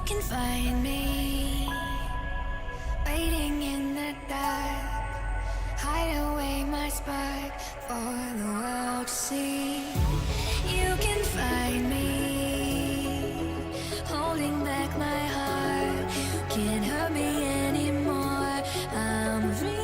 can find me waiting in the dark. Hide away my spark for the world to see. You can find me holding back my heart. Can't hurt me anymore. I'm free.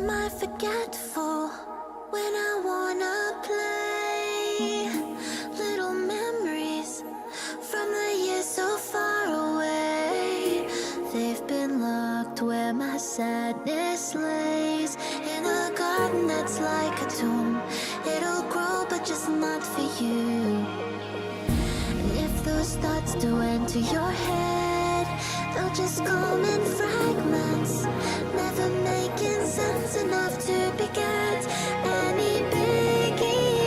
am I forgetful when I wanna play? Little memories from the years so far away. They've been locked where my sadness lays, in a garden that's like a tomb. It'll grow but just not for you. And if those thoughts do enter your head, they'll just come in fragments, never making sense enough to beget any big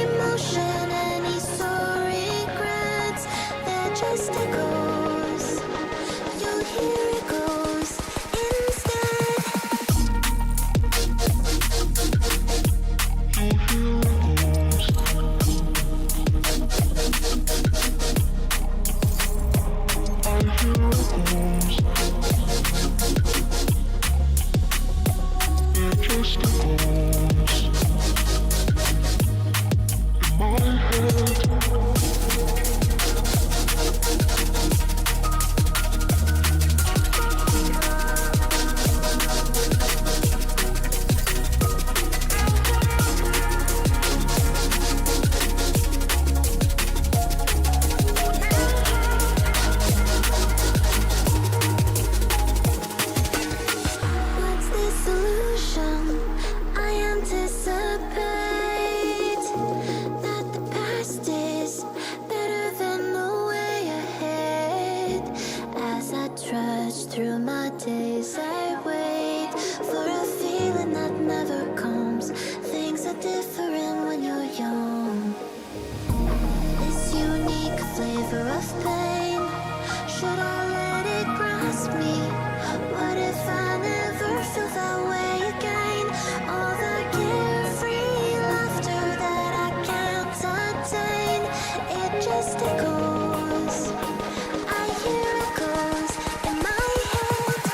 emotion, any sore regrets. They're just echoes. You'll hear echoes instead. What's the solution? I anticipate that the past is better than the way ahead. As I trudge through my days, I wait for a feeling that never comes. Things are different when you're young. This unique flavor of pain, should I let it grasp me? What if I never feel that way again? All the carefree laughter that I can't attain, it just echoes. I hear echoes in my head.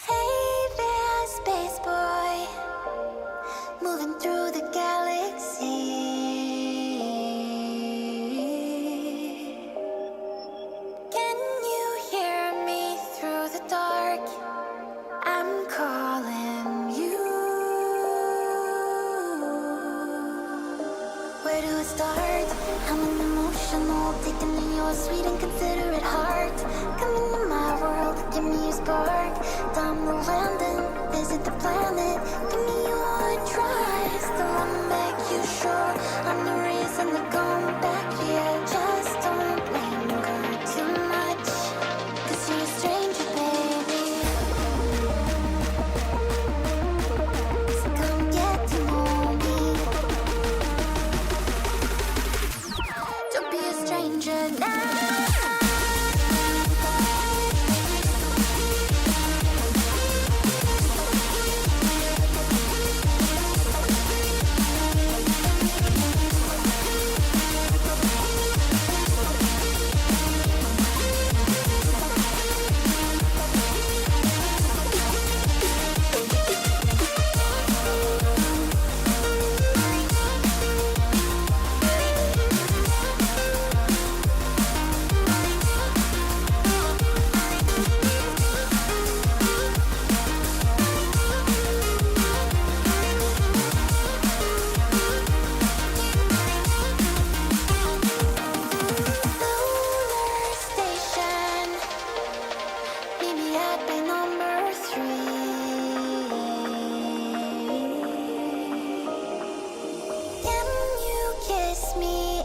Hey there, space boy, moving through the galaxy. Can you hear me through the dark? I'm calling you. Where do I start? I'm an emotional, taking in your sweet and considerate heart. Come into my world, give me your spark. Time to land and visit the planet. Give me your trust, I wanna make you sure I'm the reason to come back here. Just don't linger too much, 'cause you're a stranger, baby. So come get to know me. Don't be a stranger now.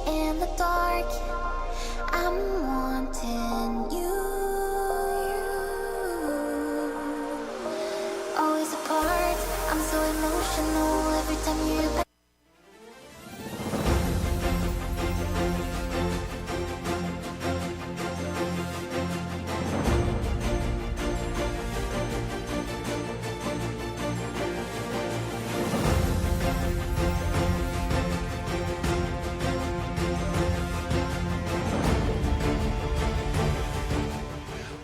in the dark. I'm wanting you. Always apart. I'm so emotional every time you.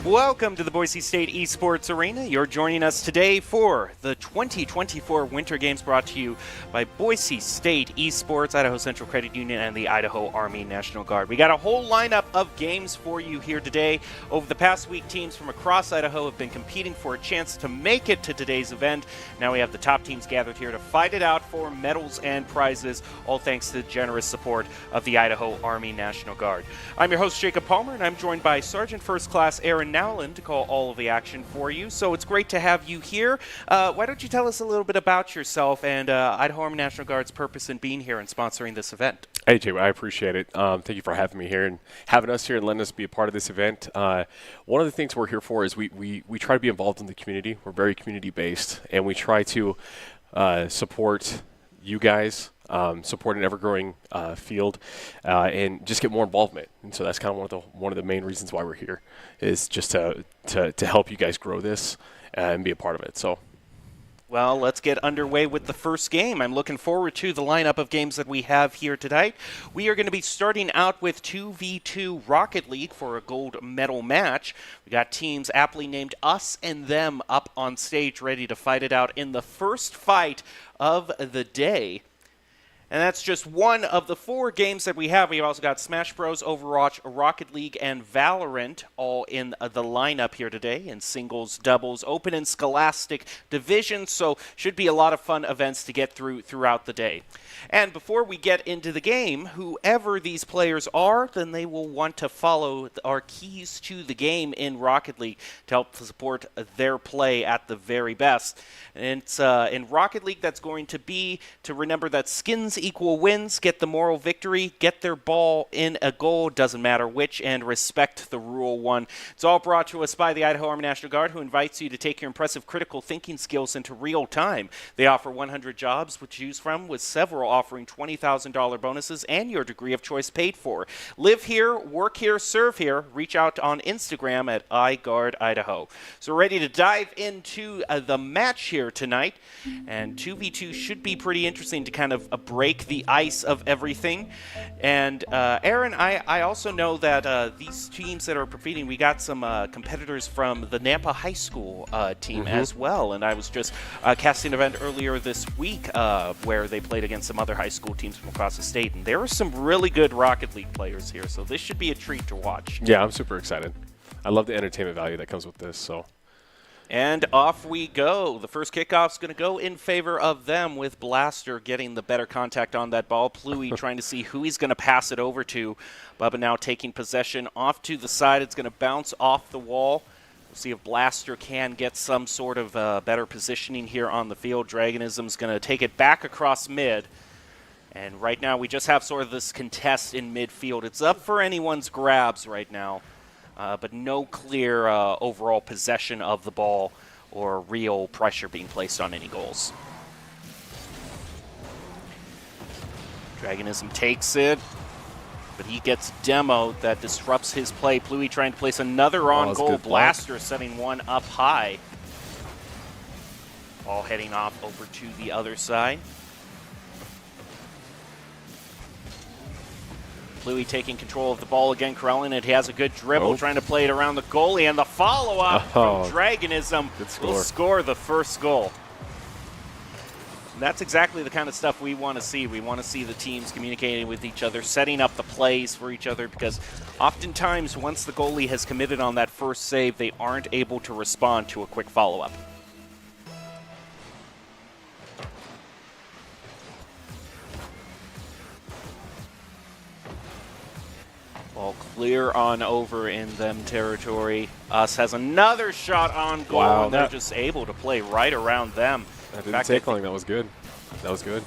Welcome to the Boise State Esports Arena. You're joining us today for the 2024 Winter Games brought to you by Boise State Esports, Idaho Central Credit Union, and the Idaho Army National Guard. We got a whole lineup of games for you here today. Over the past week, teams from across Idaho have been competing for a chance to make it to today's event. Now we have the top teams gathered here to fight it out for medals and prizes, all thanks to the generous support of the Idaho Army National Guard. I'm your host, Jacob Palmer, and I'm joined by Sergeant First Class Aaron Nowlin to call all of the action for you. So it's great to have you here. Why don't you tell us a little bit about yourself and Idaho Army National Guard's purpose in being here and sponsoring this event? Hey, Jay, I appreciate it. Thank you for having me here and having us here and letting us be a part of this event. One of the things we're here for is we try to be involved in the community. We're very community-based, and we try to support you guys, support an ever-growing field, and just get more involvement. And so that's kind of one of the main reasons why we're here, is just to help you guys grow this and be a part of it. So. Well, let's get underway with the first game. I'm looking forward to the lineup of games that we have here tonight. We are going to be starting out with 2v2 Rocket League for a gold medal match. We got teams aptly named Us and Them up on stage ready to fight it out in the first fight of the day. And that's just one of the 4 games that we have. We've also got Smash Bros, Overwatch, Rocket League, and Valorant all in the lineup here today in singles, doubles, open and scholastic divisions. So should be a lot of fun events to get through throughout the day. And before we get into the game, whoever these players are, then they will want to follow our keys to the game in Rocket League to help support their play at the very best. And it's in Rocket League that's going to be to remember that skins equal wins, get the moral victory, get their ball in a goal, doesn't matter which, and respect the rule one. It's all brought to us by the Idaho Army National Guard, who invites you to take your impressive critical thinking skills into real time. They offer 100 jobs to choose from, with several offering $20,000 bonuses and your degree of choice paid for. Live here, work here, serve here. Reach out on Instagram at iGuardIdaho. So we're ready to dive into the match here tonight, and 2v2 should be pretty interesting to kind of break the ice of everything. And Aaron, I also know that these teams that are competing, we got some competitors from the Nampa High School team as well, and I was just casting an event earlier this week where they played against some other high school teams from across the state, and there are some really good Rocket League players here, so this should be a treat to watch. Yeah, I'm super excited. I love the entertainment value that comes with this. So. And off we go. The first kickoff's going to go in favor of them, with Blaster getting the better contact on that ball. Pluie trying to see who he's going to pass it over to. Bubba now taking possession off to the side. It's going to bounce off the wall. We'll see if Blaster can get some sort of better positioning here on the field. Dragonism's going to take it back across mid. And right now we just have sort of this contest in midfield. It's up for anyone's grabs right now. But no clear overall possession of the ball or real pressure being placed on any goals. Dragonism takes it, but he gets demoed. That disrupts his play. Pluie trying to place another on-goal. Blaster setting one up high. Ball heading off over to the other side. Pluie taking control of the ball again. Krellin, it has a good dribble, trying to play it around the goalie, and the follow-up from Dragonism will score the first goal. And that's exactly the kind of stuff we want to see. We want to see the teams communicating with each other, setting up the plays for each other, because oftentimes once the goalie has committed on that first save, they aren't able to respond to a quick follow-up. Ball clear on over in them territory. Us has another shot on goal, and they're just able to play right around them. That didn't take long. That was good. That was good.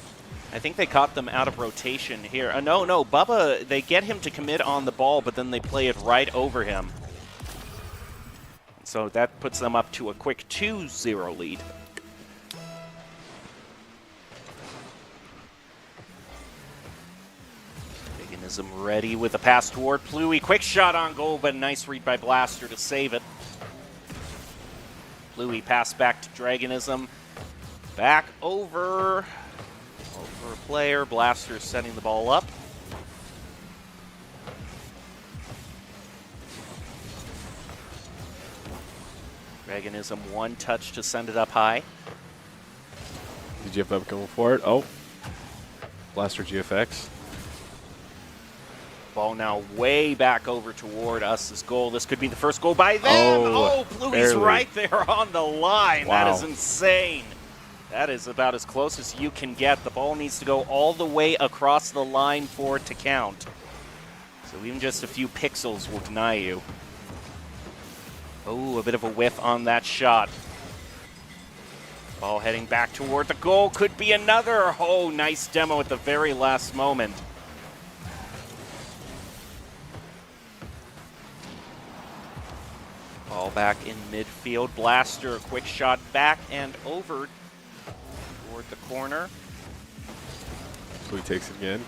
I think they caught them out of rotation here. No, Bubba, they get him to commit on the ball, but then they play it right over him. So that puts them up to a quick 2-0 lead. Dragonism ready with the pass toward Pluie. Quick shot on goal, but a nice read by Blaster to save it. Pluie pass back to Dragonism. Back over a player. Blaster setting the ball up. Dragonism one touch to send it up high. Did you have going for it? Oh. Blaster GFX. Ball now way back over toward us' goal. This could be the first goal by them. Oh, Pluie's right there on the line. Wow. That is insane. That is about as close as you can get. The ball needs to go all the way across the line for it to count. So even just a few pixels will deny you. Oh, a bit of a whiff on that shot. Ball heading back toward the goal. Could be another. Oh, nice demo at the very last moment. Ball back in midfield. Blaster, a quick shot back and over toward the corner. So he takes it again.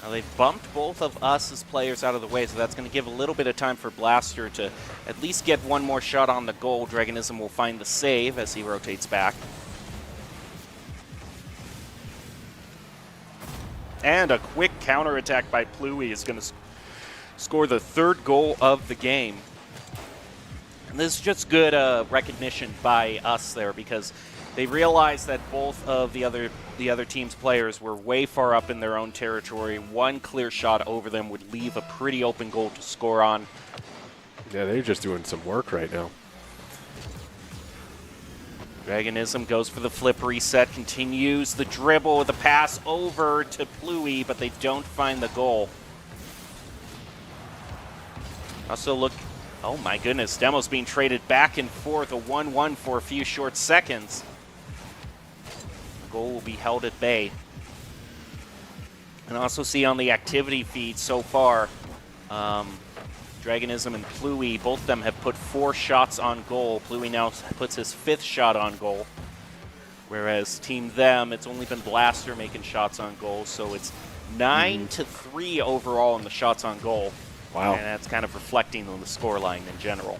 Now they've bumped both of us as players out of the way, so that's going to give a little bit of time for Blaster to at least get one more shot on the goal. Dragonism will find the save as he rotates back. And a quick counterattack by Pluie is going to score the third goal of the game. And this is just good recognition by us there, because they realized that both of the other team's players were way far up in their own territory. One clear shot over them would leave a pretty open goal to score on. Yeah, they're just doing some work right now. Dragonism goes for the flip reset, continues the dribble with a pass over to Pluie, but they don't find the goal. Also look, oh my goodness, Demo's being traded back and forth, a 1-1 for a few short seconds. The goal will be held at bay. And also see on the activity feed so far, Dragonism and Pluie, both of them have put 4 shots on goal. Pluie now puts his 5th shot on goal. Whereas Team Them, it's only been Blaster making shots on goal, so it's 9-3 overall in the shots on goal. Wow. And that's kind of reflecting on the scoreline in general.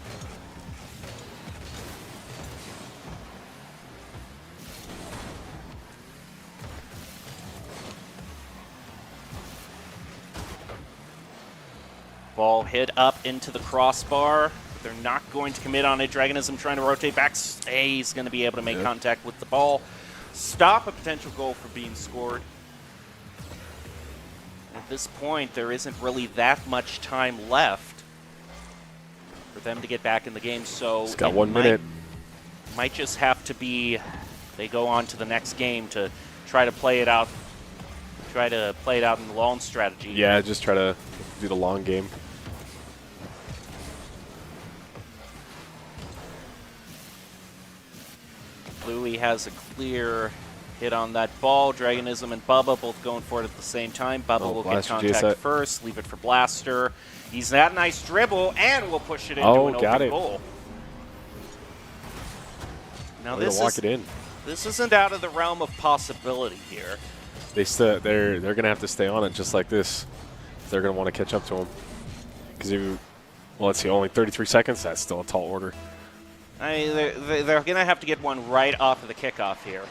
Ball hit up into the crossbar. They're not going to commit on it. Dragonism trying to rotate back. He's going to be able to make contact with the ball. Stop a potential goal from being scored. At this point, there isn't really that much time left for them to get back in the game. So it's got 1 minute. Might just have to be, they go on to the next game to try to play it out. Try to play it out in the long strategy. Yeah, just try to do the long game. Pluie has a clear hit on that ball. Dragonism and Bubba both going for it at the same time. Bubba will get contact first, leave it for Blaster. He's that nice dribble and will push it into an open goal. Now this isn't out of the realm of possibility here. They're going to have to stay on it just like this. They're going to want to catch up to him. Because well, let's see, only 33 seconds. That's still a tall order. I mean, they're going to have to get one right off of the kickoff here.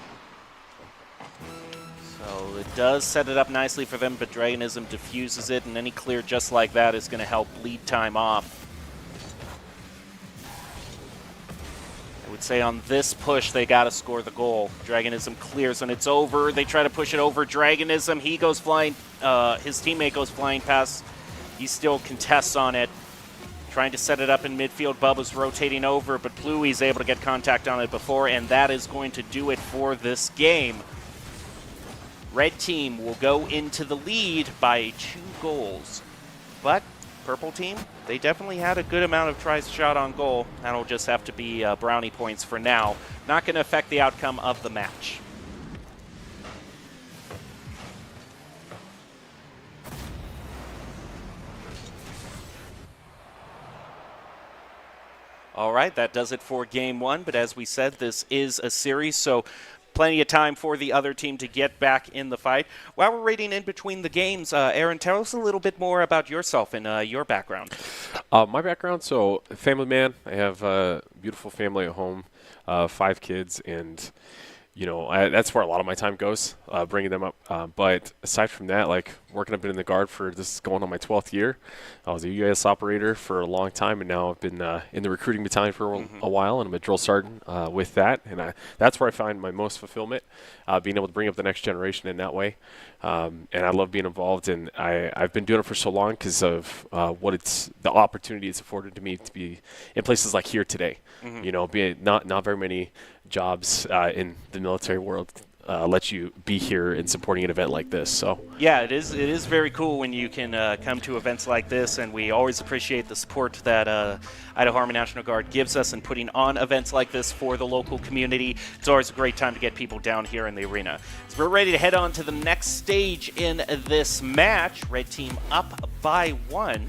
So it does set it up nicely for them, but Dragonism diffuses it, and any clear just like that is going to help lead time off. I would say on this push, they got to score the goal. Dragonism clears, and it's over. They try to push it over. Dragonism, he goes flying. His teammate goes flying past. He still contests on it. Trying to set it up in midfield. Bubba's rotating over, but Pluie's able to get contact on it before, and that is going to do it for this game. Red team will go into the lead by 2 goals. But purple team, they definitely had a good amount of tries shot on goal. That'll just have to be brownie points for now. Not going to affect the outcome of the match. All right, that does it for game one. But as we said, this is a series, so plenty of time for the other team to get back in the fight. While we're waiting in between the games, Aaron, tell us a little bit more about yourself and your background. My background, so family man. I have a beautiful family at home, 5 kids, and that's where a lot of my time goes, bringing them up. But aside from that, like working, I've been in the Guard for this is going on my 12th year. I was a UAS operator for a long time, and now I've been in the recruiting battalion for a while, and I'm a drill sergeant with that. And that's where I find my most fulfillment, being able to bring up the next generation in that way. And I love being involved, and I've been doing it for so long because of the opportunity it's afforded to me to be in places like here today. Being not very many jobs in the military world let you be here and supporting an event like this. So yeah, it is very cool when you can come to events like this, and we always appreciate the support that Idaho Army National Guard gives us in putting on events like this for the local community. It's always a great time to get people down here in the arena. So we're ready to head on to the next stage in this match. Red team up by 1.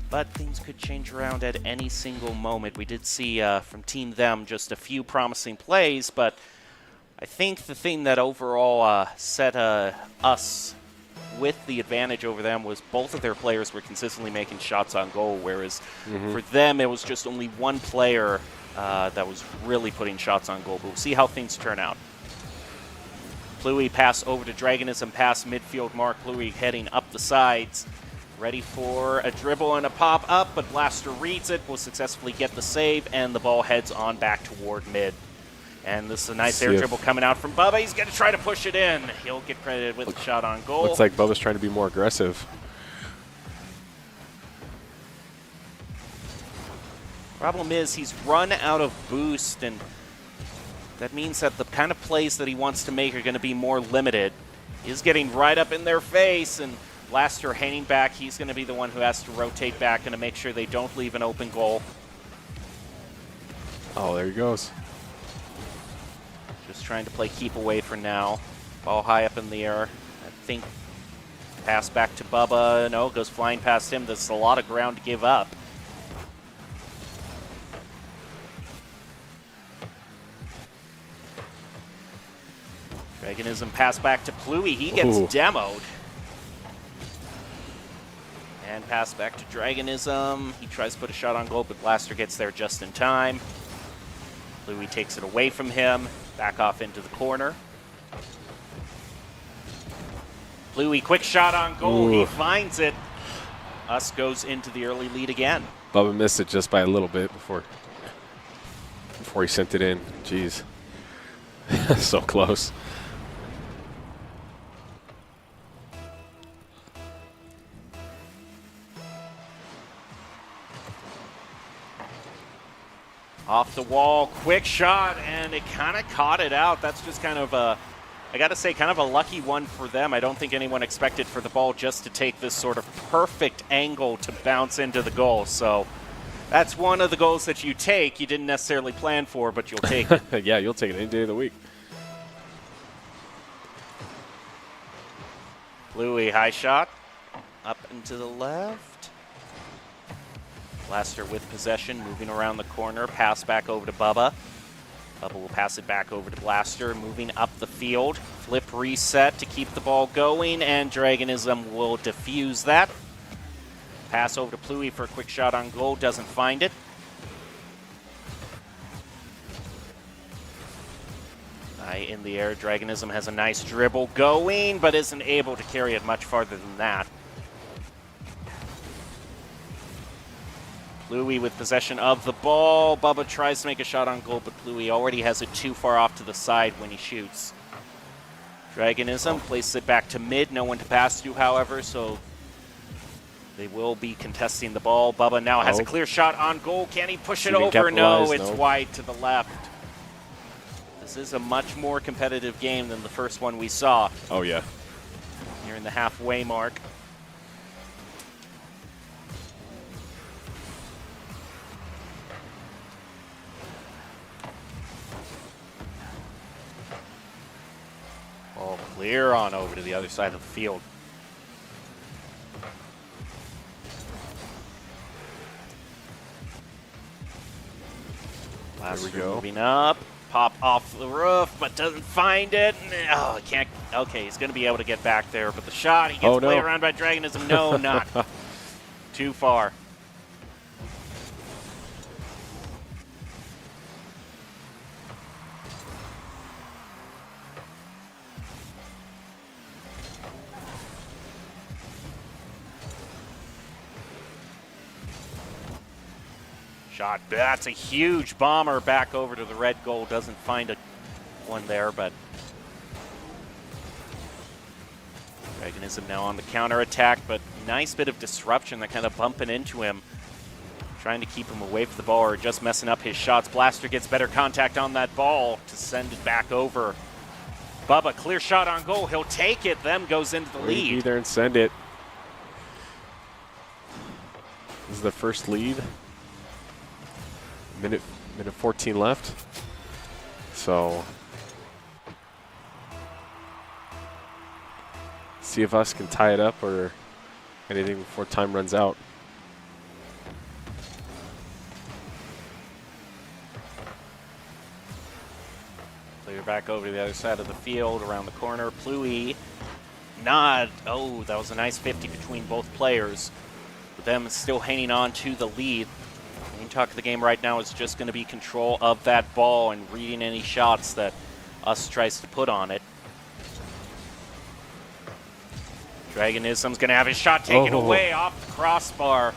But things could change around at any single moment. We did see from Team Them just a few promising plays, but I think the thing that overall set us with the advantage over them was both of their players were consistently making shots on goal, whereas for them it was just only one player that was really putting shots on goal. But we'll see how things turn out. Pluie pass over to Dragonism, past midfield mark. Pluie heading up the sides. Ready for a dribble and a pop up, but Blaster reads it, will successfully get the save, and the ball heads on back toward mid. And this is a nice air dribble coming out from Bubba. He's going to try to push it in. He'll get credited with the shot on goal. Looks like Bubba's trying to be more aggressive. Problem is he's run out of boost, and that means that the kind of plays that he wants to make are going to be more limited. He's getting right up in their face, and Blaster hanging back. He's going to be the one who has to rotate back and to make sure they don't leave an open goal. Oh, there he goes. Just trying to play keep away for now. Ball high up in the air. I think pass back to Bubba. No, goes flying past him. There's a lot of ground to give up. Dragonism pass back to Pluie. He gets demoed. And pass back to Dragonism. He tries to put a shot on goal, but Blaster gets there just in time. Pluie takes it away from him. Back off into the corner. Pluie, quick shot on goal. He finds it. Us goes into the early lead again. Bubba missed it just by a little bit before he sent it in. Jeez. So close. Off the wall, quick shot, and it kind of caught it out. That's just kind of a, I got to say, kind of a lucky one for them. I don't think anyone expected for the ball just to take this sort of perfect angle to bounce into the goal. So that's one of the goals that you take. You didn't necessarily plan for, but you'll take it. Yeah, you'll take it any day of the week. Pluie, high shot, up and to the left. Blaster with possession, moving around the corner, pass back over to Bubba. Bubba will pass it back over to Blaster, moving up the field. Flip reset to keep the ball going, and Dragonism will defuse that. Pass over to Pluie for a quick shot on goal, doesn't find it. High in the air, Dragonism has a nice dribble going, but isn't able to carry it much farther than that. Pluie with possession of the ball. Bubba tries to make a shot on goal, but Pluie already has it too far off to the side when he shoots. Dragonism places it back to mid. No one to pass to, however, so they will be contesting the ball. Bubba now has a clear shot on goal. Can he push it over? No, it's wide to the left. This is a much more competitive game than the first one we saw. Oh, yeah. Nearing the halfway mark. Ball clear on over to the other side of the field. Blaster go. moving up. Pop off the roof, but doesn't find it. Oh, can't. Okay, he's going to be able to get back there, but the shot, he gets played around by Dragonism. No, not. Too far. Shot. That's a huge bomber back over to the red goal. Doesn't find one there, but Dragonism now on the counterattack, but nice bit of disruption. They're kind of bumping into him, trying to keep him away from the ball or just messing up his shots. Blaster gets better contact on that ball to send it back over. Bubba, clear shot on goal. He'll take it, then goes into the lead. Be there and send it. This is the first lead. Minute 14 left. So see if us can tie it up or anything before time runs out. Clear back over to the other side of the field, around the corner. Pluie, nod. Oh, that was a nice 50 between both players. With them still hanging on to the lead. The main talk of the game right now is just going to be control of that ball and reading any shots that us tries to put on it. Dragonism's going to have his shot taken away off the crossbar.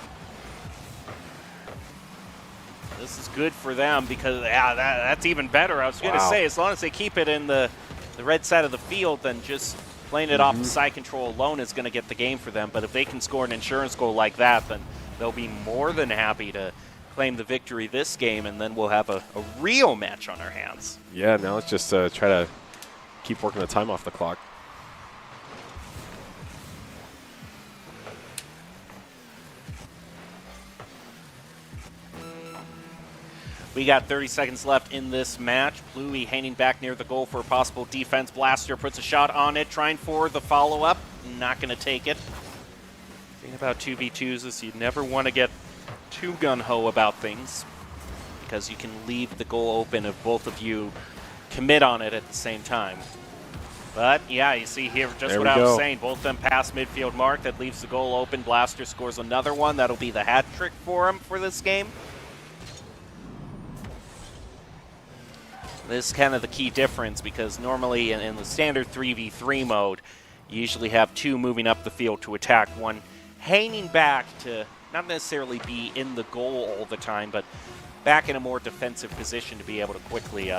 This is good for them because that's even better. I was going to say, as long as they keep it in the red side of the field, then just playing it off the side control alone is going to get the game for them. But if they can score an insurance goal like that, then they'll be more than happy to claim the victory this game, and then we'll have a real match on our hands. Yeah, now let's just try to keep working the time off the clock. We got 30 seconds left in this match. Pluie hanging back near the goal for a possible defense. Blaster puts a shot on it, trying for the follow-up. Not going to take it. The thing about 2v2s is you never want to get too gung-ho about things because you can leave the goal open if both of you commit on it at the same time. But, yeah, you see here just what I was saying. Both of them pass midfield mark. That leaves the goal open. Blaster scores another one. That'll be the hat trick for him for this game. This is kind of the key difference because normally in the standard 3v3 mode, you usually have two moving up the field to attack, one hanging back to not necessarily be in the goal all the time, but back in a more defensive position to be able to quickly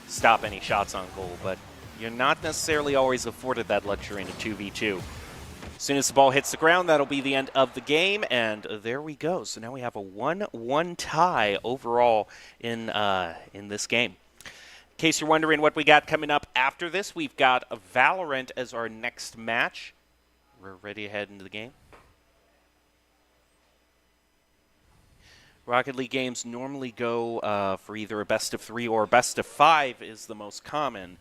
stop any shots on goal. But you're not necessarily always afforded that luxury in a 2v2. As soon as the ball hits the ground, that'll be the end of the game, and there we go. So now we have a 1-1 tie overall in this game. In case you're wondering what we got coming up after this, we've got Valorant as our next match. We're ready to head into the game. Rocket League games normally go for either a best of 3 or a best of 5 is the most common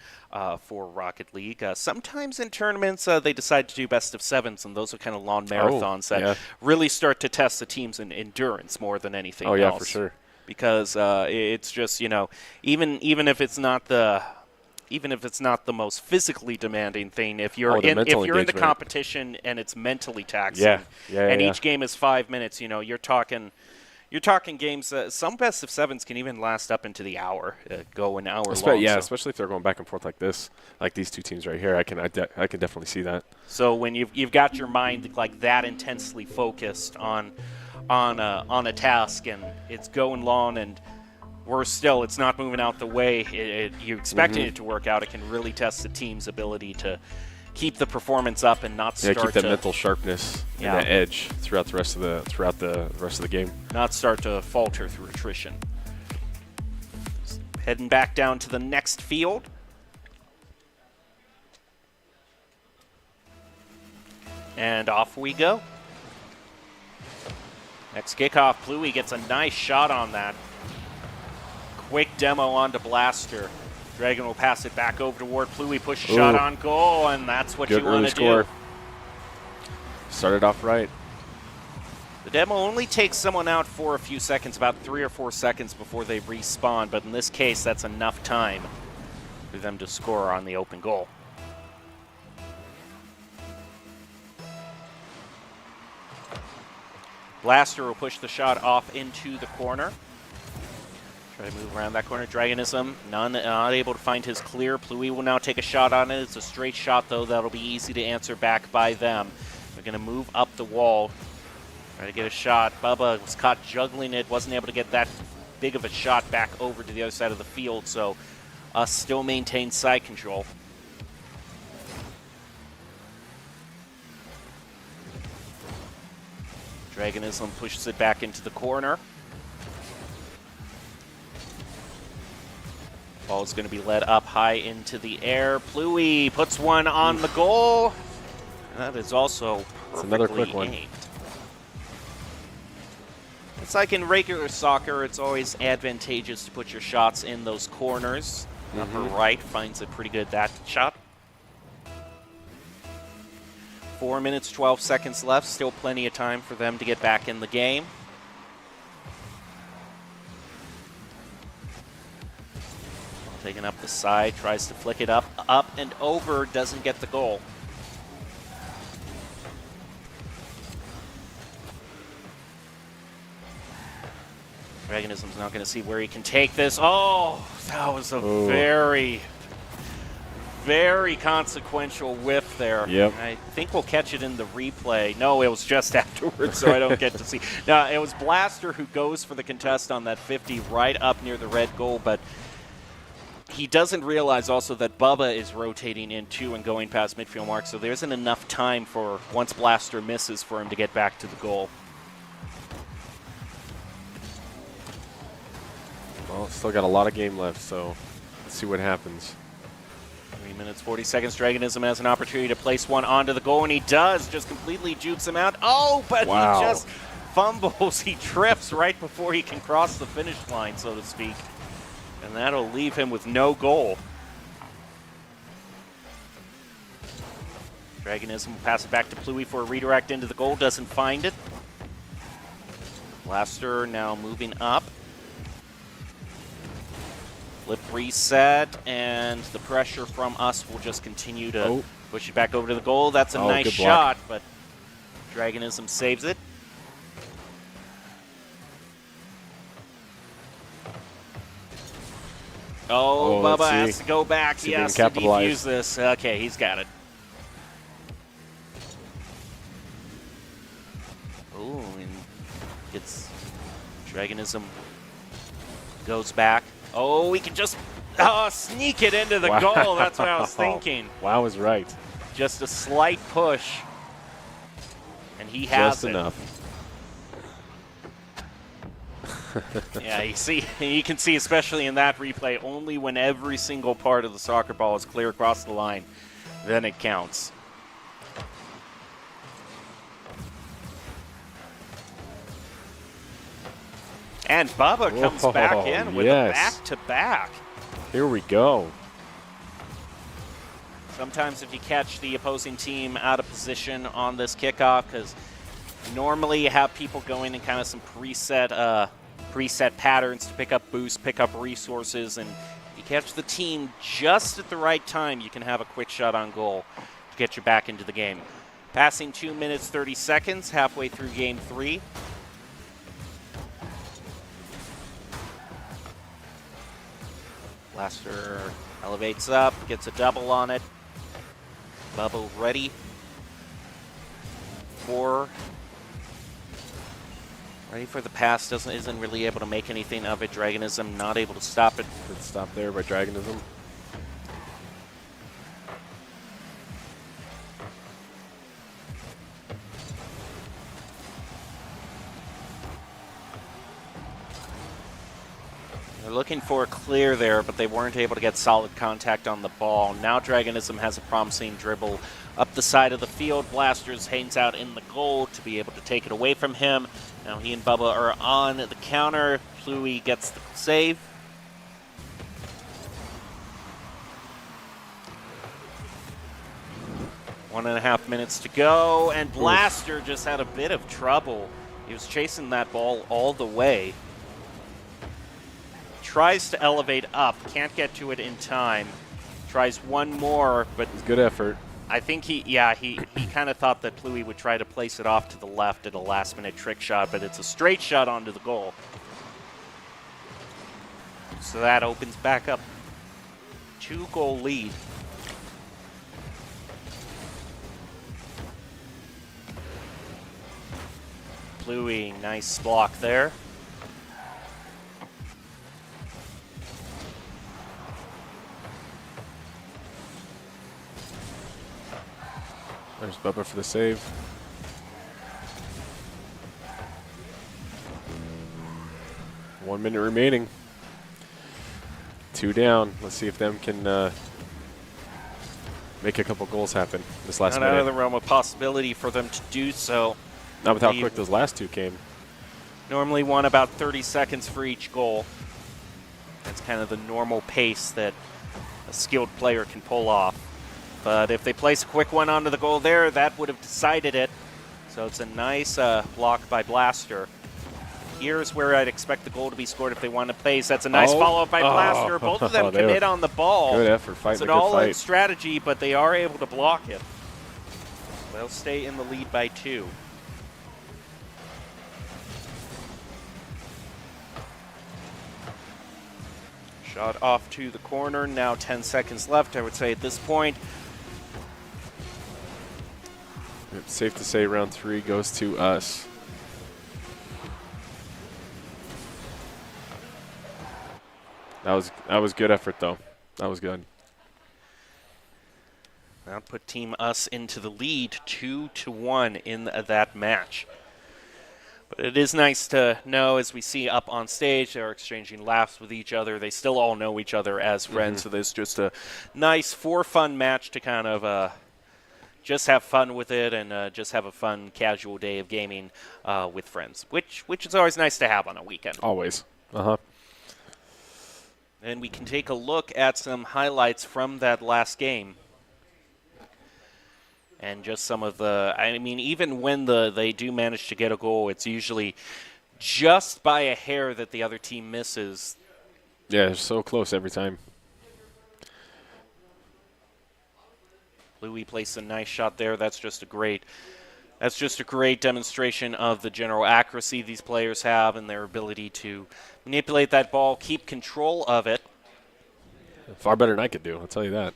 for Rocket League. Sometimes in tournaments they decide to do best of 7s, and those are kind of long marathons that really start to test the team's endurance more than anything else. Oh, yeah, for sure. Because it's just, you know, even if it's not the most physically demanding thing, if you're in the competition and it's mentally taxing, each game is 5 minutes, you know, you're talking games. Some best of 7s can even last up into the hour, go an hour long. Yeah, especially if they're going back and forth like this, like these two teams right here. I can definitely see that. So when you've got your mind like that intensely focused on a task and it's going long and worse still, it's not moving out the way you expected it to work out, it can really test the team's ability to keep the performance up and not start keep that mental sharpness and that edge throughout the rest of the game. Not start to falter through attrition. Heading back down to the next field. And off we go. Next kickoff, Pluie gets a nice shot on that. Quick demo onto Blaster. Dragon will pass it back over toward Pluie, push a shot on goal, and that's what you want to do. Started off right. The demo only takes someone out for a few seconds, about 3 or 4 seconds before they respawn, but in this case, that's enough time for them to score on the open goal. Blaster will push the shot off into the corner. Try to move around that corner. Dragonism, not able to find his clear. Pluie will now take a shot on it. It's a straight shot, though. That'll be easy to answer back by them. They're going to move up the wall. Try to get a shot. Bubba was caught juggling it. Wasn't able to get that big of a shot back over to the other side of the field, so us still maintain side control. Dragonism pushes it back into the corner. Ball is going to be led up high into the air. Pluie puts one on the goal. That is also perfectly another quick one. aimed. It's like in regular soccer, it's always advantageous to put your shots in those corners. Upper right finds it pretty good, that shot. 4 minutes, 12 seconds left. Still plenty of time for them to get back in the game. Taking up the side, tries to flick it up and over, doesn't get the goal. Dragonism's not going to see where he can take this. Oh, that was a very, very consequential whiff there. Yep. I think we'll catch it in the replay. No, it was just afterwards, so I don't get to see. No, it was Blaster who goes for the contest on that 50 right up near the red goal, but he doesn't realize also that Bubba is rotating in too and going past midfield mark, so there isn't enough time for, once Blaster misses, for him to get back to the goal. Well, still got a lot of game left, so let's see what happens. 3 minutes, 40 seconds. Dragonism has an opportunity to place one onto the goal, and he does. Just completely jukes him out. Oh, but he just fumbles. He trips right before he can cross the finish line, so to speak. And that'll leave him with no goal. Dragonism will pass it back to Pluie for a redirect into the goal. Doesn't find it. Blaster now moving up. Flip reset, and the pressure from us will just continue to push it back over to the goal. That's a nice shot, but Dragonism saves it. Oh, Bubba has to go back. He has to defuse this. Okay, he's got it. Oh, and gets Dragonism goes back. Oh, we can just sneak it into the goal. That's what I was thinking. Wow was right. Just a slight push, and he has just enough. Yeah, you can see, especially in that replay, only when every single part of the soccer ball is clear across the line, then it counts. And Bubba comes back in with a back-to-back. Here we go. Sometimes if you catch the opposing team out of position on this kickoff, because normally you have people going in kind of some preset patterns to pick up boosts, pick up resources, and you catch the team just at the right time, you can have a quick shot on goal to get you back into the game. Passing 2 minutes, 30 seconds, halfway through game 3. Blaster elevates up, gets a double on it. Bubba ready for the pass. Isn't really able to make anything of it. Dragonism not able to stop it. Good stop there by Dragonism. They're looking for a clear there, but they weren't able to get solid contact on the ball. Now Dragonism has a promising dribble up the side of the field. Blasters hangs out in the goal to be able to take it away from him. Now he and Bubba are on the counter. Pluie gets the save. .5 minutes to go, and Blaster just had a bit of trouble He was chasing that ball all the way. Tries to elevate up, can't get to it in time. Tries one more, but It's good effort. I think he kind of thought that Pluie would try to place it off to the left at a last-minute trick shot, but it's a straight shot onto the goal. So that opens back up 2-goal lead. Pluie, nice block there. There's Bubba for the save. One minute remaining. 2 down. Let's see if them can make a couple goals happen this last Not minute. out of the realm of possibility for them to do so. Not with how quick those last 2 came. Normally want about 30 seconds for each goal. That's kind of the normal pace that a skilled player can pull off. But if they place a quick one onto the goal there, that would have decided it. So it's a nice block by Blaster. Here's where I'd expect the goal to be scored if they want to place. That's a nice follow-up by Blaster. Both of them commit on the ball. Good effort, fighting It's a an good all-out fight. strategy, but they are able to block it. They'll stay in the lead by 2. Shot off to the corner. Now 10 seconds left, I would say, at this point. It's safe to say round 3 goes to us. That was good effort, though. That was good. That put Team Us into the lead 2-1 in that match. But it is nice to know, as we see up on stage, they're exchanging laughs with each other. They still all know each other as friends, so there's just a nice, for-fun match to kind of just have fun with it and just have a fun, casual day of gaming with friends, which is always nice to have on a weekend. Always. Uh-huh. And we can take a look at some highlights from that last game. And just some of the, I mean, even when they do manage to get a goal, it's usually just by a hair that the other team misses. Yeah, it's so close every time. Louis placed a nice shot there. That's just a great demonstration of the general accuracy these players have and their ability to manipulate that ball, keep control of it. Far better than I could do, I'll tell you that.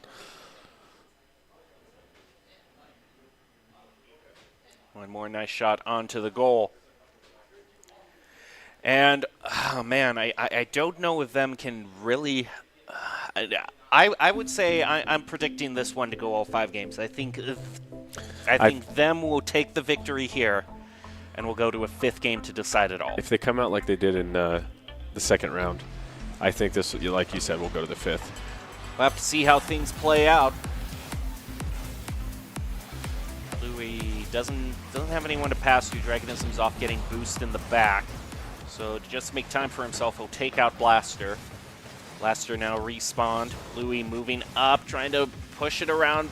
One more nice shot onto the goal. And, oh man, I don't know if them can really... I would say I'm predicting this one to go all 5 games. I think them will take the victory here, and we'll go to a 5th game to decide it all. If they come out like they did in the 2nd round, I think this, like you said, will go to the 5th. We'll have to see how things play out. Louis doesn't have anyone to pass to. Dragonism's off getting boost in the back. So to just make time for himself, he'll take out Blaster. Blaster now respawned. Louis moving up, trying to push it around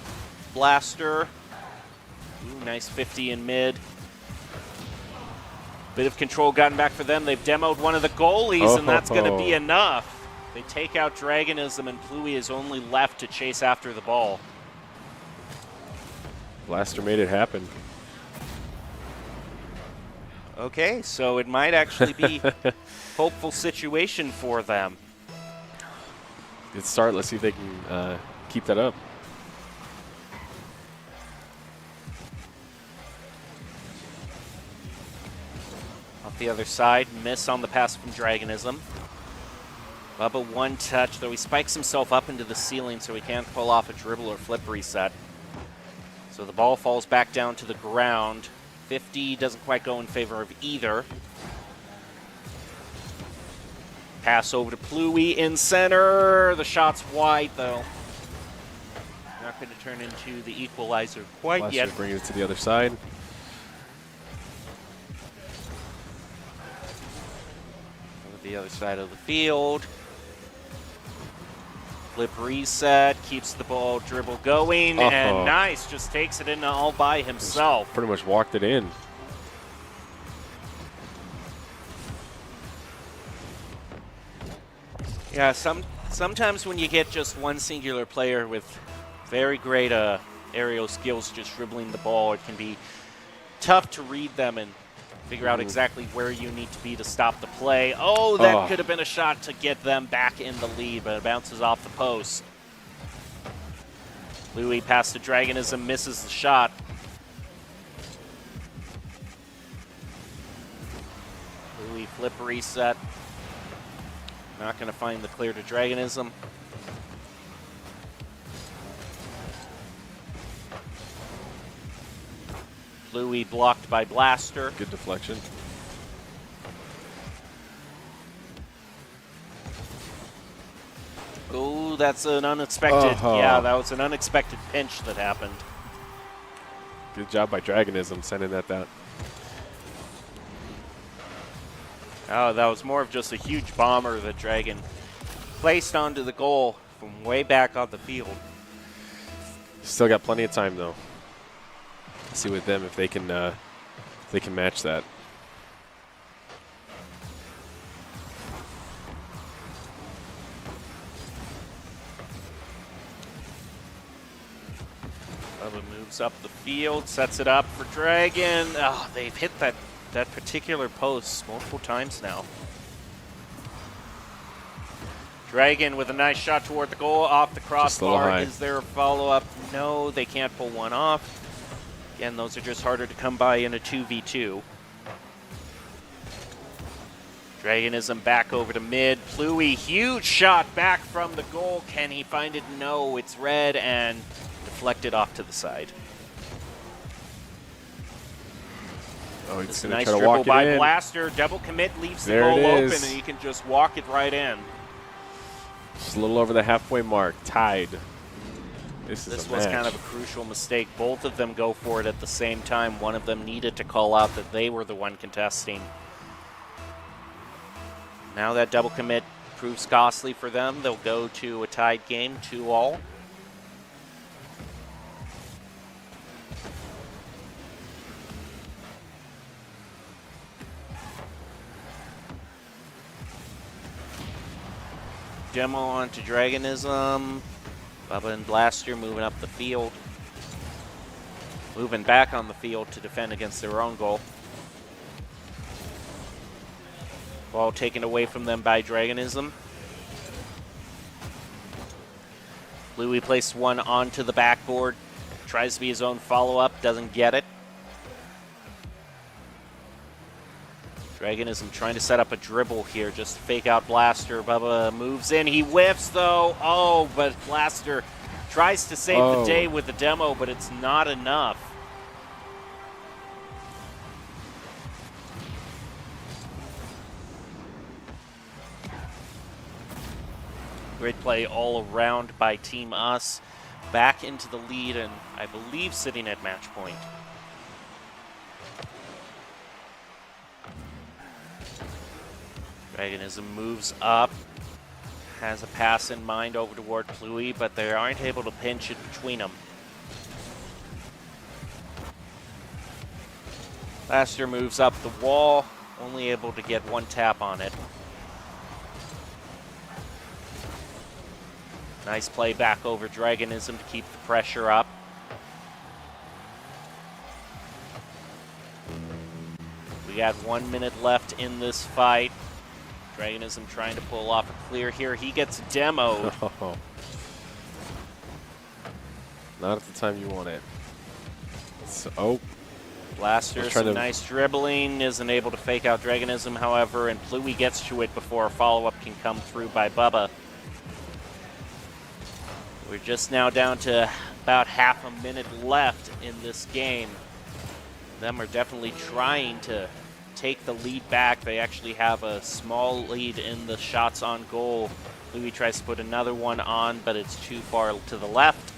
Blaster. Ooh, nice 50 in mid. Bit of control gotten back for them. They've demoed one of the goalies, and that's going to be enough. They take out Dragonism, and Pluie is only left to chase after the ball. Blaster made it happen. Okay, so it might actually be a hopeful situation for them. Good start. Let's see if they can keep that up. Off the other side, miss on the pass from Dragonism. Bubba one touch, though he spikes himself up into the ceiling so he can't pull off a dribble or flip reset. So the ball falls back down to the ground. 50 doesn't quite go in favor of either. Pass over to Pluie in center. The shot's wide, though. Not going to turn into the equalizer quite Blaster yet. bringing it to the other side. Over the other side of the field. Flip reset, keeps the ball dribble going, and nice, just takes it in all by himself. Pretty much walked it in. Yeah, sometimes when you get just one singular player with very great aerial skills just dribbling the ball, it can be tough to read them and figure out exactly where you need to be to stop the play. Oh, that could have been a shot to get them back in the lead, but it bounces off the post. Louis past to Dragonism, misses the shot. Louis flip reset. Not going to find the clear to Dragonism. Louis blocked by Blaster. Good deflection. Oh, that's an unexpected. Yeah, that was an unexpected pinch that happened. Good job by Dragonism sending that down. Oh, that was more of just a huge bomber that Dragon placed onto the goal from way back on the field. Still got plenty of time though. See with them if they can match that. Bubba moves up the field, sets it up for Dragon. Oh, they've hit that particular post multiple times now. Dragon with a nice shot toward the goal, off the crossbar. Is there a follow-up? No, they can't pull one off. Again, those are just harder to come by in a 2v2. Dragonism back over to mid. Pluie, huge shot back from the goal. Can he find it? No, it's red and deflected off to the side. Oh, This is a nice dribble by Blaster. Double commit leaves the goal open, and he can just walk it right in. Just a little over the halfway mark, tied. This was kind of a crucial mistake. Both of them go for it at the same time. One of them needed to call out that they were the one contesting. Now that double commit proves costly for them. They'll go to a tied game, 2-all. Demo onto Dragonism. Bubba and Blaster moving up the field. Moving back on the field to defend against their own goal. Ball taken away from them by Dragonism. Louis placed one onto the backboard. Tries to be his own follow-up, doesn't get it. Dragonism trying to set up a dribble here, just fake out Blaster. Bubba moves in, he whiffs though. Oh, but Blaster tries to save the day with the demo, but it's not enough. Great play all around by Team Us. Back into the lead and I believe sitting at match point. Dragonism moves up, has a pass in mind over toward Pluie, but they aren't able to pinch it between them. Blaster moves up the wall, only able to get one tap on it. Nice play back over Dragonism to keep the pressure up. We got 1 minute left in this fight. Dragonism trying to pull off a clear here. He gets demoed. Oh. Not at the time you want it. Blaster, some nice dribbling, isn't able to fake out Dragonism, however, and Pluie gets to it before a follow-up can come through by Bubba. We're just now down to about half a minute left in this game. Them are definitely trying to take the lead back. They actually have a small lead in the shots on goal. Louis tries to put another one on, but it's too far to the left.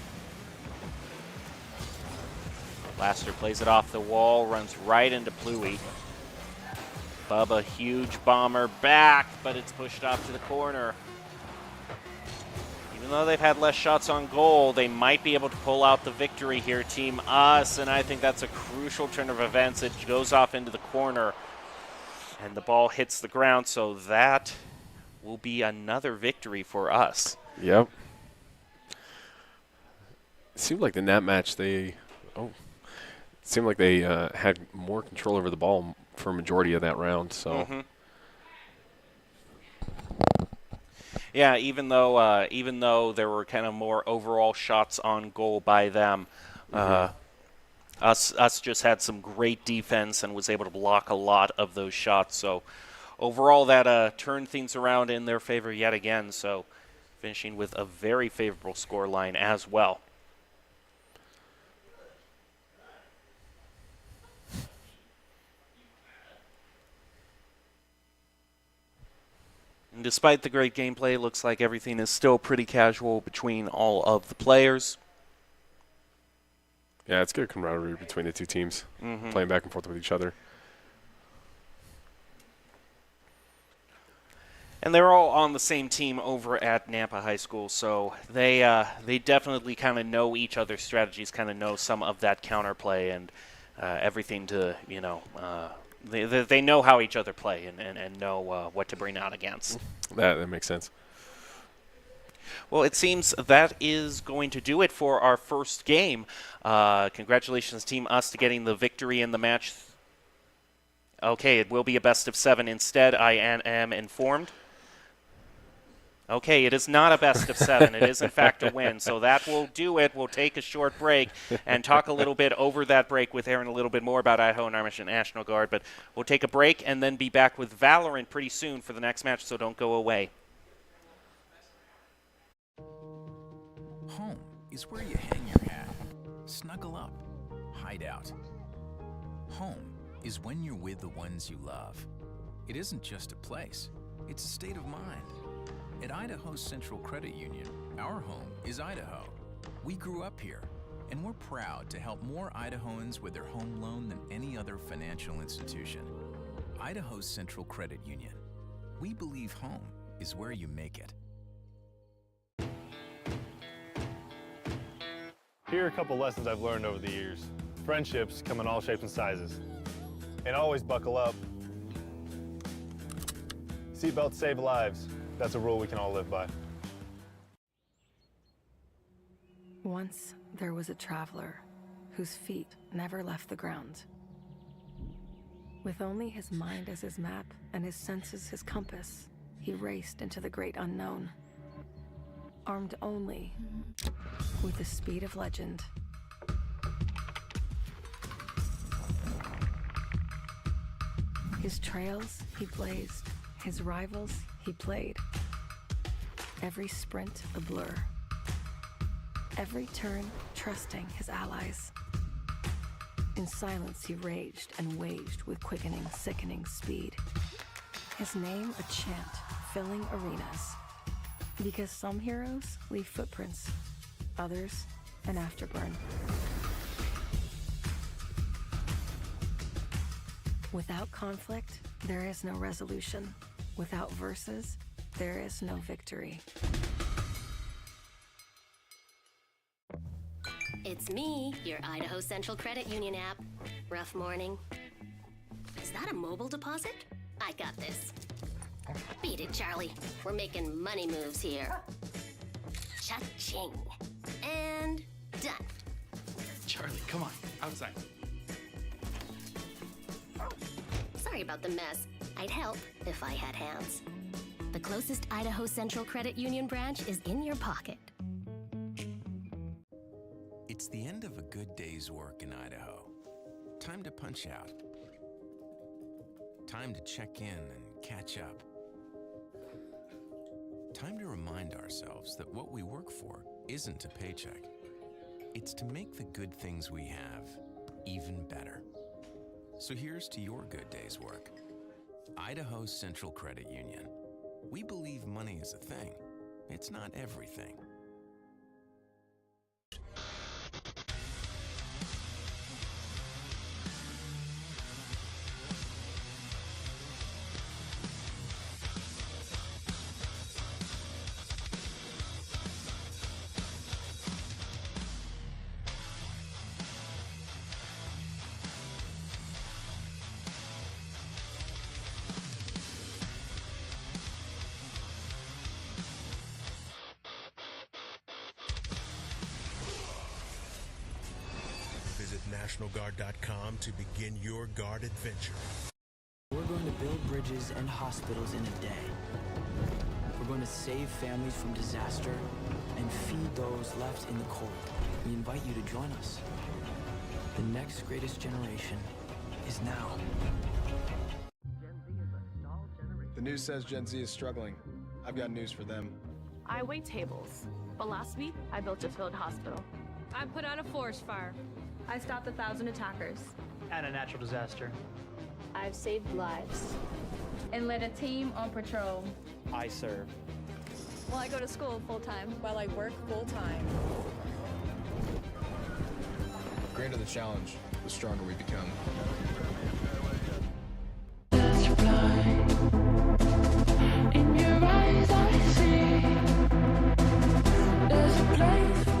Blaster plays it off the wall, runs right into Pluie. Bubba, huge bomber back, but it's pushed off to the corner. Even though they've had less shots on goal, they might be able to pull out the victory here, Team Us, and I think that's a crucial turn of events. It goes off into the corner, and the ball hits the ground, so that will be another victory for us. Yep. It seemed like in that match seemed like they had more control over the ball for a majority of that round. So. Mm-hmm. Yeah, even though there were kind of more overall shots on goal by them, us just had some great defense and was able to block a lot of those shots. So overall, that turned things around in their favor yet again. So finishing with a very favorable score line as well. And despite the great gameplay, it looks like everything is still pretty casual between all of the players. Yeah, it's good camaraderie between the two teams, playing back and forth with each other. And they're all on the same team over at Nampa High School, so they definitely kind of know each other's strategies, kind of know some of that counterplay and everything to, they know how each other play and know what to bring out against. That makes sense. Well, it seems that is going to do it for our first game. Congratulations, Team Us, to getting the victory in the match. Okay, it will be a best of 7 instead, I am informed. Okay, it is not a best of 7. It is, in fact, a win. So that will do it. We'll take a short break and talk a little bit over that break with Aaron a little bit more about Idaho and our National Guard. But we'll take a break and then be back with Valorant pretty soon for the next match, so don't go away. Home is where you hang your hat, snuggle up, hide out. Home is when you're with the ones you love. It isn't just a place, it's a state of mind. At Idaho Central Credit Union, our home is Idaho. We grew up here, and we're proud to help more Idahoans with their home loan than any other financial institution. Idaho Central Credit Union. We believe home is where you make it. Here are a couple lessons I've learned over the years. Friendships come in all shapes and sizes. And always buckle up. Seatbelts save lives. That's a rule we can all live by. Once there was a traveler whose feet never left the ground. With only his mind as his map and his senses his compass, he raced into the great unknown. Armed only with the speed of legend. His trails he blazed, his rivals he played. Every sprint a blur. Every turn trusting his allies. In silence he raged and waged with quickening, sickening speed. His name a chant filling arenas. Because some heroes leave footprints, others an afterburn. Without conflict, there is no resolution. Without verses, there is no victory. It's me, your Idaho Central Credit Union app. Rough morning. Is that a mobile deposit? I got this. Beat it, Charlie. We're making money moves here. Cha-ching. And done. Charlie, come on, outside. Sorry about the mess. I'd help if I had hands. The closest Idaho Central Credit Union branch is in your pocket. It's the end of a good day's work in Idaho. Time to punch out. Time to check in and catch up. Time to remind ourselves that what we work for isn't a paycheck. It's to make the good things we have even better. So here's to your good day's work. Idaho Central Credit Union. We believe money is a thing. It's not everything. NationalGuard.com to begin your Guard adventure. We're going to build bridges and hospitals in a day. We're going to save families from disaster and feed those left in the cold. We invite you to join us. The next greatest generation is now. The news says Gen Z is struggling. I've got news for them. I wait tables, but last week I built a field hospital. I put out a forest fire. I stopped 1,000 attackers. And a natural disaster. I've saved lives. And led a team on patrol. I serve. While I go to school full-time. While I work full-time. The greater the challenge, the stronger we become. In your eyes I see there's a place for me.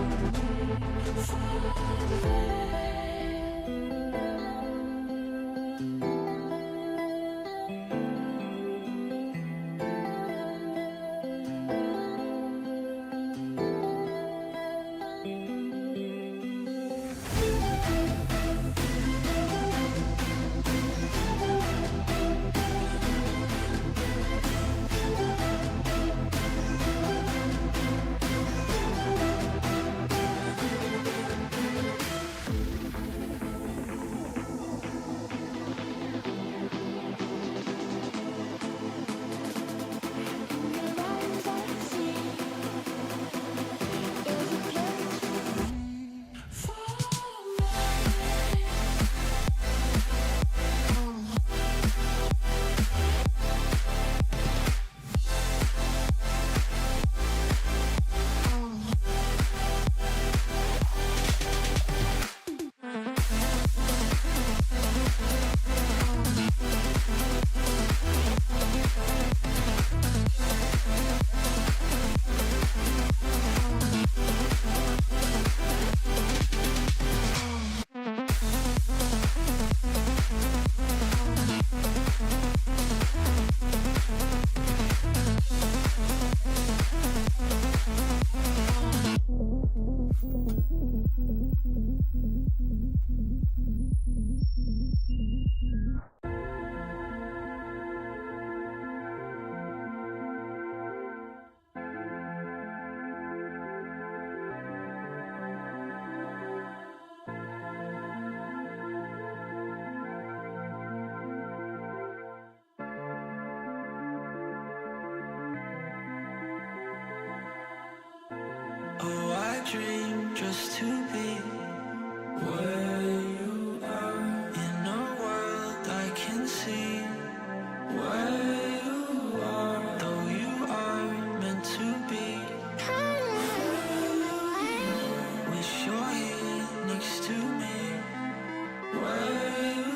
Oh, I dream just to be where you are. In a world I can see where you are. Though you are meant to be. Wish you're here next to me. Where you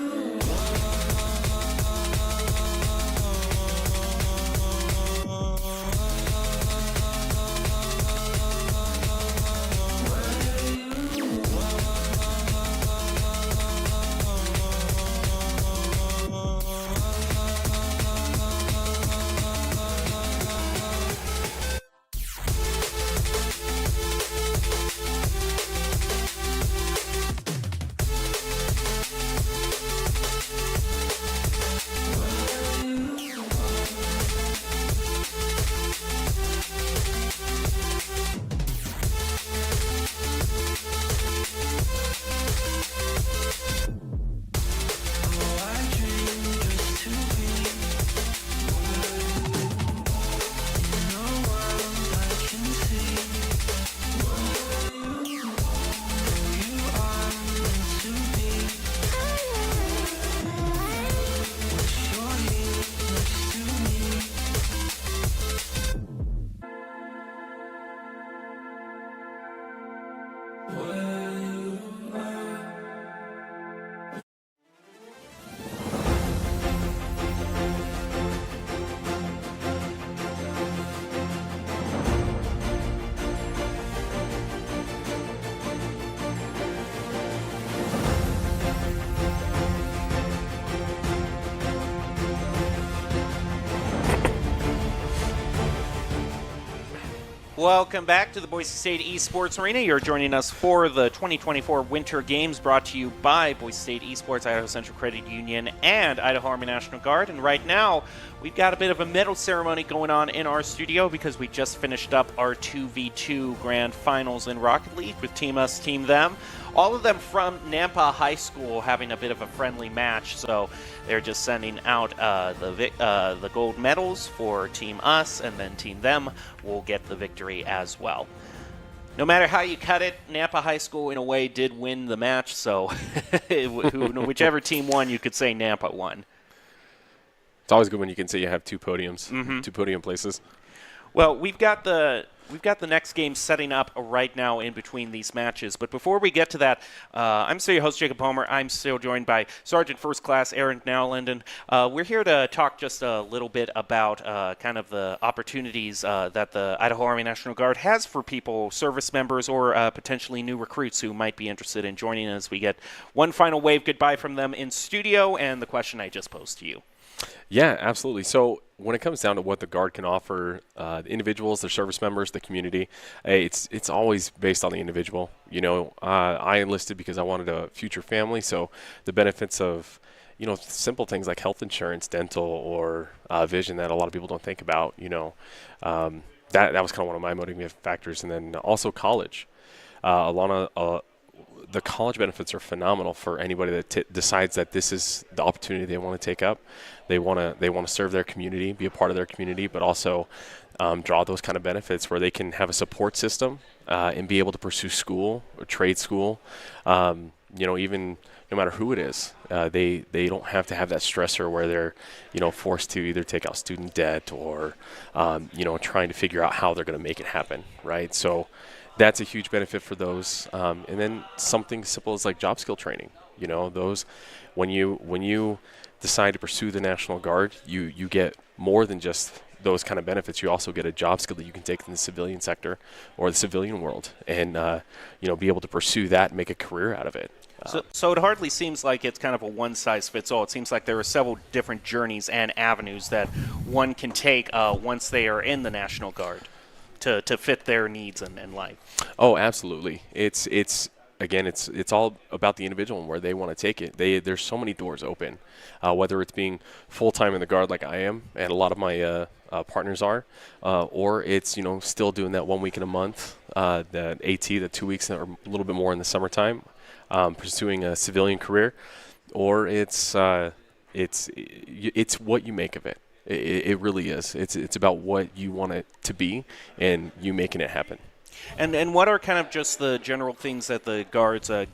Welcome back to the Boise State Esports Arena. You're joining us for the 2024 Winter Games brought to you by Boise State Esports, Idaho Central Credit Union, and Idaho Army National Guard. And right now, we've got a bit of a medal ceremony going on in our studio because we just finished up our 2v2 grand finals in Rocket League with Team Us, Team Them. All of them from Nampa High School having a bit of a friendly match, so they're just sending out the gold medals for Team Us, and then Team Them will get the victory as well. No matter how you cut it, Nampa High School in a way did win the match, so whichever team won, you could say Nampa won. It's always good when you can say you have two podiums, two podium places. Well, we've got the next game setting up right now in between these matches. But before we get to that, I'm still your host, Jacob Palmer. I'm still joined by Sergeant First Class Aaron Nowland. We're here to talk just a little bit about kind of the opportunities that the Idaho Army National Guard has for people, service members, or potentially new recruits who might be interested in joining us. We get one final wave goodbye from them in studio and the question I just posed to you. Yeah, absolutely. So when it comes down to what the Guard can offer the individuals, their service members, the community, it's always based on the individual. You know, I enlisted because I wanted a future family, so the benefits of, you know, simple things like health insurance, dental, or vision that a lot of people don't think about, you know, that was kind of one of my motivating factors. And then also college. The college benefits are phenomenal for anybody that decides that this is the opportunity they want to take up. They want to serve their community, be a part of their community, but also draw those kind of benefits where they can have a support system and be able to pursue school or trade school. You know, even no matter who it is, they don't have to have that stressor where they're, you know, forced to either take out student debt or you know, trying to figure out how they're going to make it happen, right? So that's a huge benefit for those. And then something simple as like job skill training. You know, those when you decide to pursue the National Guard, you get more than just those kind of benefits. You also get a job skill that you can take in the civilian sector or the civilian world, and you know, be able to pursue that and make a career out of it. So it hardly seems like it's kind of a one-size-fits-all. It seems like there are several different journeys and avenues that one can take once they are in the National Guard to fit their needs and life. Oh, absolutely. It's all about the individual and where they want to take it. There's so many doors open, whether it's being full-time in the Guard like I am, and a lot of my partners are, or it's, you know, still doing that 1 week in a month, the AT, the 2 weeks or a little bit more in the summertime, pursuing a civilian career, or it's what you make of it. It really is. It's about what you want it to be and you making it happen. And what are kind of just the general things that the guards that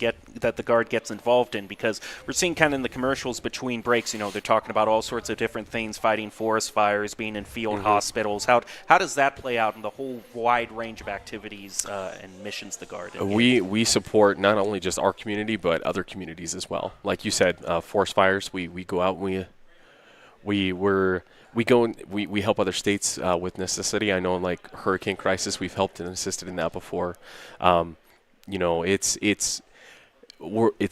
the Guard gets involved in? Because we're seeing kind of in the commercials between breaks, you know, they're talking about all sorts of different things, fighting forest fires, being in field hospitals. How does that play out in the whole wide range of activities and missions the Guard? We support not only just our community but other communities as well. Like you said, forest fires. We go out and we go and we help other states with necessity. I know in like hurricane crisis, we've helped and assisted in that before. You know, it's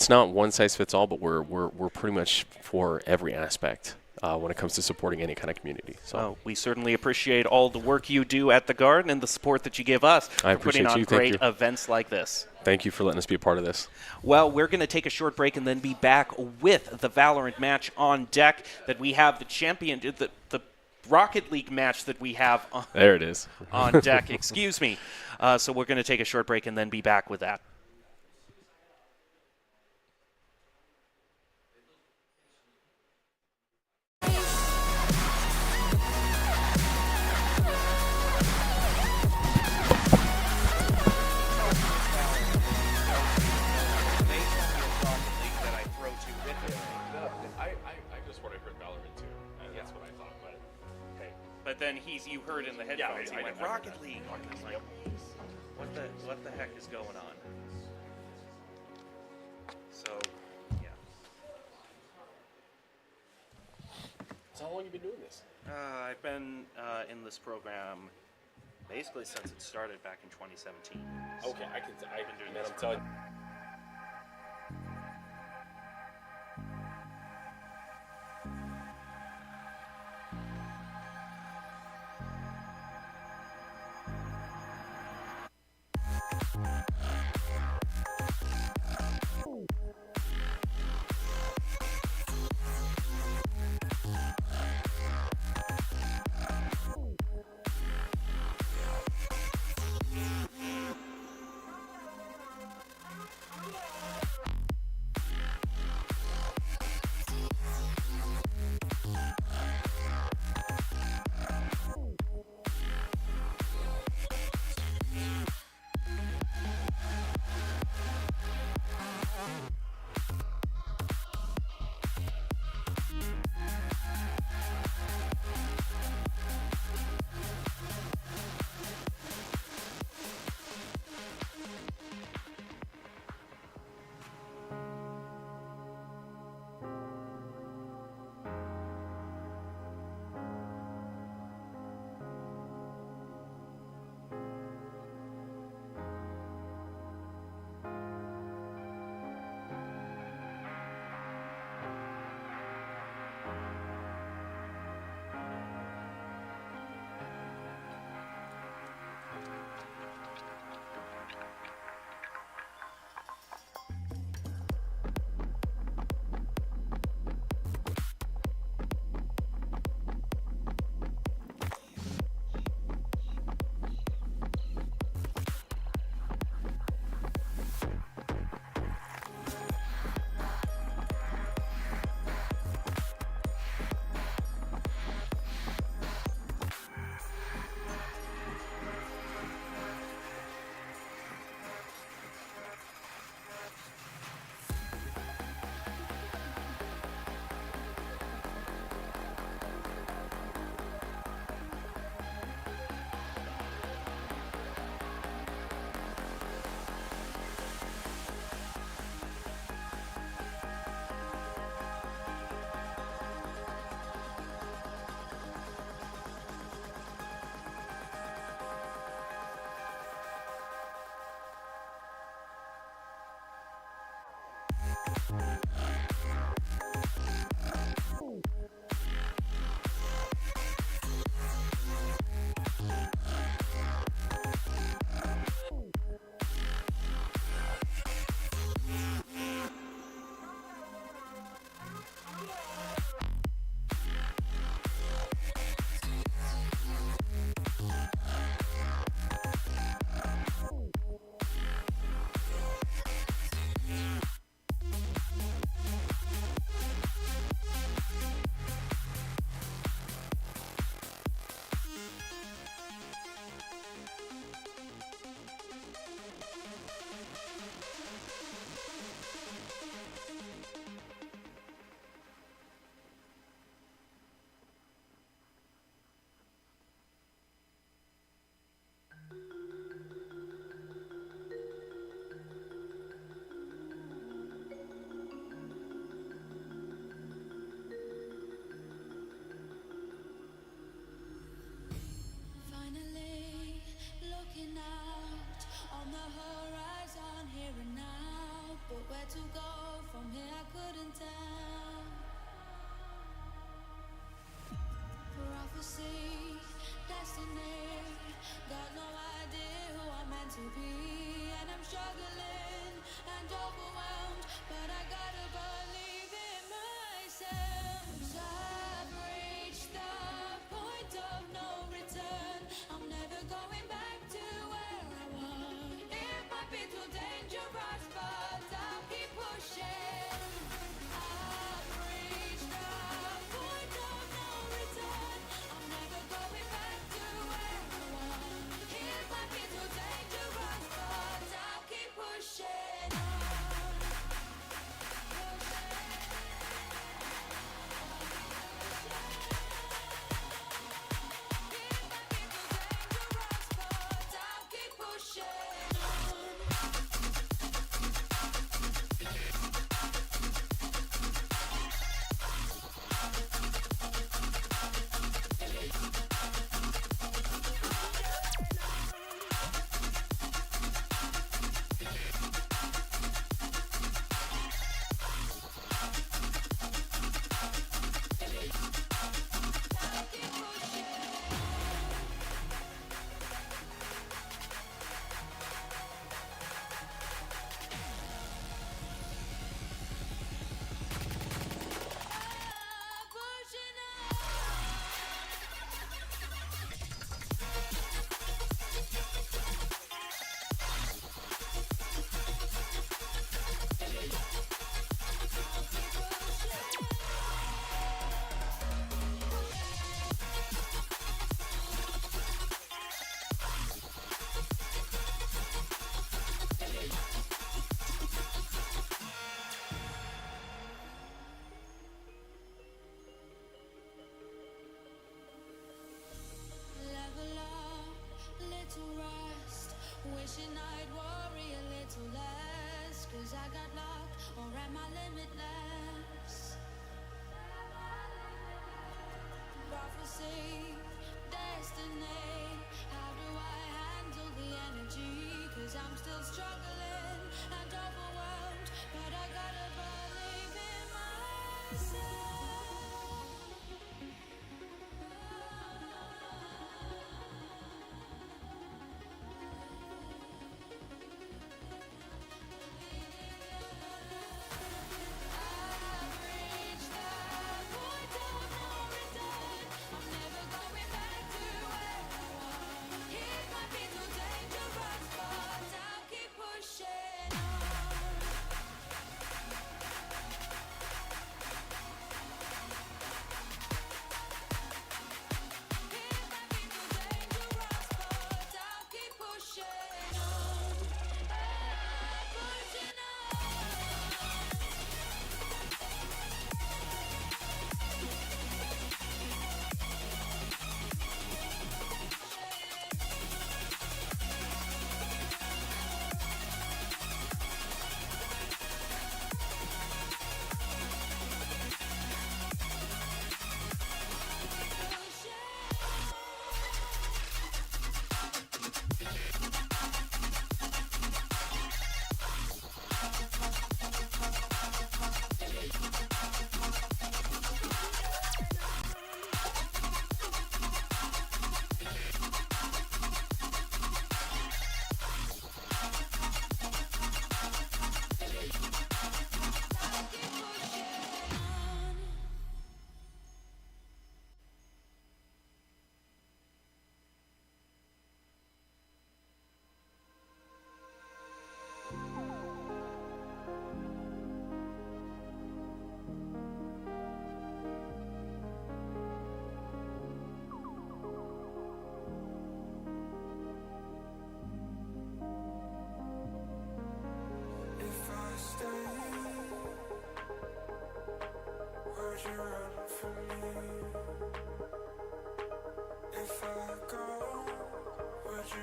not one size fits all, but we're pretty much for every aspect when it comes to supporting any kind of community. So we certainly appreciate all the work you do at the Guard and the support that you give us for putting on great events like this. Thank you for letting us be a part of this. Well, we're going to take a short break and then be back with the Valorant match on deck that we have the champion, the Rocket League match that we have on, there it is. on deck. Excuse me. So we're going to take a short break and then be back with that. But then you heard in the headphones, he went, Rocket League. I'm like, what the heck is going on? So, yeah. So how long have you been doing this? I've been in this program basically since it started back in 2017. Okay, I've been doing this. I'm telling you.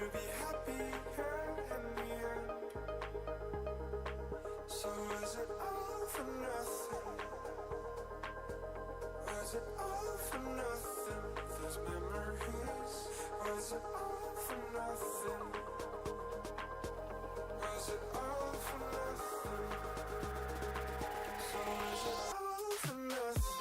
you be happy here in the end? So is it all for nothing? Was it all for nothing? Those memories. Was it all for nothing? Was it all for nothing? So is it all for nothing?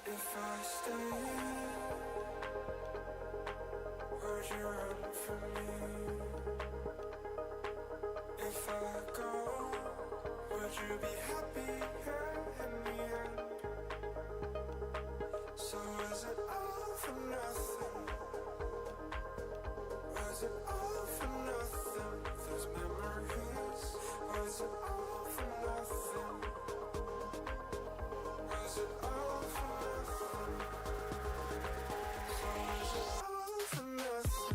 If I stay, would you run from me? If I go, would you be happy here in the end? So is it all for nothing? Was it all for nothing? Those memories. Was it all for nothing? Was it all for nothing? So is it all for nothing?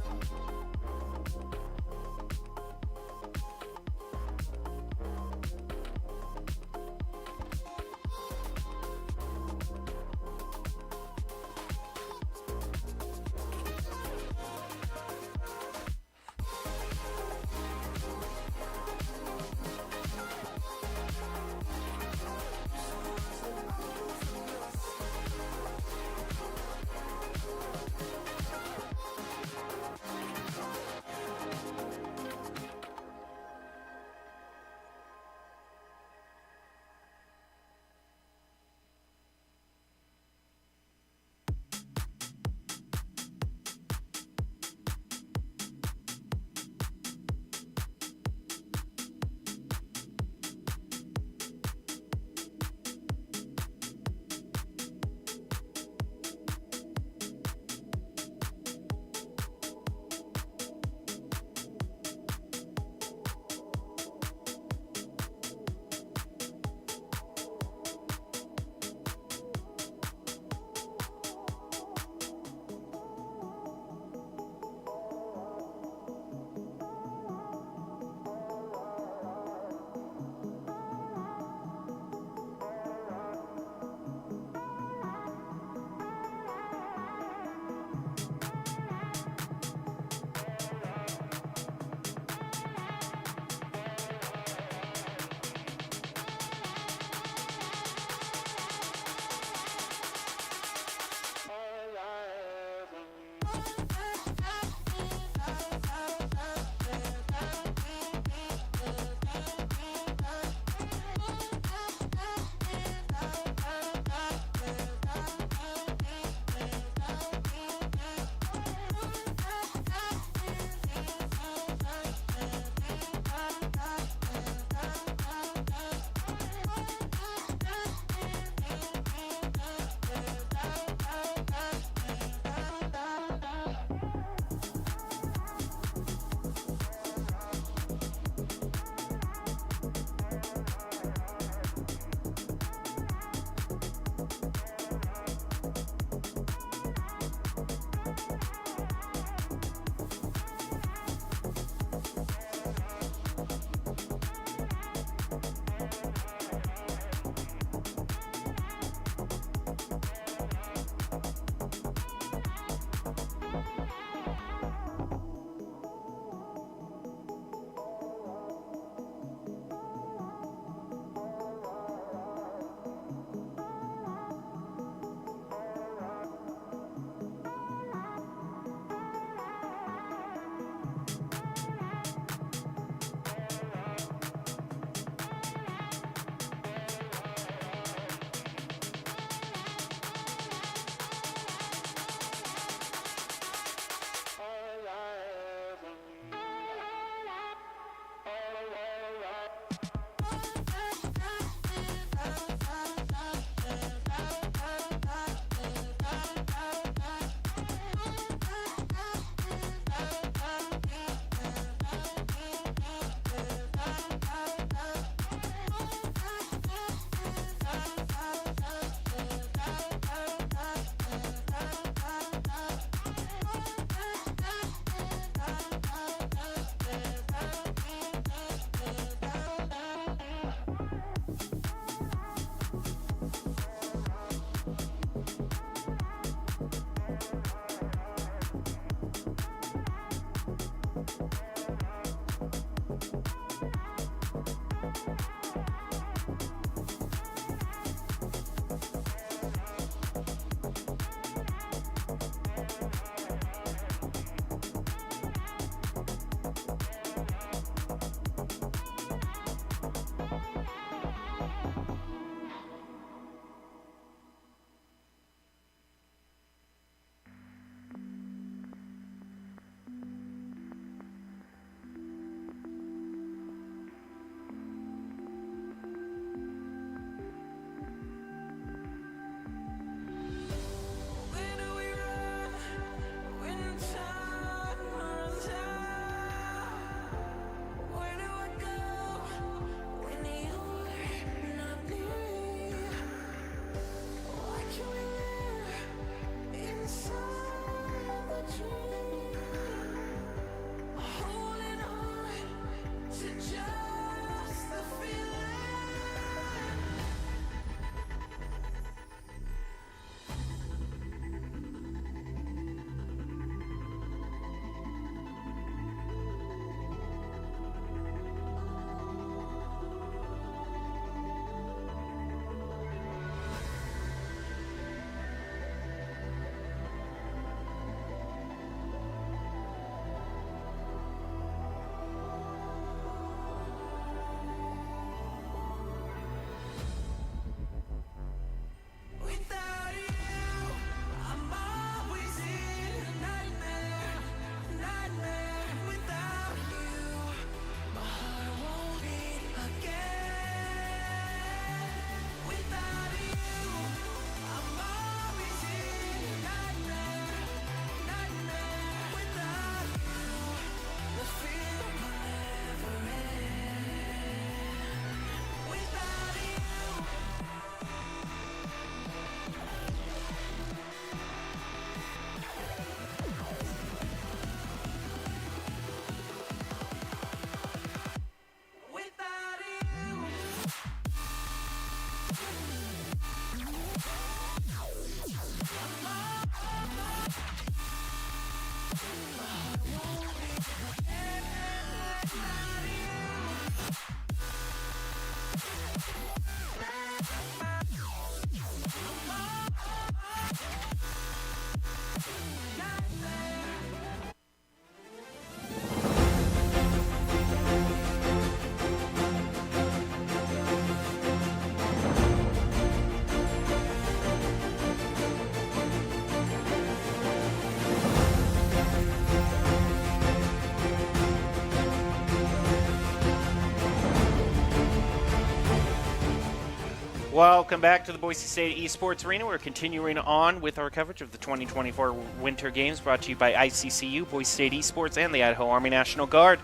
Welcome back to the Boise State Esports Arena. We're continuing on with our coverage of the 2024 Winter Games, brought to you by ICCU, Boise State Esports, and the Idaho Army National Guard.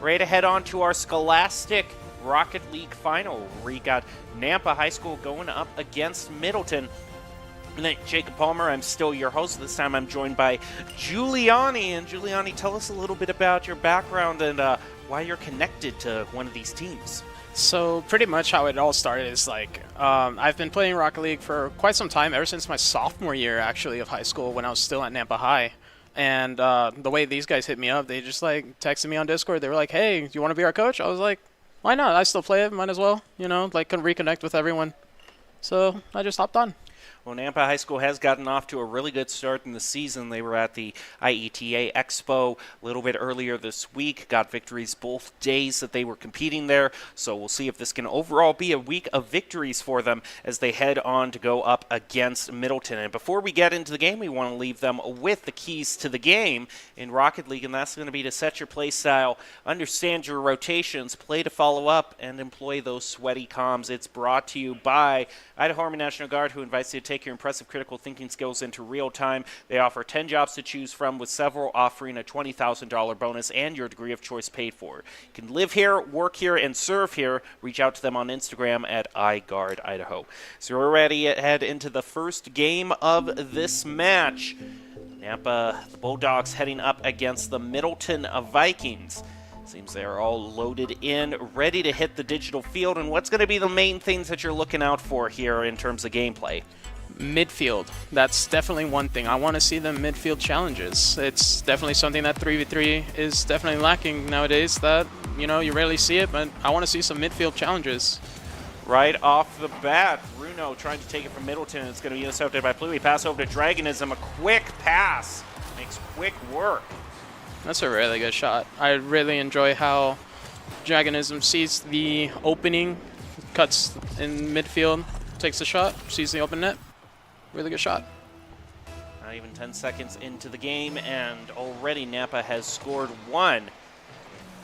Ready to head on to our Scholastic Rocket League final, where we got Nampa High School going up against Middleton. And Jacob Palmer, I'm still your host. This time I'm joined by Giuliani. And Giuliani, tell us a little bit about your background and why you're connected to one of these teams. So pretty much how it all started is I've been playing Rocket League for quite some time, ever since my sophomore year actually of high school when I was still at Nampa High. And the way these guys hit me up, they just texted me on Discord. They were like, "Hey, do you want to be our coach?" I was like, "Why not? I still play it, might as well, can reconnect with everyone." So I just hopped on. Well, Nampa High School has gotten off to a really good start in the season. They were at the IETA Expo a little bit earlier this week, got victories both days that they were competing there. So we'll see if this can overall be a week of victories for them as they head on to go up against Middleton. And before we get into the game, we want to leave them with the keys to the game in Rocket League, and that's going to be to set your play style, understand your rotations, play to follow up, and employ those sweaty comms. It's brought to you by Idaho Army National Guard, who invites you to take your impressive critical thinking skills into real time. They offer 10 jobs to choose from, with several offering a $20,000 bonus and your degree of choice paid for. You can live here, work here, and serve here. Reach out to them on Instagram at iGuardIdaho. So we're ready to head into the first game of this match. Nampa, the Bulldogs, heading up against the Middleton Vikings. Seems they are all loaded in, ready to hit the digital field. And what's going to be the main things that you're looking out for here in terms of gameplay? Midfield. That's definitely one thing. I want to see the midfield challenges. It's definitely something that 3v3 is definitely lacking nowadays. That, you rarely see it, but I want to see some midfield challenges. Right off the bat, Bruno trying to take it from Middleton. It's going to be intercepted by Pluie. Pass over to Dragonism. A quick pass. Makes quick work. That's a really good shot. I really enjoy how Dragonism sees the opening, cuts in midfield, takes the shot, sees the open net. Really good shot. Not even 10 seconds into the game, and already Nampa has scored one.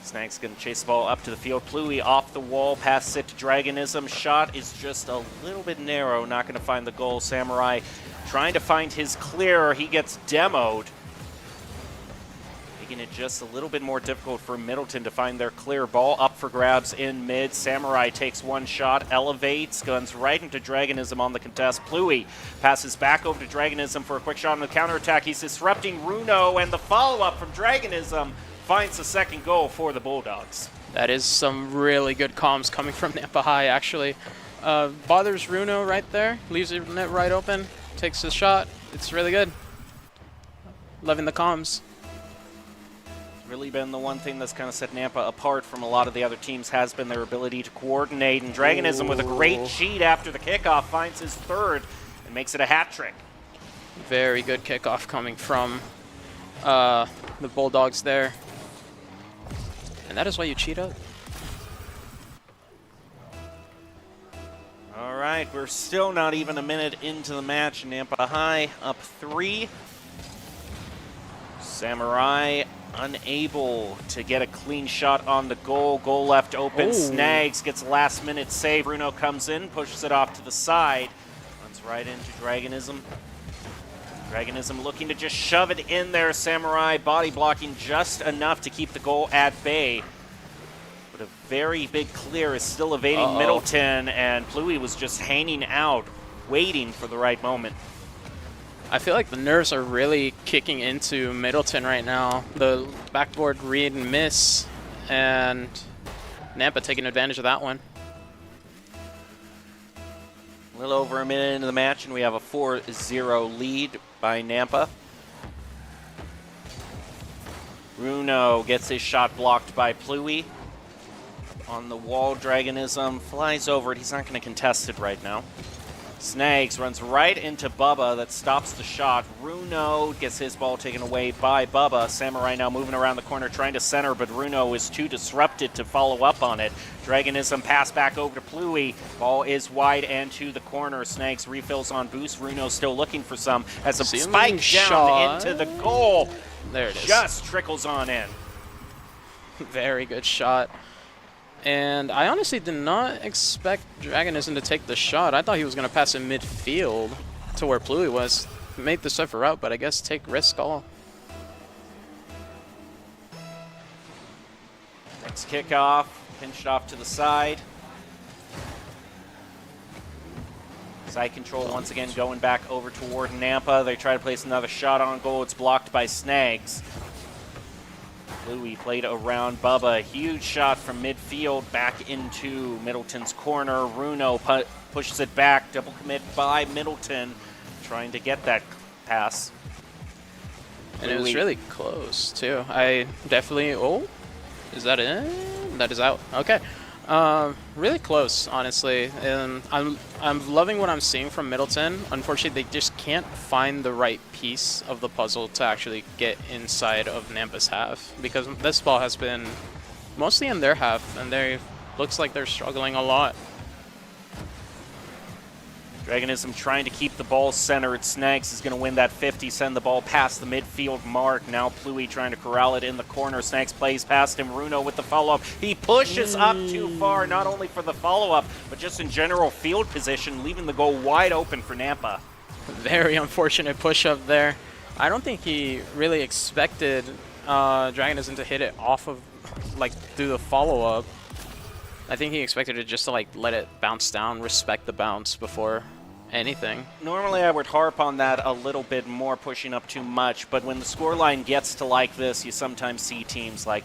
Snag's going to chase the ball up to the field. Pluie off the wall, pass it to Dragonism. Shot is just a little bit narrow, not going to find the goal. Samurai trying to find his clear. He gets demoed, making it just a little bit more difficult for Middleton to find their clear. Ball up for grabs in mid. Samurai takes one shot, elevates, guns right into Dragonism on the contest. Pluie passes back over to Dragonism for a quick shot on the counterattack. He's disrupting Runo, and the follow-up from Dragonism finds the second goal for the Bulldogs. That is some really good comms coming from Nampa High, actually. Bothers Runo right there, leaves the net right open, takes his shot. It's really good. Loving the comms. Really been the one thing that's kind of set Nampa apart from a lot of the other teams, has been their ability to coordinate. And Dragonism, with a great cheat after the kickoff, finds his third and makes it a hat trick. Very good kickoff coming from the Bulldogs there. And that is why you cheat out. All right, we're still not even a minute into the match. Nampa High up 3. Samurai unable to get a clean shot on the goal. Goal left open. Ooh. Snags gets last minute save. Bruno comes in, pushes it off to the side. Runs right into Dragonism. Dragonism looking to just shove it in there. Samurai body blocking just enough to keep the goal at bay. But a very big clear is still evading Middleton, and Pluie was just hanging out, waiting for the right moment. I feel like the nerves are really kicking into Middleton right now. The backboard read and miss, and Nampa taking advantage of that one. A little over a minute into the match, and we have a 4-0 lead by Nampa. Bruno gets his shot blocked by Pluie. On the wall, Dragonism flies over it. He's not going to contest it right now. Snags runs right into Bubba. That stops the shot. Runo gets his ball taken away by Bubba. Samurai now moving around the corner trying to center, but Runo is too disrupted to follow up on it. Dragonism pass back over to Pluie. Ball is wide and to the corner. Snags refills on boost. Runo still looking for some as a spike down into the goal. There it is. Just trickles on in. Very good shot. And I honestly did not expect Dragonism to take the shot. I thought he was going to pass in midfield to where Pluie was. Make the safer route, but I guess take risk all. Next kickoff, pinched off to the side. Side control once again going back over toward Nampa. They try to place another shot on goal. It's blocked by Snags. Pluie played around Bubba. Huge shot from midfield back into Middleton's corner. Runo pushes it back. Double commit by Middleton, trying to get that pass. And it was really close, too. I definitely... Oh, is that in? That is out. Okay. Really close, honestly. And I'm loving what I'm seeing from Middleton. Unfortunately, they just can't find the right piece of the puzzle to actually get inside of Nampa's half, because this ball has been mostly in their half, and they looks like they're struggling a lot. Dragonism trying to keep the ball centered. Snags is going to win that 50, send the ball past the midfield mark. Now Pluie trying to corral it in the corner. Snags plays past him. Runo with the follow-up. He pushes up too far, not only for the follow-up, but just in general field position, leaving the goal wide open for Nampa. Very unfortunate push-up there. I don't think he really expected Dragonism to hit it off of, like, through the follow-up. I think he expected it just to like let it bounce down, respect the bounce before anything. Normally I would harp on that a little bit more, pushing up too much, but when the scoreline gets to like this, you sometimes see teams like,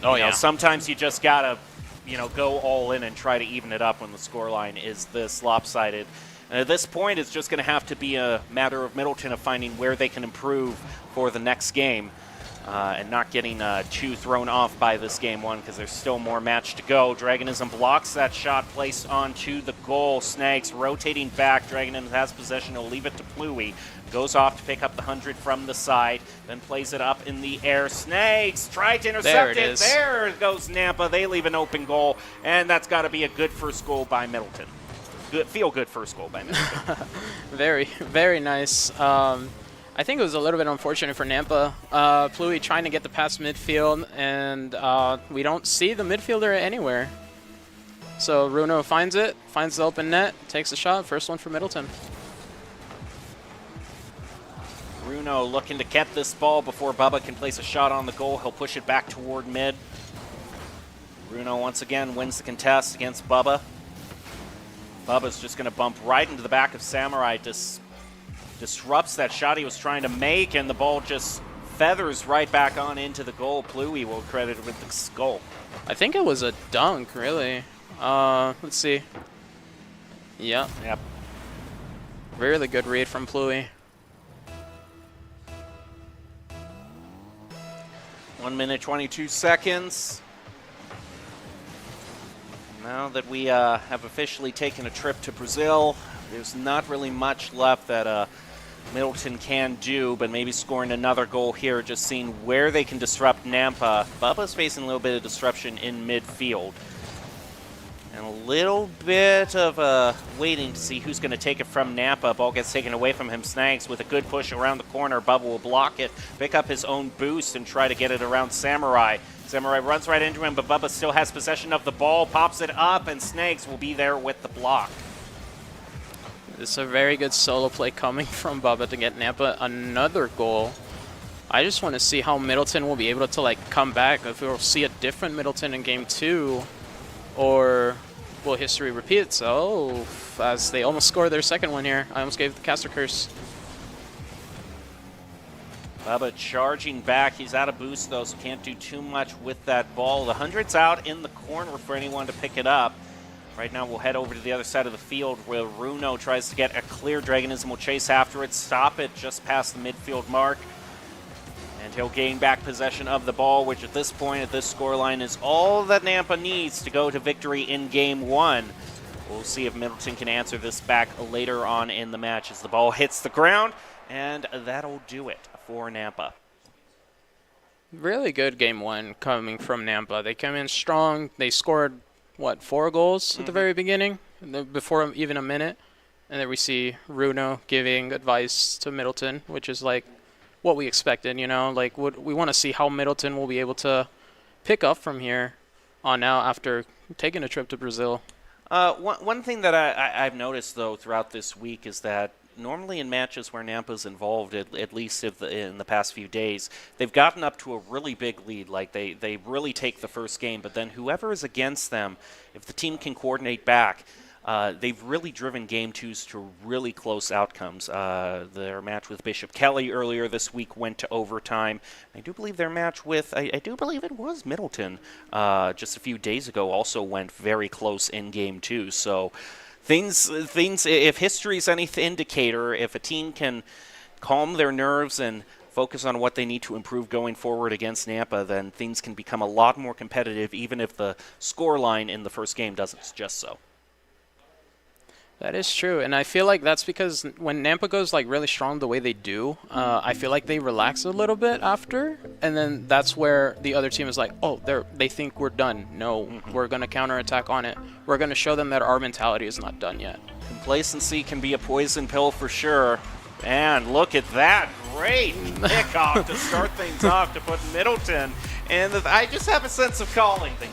you know, sometimes you just gotta, you know, go all in and try to even it up when the scoreline is this lopsided. And at this point, it's just going to have to be a matter of Middleton of finding where they can improve for the next game. And not getting too thrown off by this game one, because there's still more match to go. Dragonism blocks that shot placed onto the goal. Snags rotating back. Dragonism has possession. He'll leave it to Pluie. Goes off to pick up the 100 from the side. Then plays it up in the air. Snags tried to intercept it. There goes Nampa. They leave an open goal. And that's got to be a good first goal by Middleton. Good, feel good first goal by Middleton. Very, very nice. I think it was a little bit unfortunate for Nampa. Pluie trying to get the past midfield, and we don't see the midfielder anywhere. So Runo finds it, finds the open net, takes the shot. First one for Middleton. Runo looking to get this ball before Bubba can place a shot on the goal. He'll push it back toward mid. Runo once again wins the contest against Bubba. Bubba's just going to bump right into the back of Samurai. Disrupts that shot he was trying to make, and the ball just feathers right back on into the goal. Pluie will credit it with the goal. I think it was a dunk, really. Let's see. Yep. Really good read from Pluie. 1 minute, 22 seconds. Now that we have officially taken a trip to Brazil, there's not really much left that Middleton can do, but maybe scoring another goal here, just seeing where they can disrupt Nampa. Bubba's facing a little bit of disruption in midfield. And a little bit of waiting to see who's going to take it from Nampa. Ball gets taken away from him. Snags with a good push around the corner. Bubba will block it, pick up his own boost, and try to get it around Samurai. Samurai runs right into him, but Bubba still has possession of the ball, pops it up, and Snags will be there with the block. It's a very good solo play coming from Bubba to get Nampa another goal. I just want to see how Middleton will be able to like come back, if we'll see a different Middleton in game 2, or will history repeat itself as they almost score their second one here. I almost gave the caster curse. Bubba charging back. He's out of boost though, so can't do too much with that ball. The 100's out in the corner for anyone to pick it up. Right now we'll head over to the other side of the field where Runo tries to get a clear. Dragonism will chase after it, stop it just past the midfield mark. And he'll gain back possession of the ball, which at this point, at this scoreline, is all that Nampa needs to go to victory in game 1. We'll see if Middleton can answer this back later on in the match as the ball hits the ground, and that'll do it for Nampa. Really good game 1 coming from Nampa. They came in strong. They scored, what, 4 goals at the very beginning, before even a minute. And then we see Runo giving advice to Middleton, which is like what we expected, you know, like we want to see how Middleton will be able to pick up from here. on out after taking a trip to Brazil. One thing that I've noticed, though, throughout this week is that normally in matches where Nampa's involved, at least in the past few days, they've gotten up to a really big lead. Like, they really take the first game, but then whoever is against them, if the team can coordinate back, they've really driven Game 2s to really close outcomes. Their match with Bishop Kelly earlier this week went to overtime. I do believe their match with, I do believe it was Middleton just a few days ago, also went very close in Game 2. So things. If history's any indicator, if a team can calm their nerves and focus on what they need to improve going forward against Nampa, then things can become a lot more competitive, even if the scoreline in the first game doesn't suggest so. That is true, and I feel like that's because when Nampa goes like really strong the way they do, I feel like they relax a little bit after, and then that's where the other team is like, oh, they think we're done. No, we're going to counterattack on it. We're going to show them that our mentality is not done yet. Complacency can be a poison pill for sure. And look at that great kickoff to start things off to put Middleton. And I just have a sense of calling things.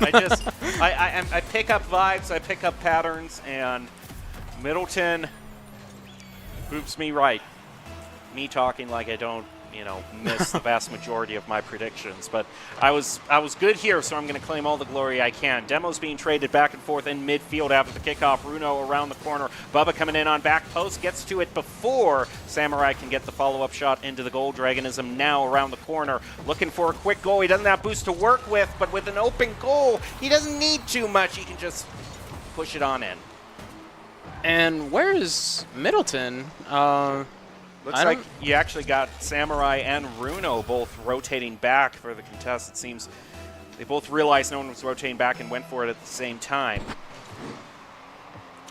I pick up vibes, I pick up patterns, and Middleton proves me right. Me talking like I don't, miss the vast majority of my predictions. But I was good here, so I'm going to claim all the glory I can. Demo's being traded back and forth in midfield after the kickoff. Bruno around the corner. Bubba coming in on back post, gets to it before Samurai can get the follow-up shot into the goal. Dragonism now around the corner, looking for a quick goal. He doesn't have boost to work with, but with an open goal, he doesn't need too much. He can just push it on in. And where is Middleton? Looks like you actually got Samurai and Runo both rotating back for the contest. It seems they both realized no one was rotating back and went for it at the same time.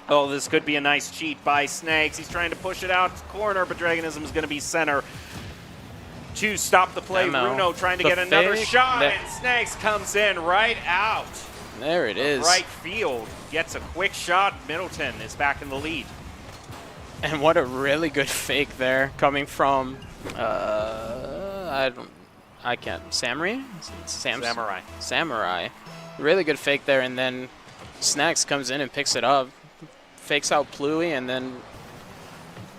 Oh, this could be a nice cheat by Snags. He's trying to push it out to the corner, but Dragonism is going to be center to stop the play. Runo trying to get another shot, and Snags comes in right out. There it is. Right field. Gets a quick shot. Middleton is back in the lead. And what a really good fake there coming from, Samurai? Samurai. Really good fake there, and then Snacks comes in and picks it up. Fakes out Pluie, and then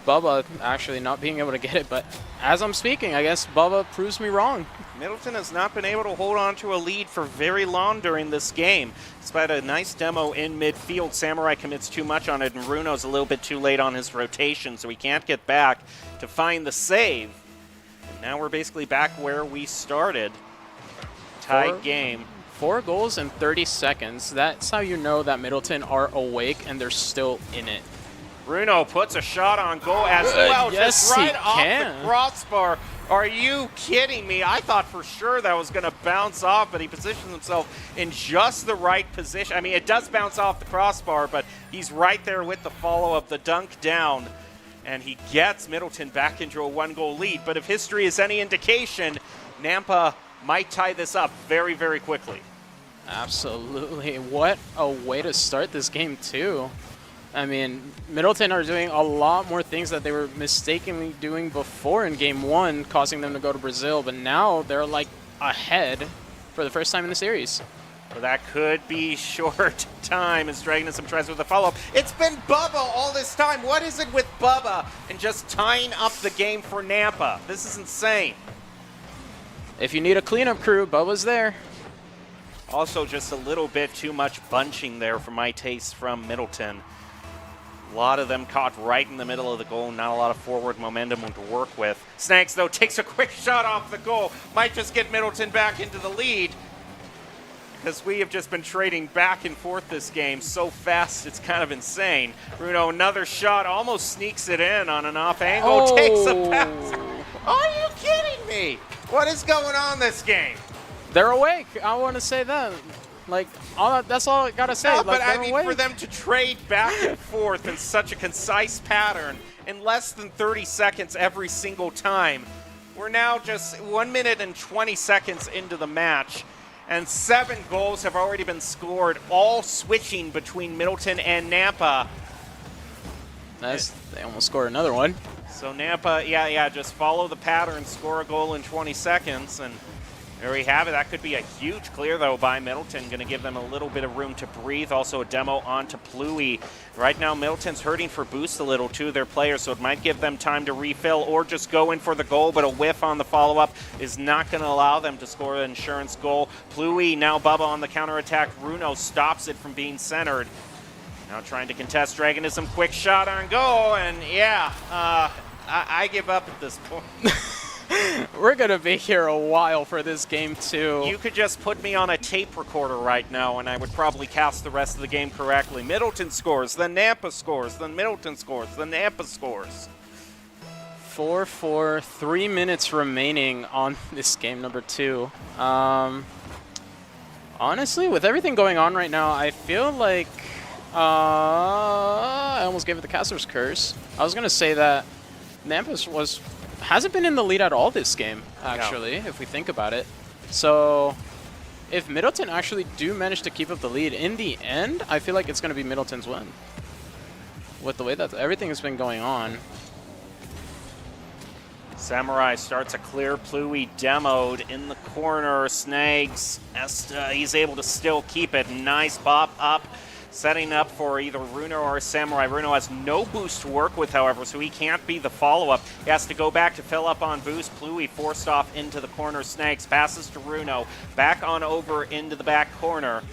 Bubba actually not being able to get it. But as I'm speaking, I guess Bubba proves me wrong. Middleton has not been able to hold on to a lead for very long during this game. Despite a nice demo in midfield, Samurai commits too much on it, and Runo's a little bit too late on his rotation, so he can't get back to find the save. And now we're basically back where we started. Tied game. 4 goals in 30 seconds. That's how you know that Middleton are awake and they're still in it. Bruno puts a shot on goal as well, yes, just right off the crossbar. Are you kidding me? I thought for sure that was going to bounce off, but he positions himself in just the right position. I mean, it does bounce off the crossbar, but he's right there with the follow-up, the dunk down, and he gets Middleton back into a 1-goal lead. But if history is any indication, Nampa might tie this up very, very quickly. Absolutely. What a way to start this game, too. I mean, Middleton are doing a lot more things that they were mistakenly doing before in Game 1, causing them to go to Brazil, but now they're like ahead for the first time in the series. Well, that could be short time as Dragonism tries with a follow-up. It's been Bubba all this time. What is it with Bubba and just tying up the game for Nampa? This is insane. If you need a cleanup crew, Bubba's there. Also, just a little bit too much bunching there for my taste from Middleton. A lot of them caught right in the middle of the goal, not a lot of forward momentum to work with. Snags, though, takes a quick shot off the goal. Might just get Middleton back into the lead, because we have just been trading back and forth this game so fast it's kind of insane. Bruno, another shot, almost sneaks it in on an off angle, takes a pass. Are you kidding me? What is going on this game? They're awake. I want to say that. Like, that's all I got to say. No, like, but I mean, for them to trade back and forth in such a concise pattern in less than 30 seconds every single time. We're now just 1 minute and 20 seconds into the match, and 7 goals have already been scored, all switching between Middleton and Nampa. They almost scored another one. So Nampa, just follow the pattern, score a goal in 20 seconds, and There we have it. That could be a huge clear, though, by Middleton. Going to give them a little bit of room to breathe. Also a demo onto Pluie. Right now, Middleton's hurting for boost a little, too, their players, so it might give them time to refill or just go in for the goal, but a whiff on the follow-up is not going to allow them to score an insurance goal. Pluie, now Bubba on the counterattack. Runo stops it from being centered. Now trying to contest Dragonism. Quick shot on goal, and yeah, I give up at this point. We're going to be here a while for this game, too. You could just put me on a tape recorder right now, and I would probably cast the rest of the game correctly. Middleton scores, then Nampa scores, then Middleton scores, then Nampa scores. 4-4, 3 minutes remaining on this game number 2. Honestly, with everything going on right now, I feel like I almost gave it the Caster's Curse. I was going to say that Nampa hasn't been in the lead at all this game, actually, if we think about it. So if Middleton actually do manage to keep up the lead, in the end, I feel like it's going to be Middleton's win. With the way that everything has been going on. Samurai starts a clear. Pluie demoed in the corner. Snags. He's able to still keep it. Nice pop up. Setting up for either Runo or Samurai. Runo has no boost to work with, however, so he can't be the follow-up. He has to go back to fill up on boost. Pluie forced off into the corner. Snags passes to Runo. Back on over into the back corner.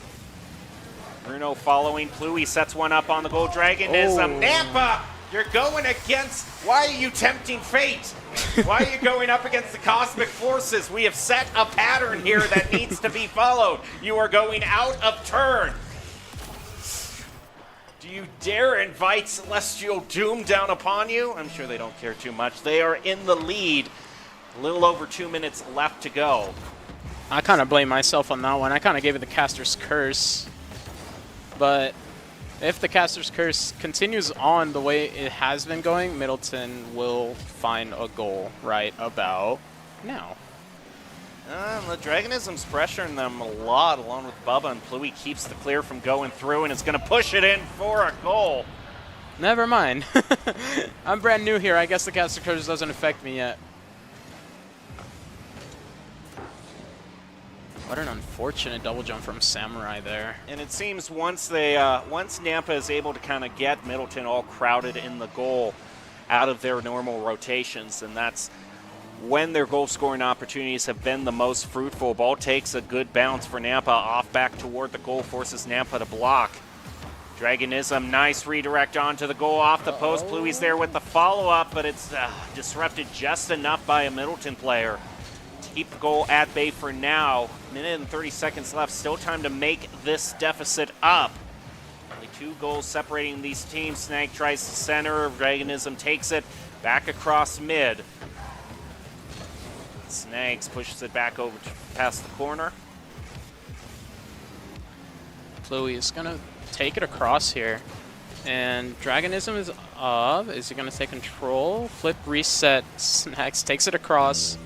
Runo following. Pluie sets one up on the goal. Dragonism. Nampa! You're going against... Why are you tempting fate? Why are you going up against the cosmic forces? We have set a pattern here that needs to be followed. You are going out of turn. Do you dare invite Celestial Doom down upon you? I'm sure they don't care too much. They are in the lead. A little over 2 minutes left to go. I kind of blame myself on that one. I kind of gave it the Caster's Curse. But if the Caster's Curse continues on the way it has been going, Middleton will find a goal right about now. The Dragonism's pressuring them a lot, along with Bubba, and Pluie keeps the clear from going through, and it's going to push it in for a goal. Never mind. I'm brand new here. I guess the Caster Curse doesn't affect me yet. What an unfortunate double jump from Samurai there. And it seems once Nampa is able to kind of get Middleton all crowded in the goal out of their normal rotations, and that's when their goal-scoring opportunities have been the most fruitful. Ball takes a good bounce for Nampa, off back toward the goal, forces Nampa to block. Dragonism, nice redirect onto the goal, off the post. Pluie's there with the follow-up, but it's disrupted just enough by a Middleton player to keep the goal at bay for now. Minute and 30 seconds left, still time to make this deficit up. Only 2 goals separating these teams. Snag tries to center, Dragonism takes it back across mid. Snags pushes it back over past the corner. Pluie is going to take it across here. And Dragonism is up. Is he going to take control? Flip, reset. Snags takes it across.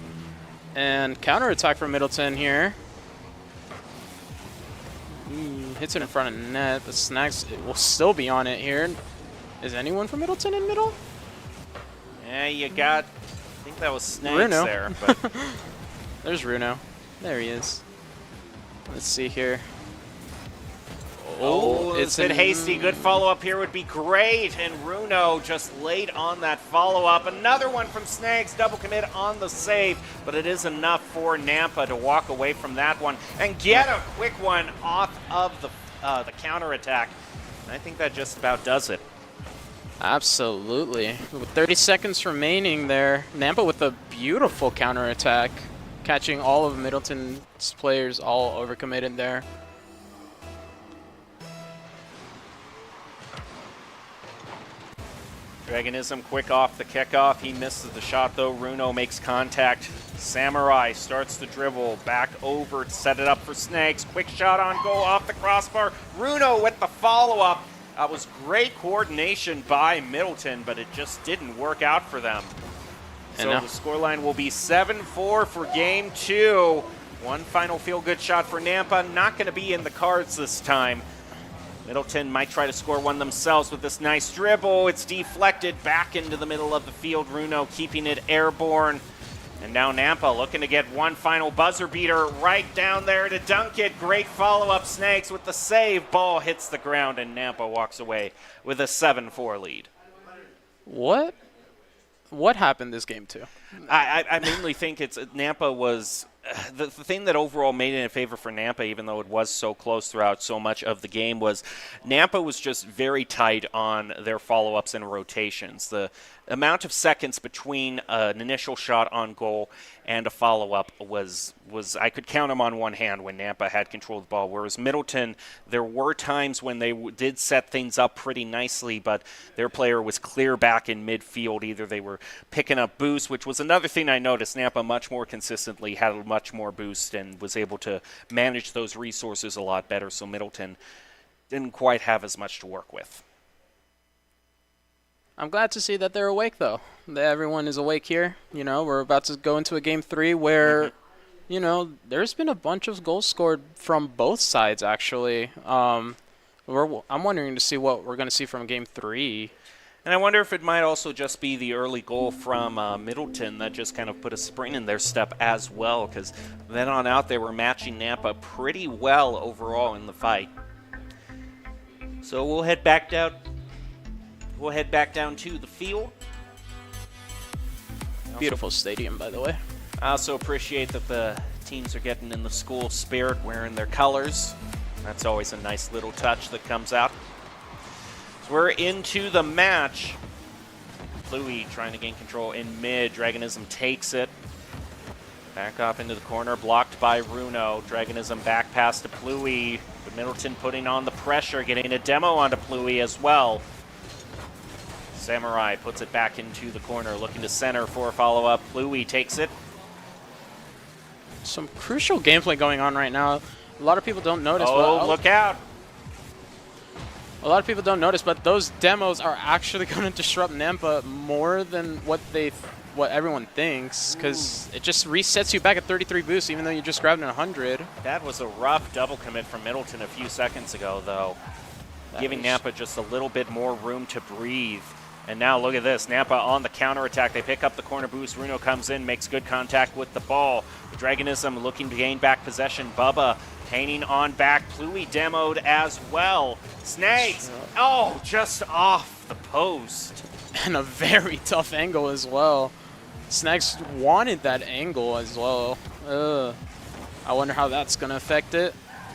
And counterattack from Middleton here. Hits it in front of net. The Snags will still be on it here. Is anyone from Middleton in middle? Yeah, you got... I think that was Snags Runo. there. But there's Runo. There he is. Let's see here. Oh, it's been hasty. Good follow-up here would be great. And Runo just laid on that follow-up. Another one from Snags. Double commit on the save. But it is enough for Nampa to walk away from that one and get a quick one off of the counterattack. And I think that just about does it. Absolutely. With 30 seconds remaining there, Nampa with a beautiful counterattack, catching all of Middleton's players all overcommitted there. Dragonism quick off the kickoff. He misses the shot though. Runo makes contact. Samurai starts the dribble back over to set it up for Snags. Quick shot on goal off the crossbar. Runo with the follow-up. That was great coordination by Middleton, but it just didn't work out for them. So the scoreline will be 7-4 for Game 2. One final feel-good shot for Nampa. Not going to be in the cards this time. Middleton might try to score one themselves with this nice dribble. It's deflected back into the middle of the field. Runo keeping it airborne. And now Nampa looking to get one final buzzer beater right down there to dunk it. Great follow-up. Snags with the save. Ball hits the ground, and Nampa walks away with a 7-4 lead. What happened this game to? I mainly think it's Nampa was the thing that overall made it in favor for Nampa, even though it was so close throughout so much of the game, was Nampa was just very tight on their follow-ups and rotations. The amount of seconds between an initial shot on goal and a follow-up was I could count them on one hand when Nampa had control of the ball, whereas Middleton, there were times when they did set things up pretty nicely, but their player was clear back in midfield. Either they were picking up boosts, which was another thing I noticed. Nampa much more consistently had a much more boost and was able to manage those resources a lot better, so Middleton didn't quite have as much to work with. I'm glad to see that they're awake, though. That everyone is awake here. You know, we're about to go into a Game 3 where, you know, there's been a bunch of goals scored from both sides, actually. I'm wondering to see what we're going to see from Game 3. And I wonder if it might also just be the early goal from Middleton that just kind of put a spring in their step as well, because then on out they were matching Nampa pretty well overall in the fight. So we'll head back down. We'll head back down to the field. Beautiful stadium, by the way. I also appreciate that the teams are getting in the school spirit, wearing their colors. That's always a nice little touch that comes out. So we're into the match. Pluie trying to gain control in mid. Dragonism takes it. Back off into the corner, blocked by Runo. Dragonism back pass to Pluie. But Middleton putting on the pressure, getting a demo onto Pluie as well. Samurai puts it back into the corner, looking to center for a follow-up. Pluie takes it. Some crucial gameplay going on right now. A lot of people don't notice. Oh, look out. A lot of people don't notice, but those demos are actually going to disrupt Nampa more than what everyone thinks, because it just resets you back at 33 boosts, even though you just grabbed an 100. That was a rough double commit from Middleton a few seconds ago, though. Giving Nampa just a little bit more room to breathe. And now look at this, Nampa on the counterattack. They pick up the corner boost. Runo comes in, makes good contact with the ball. Dragonism looking to gain back possession. Bubba painting on back. Pluie demoed as well. Snags, oh, just off the post. And a very tough angle as well. Snags wanted that angle as well. I wonder how that's going to affect it.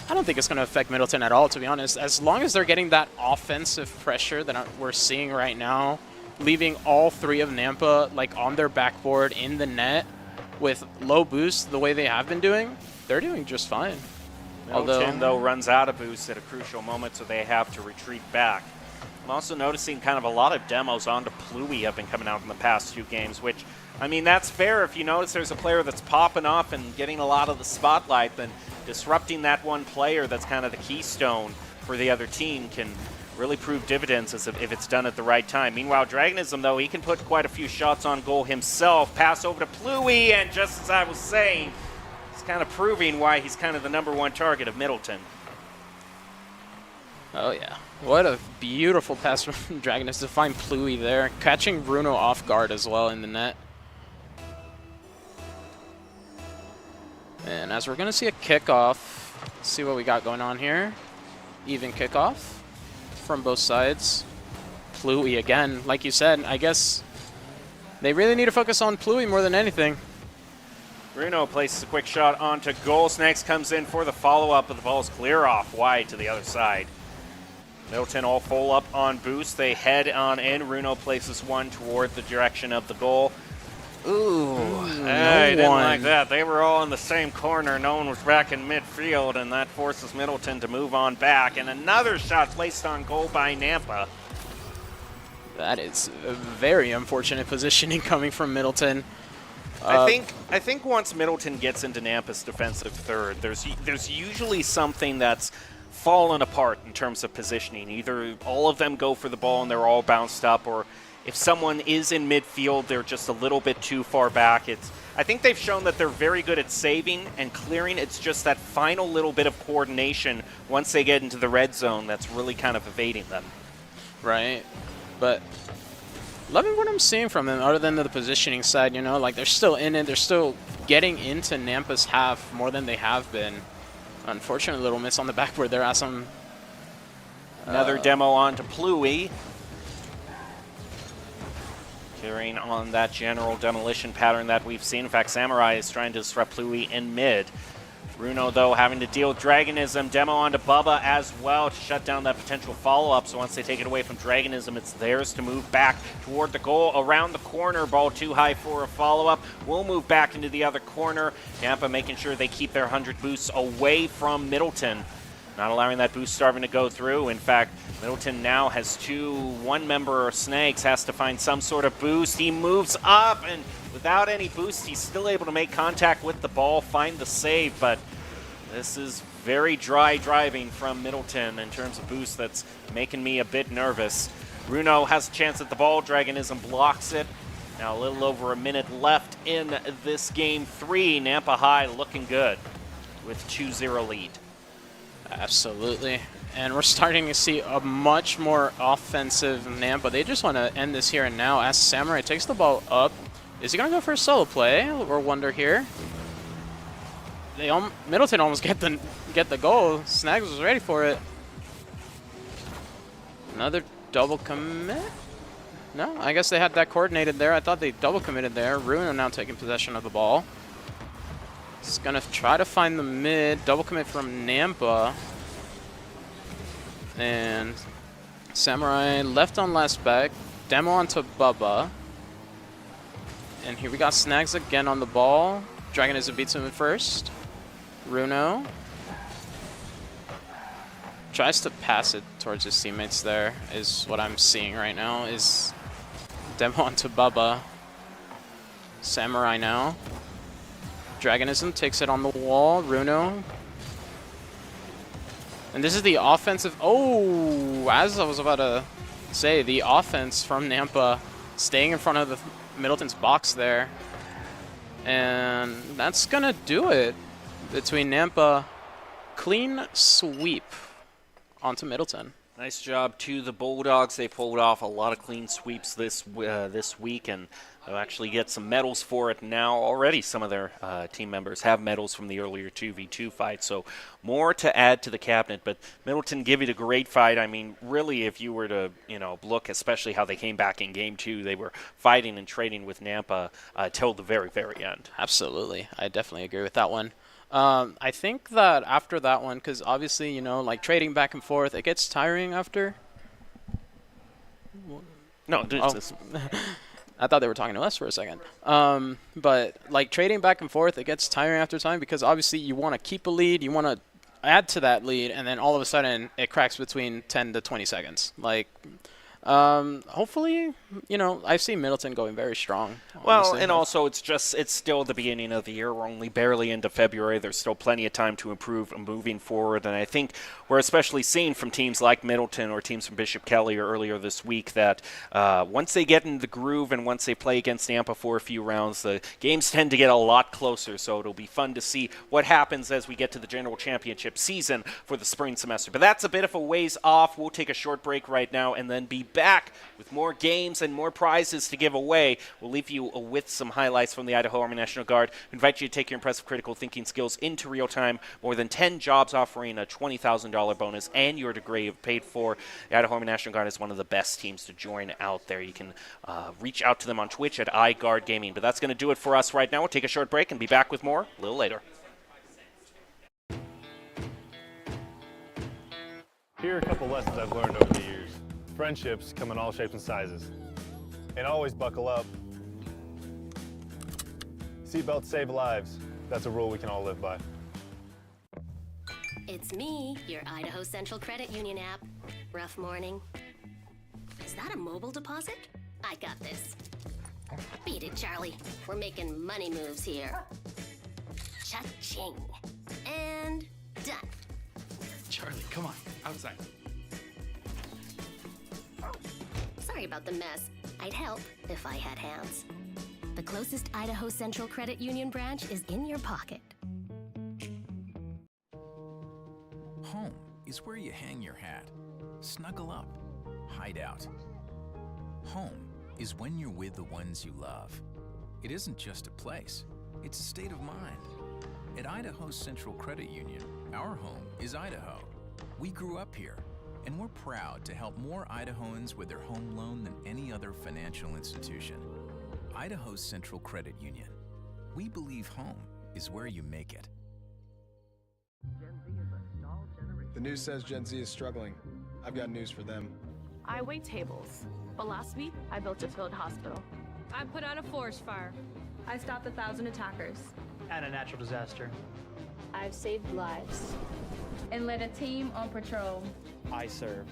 I don't think it's going to affect Middleton at all, to be honest. As long as they're getting that offensive pressure that we're seeing right now, leaving all three of Nampa like on their backboard in the net with low boost the way they have been doing, they're doing just fine. Middleton, though, runs out of boost at a crucial moment, so they have to retreat back. I'm also noticing kind of a lot of demos onto Pluie have been coming out in the past few games, which, I mean, that's fair. If you notice there's a player that's popping off and getting a lot of the spotlight, then disrupting that one player that's kind of the keystone for the other team can really prove dividends if it's done at the right time. Meanwhile, Dragonism, though, he can put quite a few shots on goal himself. Pass over to Pluie, and just as I was saying, he's kind of proving why he's kind of the #1 target of Middleton. Oh, yeah. What a beautiful pass from Dragonism to find Pluie there. Catching Bruno off guard as well in the net. And as we're going to see a kickoff, let's see what we got going on here. Even kickoff from both sides. Pluie again, like you said, I guess they really need to focus on Pluie more than anything. Bruno places a quick shot onto goal. Snags comes in for the follow-up, but the ball's clear off wide to the other side. Middleton all full up on boost. They head on in. Runo places one toward the direction of the goal. Ooh, I didn't like that. They were all in the same corner. No one was back in midfield, and that forces Middleton to move on back. And another shot placed on goal by Nampa. That is a very unfortunate positioning coming from Middleton. I think once Middleton gets into Nampa's defensive third, there's usually something that's fallen apart in terms of positioning. Either all of them go for the ball and they're all bounced up, or if someone is in midfield, they're just a little bit too far back. I think they've shown that they're very good at saving and clearing. It's just that final little bit of coordination once they get into the red zone that's really kind of evading them. Right. But loving what I'm seeing from them, other than the positioning side. You know, like they're still in it. They're still getting into Nampa's half more than they have been. Unfortunately, little miss on the backboard there. Some another demo on to Pluie. Carrying on that general demolition pattern that we've seen. In fact, Samurai is trying to disrupt Pluie in mid. Bruno, though, having to deal with Dragonism. Demo onto Bubba as well to shut down that potential follow-up. So once they take it away from Dragonism, it's theirs to move back toward the goal. Around the corner, ball too high for a follow-up. We'll move back into the other corner. Nampa making sure they keep their 100 boosts away from Middleton. Not allowing that boost starving to go through. In fact, Middleton now has one member, Snags, has to find some sort of boost. He moves up, and without any boost, he's still able to make contact with the ball, find the save, but this is very dry driving from Middleton in terms of boost. That's making me a bit nervous. Bruno has a chance at the ball. Dragonism blocks it. Now a little over a minute left in this game 3. Nampa High looking good with 2-0 lead. Absolutely. And we're starting to see a much more offensive Nampa. They just want to end this here and now as Samurai takes the ball up. Is he going to go for a solo play? Or wonder here. Middleton almost get the goal. Snags was ready for it. Another double commit? No, I guess they had that coordinated there. I thought they double committed there. Runo now taking possession of the ball. He's going to try to find the mid. Double commit from Nampa. And Samurai left on last back. Demo onto Bubba. And here we got Snags again on the ball. Dragonism beats him at first. Runo tries to pass it towards his teammates there, is what I'm seeing right now, is Demo onto Bubba. Samurai now. Dragonism takes it on the wall. Runo. And this is the offensive. Oh, as I was about to say, the offense from Nampa staying in front of the Middleton's box there. And that's going to do it between Nampa. Clean sweep onto Middleton. Nice job to the Bulldogs. They pulled off a lot of clean sweeps this week, and they'll actually get some medals for it now. Already some of their team members have medals from the earlier 2v2 fight, so more to add to the cabinet. But Middleton give it a great fight. I mean, really, if you were to look, especially how they came back in Game 2, they were fighting and trading with Nampa till the very, very end. Absolutely. I definitely agree with that one. I think that after that one, because obviously, like trading back and forth, it gets tiring after. No, I thought they were talking to us for a second. But like trading back and forth, it gets tiring after time because obviously you want to keep a lead, you want to add to that lead, and then all of a sudden it cracks between 10 to 20 seconds. Like, hopefully, I've seen Middleton going very strong. Well, honestly. and also it's still the beginning of the year. We're only barely into February. There's still plenty of time to improve moving forward. And I think we're especially seeing from teams like Middleton or teams from Bishop Kelly or earlier this week that once they get in the groove and once they play against Nampa for a few rounds, the games tend to get a lot closer. So it'll be fun to see what happens as we get to the General Championship season for the spring semester. But that's a bit of a ways off. We'll take a short break right now and then be back with more games and more prizes to give away. We'll leave you with some highlights from the Idaho Army National Guard. We invite you to take your impressive critical thinking skills into real time. More than 10 jobs offering a $20,000 bonus and your degree paid for. The Idaho Army National Guard is one of the best teams to join out there. You can reach out to them on Twitch at iGuard Gaming. But that's going to do it for us right now. We'll take a short break and be back with more a little later. Here are a couple lessons I've learned over the years. Friendships come in all shapes and sizes. And always buckle up. Seatbelts save lives. That's a rule we can all live by. It's me, your Idaho Central Credit Union app. Rough morning. Is that a mobile deposit? I got this. Beat it, Charlie. We're making money moves here. Cha-ching. And done. Charlie, come on, outside. Sorry about the mess. I'd help if I had hands. The closest Idaho Central Credit Union branch is in your pocket. Home is where you hang your hat. Snuggle up. Hide out. Home is when you're with the ones you love. It isn't just a place, it's a state of mind. At Idaho Central Credit Union, our home is Idaho. We grew up here, and we're proud to help more Idahoans with their home loan than any other financial institution. Idaho Central Credit Union. We believe home is where you make it. The news says Gen Z is struggling. I've got news for them. I wait tables, but last week I built a field hospital. I put out a forest fire. I stopped 1,000 attackers. And a natural disaster. I've saved lives. And led a team on patrol. I serve.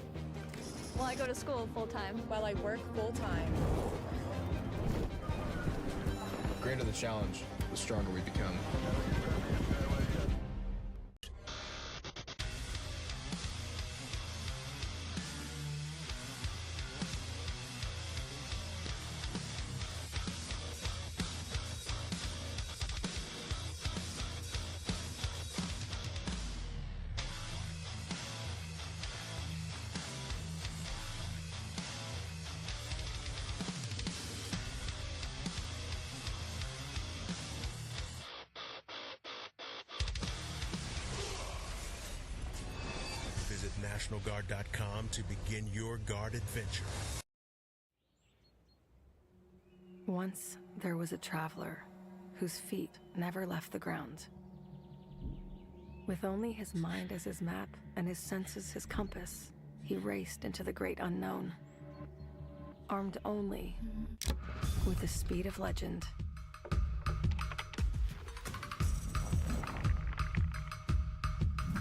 Well, I go to school full-time. While I work full-time. The greater the challenge, the stronger we become. Visit NationalGuard.com to begin your Guard adventure. Once there was a traveler whose feet never left the ground. With only his mind as his map and his senses his compass, he raced into the great unknown. Armed only with the speed of legend.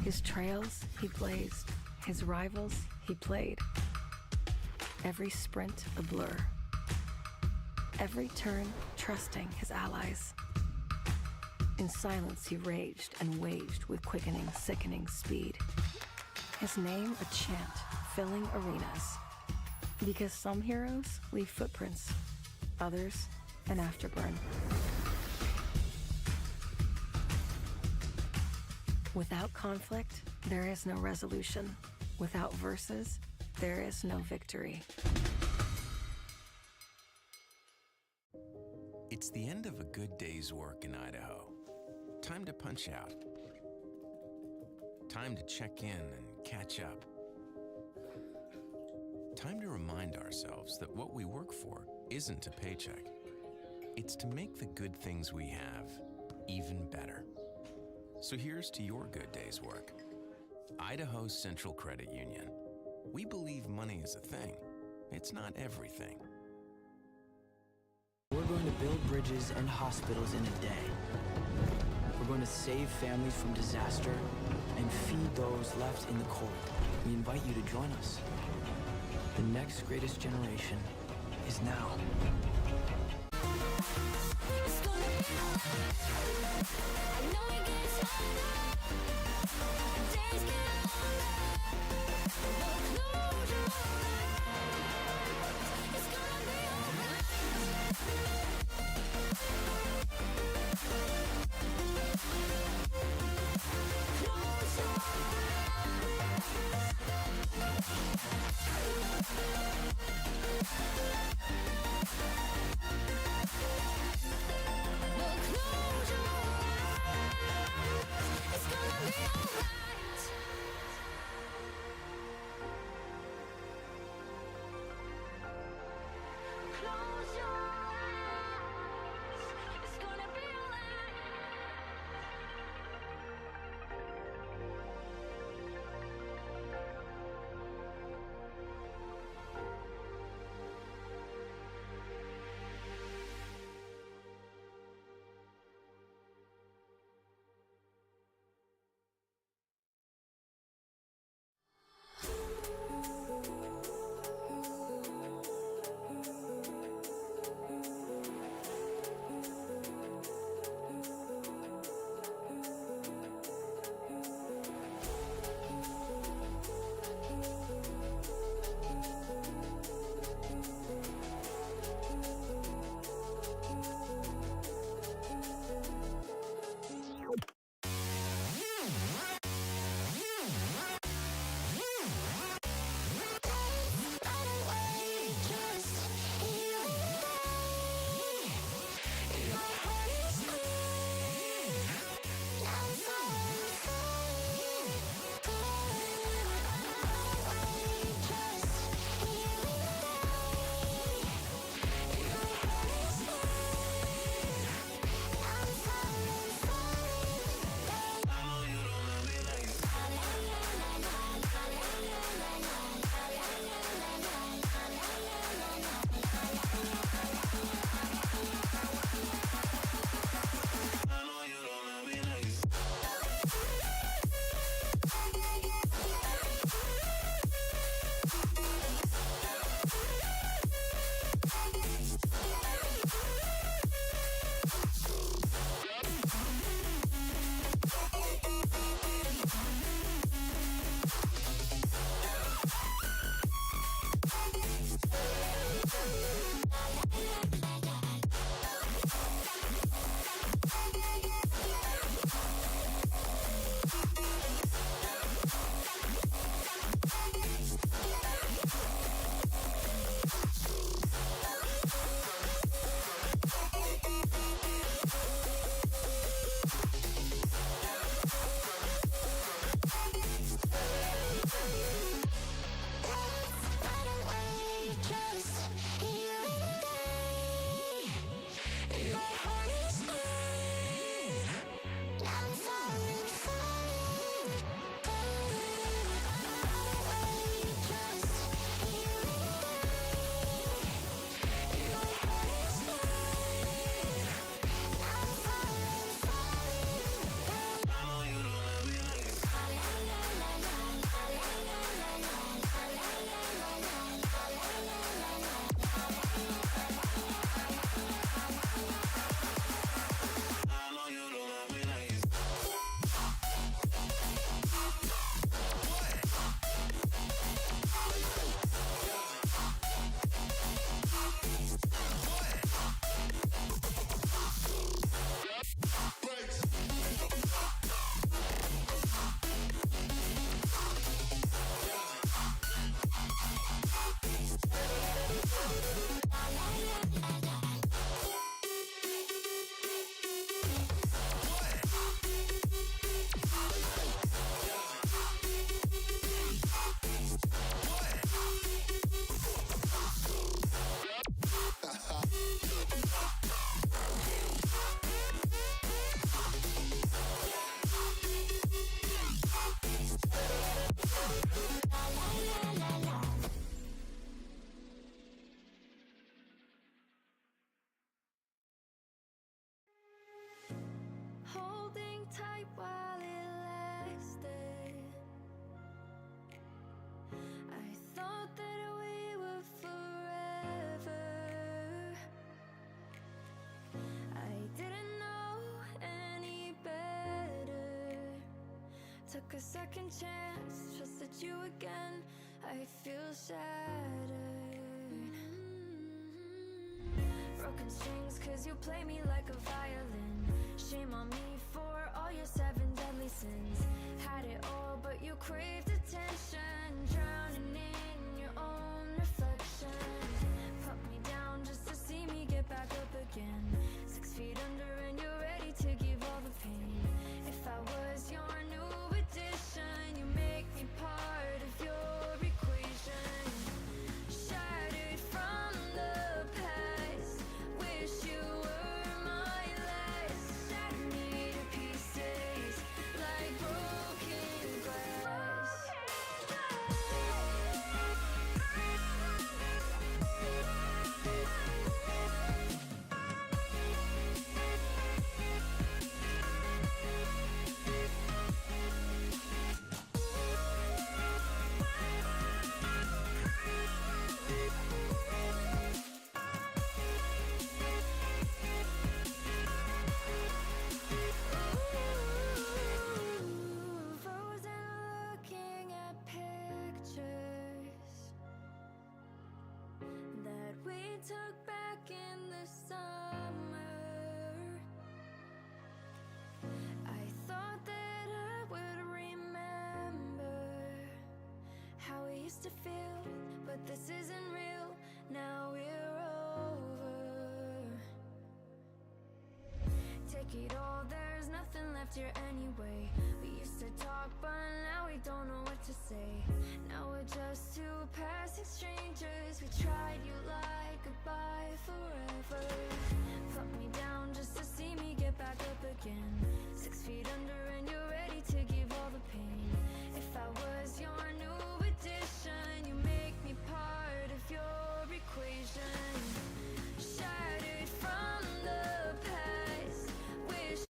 His trails he blazed, his rivals he played. Every sprint a blur. Every turn trusting his allies. In silence he raged and waged with quickening, sickening speed. His name a chant filling arenas. Because some heroes leave footprints, others an afterburn. Without conflict, there is no resolution. Without verses, there is no victory. It's the end of a good day's work in Idaho. Time to punch out. Time to check in and catch up. Time to remind ourselves that what we work for isn't a paycheck. It's to make the good things we have even better. So here's to your good day's work. Idaho Central Credit Union. We believe money is a thing. It's not everything. We're going to build bridges and hospitals in a day. We're going to save families from disaster and feed those left in the cold. We invite you to join us. The next greatest generation is now. tight while it lasted. I thought that we were forever. I didn't know any better. Took a second chance, trusted you again. I feel shattered. Broken strings, cause you play me like a violin. Shame on me for all your 7 deadly sins. Had it all, but you craved attention. Drowning in your own reflection. Put me down just to see me get back up again. 6 feet under and you're ready to give all the pain. If I was your new addition, you make me part of your equation. Shattered from the past, wish you were my last. Shattered me to pieces like broken glass. Frozen looking at pictures that we took back in the summer. I thought that I would remember how we used to feel, but this isn't real. Now we're over. Take it all, there's nothing left here anyway. We used to talk, but now we don't know what to say. Now we're just two passing strangers. We tried, you lied, goodbye forever. Put me down just to see me get back up again. 6 feet under and you're ready to give all the pain. If I was your new addition, you make me part of your equation. Shattered from the past, wish.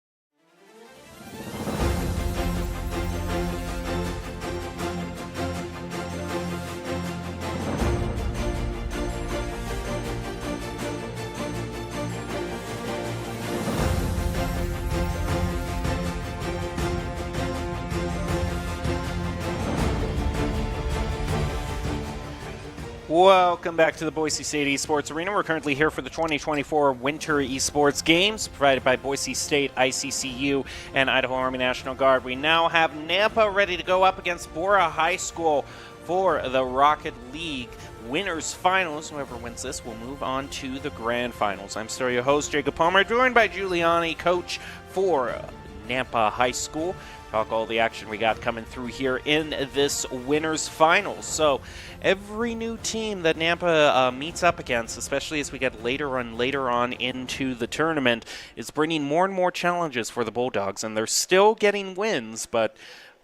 Welcome back to the Boise State Esports Arena. We're currently here for the 2024 Winter Esports Games provided by Boise State, ICCU, and Idaho Army National Guard. We now have Nampa ready to go up against Bora High School for the Rocket League Winners Finals. Whoever wins this will move on to the Grand Finals. I'm still your host, Jacob Palmer, joined by Giuliani, coach for Nampa High School. Talk all the action we got coming through here in this Winners Finals. So every new team that Nampa meets up against, especially as we get later on into the tournament, is bringing more and more challenges for the Bulldogs, and they're still getting wins, but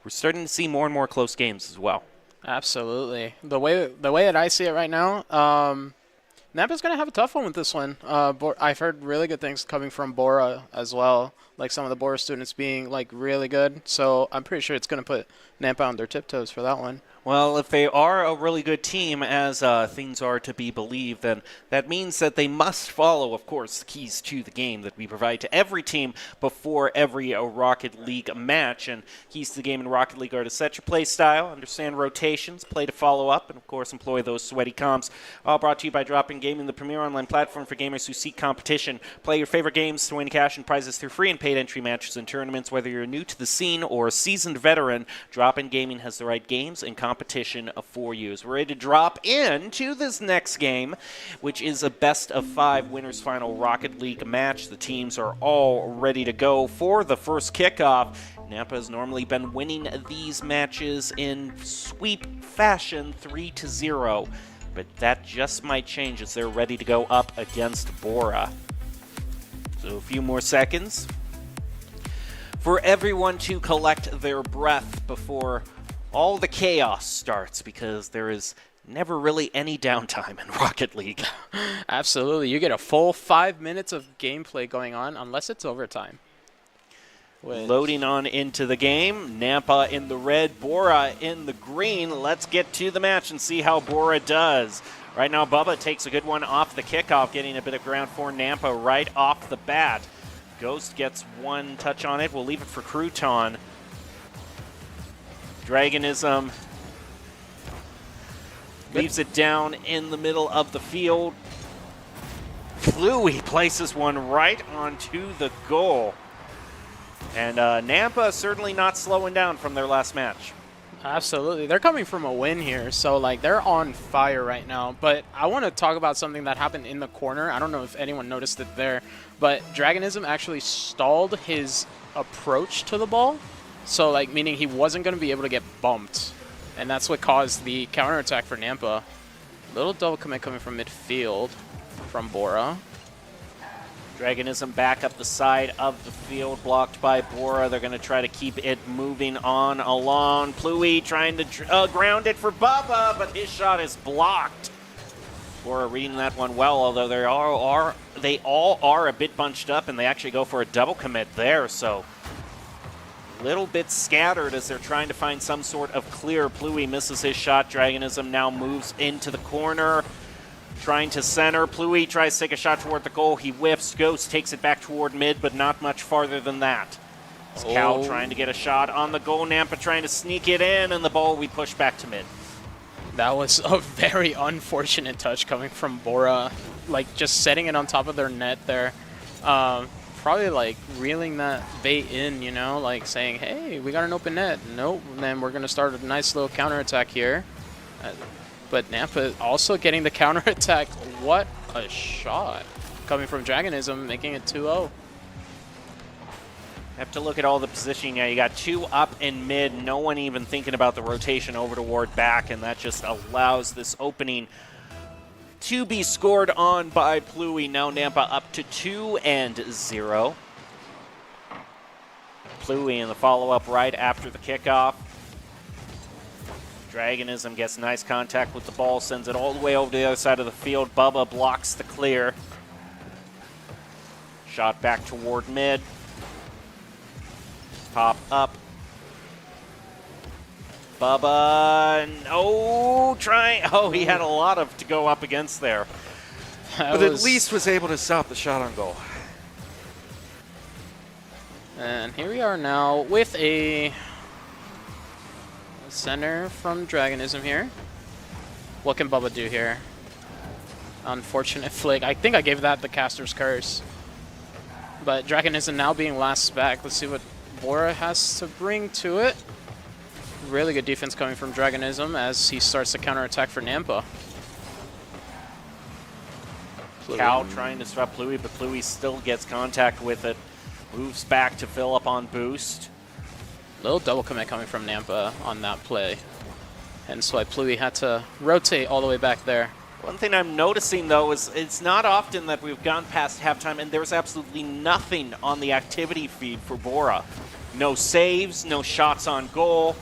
we're starting to see more and more close games as well. Absolutely. The way that I see it right now, Nampa's going to have a tough one with this one. I've heard really good things coming from Bora as well, like some of the Bora students being like really good. So I'm pretty sure it's going to put Nampa on their tiptoes for that one. Well, if they are a really good team, as things are to be believed, then that means that they must follow, of course, the keys to the game that we provide to every team before every Rocket League match. And keys to the game in Rocket League are to set your play style, understand rotations, play to follow up, and, of course, employ those sweaty comps. All brought to you by Drop-In Gaming, the premier online platform for gamers who seek competition. Play your favorite games to win cash and prizes through free and paid entry matches and tournaments. Whether you're new to the scene or a seasoned veteran, Drop-In Gaming has the right games and competition for you. So we're ready to drop into this next game, which is a best-of-5 winners final Rocket League match. The teams are all ready to go for the first kickoff. Nampa has normally been winning these matches in sweep fashion, 3-0, but that just might change as they're ready to go up against Bora. So a few more seconds for everyone to collect their breath before all the chaos starts, because there is never really any downtime in Rocket League. Absolutely. You get a full 5 minutes of gameplay going on, unless it's overtime. Loading on into the game. Nampa in the red, Bora in the green. Let's get to the match and see how Bora does. Right now, Bubba takes a good one off the kickoff, getting a bit of ground for Nampa right off the bat. Ghost gets one touch on it. We'll leave it for Crouton. Dragonism leaves it down in the middle of the field. Fluey places one right onto the goal. And Nampa certainly not slowing down from their last match. Absolutely. They're coming from a win here, so like they're on fire right now. But I want to talk about something that happened in the corner. I don't know if anyone noticed it there, but Dragonism actually stalled his approach to the ball. So like meaning he wasn't going to be able to get bumped. And that's what caused the counterattack for Nampa. Little double commit coming from midfield from Bora. Dragonism back up the side of the field, blocked by Bora. They're going to try to keep it moving on along. Pluie trying to ground it for Bubba, but his shot is blocked. Bora reading that one well, although they all are a bit bunched up, and they actually go for a double commit there. So a little bit scattered as they're trying to find some sort of clear. Pluie misses his shot. Dragonism now moves into the corner. Trying to center. Pluie tries to take a shot toward the goal. He whiffs. Ghost takes it back toward mid, but not much farther than that. It's Cal trying to get a shot on the goal. Nampa trying to sneak it in, and the ball we push back to mid. That was a very unfortunate touch coming from Bora. Like, just setting it on top of their net there. Probably, like, reeling that bait in, you know? Like, saying, hey, we got an open net. Nope. And then we're going to start a nice little counterattack here. But Nampa also getting the counterattack. What a shot. Coming from Dragonism, making it 2-0. Have to look at all the positioning now. You got two up in mid, no one even thinking about the rotation over toward back, and that just allows this opening to be scored on by Pluie. Now Nampa up to 2-0. Pluie in the follow-up right after the kickoff. Dragonism gets nice contact with the ball, sends it all the way over to the other side of the field. Bubba blocks the clear. Shot back toward mid. Pop up. Bubba, he had a lot of to go up against there. But at least was able to stop the shot on goal. And here we are now with a center from Dragonism here. What can Bubba do here? Unfortunate flick. I think I gave that the caster's curse. But Dragonism now being last back. Let's see what Bora has to bring to it. Really good defense coming from Dragonism as he starts the counterattack for Nampa. Cal trying to stop Pluie, but Pluie still gets contact with it. Moves back to fill up on boost. Little double commit coming from Nampa on that play. And so Pluie had to rotate all the way back there. One thing I'm noticing, though, is it's not often that we've gone past halftime and there's absolutely nothing on the activity feed for Bora. No saves, no shots on goal,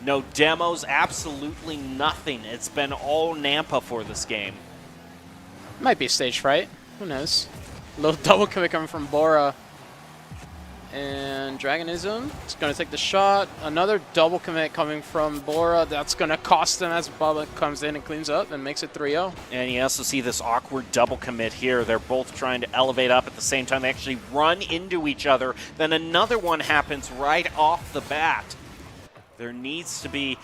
no demos, absolutely nothing. It's been all Nampa for this game. Might be stage fright. Who knows? Little double commit coming from Bora. And Dragonism is going to take the shot. Another double commit coming from Bora. That's going to cost them as Bubba comes in and cleans up and makes it 3-0. And you also see this awkward double commit here. They're both trying to elevate up at the same time. They actually run into each other. Then another one happens right off the bat. There needs to be...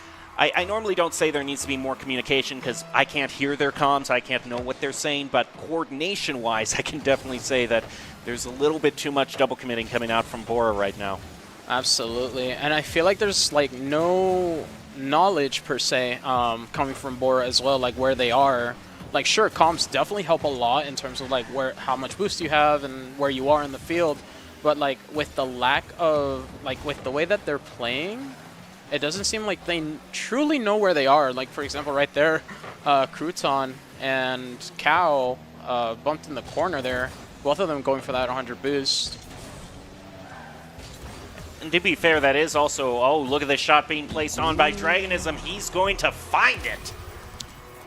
I normally don't say there needs to be more communication because I can't hear their comms. I can't know what they're saying. But coordination-wise, I can definitely say that there's a little bit too much double committing coming out from Bora right now. Absolutely. And I feel like there's like no knowledge per se coming from Bora as well, like where they are. Like sure, comms definitely help a lot in terms of like how much boost you have and where you are in the field. But like with the lack of, like with the way that they're playing, it doesn't seem like they truly know where they are. Like for example, right there, Crouton and Cow bumped in the corner there. Both of them going for that 100 boost. And to be fair, that is also, oh, look at this shot being placed on by Dragonism. He's going to find it.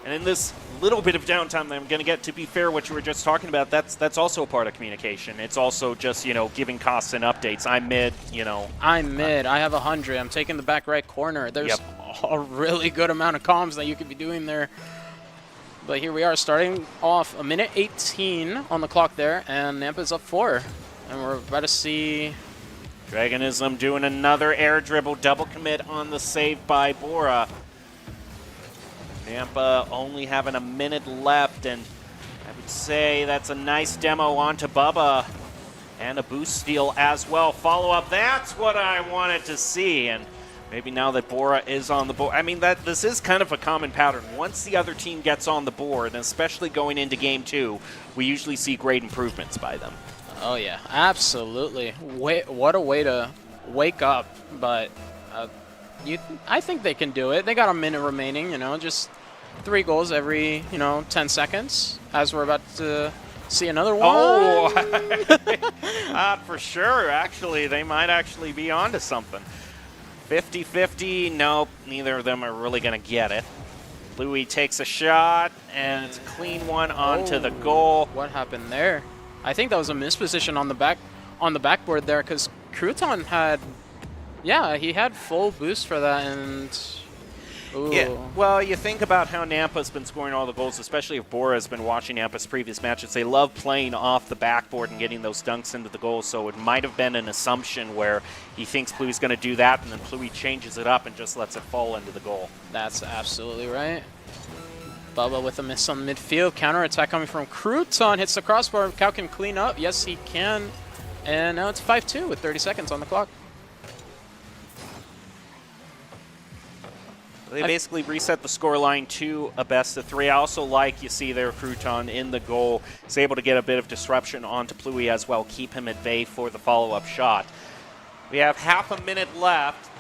And in this little bit of downtime that I'm going to get. To be fair, what you were just talking about, that's also a part of communication. It's also just, giving costs and updates. I'm mid, I'm mid. I have 100. I'm taking the back right corner. There's a really good amount of comms that you could be doing there. But here we are, starting off a minute 18 on the clock there, and Nampa's up 4. And we're about to see Dragonism doing another air dribble, double commit on the save by Bora. Nampa only having a minute left, and I would say that's a nice demo onto Bubba. And a boost steal as well. Follow up, that's what I wanted to see. And maybe now that Bora is on the board, I mean, this is kind of a common pattern. Once the other team gets on the board, and especially going into Game 2, we usually see great improvements by them. Oh, yeah, absolutely. What a way to wake up. But I think they can do it. They got a minute remaining, just 3 goals every, 10 seconds, as we're about to see another one. Oh, for sure. Actually, they might actually be onto something. 50-50. Nope, neither of them are really going to get it. Louis takes a shot, and it's a clean one onto the goal. What happened there? I think that was a misposition on the backboard there, because Crouton had, he had full boost for that, and ooh. Yeah, well, you think about how Nampa's been scoring all the goals, especially if Bora's been watching Nampa's previous matches. They love playing off the backboard and getting those dunks into the goal, so it might have been an assumption where he thinks Plui's going to do that, and then Plui changes it up and just lets it fall into the goal. That's absolutely right. Bubba with a miss on midfield. Counterattack coming from Crouton. Hits the crossbar. Cal can clean up. Yes, he can. And now it's 5-2 with 30 seconds on the clock. They basically reset the scoreline to a best of 3. I also like, you see there, Crouton in the goal. Is able to get a bit of disruption onto Plui as well, keep him at bay for the follow-up shot. We have half a minute left.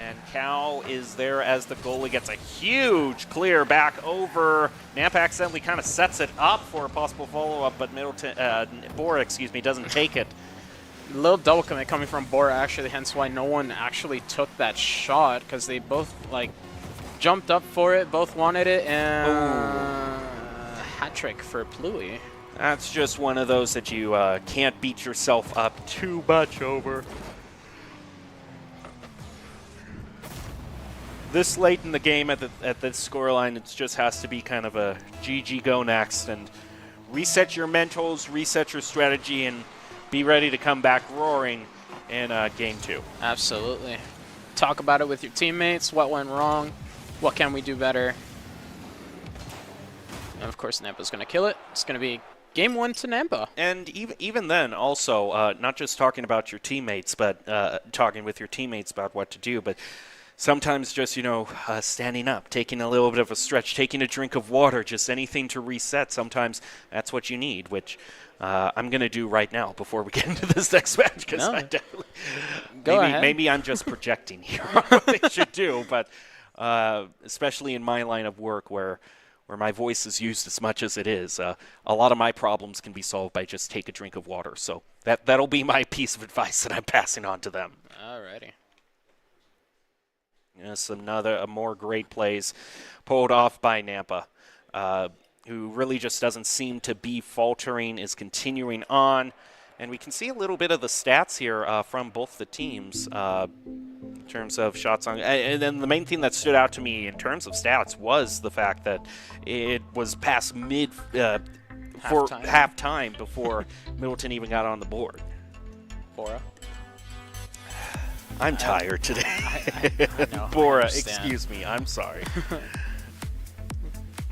And Cal is there as the goalie gets a huge clear back over. Nampa accidentally kind of sets it up for a possible follow-up, but Bora, doesn't take it. Little double commit coming from Bora, actually, hence why no one actually took that shot, because they both, jumped up for it, both wanted it, and hat trick for Plui. That's just one of those that you can't beat yourself up too much over. This late in the game at this scoreline, it just has to be kind of a GG go next, and reset your mentals, reset your strategy, and be ready to come back roaring in Game 2. Absolutely. Talk about it with your teammates. What went wrong? What can we do better? And of course, Nampa's going to kill it. It's going to be Game 1 to Nampa. And even then, also, not just talking about your teammates, but talking with your teammates about what to do, but sometimes just, standing up, taking a little bit of a stretch, taking a drink of water, just anything to reset. Sometimes that's what you need, which I'm going to do right now before we get into this next match, because I definitely maybe I'm just projecting here on what they should do, but especially in my line of work where my voice is used as much as it is, a lot of my problems can be solved by just take a drink of water. So that'll be my piece of advice that I'm passing on to them. Alrighty. Yes, more great plays pulled off by Nampa, who really just doesn't seem to be faltering, is continuing on. And we can see a little bit of the stats here from both the teams in terms of shots on. And then the main thing that stood out to me in terms of stats was the fact that it was past halftime before Middleton even got on the board. Bora. I'm tired today. I know, Bora, excuse me. I'm sorry.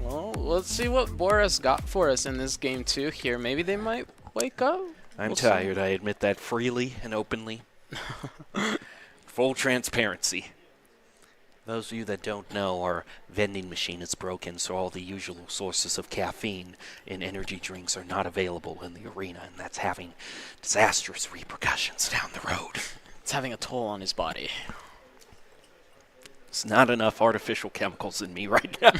Well, let's see what Bora's got for us in this Game 2 here. Maybe they might wake up. I'm tired. I admit that freely and openly. Full transparency. Those of you that don't know, our vending machine is broken, so all the usual sources of caffeine in energy drinks are not available in the arena, and that's having disastrous repercussions down the road. It's having a toll on his body. There's not enough artificial chemicals in me right now.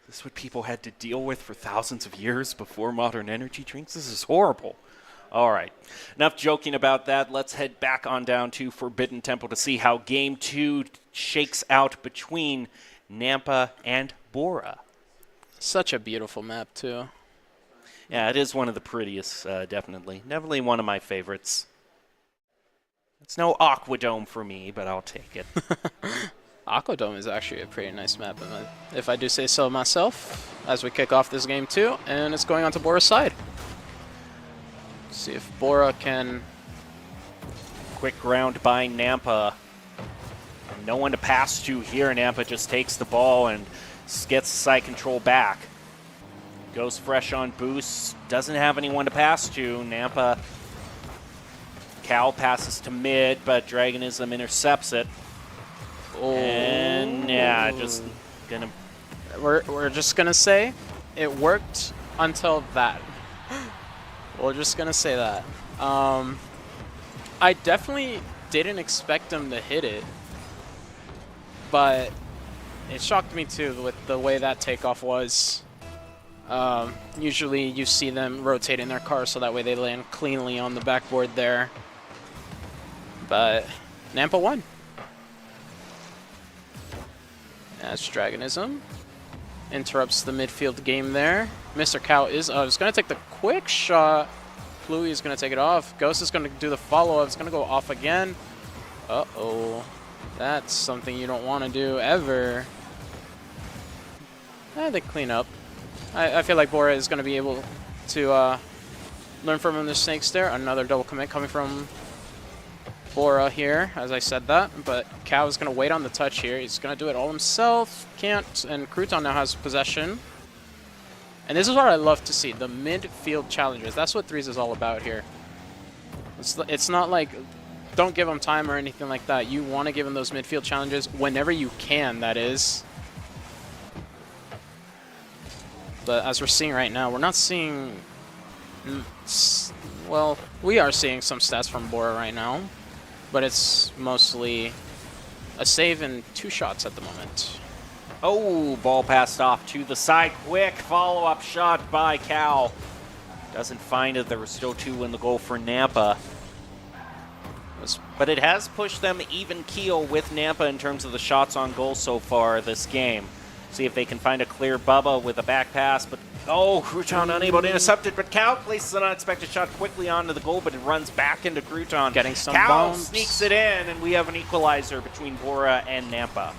This is what people had to deal with for thousands of years before modern energy drinks? This is horrible. All right, enough joking about that. Let's head back on down to Forbidden Temple to see how Game 2 shakes out between Nampa, and Bora. Such a beautiful map, too. Yeah, it is one of the prettiest, definitely. Definitely one of my favorites. It's no Aquadome for me, but I'll take it. Aquadome is actually a pretty nice map, if I do say so myself, as we kick off this game, too. And it's going on to Bora's side. See if Bora can... Quick ground by Nampa. No one to pass to here. Nampa just takes the ball and gets side control back. Goes fresh on boost. Doesn't have anyone to pass to. Nampa. Cal passes to mid, but Dragonism intercepts it. Oh. And yeah, just gonna... We're just gonna say it worked until that. We're just gonna say that. I definitely didn't expect him to hit it, but it shocked me too with the way that takeoff was. Usually you see them rotating their car so that way they land cleanly on the backboard there. But Nampa won. That's Dragonism. Interrupts the midfield game there. Mr. Cow is going to take the quick shot. Pluie is going to take it off. Ghost is going to do the follow-up. It's going to go off again. Uh-oh. That's something you don't want to do ever. They clean up. I feel like Bora is going to be able to learn from the snakes there. Another double commit coming from Bora here, as I said that. But Cow is going to wait on the touch here. He's going to do it all himself. Can't. And Crouton now has possession. And this is what I love to see, the midfield challenges. That's what Threes is all about here. It's not like, don't give them time or anything like that. You want to give them those midfield challenges whenever you can, that is. But as we're seeing right now, we're not seeing... Well, we are seeing some stats from Bora right now. But it's mostly a save and 2 shots at the moment. Oh, ball passed off to the side. Quick follow-up shot by Cal. Doesn't find it. There were still 2 in the goal for Nampa. But it has pushed them even keel with Nampa in terms of the shots on goal so far this game. See if they can find a clear Bubba with a back pass. But oh, Crouton unable to intercept it. But Cal places an unexpected shot quickly onto the goal, but it runs back into Crouton. Getting some Cal bumps. sneaks it in, and we have an equalizer between Bora and Nampa.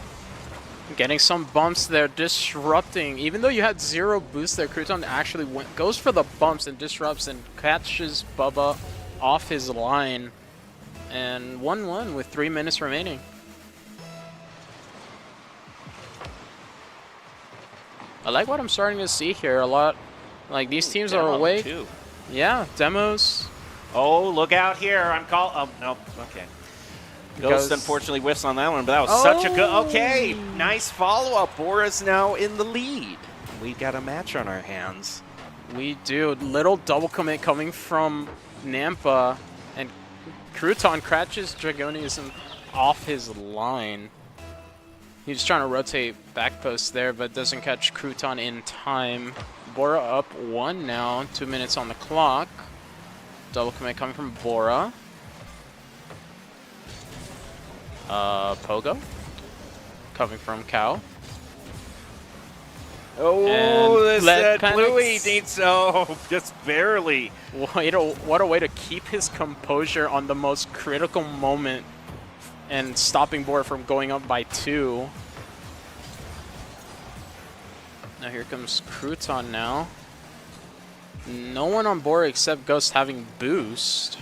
Getting some bumps there, disrupting. Even though you had 0 boost there, Crouton actually goes for the bumps and disrupts and catches Bubba off his line. And 1-1 with 3 minutes remaining. I like what I'm starting to see here a lot. Like, these teams are awake. Too. Yeah, demos. Oh, look out here. I'm called. Oh, no. Okay. Ghost unfortunately whiffs on that one, but that was such a good... Okay, nice follow-up. Bora's now in the lead. We've got a match on our hands. We do. Little double commit coming from Nampa, and Crouton catches Dragonism off his line. He's trying to rotate back post there, but doesn't catch Crouton in time. Bora up 1 now, 2 minutes on the clock. Double commit coming from Bora. Pogo coming from Cow. Oh, this Pluie needs just barely. What a way to keep his composure on the most critical moment and stopping Bora from going up by 2. Now here comes Crouton now. No one on Bora except Ghost having boost.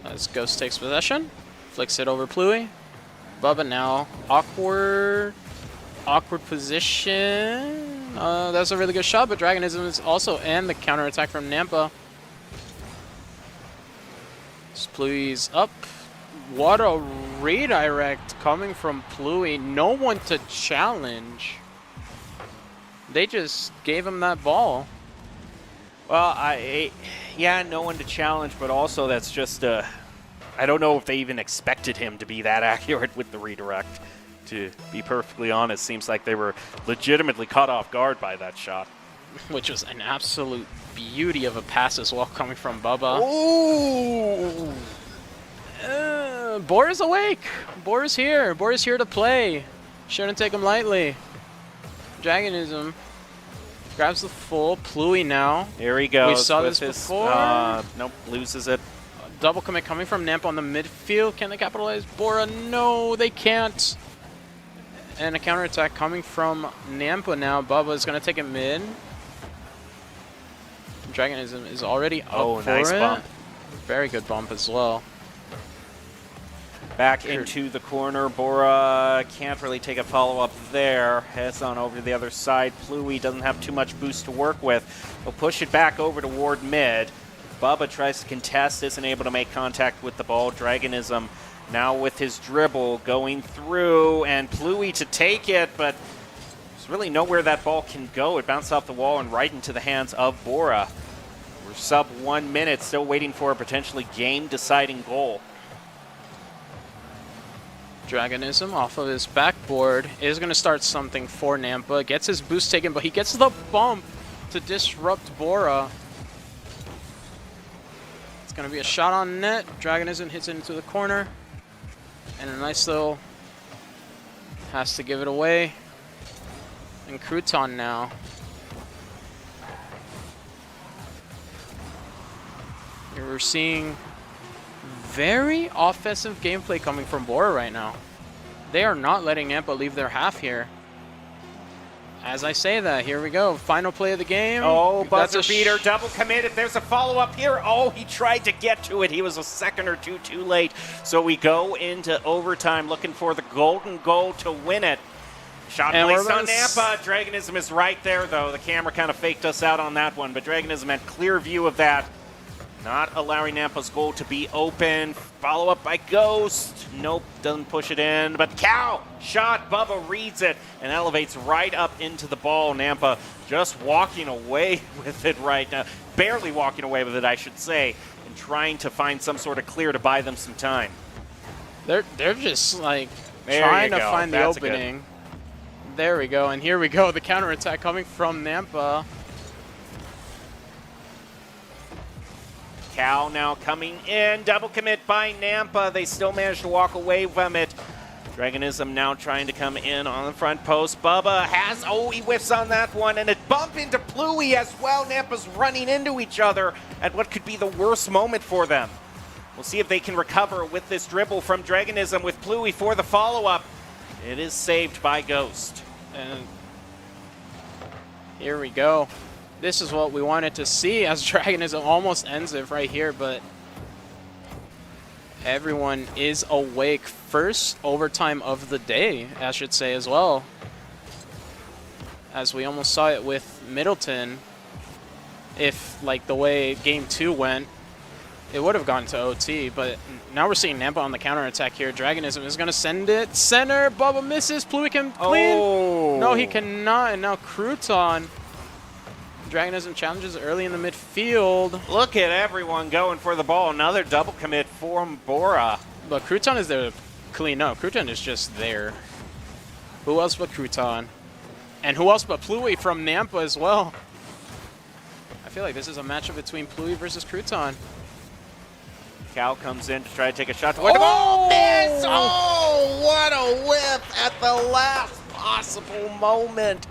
As Ghost takes possession, flicks it over Pluie. Bubba now, awkward position. That's a really good shot, but Dragonism is also, and the counterattack from Nampa. Pluie's up. What a redirect coming from Pluie. No one to challenge. They just gave him that ball. Well, yeah, no one to challenge, but also that's just I don't know if they even expected him to be that accurate with the redirect. To be perfectly honest, seems like they were legitimately caught off guard by that shot. Which was an absolute beauty of a pass as well coming from Bubba. Ooh! Bora's awake. Bora's here. Bora's here to play. Shouldn't take him lightly. Dragonism grabs the full. Pluie now. Here he goes. We saw with this his, before. Nope, loses it. Double commit coming from Nampa on the midfield. Can they capitalize? Bora, no, they can't. And a counterattack coming from Nampa now. Bubba is going to take it mid. Dragonism is already up for nice it. bump. Very good bump as well. Back into the corner. Bora can't really take a follow-up there. Heads on over to the other side. Pluie doesn't have too much boost to work with. He'll push it back over toward mid. Bubba tries to contest, isn't able to make contact with the ball. Dragonism now with his dribble going through, and Pluie to take it, but there's really nowhere that ball can go. It bounced off the wall and right into the hands of Bora. We're sub 1 minute, still waiting for a potentially game-deciding goal. Dragonism off of his backboard is going to start something for Nampa. Gets his boost taken, but he gets the bump to disrupt Bora. It's going to be a shot on net. Dragonism hits it into the corner. And a nice little... has to give it away. And Crouton now. Here we're seeing very offensive gameplay coming from Bora right now. They are not letting Nampa leave their half here. As I say that, here we go. Final play of the game. Oh, buzzer beater, double commit. If there's a follow-up here, oh, he tried to get to it. He was a second or two too late. So we go into overtime looking for the golden goal to win it. Shot placed on Nampa. Dragonism is right there, though. The camera kind of faked us out on that one, but Dragonism had clear view of that. Not allowing Nampa's goal to be open. Follow up by Ghost. Nope, doesn't push it in. But Cow shot. Bubba reads it and elevates right up into the ball. Nampa just walking away with it right now. Barely walking away with it, I should say, and trying to find some sort of clear to buy them some time. They're just like trying to find the opening. There we go, and here we go. The counterattack coming from Nampa. Cow now coming in, double commit by Nampa. They still managed to walk away from it. Dragonism now trying to come in on the front post. Bubba has, he whiffs on that one, and it bump into Pluie as well. Nampa's running into each other at what could be the worst moment for them. We'll see if they can recover with this dribble from Dragonism with Pluie for the follow-up. It is saved by Ghost. And here we go. This is what we wanted to see, as Dragonism almost ends it right here, but everyone is awake. First overtime of the day, I should say, as well. As we almost saw it with Middleton. If, like, the way Game 2 went, it would have gone to OT, but now we're seeing Nampa on the counterattack here. Dragonism is going to send it. Center, Bubba misses. Pluie can clean. Oh. No, he cannot, and now Crouton. Dragonism challenges early in the midfield. Look at everyone going for the ball. Another double commit from Bora. But Crouton is there to clean up. Crouton is just there. Who else but Crouton? And who else but Pluie from Nampa as well? I feel like this is a matchup between Pluie versus Crouton. Cow comes in to try to take a shot. Oh, miss! Oh, what a whip at the last possible moment.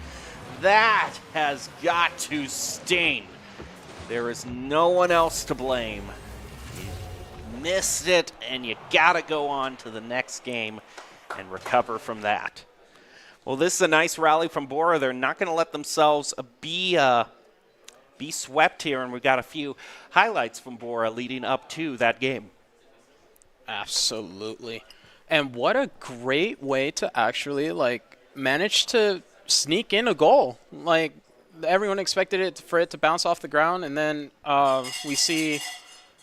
That has got to sting. There is no one else to blame. You missed it, and you got to go on to the next game and recover from that. Well, this is a nice rally from Bora. They're not going to let themselves be swept here, and we've got a few highlights from Bora leading up to that game. Absolutely. And what a great way to actually, like, manage to sneak in a goal. Like, everyone expected it for it to bounce off the ground, and then we see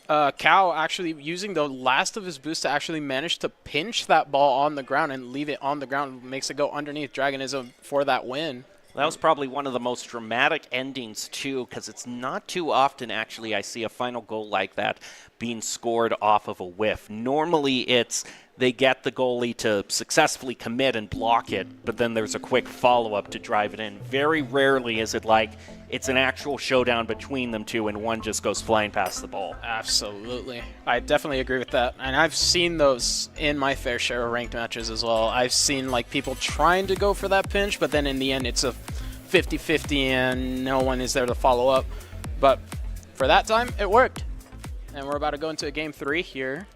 Cow actually using the last of his boost to actually manage to pinch that ball on the ground and leave it on the ground. Makes it go underneath Dragonism for that win. That was probably one of the most dramatic endings, too, because it's not too often, actually, I see a final goal like that being scored off of a whiff. Normally, it's they get the goalie to successfully commit and block it, but then there's a quick follow-up to drive it in. Very rarely is it like it's an actual showdown between them two, and one just goes flying past the ball. Absolutely. I definitely agree with that. And I've seen those in my fair share of ranked matches as well. I've seen like people trying to go for that pinch, but then in the end it's a 50-50 and no one is there to follow up. But for that time, it worked. And we're about to go into a game 3 here.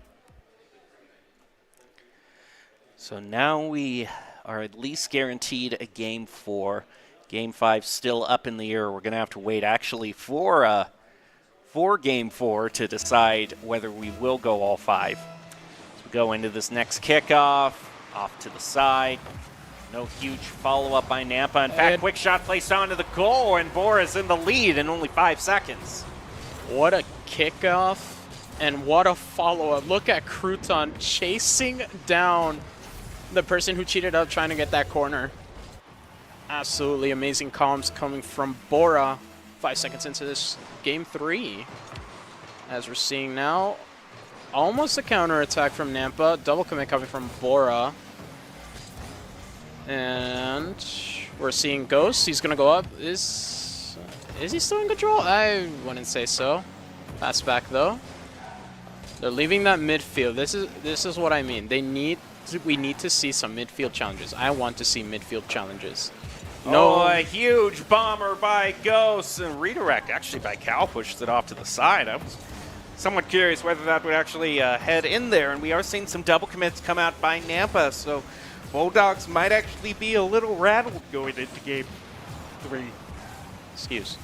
So now we are at least guaranteed a game 4. Game 5 still up in the air. We're going to have to wait actually for Game 4 to decide whether we will go all 5. As we go into this next kickoff, off to the side. No huge follow-up by Nampa. In fact, quick shot placed onto the goal, and Bora's in the lead in only 5 seconds. What a kickoff and what a follow-up. Look at Crouton chasing down the person who cheated up trying to get that corner. Absolutely amazing comms coming from Bora 5 seconds into this game 3. As we're seeing now, almost a counter attack from Nampa. Double commit coming from Bora. And we're seeing Ghost. He's going to go up. Is he still in control? I wouldn't say so. Pass back though. They're leaving that midfield. This is what I mean. We need to see some midfield challenges. I want to see midfield challenges. No, a huge bomber by Ghost, and redirect actually by Cal pushes it off to the side. I was somewhat curious whether that would actually head in there, and we are seeing some double commits come out by Nampa, so Bulldogs might actually be a little rattled going into game 3. Excuse.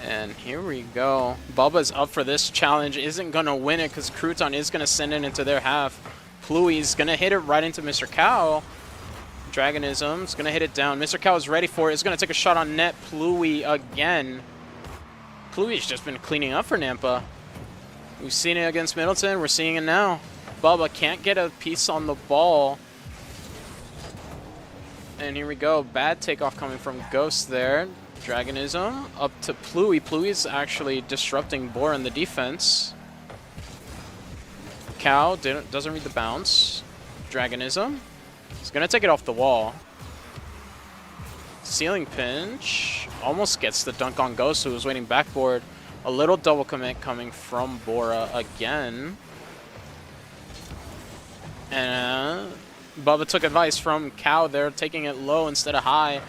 And here we go. Bubba's up for this challenge. Isn't going to win it because Crouton is going to send it into their half. Pluey's going to hit it right into Mr. Cow. Dragonism's going to hit it down. Mr. Cow is ready for it. Is going to take a shot on net. Pluey again. Pluey's just been cleaning up for Nampa. We've seen it against Middleton. We're seeing it now. Bubba can't get a piece on the ball. And here we go. Bad takeoff coming from Ghost there. Dragonism up to Pluey. Pluey's actually disrupting Bora in the defense. Cow doesn't read the bounce. Dragonism. He's going to take it off the wall. Ceiling pinch. Almost gets the dunk on Ghost, who was waiting backboard. A little double commit coming from Bora again. And Bubba took advice from Cow there, taking it low instead of high.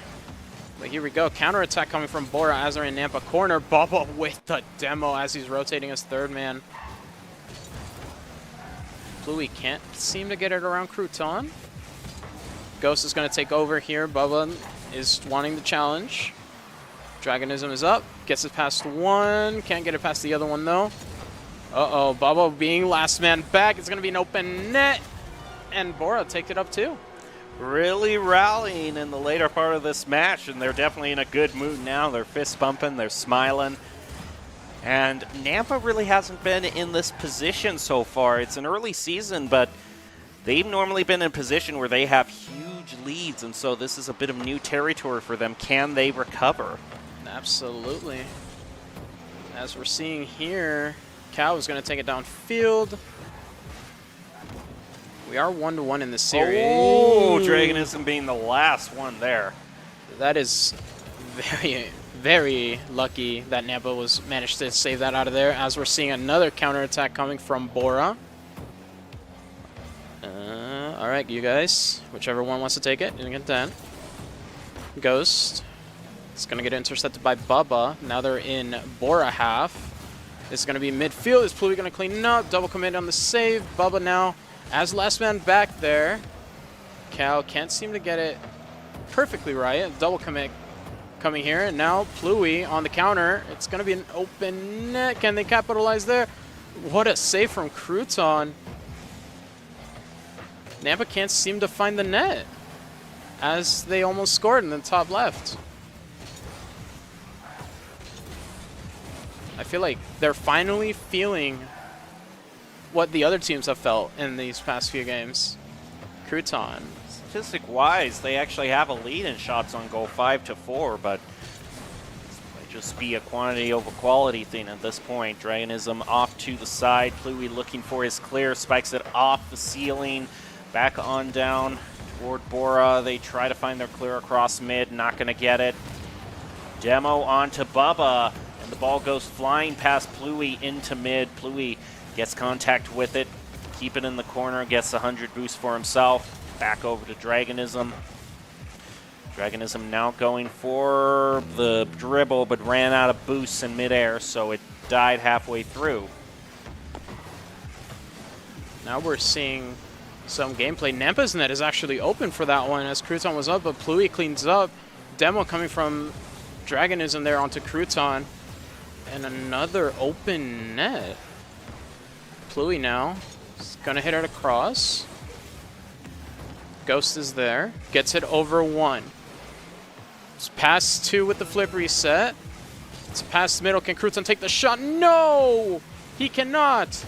But here we go. Counterattack coming from Bora as they're in Nampa corner. Bubba with the demo as he's rotating his third man. Pluey can't seem to get it around Crouton. Ghost is going to take over here. Bubba is wanting the challenge. Dragonism is up. Gets it past one. Can't get it past the other one, though. Uh-oh. Bubba being last man back. It's going to be an open net. And Bora takes it up, too. Really rallying in the later part of this match, and they're definitely in a good mood now. They're fist bumping, they're smiling. And Nampa really hasn't been in this position so far. It's an early season, but they've normally been in a position where they have huge leads, and so this is a bit of new territory for them. Can they recover? Absolutely. As we're seeing here, Cow is going to take it downfield. We are 1-1 in this series. Oh, Dragonism being the last one there. That is very, very lucky that Nampa was managed to save that out of there, as we're seeing another counterattack coming from Bora. All right, you guys. Whichever one wants to take it, you can get that. Ghost. It's going to get intercepted by Bubba. Now they're in Bora half. This is going to be midfield. Is Pluey going to clean up? Double commit on the save. Bubba now as last man back there. Cal can't seem to get it perfectly right. Double commit coming here. And now Pluey on the counter. It's going to be an open net. Can they capitalize there? What a save from Crouton. Nampa can't seem to find the net as they almost scored in the top left. I feel like they're finally feeling what the other teams have felt in these past few games. Crouton. Statistic-wise, they actually have a lead in shots on goal 5-4, but it might just be a quantity over quality thing at this point. Dragonism off to the side. Pluey looking for his clear, spikes it off the ceiling, back on down Toward Bora, they try to find their clear across mid, not going to get it. Demo onto Bubba, and the ball goes flying past Pluie into mid. Pluie gets contact with it, keep it in the corner, gets 100 boost for himself. Back over to Dragonism. Dragonism now going for the dribble, but ran out of boosts in midair, so it died halfway through. Now we're seeing some gameplay. Nampa's net is actually open for that one as Crouton was up, but Pluie cleans up. Demo coming from Dragonism there onto Crouton. And another open net. Pluie now is going to hit it across. Ghost is there. Gets it over 1. It's past 2 with the flip reset. It's past middle. Can Crouton take the shot? No! He cannot!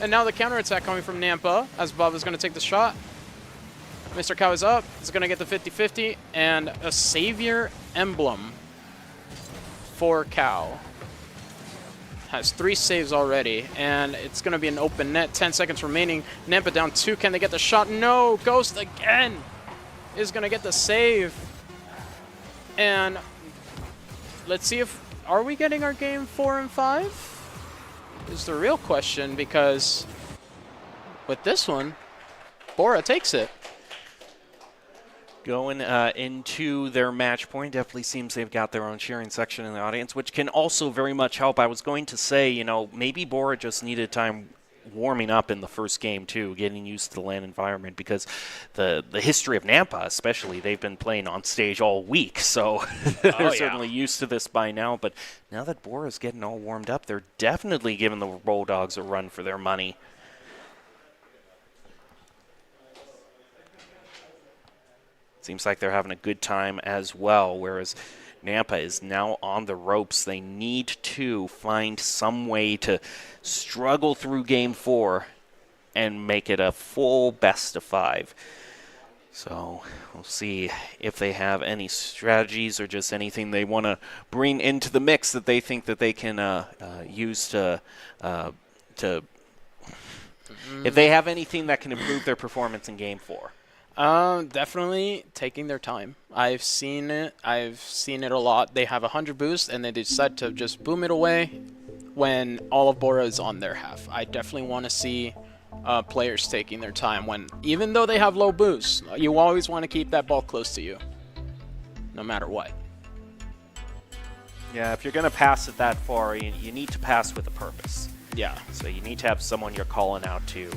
And now the counterattack coming from Nampa as Bob is going to take the shot. Mr. Cow is up. He's going to get the 50-50 and a Savior emblem for Cow. Has 3 saves already, and it's going to be an open net. 10 seconds remaining. Nampa down 2. Can they get the shot? No! Ghost again is going to get the save. And let's see if... Are we getting our game 4 and 5? Is the real question, because with this one, Bora takes it. Going into their match point, definitely seems they've got their own cheering section in the audience, which can also very much help. I was going to say, you know, maybe Bora just needed time warming up in the first game too, getting used to the LAN environment, because the history of Nampa especially, they've been playing on stage all week, so they're certainly used to this by now. But now that Bora's getting all warmed up, they're definitely giving the Bulldogs a run for their money. Seems like they're having a good time as well, whereas Nampa is now on the ropes. They need to find some way to struggle through Game 4 and make it a full best of 5. So we'll see if they have any strategies or just anything they want to bring into the mix that they think that they can use to if they have anything that can improve their performance in Game 4. Definitely taking their time. I've seen it a lot. They have 100 boost and they decide to just boom it away when all of Bora is on their half. I definitely want to see players taking their time when, even though they have low boost, you always want to keep that ball close to you, no matter what. Yeah, if you're going to pass it that far, you need to pass with a purpose. Yeah. So you need to have someone you're calling out to.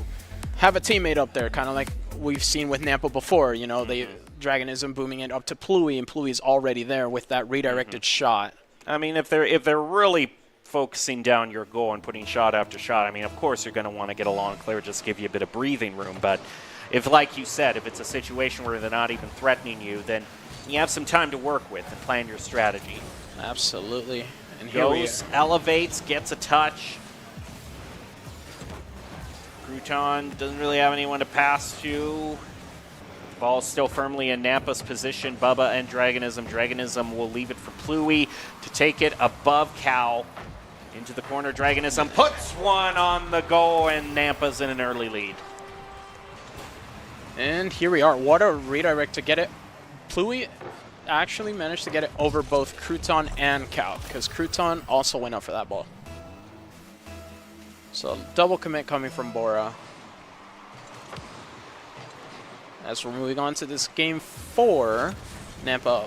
Have a teammate up there, kind of like we've seen with Nampa before. You know, they Dragonism booming it up to Pluie, and Pluie's already there with that redirected shot. I mean, if they're really focusing down your goal and putting shot after shot, I mean, of course you're going to want to get a long clear, just give you a bit of breathing room. But if, like you said, if it's a situation where they're not even threatening you, then you have some time to work with and plan your strategy. Absolutely. And here goes, elevates, gets a touch. Crouton doesn't really have anyone to pass to. Ball still firmly in Nampa's position. Bubba and Dragonism. Dragonism will leave it for Pluie to take it above Cow. Into the corner, Dragonism puts one on the goal, and Nampa's in an early lead. And here we are. What a redirect to get it. Pluie actually managed to get it over both Crouton and Cow, because Crouton also went up for that ball. So double commit coming from Bora. As we're moving on to this Game 4, Nampa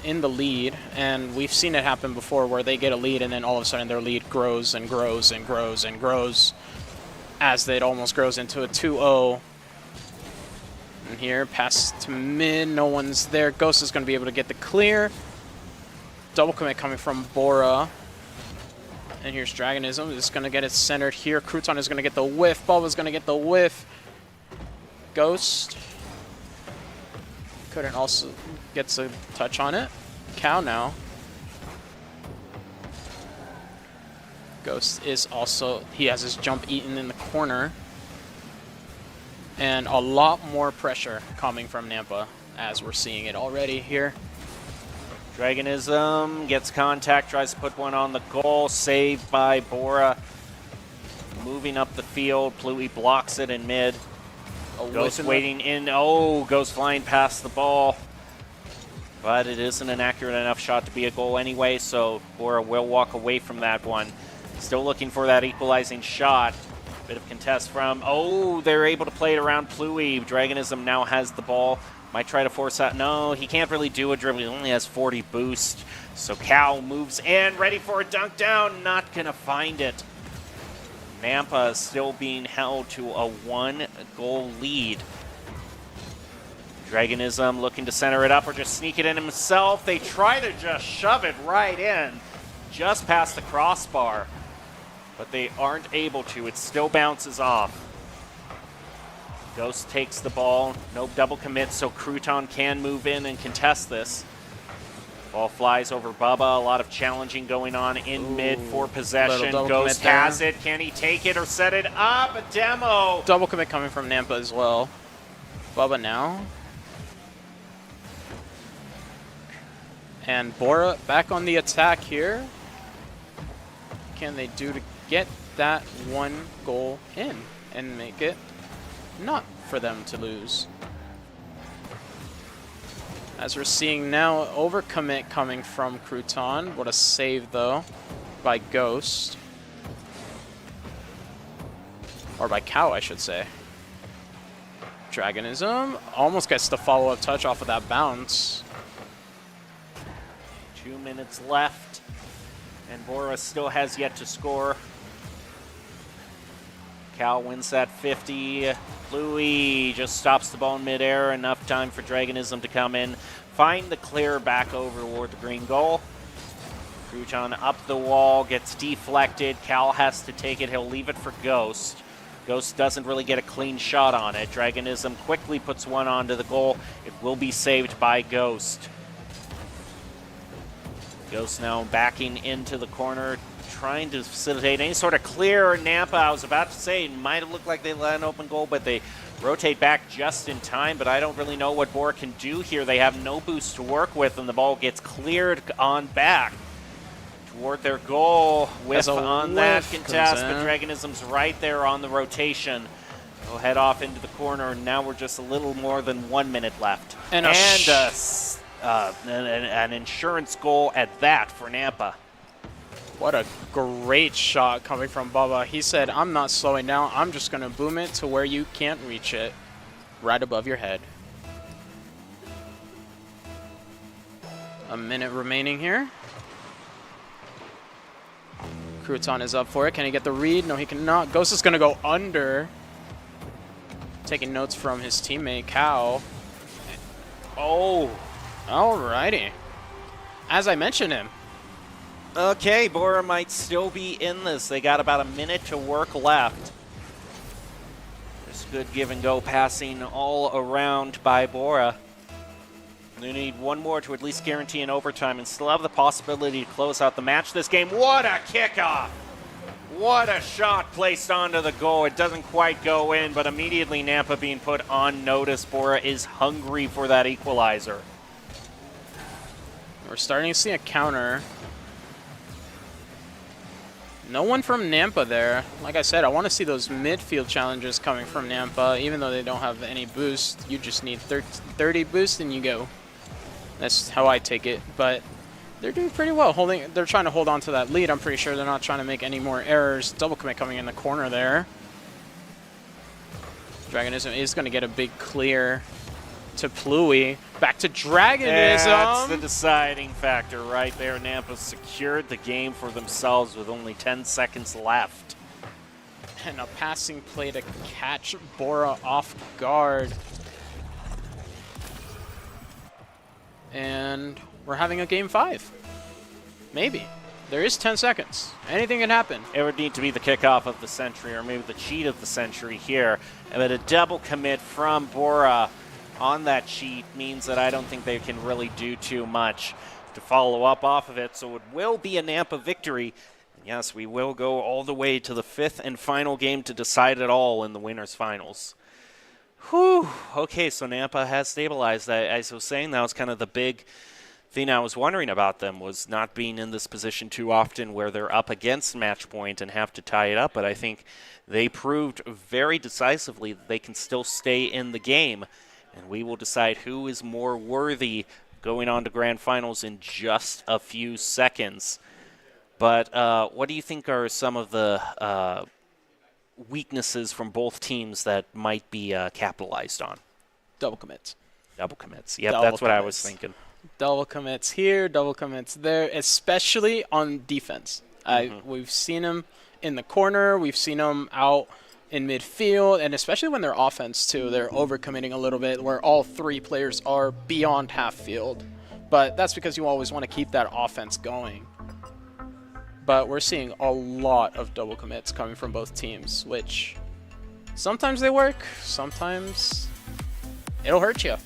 in the lead, and we've seen it happen before where they get a lead and then all of a sudden their lead grows and grows and grows and grows as it almost grows into a 2-0. And here, pass to mid, no one's there. Ghost is going to be able to get the clear. Double commit coming from Bora. And here's Dragonism, just going to get it centered here. Crouton is going to get the whiff. Bubba's going to get the whiff. Ghost couldn't also gets a touch on it. Cow now. Ghost is also, he has his jump eaten in the corner. And a lot more pressure coming from Nampa as we're seeing it already here. Dragonism gets contact, tries to put one on the goal, saved by Bora. Moving up the field, Pluie blocks it in mid. Ghost waiting in. Oh, Ghost flying past the ball. But it isn't an accurate enough shot to be a goal anyway, so Bora will walk away from that one. Still looking for that equalizing shot. Bit of contest from, oh, they're able to play it around Pluie. Dragonism now has the ball. Might try to force out. No, he can't really do a dribble. He only has 40 boost. So Cal moves in, ready for a dunk down. Not going to find it. Nampa still being held to a 1-goal lead. Dragonism looking to center it up or just sneak it in himself. They try to just shove it right in, just past the crossbar. But they aren't able to. It still bounces off. Ghost takes the ball. No double commit, so Crouton can move in and contest this. Ball flies over Bubba. A lot of challenging going on in mid for possession. Ghost has it. Can he take it or set it up? A demo. Double commit coming from Nampa as well. Bubba now. And Bora back on the attack here. Can they do to get that 1 goal in and make it not for them to lose? As we're seeing now, overcommit coming from Crouton. What a save, though, by Ghost. Or by Cow, I should say. Dragonism almost gets the follow-up touch off of that bounce. 2 minutes left, and Bora still has yet to score. Cal wins that 50. Pluie just stops the ball in midair. Enough time for Dragonism to come in, find the clear back over toward the green goal. Crouton up the wall, gets deflected. Cal has to take it. He'll leave it for Ghost. Ghost doesn't really get a clean shot on it. Dragonism quickly puts one onto the goal. It will be saved by Ghost. Ghost now backing into the corner, trying to facilitate any sort of clear. Nampa, I was about to say, it might have looked like they let an open goal, but they rotate back just in time. But I don't really know what Bora can do here. They have no boost to work with, and the ball gets cleared on back toward their goal. Whiff on that contest, but Dragonism's right there on the rotation. They'll head off into the corner, and now we're just a little more than 1 minute left. And an insurance goal at that for Nampa. What a great shot coming from Bubba. He said, I'm not slowing down. I'm just going to boom it to where you can't reach it. Right above your head. A minute remaining here. Crouton is up for it. Can he get the read? No, he cannot. Ghost is going to go under. Taking notes from his teammate, Cow. Oh. Alrighty. As I mentioned him. Okay, Bora might still be in this. They got about a minute to work left. Just good give and go passing all around by Bora. They need one more to at least guarantee an overtime and still have the possibility to close out the match this game. What a kickoff! What a shot placed onto the goal. It doesn't quite go in, but immediately Nampa being put on notice. Bora is hungry for that equalizer. We're starting to see a counter. No one from Nampa there. Like I said, I want to see those midfield challenges coming from Nampa. Even though they don't have any boost, you just need 30 boost and you go. That's how I take it. But they're doing pretty well. They're trying to hold on to that lead. I'm pretty sure they're not trying to make any more errors. Double commit coming in the corner there. Dragonism is going to get a big clear to Pluie. Back to Dragonism. That's the deciding factor right there. Nampa secured the game for themselves with only 10 seconds left. And a passing play to catch Bora off guard. And we're having a game 5. Maybe. There is 10 seconds. Anything can happen. It would need to be the kickoff of the century or maybe the cheat of the century here. But a double commit from Bora on that cheat means that I don't think they can really do too much to follow up off of it. So it will be a Nampa victory. And yes, we will go all the way to the 5th and final game to decide it all in the winners finals. Whew. Okay, so Nampa has stabilized. As I was saying, that was kind of the big thing I was wondering about them was not being in this position too often where they're up against match point and have to tie it up, but I think they proved very decisively that they can still stay in the game, and we will decide who is more worthy going on to grand finals in just a few seconds. But what do you think are some of the weaknesses from both teams that might be capitalized on? Double commits. Double commits. Yep, Double that's what I commits. was thinking. Double commits here, double commits there, especially on defense. We've seen them in the corner, we've seen them out in midfield, and especially when they're offense too, they're overcommitting a little bit where all three players are beyond half field. But that's because you always want to keep that offense going. But we're seeing a lot of double commits coming from both teams, which sometimes they work, sometimes it'll hurt you.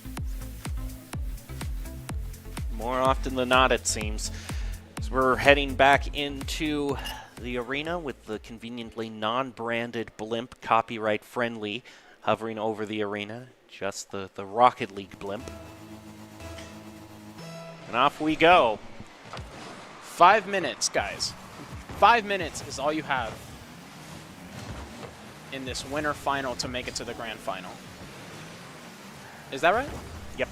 More often than not, it seems. So we're heading back into the arena with the conveniently non-branded blimp, copyright-friendly, hovering over the arena. Just the Rocket League blimp. And off we go. 5 minutes, guys. 5 minutes is all you have in this winter final to make it to the grand final. Is that right? Yep.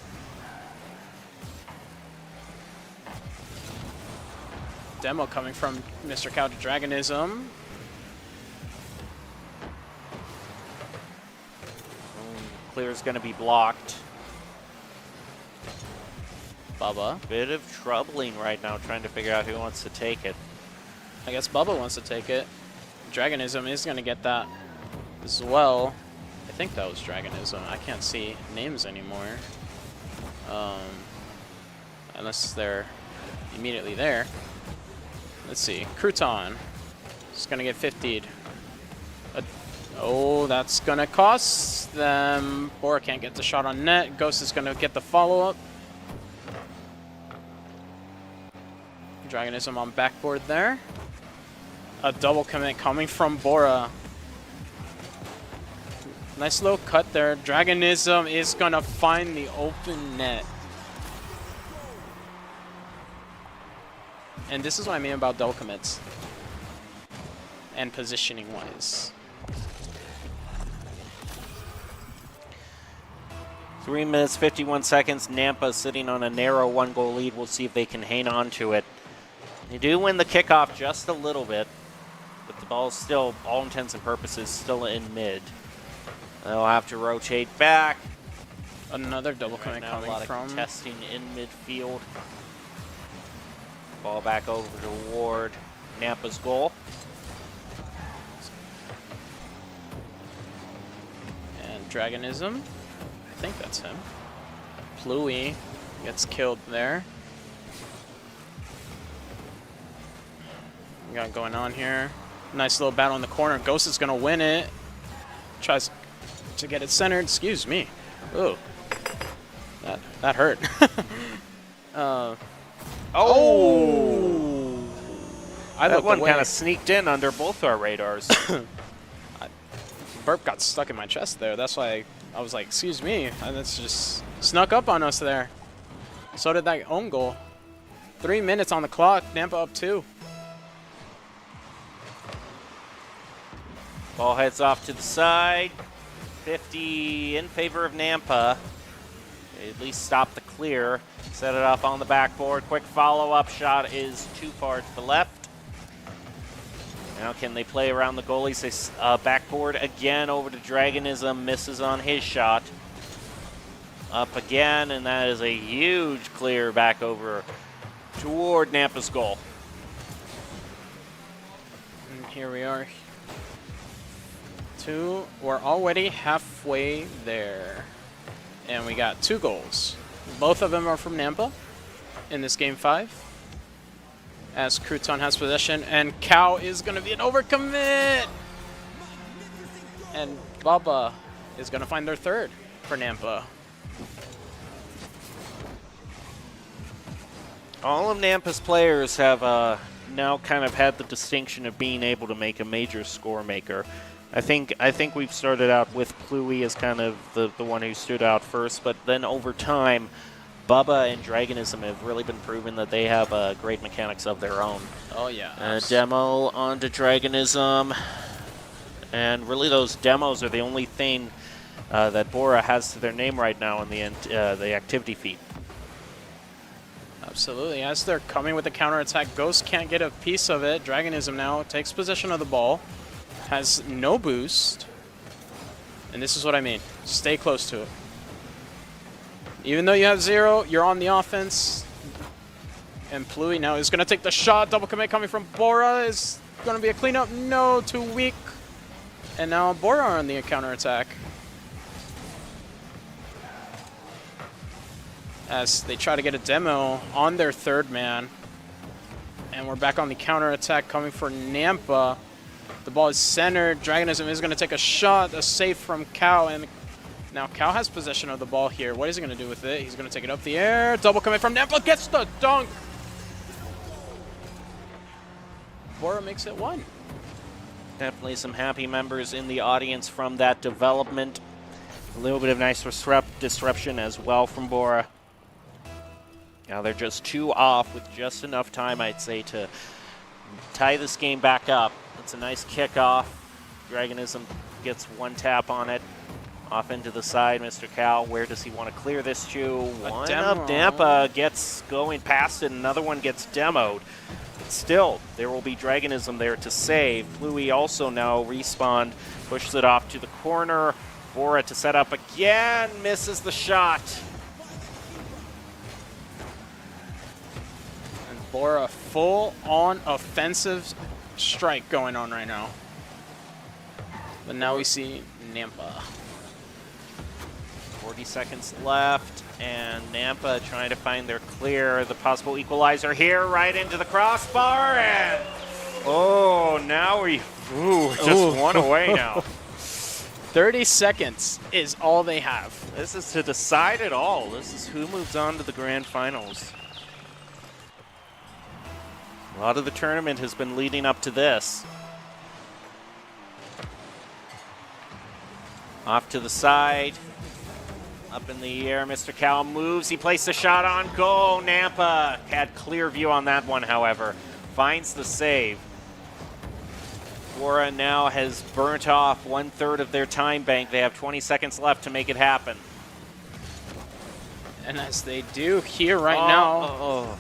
Demo coming from Mr. Cow to Dragonism. Clear's going to be blocked. Bubba. Bit of troubling right now, trying to figure out who wants to take it. I guess Bubba wants to take it. Dragonism is going to get that as well. I think that was Dragonism. I can't see names anymore. Unless they're immediately there. Let's see. Crouton is going to get 50'd. Oh, that's going to cost them. Bora can't get the shot on net. Ghost is going to get the follow-up. Dragonism on backboard there. A double commit coming from Bora. Nice little cut there. Dragonism is going to find the open net. And this is what I mean about double commits. And positioning-wise. 3 minutes, 51 seconds. Nampa sitting on a narrow 1-goal lead. We'll see if they can hang on to it. They do win the kickoff just a little bit, but the ball's still, all intents and purposes, still in mid. They'll have to rotate back. Another double commit coming a lot from. of contesting in midfield. Ball back over toward Nampa's goal. And Dragonism. I think that's him. Pluie gets killed there. We got going on here. Nice little battle in the corner. Ghost is going to win it. Tries to get it centered. Excuse me. Ooh. That hurt. Oh! That one away. kind of sneaked in under both our radars. Burp got stuck in my chest there. That's why I was like, excuse me. And it's just snuck up on us there. So did that own goal. 3 minutes on the clock. Nampa up 2. Ball heads off to the side. 50 in favor of Nampa. They at least stop the clear. Set it up on the backboard. Quick follow-up shot is too far to the left. Now can they play around the goalies? They backboard again over to Dragonism. Misses on his shot. Up again, and that is a huge clear back over toward Nampa's goal. And here we are. We're already halfway there. And we got 2 goals. Both of them are from Nampa in this game 5. As Crouton has possession, and Cow is going to be an overcommit. And Bubba is going to find their 3rd for Nampa. All of Nampa's players have now kind of had the distinction of being able to make a major score maker. I think we've started out with Pluie as kind of the one who stood out first, but then over time, Bubba and Dragonism have really been proven that they have great mechanics of their own. Oh, yeah. Demo onto Dragonism. And really those demos are the only thing that Bora has to their name right now in the activity feed. Absolutely. As they're coming with the counterattack, Ghost can't get a piece of it. Dragonism now takes possession of the ball. Has no boost. And this is what I mean. Stay close to it. Even though you have 0, you're on the offense. And Pluie now is going to take the shot. Double commit coming from Bora. Is going to be a cleanup. No, too weak. And now Bora on the counterattack. As they try to get a demo on their third man. And we're back on the counterattack coming for Nampa. The ball is centered. Dragonism is going to take a shot. A save from Cow. And now Cow has possession of the ball here. What is he going to do with it? He's going to take it up the air. Double commit from Nampa. Gets the dunk. Bora makes it 1. Definitely some happy members in the audience from that development. A little bit of nice disruption as well from Bora. Now they're just 2 off with just enough time, I'd say, to tie this game back up. It's a nice kickoff. Dragonism gets 1 tap on it. Off into the side, Mr. Cal. Where does he want to clear this to? One up. Nampa gets going past it. Another one gets demoed. But still, there will be Dragonism there to save. Pluie also now respawned. Pushes it off to the corner. Bora to set up again. Misses the shot. And Bora full-on offensive strike going on right now. But now we see Nampa. 40 seconds left, and Nampa trying to find their clear. The possible equalizer here, right into the crossbar, and oh, now we just 1 away now. 30 seconds is all they have. This is to decide it all. This is who moves on to the grand finals. A lot of the tournament has been leading up to this. Off to the side. Up in the air, Mr. Cal moves. He placed a shot on goal. Nampa had clear view on that one, however. Finds the save. Bora now has burnt off 1/3 of their time bank. They have 20 seconds left to make it happen. And as they do here now,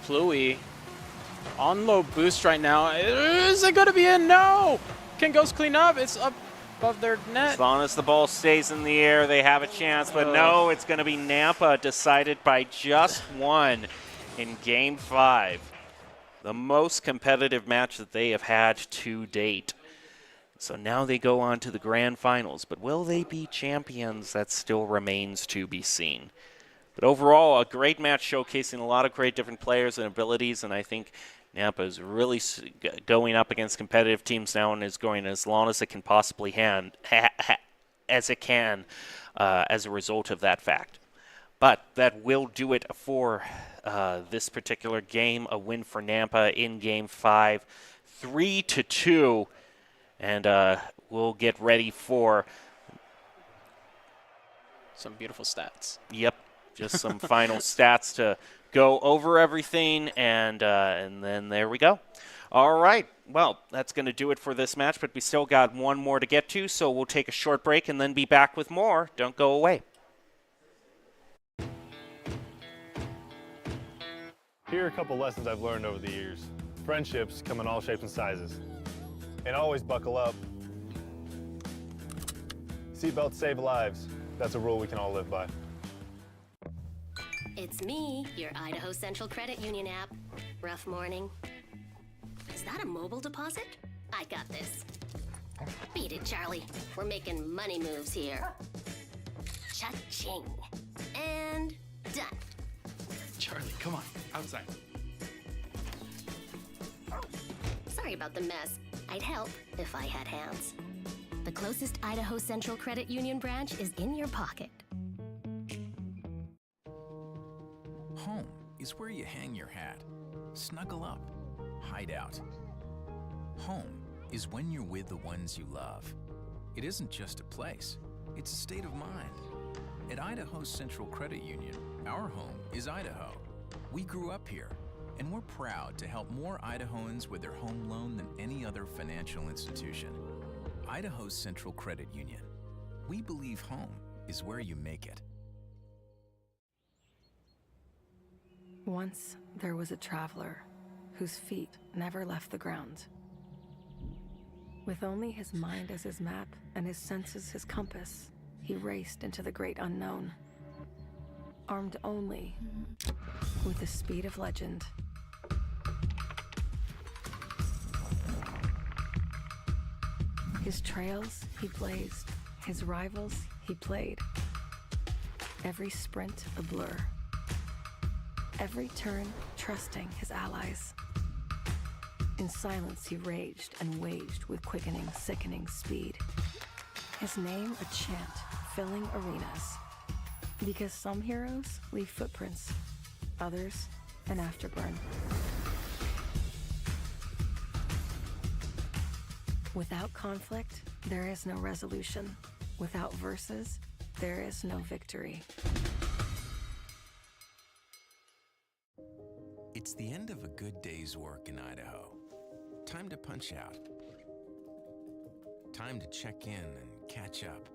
Pluie on low boost right now. Is it going to be in? No! Can Ghost clean up? It's up above their net. As long as the ball stays in the air, they have a chance. But no, it's going to be Nampa, decided by just 1 in Game 5. The most competitive match that they have had to date. So now they go on to the grand finals. But will they be champions? That still remains to be seen. But overall, a great match showcasing a lot of great different players and abilities. And I think Nampa is really going up against competitive teams now and is going as long as it can possibly as a result of that fact. But that will do it for this particular game. A win for Nampa in Game 5, 3-2. And we'll get ready for some beautiful stats. Yep, just some final stats to go over everything, and then there we go. All right, well, that's going to do it for this match, but we still got 1 more to get to, so we'll take a short break and then be back with more. Don't go away. Here are a couple lessons I've learned over the years. Friendships come in all shapes and sizes. And always buckle up. Seatbelts save lives. That's a rule we can all live by. It's me, your Idaho Central Credit Union app. Rough morning. Is that a mobile deposit? I got this. Beat it, Charlie. We're making money moves here. Cha-ching. And done. Charlie, come on, outside. Sorry about the mess. I'd help if I had hands. The closest Idaho Central Credit Union branch is in your pocket. Home is where you hang your hat. Snuggle up. Hide out. Home is when you're with the ones you love. It isn't just a place, it's a state of mind. At Idaho Central Credit Union, our home is Idaho. We grew up here, and we're proud to help more Idahoans with their home loan than any other financial institution. Idaho Central Credit Union. We believe home is where you make it. Once there was a traveler whose feet never left the ground. With only his mind as his map and his senses his compass, he raced into the great unknown, armed only with the speed of legend. His trails he blazed, his rivals he played. Every sprint a blur, every turn trusting his allies. In silence he raged and waged with quickening, sickening speed. His name a chant filling arenas. Because some heroes leave footprints, others an afterburn. Without conflict, there is no resolution. Without verses, there is no victory. It's the end of a good day's work in Idaho. Time to punch out. Time to check in and catch up.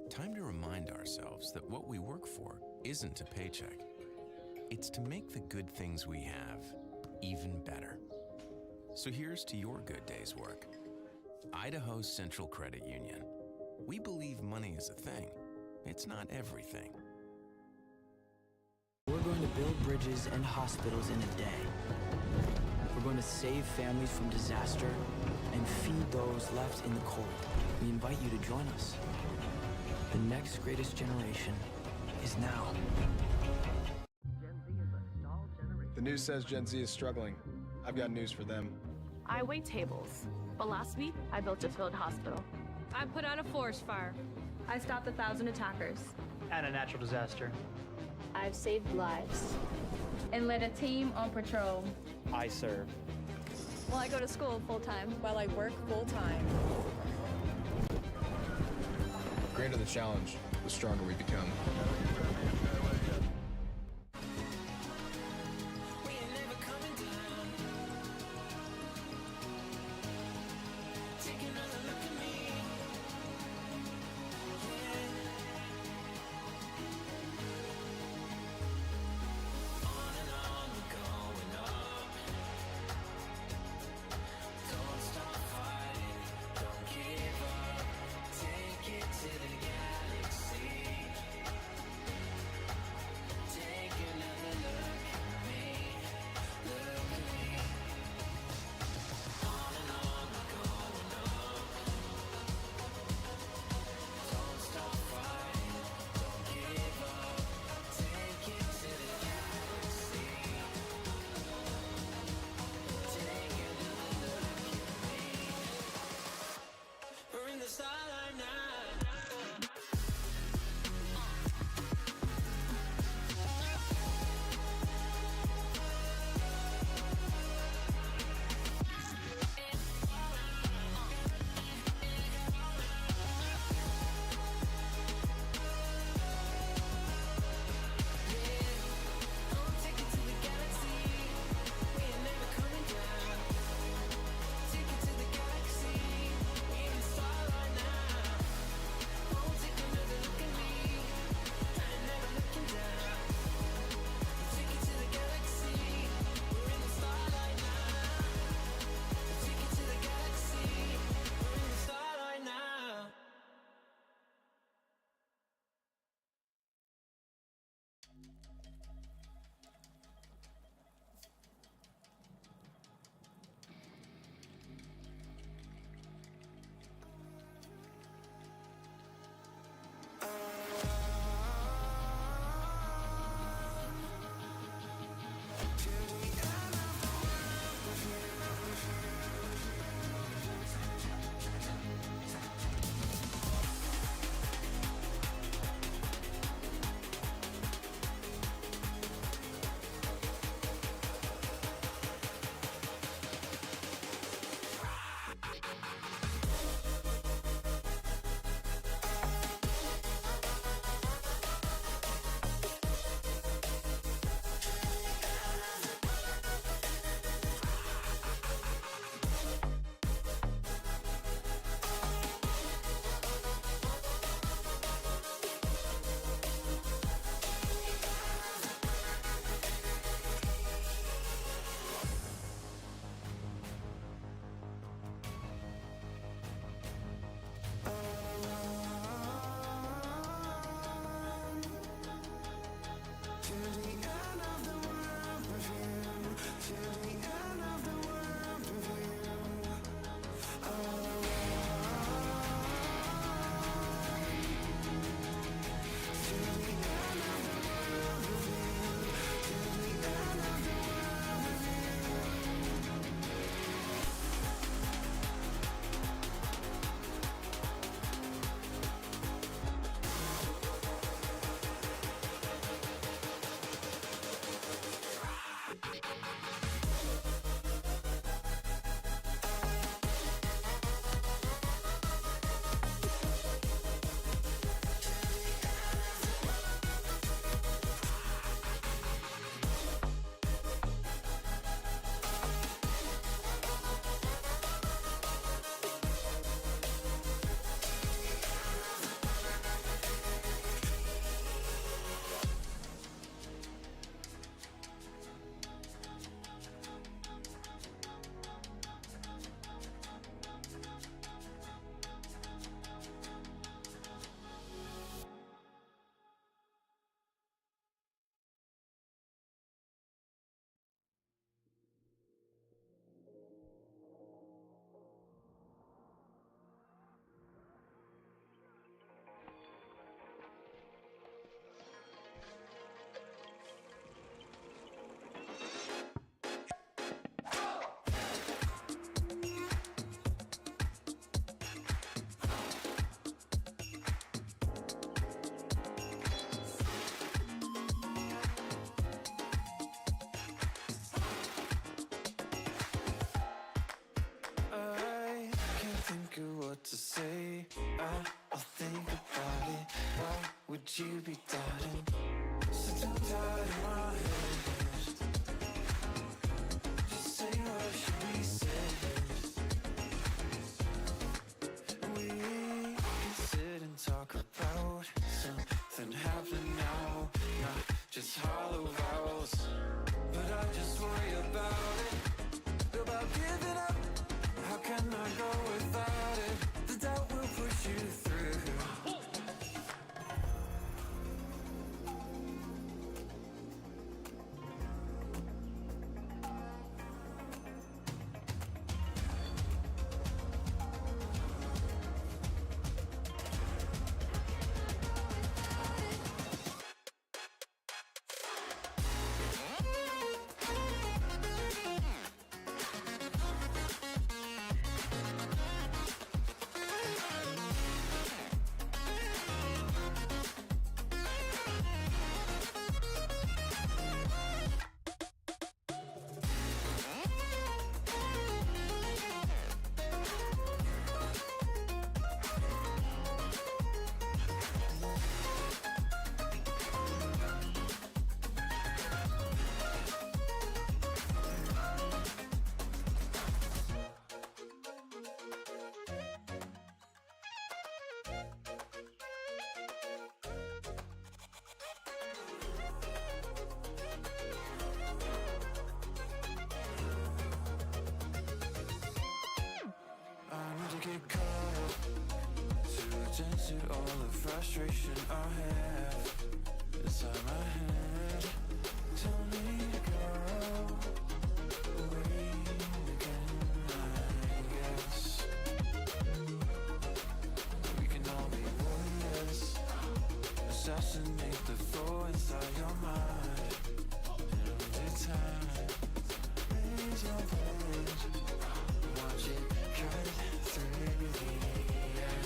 Time to remind ourselves that what we work for isn't a paycheck. It's to make the good things we have even better. So here's to your good day's work. Idaho Central Credit Union. We believe money is a thing. It's not everything. We're going to build bridges and hospitals in a day. We're going to save families from disaster and feed those left in the cold. We invite you to join us. The next greatest generation is now. The news says Gen Z is struggling. I've got news for them. I wait tables, but last week I built a field hospital. I put out a forest fire. I stopped 1,000 attackers. And a natural disaster. I've saved lives. And led a team on patrol. I serve. Well, I go to school full-time. While I work full-time. The greater the challenge, the stronger we become. would you be doubting? Sitting tight in my head. Just say what should be said. We can sit and talk about something happening now, not just hollow vowels. But I just worry about it, about giving up. How can I go without it? The doubt will push you through. Get caught up, to attend to all the frustration I have inside my head. Tell me to go away again, I guess. We can all be warriors, assassinate the foe inside your mind. And time, raise your pledge, watch it cut through the end.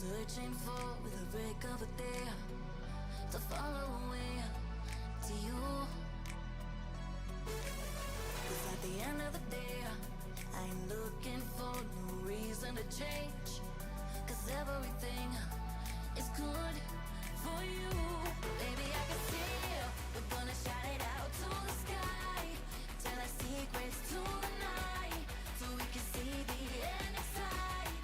Searching for with a break of a day to follow away to you. 'Cause at the end of the day, I ain't looking for no reason to change. 'Cause everything is good for you. Baby, I can see we're gonna shout it out to the sky. Tell our secrets to the night, so we can see the end inside.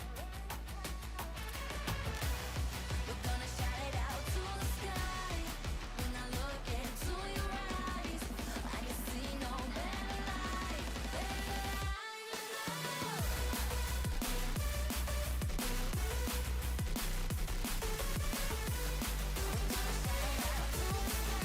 We're gonna shout it out to the sky. When I look into your eyes, I can see no better light, better light than love. We're gonna shout it out to the sky.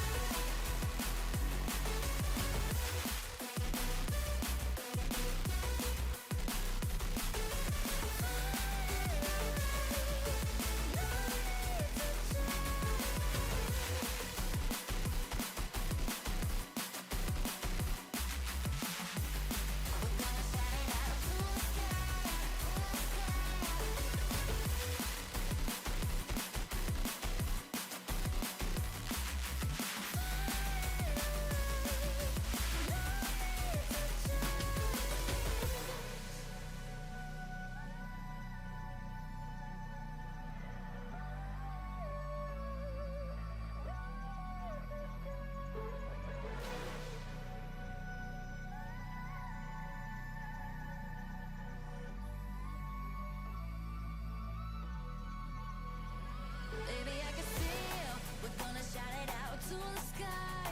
shout it out to the sky.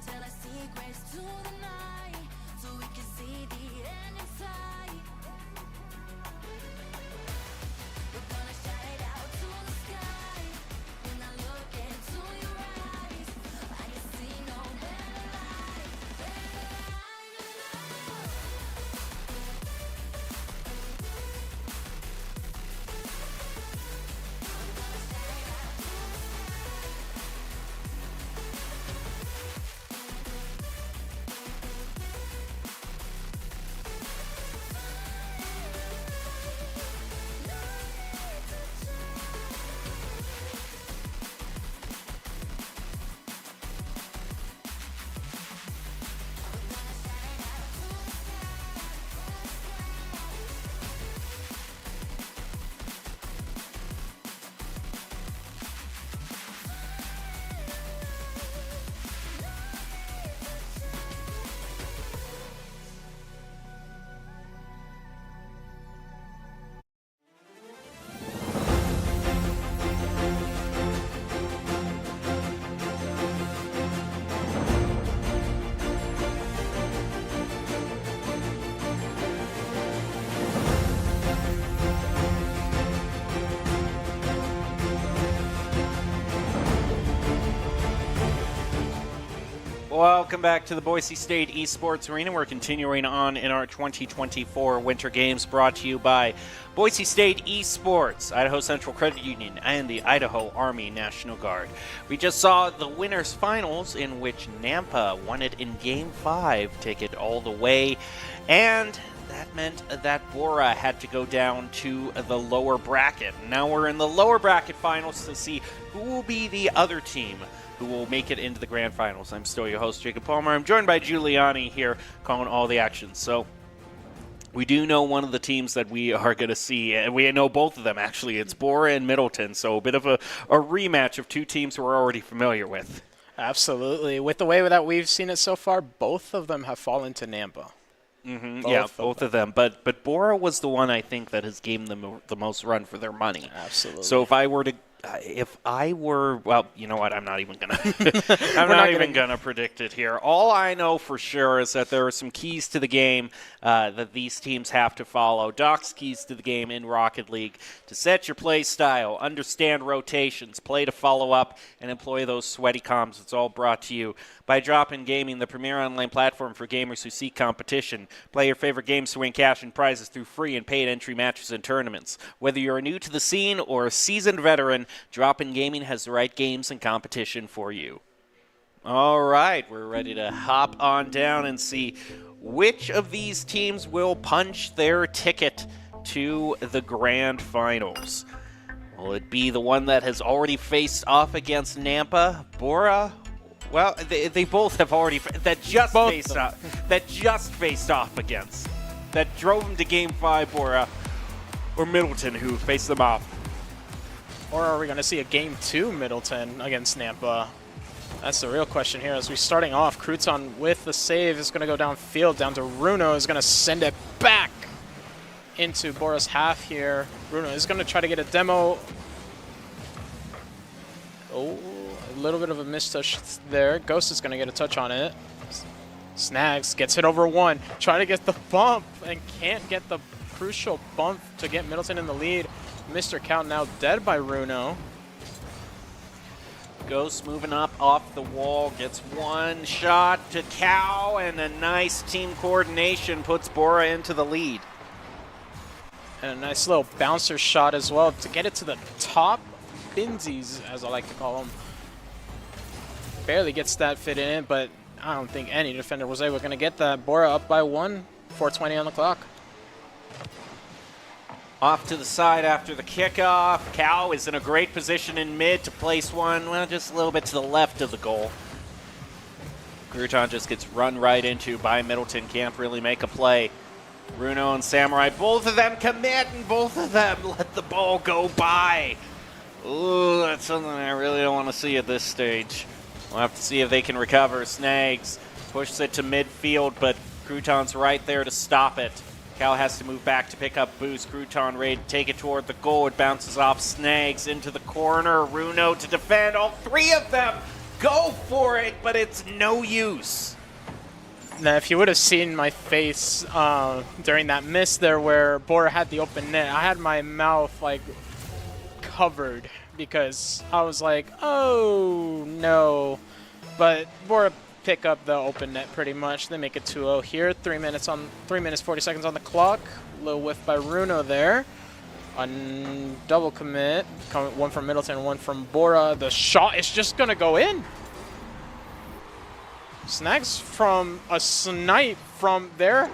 Tell our secrets to the night, so we can see the end in sight. We're gonna shout it out to the sky. When I look into your eyes, I can see no better light, better light than love. Welcome back to the Boise State Esports Arena. We're continuing on in our 2024 Winter Games, brought to you by Boise State Esports, Idaho Central Credit Union, and the Idaho Army National Guard. We just saw the winners' finals, in which Nampa won it in Game 5, take it all the way, and that meant that Bora had to go down to the lower bracket. Now we're in the lower bracket finals to see who will be the other team who will make it into the grand finals. I'm still your host, Jacob Palmer. I'm joined by Giuliani here, calling all the action. So we do know one of the teams that we are going to see, and we know both of them, actually. It's Bora and Middleton, so a bit of a rematch of two teams we're already familiar with. Absolutely. With the way that we've seen it so far, both of them have fallen to Nampa. Both of them. But Bora was the one, I think, that has gained them the most run for their money. Absolutely. So if I were, well, you know what? I'm not even gonna. I'm not even gonna predict it here. All I know for sure is that there are some keys to the game that these teams have to follow. Doc's keys to the game in Rocket League: to set your play style, understand rotations, play to follow up, and employ those sweaty comms. It's all brought to you by Drop-In Gaming, the premier online platform for gamers who seek competition. Play your favorite games to win cash and prizes through free and paid entry matches and tournaments. Whether you're new to the scene or a seasoned veteran, Drop-In Gaming has the right games and competition for you. All right, we're ready to hop on down and see which of these teams will punch their ticket to the grand finals. Will it be the one that has already faced off against Nampa, Bora? Well, they both have already faced off against. That drove them to Game 5, Bora, or Middleton, who faced them off. Or are we going to see a Game 2 Middleton against Nampa? That's the real question here. As we're starting off, Crouton with the save is going to go downfield, down to Runo, is going to send it back into Bora's half here. Runo is going to try to get a demo. Oh, a little bit of a mistouch there. Ghost is going to get a touch on it. Snags gets it over one. Try to get the bump and can't get the crucial bump to get Middleton in the lead. Mr. Cow now dead by Runo. Ghost moving up off the wall, gets one shot to Cow, and a nice team coordination puts Bora into the lead. And a nice little bouncer shot as well to get it to the top. Binsies, as I like to call them. Barely gets that fit in, but I don't think any defender was able to get that. Bora up by 1, 4:20 on the clock. Off to the side after the kickoff. Cow is in a great position in mid to place one, well, just a little bit to the left of the goal. Crouton just gets run right into by Middleton, can't really make a play. Runo and Samurai, both of them commit, and both of them let the ball go by. Ooh, that's something I really don't want to see at this stage. We'll have to see if they can recover. Snags pushes it to midfield, but Crouton's right there to stop it. Cal has to move back to pick up boost. Crouton ready to take it toward the goal. It bounces off Snags into the corner. Runo to defend. All three of them go for it, but it's no use. Now, if you would have seen my face during that miss there where Bora had the open net, I had my mouth like covered because I was like, oh no. But Bora pick up the open net pretty much. They make it 2-0 here. 3 minutes 40 seconds on the clock. A little whiff by Runo there. A double commit. One from Middleton, one from Bora. The shot is just gonna go in. Snags from a snipe from there.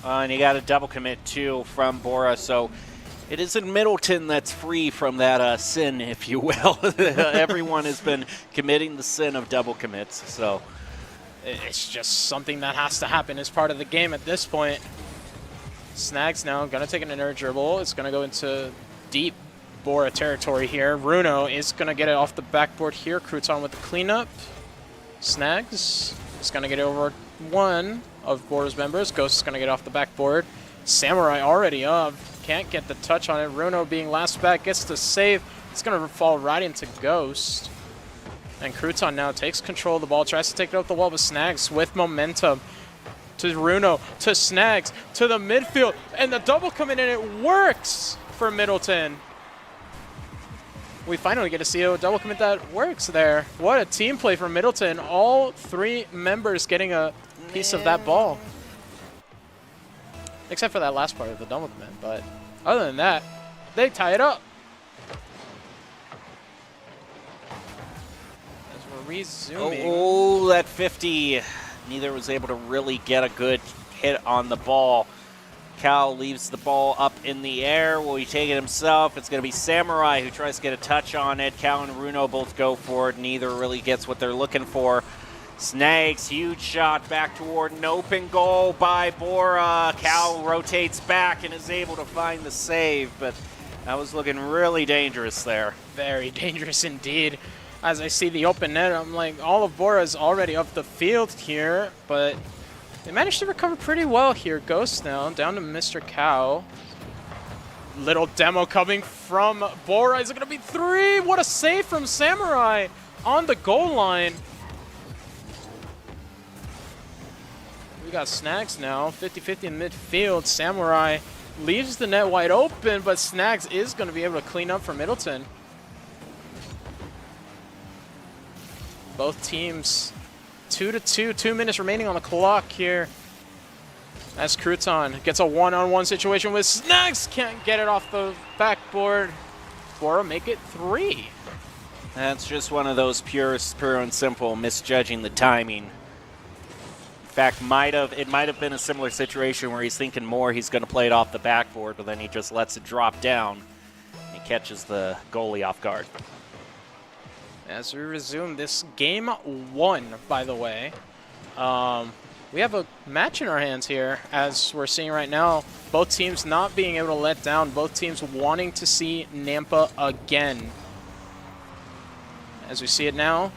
And you got a double commit too from Bora, so it isn't Middleton that's free from that sin, if you will. Everyone has been committing the sin of double commits, so it's just something that has to happen as part of the game at this point. Snags now gonna take an inner dribble. It's gonna go into deep Bora territory here. Runo is going to get it off the backboard here. Crouton with the cleanup. Snags is going to get over one of Bora's members. Ghost is going to get off the backboard. Samurai already up. Can't get the touch on it. Runo being last back gets the save. It's going to fall right into Ghost. And Crouton now takes control of the ball. Tries to take it off the wall, but Snags with momentum. To Runo, to Snags, to the midfield. And the double coming in. It works for Middleton. We finally get to see a double commit that works there. What a team play from Middleton. All 3 members getting a piece of that ball. Except for that last part of the double commit. But other than that, they tie it up. As we're resuming. Oh, that 50. Neither was able to really get a good hit on the ball. Cal leaves the ball up in the air. Will he take it himself? It's going to be Samurai who tries to get a touch on it. Cal and Runo both go for it. Neither really gets what they're looking for. Snags, huge shot back toward an open goal by Bora. Cal rotates back and is able to find the save, but that was looking really dangerous there. Very dangerous indeed. As I see the open net, I'm like, all of Bora is already up the field here, but they managed to recover pretty well here. Ghost now down to Mr. Cow. Little demo coming from Bora. Is it going to be 3? What a save from Samurai on the goal line. We got Snags now, 50-50 in midfield. Samurai leaves the net wide open, but Snags is going to be able to clean up for Middleton. Both teams 2-2, 2 minutes remaining on the clock here. As Crouton gets a one-on-one situation with Snags, can't get it off the backboard. Bora make it 3. That's just one of those pure and simple misjudging the timing. In fact, it might have been a similar situation where he's thinking more he's going to play it off the backboard, but then he just lets it drop down. He catches the goalie off guard. As we resume this game 1, by the way, we have a match in our hands here, as we're seeing right now. Both teams not being able to let down. Both teams wanting to see Nampa again. As we see it now,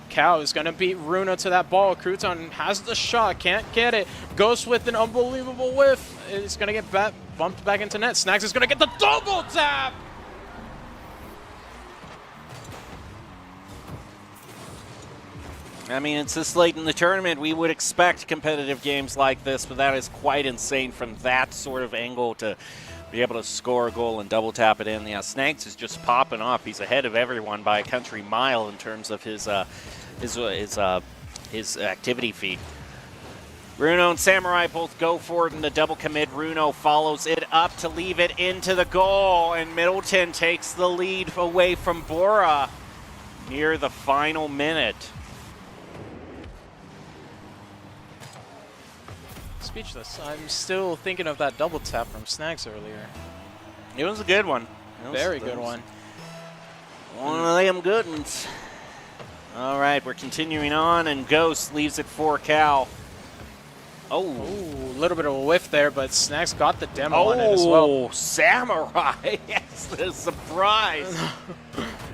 Cow is going to beat Runo to that ball. Crouton has the shot, can't get it. Ghost with an unbelievable whiff. It's going to get bumped back into net. Snags is going to get the double tap. I mean, it's this late in the tournament. We would expect competitive games like this, but that is quite insane from that sort of angle to be able to score a goal and double tap it in. Yeah, Snags is just popping off. He's ahead of everyone by a country mile in terms of his activity feed. Runo and Samurai both go for it in the double commit. Runo follows it up to leave it into the goal, and Middleton takes the lead away from Bora near the final minute. Speechless. I'm still thinking of that double tap from Snags earlier. It was a good one. Very good one. One of them good ones. All right, we're continuing on, and Ghost leaves it for Cal. Oh, a little bit of a whiff there, but Snags got the demo on it as well. Oh, Samurai! Yes, the surprise.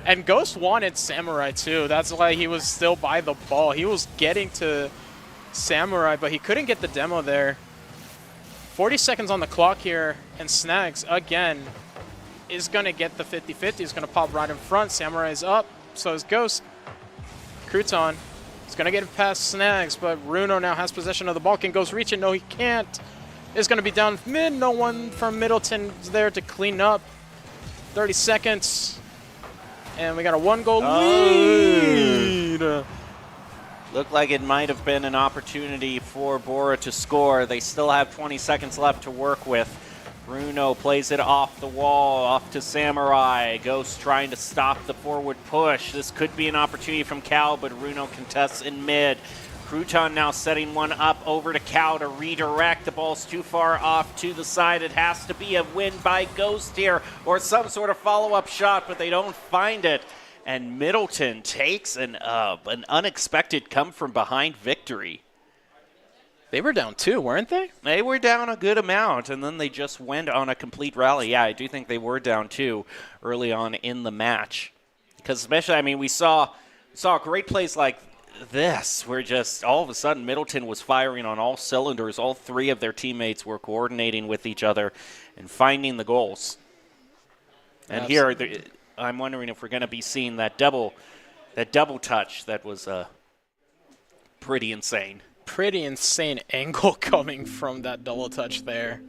And Ghost wanted Samurai too. That's why he was still by the ball. He was getting to Samurai, but he couldn't get the demo there. 40 seconds on the clock here, and Snags again is going to get the 50-50. He's going to pop right in front. Samurai's up. So is Ghost. Crouton is going to get it past Snags, but Runo now has possession of the ball. Can Ghost reach it? No, he can't. It's going to be down mid. No one from Middleton is there to clean up. 30 seconds. And we got a 1-goal lead. Looked like it might have been an opportunity for Bora to score. They still have 20 seconds left to work with. Runo plays it off the wall, off to Samurai. Ghost trying to stop the forward push. This could be an opportunity from Cal, but Runo contests in mid. Crouton now setting one up over to Cal to redirect. The ball's too far off to the side. It has to be a win by Ghost here or some sort of follow-up shot, but they don't find it. And Middleton takes an unexpected come-from-behind victory. They were down 2, weren't they? They were down a good amount, and then they just went on a complete rally. Yeah, I do think they were down 2 early on in the match. Because especially, I mean, we saw great plays like this, where just all of a sudden Middleton was firing on all cylinders. All 3 of their teammates were coordinating with each other and finding the goals. And Absolutely. here, I'm wondering if we're going to be seeing that double touch that was pretty insane. Pretty insane angle coming from that double touch there.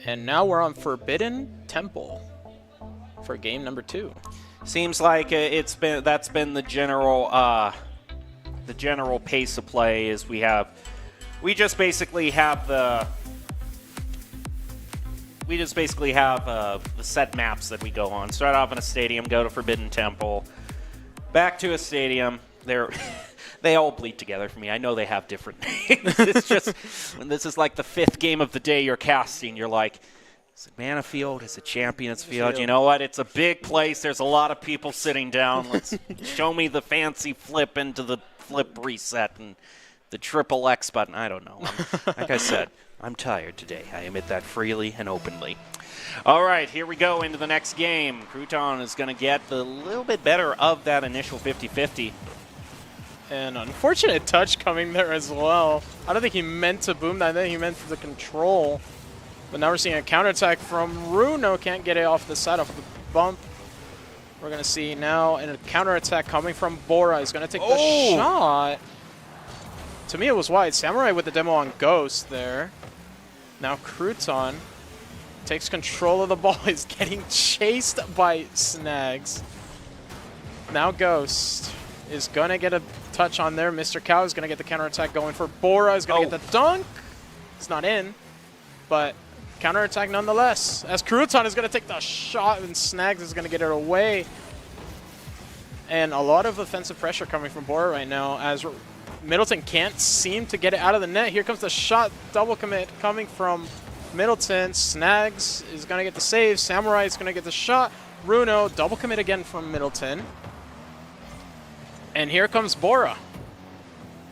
And now we're on Forbidden Temple for game number 2. Seems like that's been the general pace of play. Is we just basically have the set maps that we go on. Start off in a stadium, go to Forbidden Temple, back to a stadium. They all bleed together for me. I know they have different names. It's just when this is like the 5th game of the day you're casting, you're like, is it Mana Field? Is it Champions Field? You know what? It's a big place. There's a lot of people sitting down. Let's show me the fancy flip into the flip reset and the triple X button. I don't know. Like I said, I'm tired today. I admit that freely and openly. All right, here we go into the next game. Crouton is going to get a little bit better of that initial 50-50. An unfortunate touch coming there as well. I don't think he meant to boom that. I think he meant the control. But now we're seeing a counterattack from Runo. Can't get it off the side of the bump. We're going to see now a counterattack coming from Bora. He's going to take the shot. To me, it was wide. Samurai with the demo on Ghost there. Now Crouton takes control of the ball. He's getting chased by Snags. Now Ghost is going to get a touch on there. Mr. Cow is going to get the counterattack going for Bora. Is going to get the dunk. It's not in, but counterattack nonetheless. As Crouton is going to take the shot and Snags is going to get it away. And a lot of offensive pressure coming from Bora right now as Middleton can't seem to get it out of the net. Here comes the shot. Double commit coming from Middleton. Snags is going to get the save. Samurai is going to get the shot. Runo, double commit again from Middleton. And here comes Bora.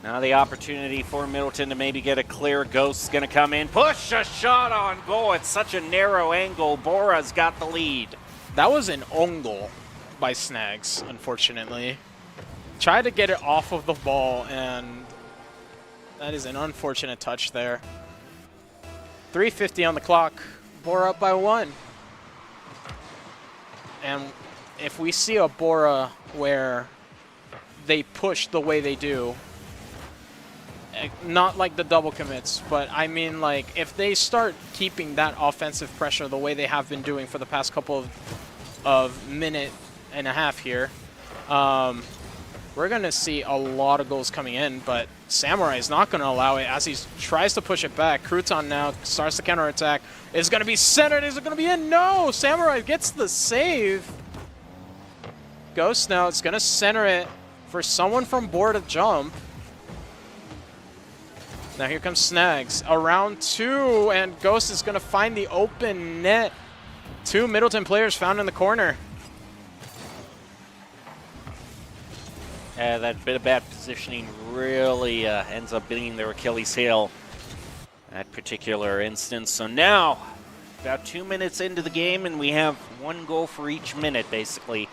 Now the opportunity for Middleton to maybe get a clear. Ghost's going to come in. Push a shot on goal. It's such a narrow angle. Bora's got the lead. That was an own goal by Snags, unfortunately. Tried to get it off of the ball, and that is an unfortunate touch there. 3:50 on the clock. Bora up by 1. And if we see a Bora where they push the way they do, not like the double commits, but I mean like if they start keeping that offensive pressure the way they have been doing for the past couple of minute and a half here, we're going to see a lot of goals coming in, but Samurai is not going to allow it as he tries to push it back. Crouton now starts the counterattack. It's going to be centered. Is it going to be in? No! Samurai gets the save. Ghost now. It's going to center it for someone from Bora to jump. Now here comes Snags. Around 2, and Ghost is going to find the open net. 2 Middleton players found in the corner. That bit of bad positioning really ends up being their Achilles heel that particular instance. So now, about 2 minutes into the game, and we have 1 goal for each minute, basically.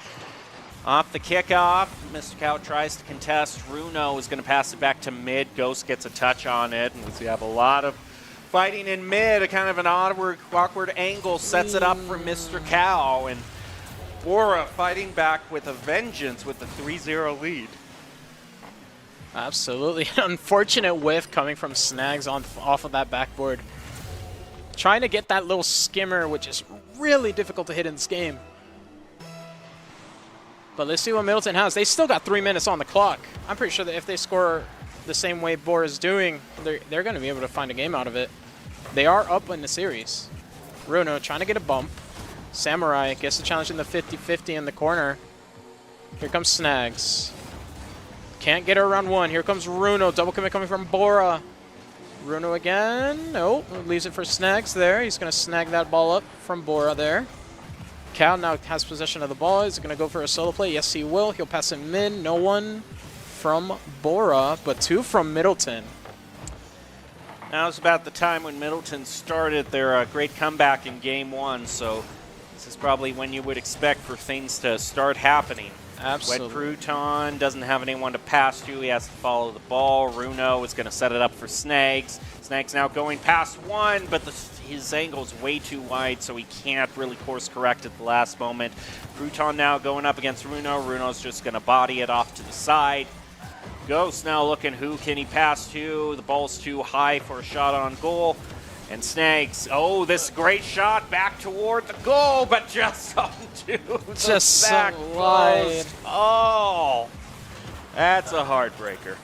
Off the kickoff, Mr. Cow tries to contest. Runo is going to pass it back to mid. Ghost gets a touch on it, and we have a lot of fighting in mid, a kind of an awkward angle sets it up for Mr. Cow, and Bora fighting back with a vengeance with the 3-0 lead. Absolutely. Unfortunate whiff coming from Snags off of that backboard. Trying to get that little skimmer, which is really difficult to hit in this game. But let's see what Middleton has. They still got 3 minutes on the clock. I'm pretty sure that if they score the same way Bora's doing, they're going to be able to find a game out of it. They are up in the series. Runo trying to get a bump. Samurai gets the challenge in the 50-50 in the corner. Here comes Snags. Can't get her around one. Here comes Runo. Double commit coming from Bora. Runo again. Nope. Leaves it for Snags there. He's going to snag that ball up from Bora there. Cal now has possession of the ball. Is he going to go for a solo play? Yes, he will. He'll pass it mid. No one from Bora, but 2 from Middleton. Now's about the time when Middleton started their great comeback in Game 1, so this is probably when you would expect for things to start happening. Absolutely. Wet Crouton doesn't have anyone to pass to. He has to follow the ball. Runo is going to set it up for Snags. Snags now going past one, but his angle's way too wide, so he can't really course correct at the last moment. Crouton now going up against Runo. Runo's just going to body it off to the side. Ghost now looking who can he pass to. The ball's too high for a shot on goal. And Snags, oh, this great shot back toward the goal, but just onto the back post. Oh, that's a heartbreaker.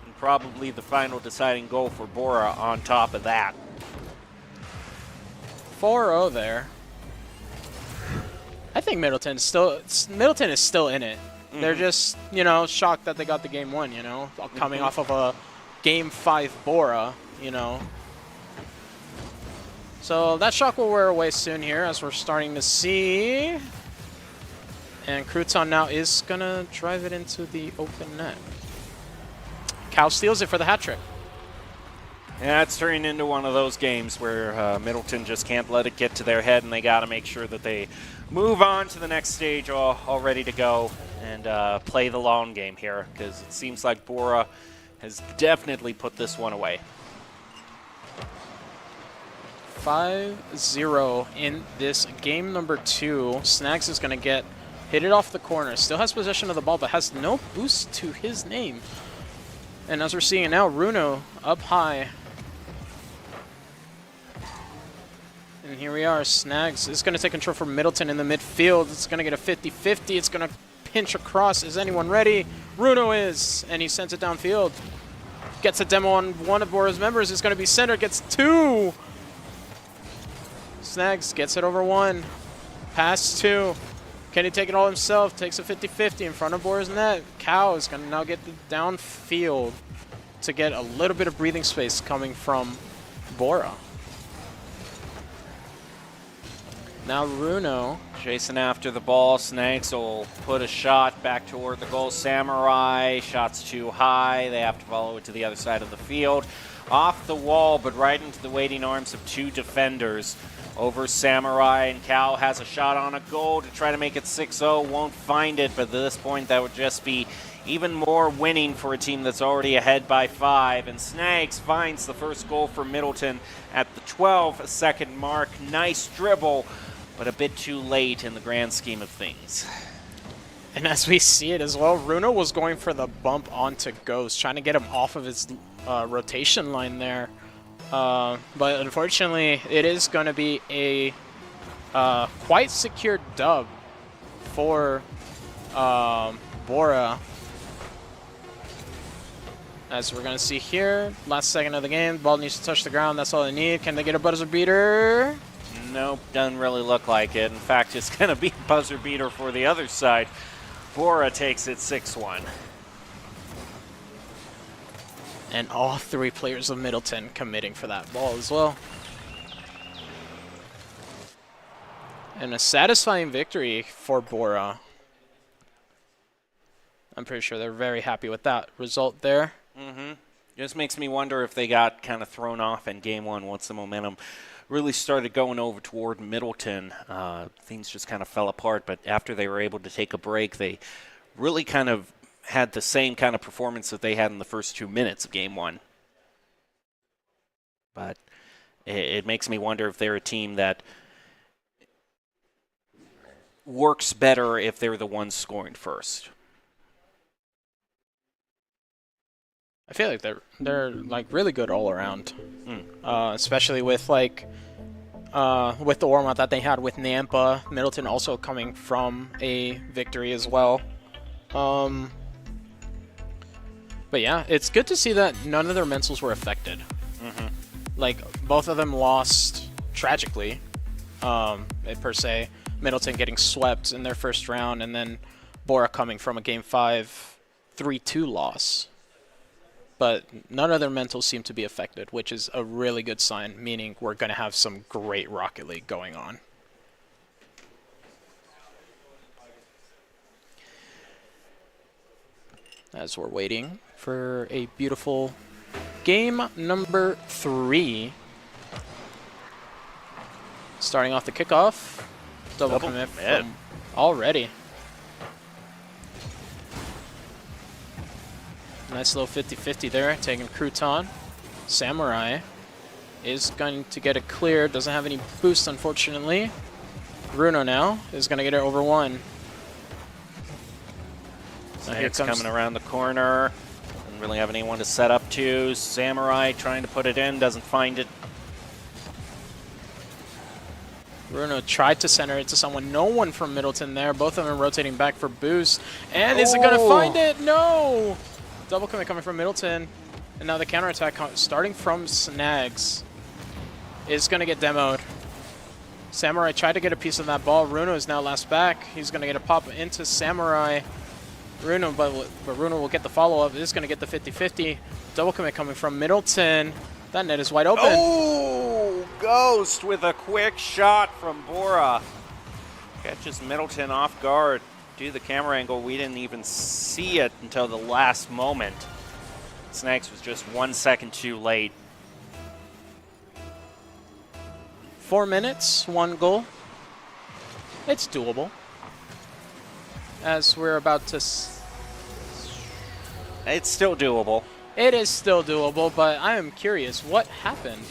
And probably the final deciding goal for Bora on top of that. 4-0 there. I think Middleton is still in it. They're just, you know, shocked that they got the game 1, you know, coming off of a game 5 Bora, you know. So that shock will wear away soon here, as we're starting to see. And Crouton now is going to drive it into the open net. Cal steals it for the hat trick. Yeah, it's turning into one of those games where Middleton just can't let it get to their head, and they got to make sure that they move on to the next stage all ready to go and play the long game here, because it seems like Bora has definitely put this one away. 5-0 in this game number 2. Snags is going to hit it off the corner. Still has possession of the ball, but has no boost to his name. And as we're seeing now, Runo up high. And here we are. Snags is going to take control from Middleton in the midfield. It's going to get a 50-50. It's going to pinch across. Is anyone ready? Runo is, and he sends it downfield. Gets a demo on one of Bora's members. It's going to be centered. Gets 2. Snags gets it over 1. Pass 2. Can he take it all himself? Takes a 50-50 in front of Bora's net. Cow is going to now get the downfield to get a little bit of breathing space coming from Bora. Now Runo chasing after the ball. Snags will put a shot back toward the goal. Samurai, shot's too high. They have to follow it to the other side of the field. Off the wall, but right into the waiting arms of 2 defenders. Over Samurai, and Cal has a shot on a goal to try to make it 6-0. Won't find it, but at this point that would just be even more winning for a team that's already ahead by 5. And Snags finds the first goal for Middleton at the 12-second mark. Nice dribble, but a bit too late in the grand scheme of things. And as we see it as well, Runo was going for the bump onto Ghost, trying to get him off of his rotation line there. But unfortunately, it is going to be a quite secure dub for Bora. As we're going to see here, last second of the game, ball needs to touch the ground. That's all they need. Can they get a buzzer beater? Nope, doesn't really look like it. In fact, it's going to be a buzzer beater for the other side. Bora takes it 6-1. And all 3 players of Middleton committing for that ball as well. And a satisfying victory for Bora. I'm pretty sure they're very happy with that result there. Just makes me wonder if they got kind of thrown off in Game 1 once the momentum really started going over toward Middleton. Things just kind of fell apart, but after they were able to take a break, they really kind of had the same kind of performance that they had in the first 2 minutes of Game 1. But it makes me wonder if they're a team that works better if they're the ones scoring first. I feel like they're like really good all around, especially with like with the warm-up that they had with Nampa. Middleton also coming from a victory as well. But yeah, it's good to see that none of their mentals were affected. Like both of them lost tragically, per se. Middleton getting swept in their first round, and then Bora coming from a Game 5 3-2 loss. But none of their mentals seem to be affected, which is a really good sign, meaning we're going to have some great Rocket League going on. As we're waiting for a beautiful game number 3. Starting off the kickoff. Double commit from already. Nice little 50-50 there, taking Crouton. Samurai is going to get it clear. Doesn't have any boost, unfortunately. Bruno now is going to get it over 1. So here it's coming around the corner. Doesn't really have anyone to set up to. Samurai trying to put it in, doesn't find it. Bruno tried to center it to someone. No one from Middleton there. Both of them rotating back for boost. And is it going to find it? No! Double commit coming from Middleton. And now the counterattack starting from Snags is going to get demoed. Samurai tried to get a piece of that ball. Bruno is now last back. He's going to get a pop into Samurai. Bruno, but Bruno will get the follow-up. This is going to get the 50-50. Double commit coming from Middleton. That net is wide open. Oh! Ghost with a quick shot from Bora. Catches Middleton off guard. Due to the camera angle, we didn't even see it until the last moment. Snags was just 1 second too late. 4 minutes, 1 goal. It's doable. As we're about to... It's still doable. It is still doable, but I am curious, what happened?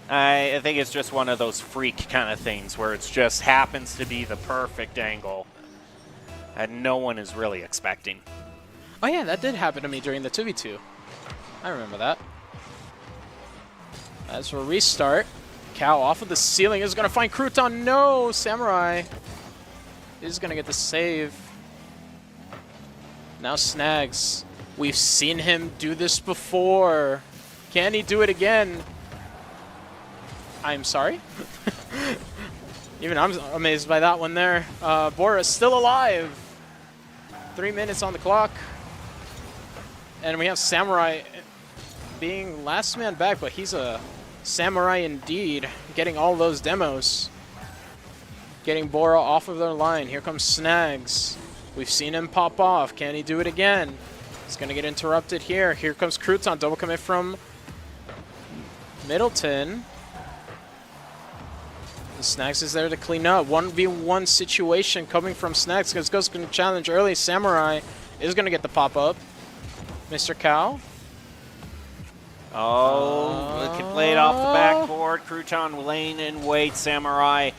I think it's just one of those freak kind of things where it just happens to be the perfect angle and no one is really expecting. Oh yeah, that did happen to me during the 2v2. I remember that. As for restart, Cow off of the ceiling is going to find Crouton. No! Samurai is going to get the save. Now Snags. We've seen him do this before. Can he do it again? I'm sorry? Even I'm amazed by that one there. Bora's still alive. 3 minutes on the clock. And we have Samurai being last man back, but he's a Samurai indeed, getting all those demos. Getting Bora off of their line. Here comes Snags. We've seen him pop off. Can he do it again? He's going to get interrupted here. Here comes Crouton. Double commit from Middleton. And Snags is there to clean up. 1v1 situation coming from Snags because Ghost going to challenge early. Samurai is going to get the pop-up. Mr. Cow. Oh, can play it off the backboard. Crouton laying in wait. Samurai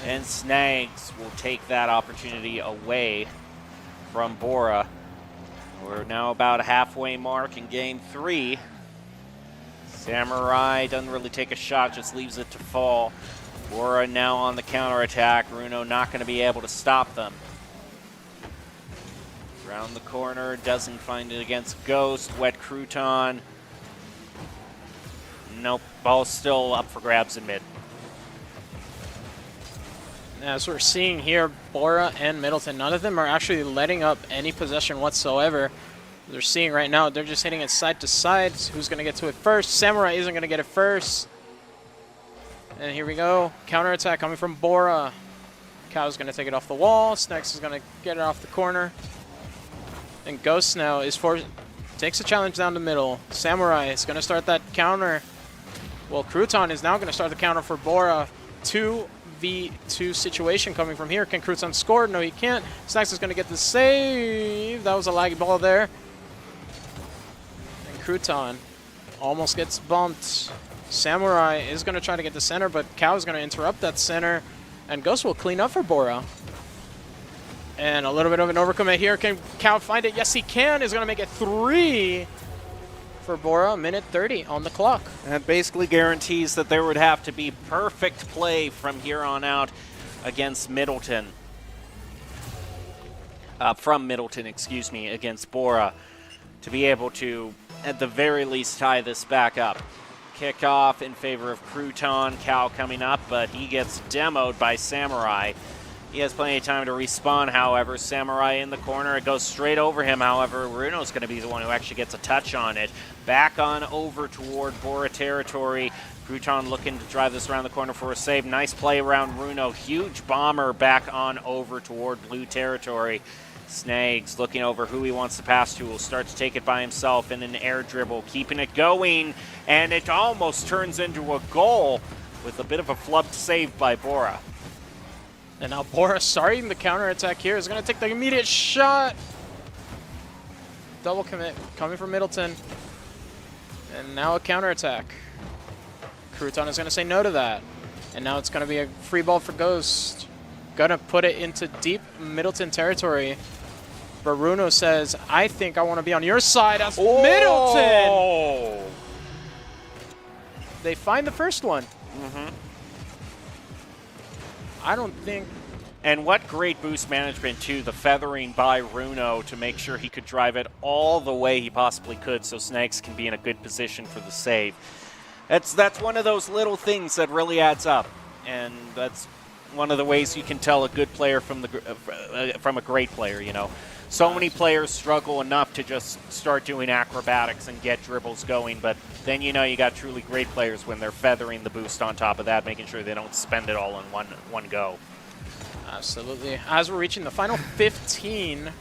and Snags will take that opportunity away from Bora. We're now about a halfway mark in game 3. Samurai doesn't really take a shot, just leaves it to fall. Bora now on the counterattack. Bruno not going to be able to stop them. Around the corner, doesn't find it against Ghost. Wet Crouton. Nope, ball's still up for grabs in mid. As we're seeing here, Bora and Middleton, none of them are actually letting up any possession whatsoever. They're seeing right now, they're just hitting it side to side. Who's going to get to it first? Samurai isn't going to get it first. And here we go. Counterattack coming from Bora. Cow's going to take it off the wall. Snags is going to get it off the corner. And Ghost now is takes the challenge down the middle. Samurai is going to start that counter. Well, Crouton is now going to start the counter for Bora. 2 2v2 situation coming from here. Can Crouton score? No, he can't. Snacks is going to get the save. That was a laggy ball there. And Crouton almost gets bumped. Samurai is going to try to get the center, but Cow is going to interrupt that center. And Ghost will clean up for Bora. And a little bit of an overcommit here. Can Cow find it? Yes, he can. He's going to make it 3 for Bora. Minute 30 on the clock. That basically guarantees that there would have to be perfect play from here on out against Middleton. From Middleton, excuse me, against Bora to be able to, at the very least, tie this back up. Kickoff in favor of Crouton. Cow coming up, but he gets demoed by Samurai. He has plenty of time to respawn, however. Samurai in the corner. It goes straight over him, however. Runo's going to be the one who actually gets a touch on it. Back on over toward Bora territory. Crouton looking to drive this around the corner for a save. Nice play around Runo. Huge bomber back on over toward blue territory. Snags looking over who he wants to pass to. Will start to take it by himself in an air dribble. Keeping it going, and it almost turns into a goal with a bit of a flubbed save by Bora. And now Bora starting the counterattack here is going to take the immediate shot. Double commit coming from Middleton. And now a counterattack. Crouton is going to say no to that. And now it's going to be a free ball for Ghost. Going to put it into deep Middleton territory. Bruno says, I think I want to be on your side as Middleton. They find the first one. I don't think. And what great boost management, too. The feathering by Runo to make sure he could drive it all the way he possibly could so Snags can be in a good position for the save. That's one of those little things that really adds up. And that's one of the ways you can tell a good player from a great player, you know. So many players struggle enough to just start doing acrobatics and get dribbles going, but then you know you got truly great players when they're feathering the boost on top of that, making sure they don't spend it all in one go. Absolutely. As we're reaching the final 15.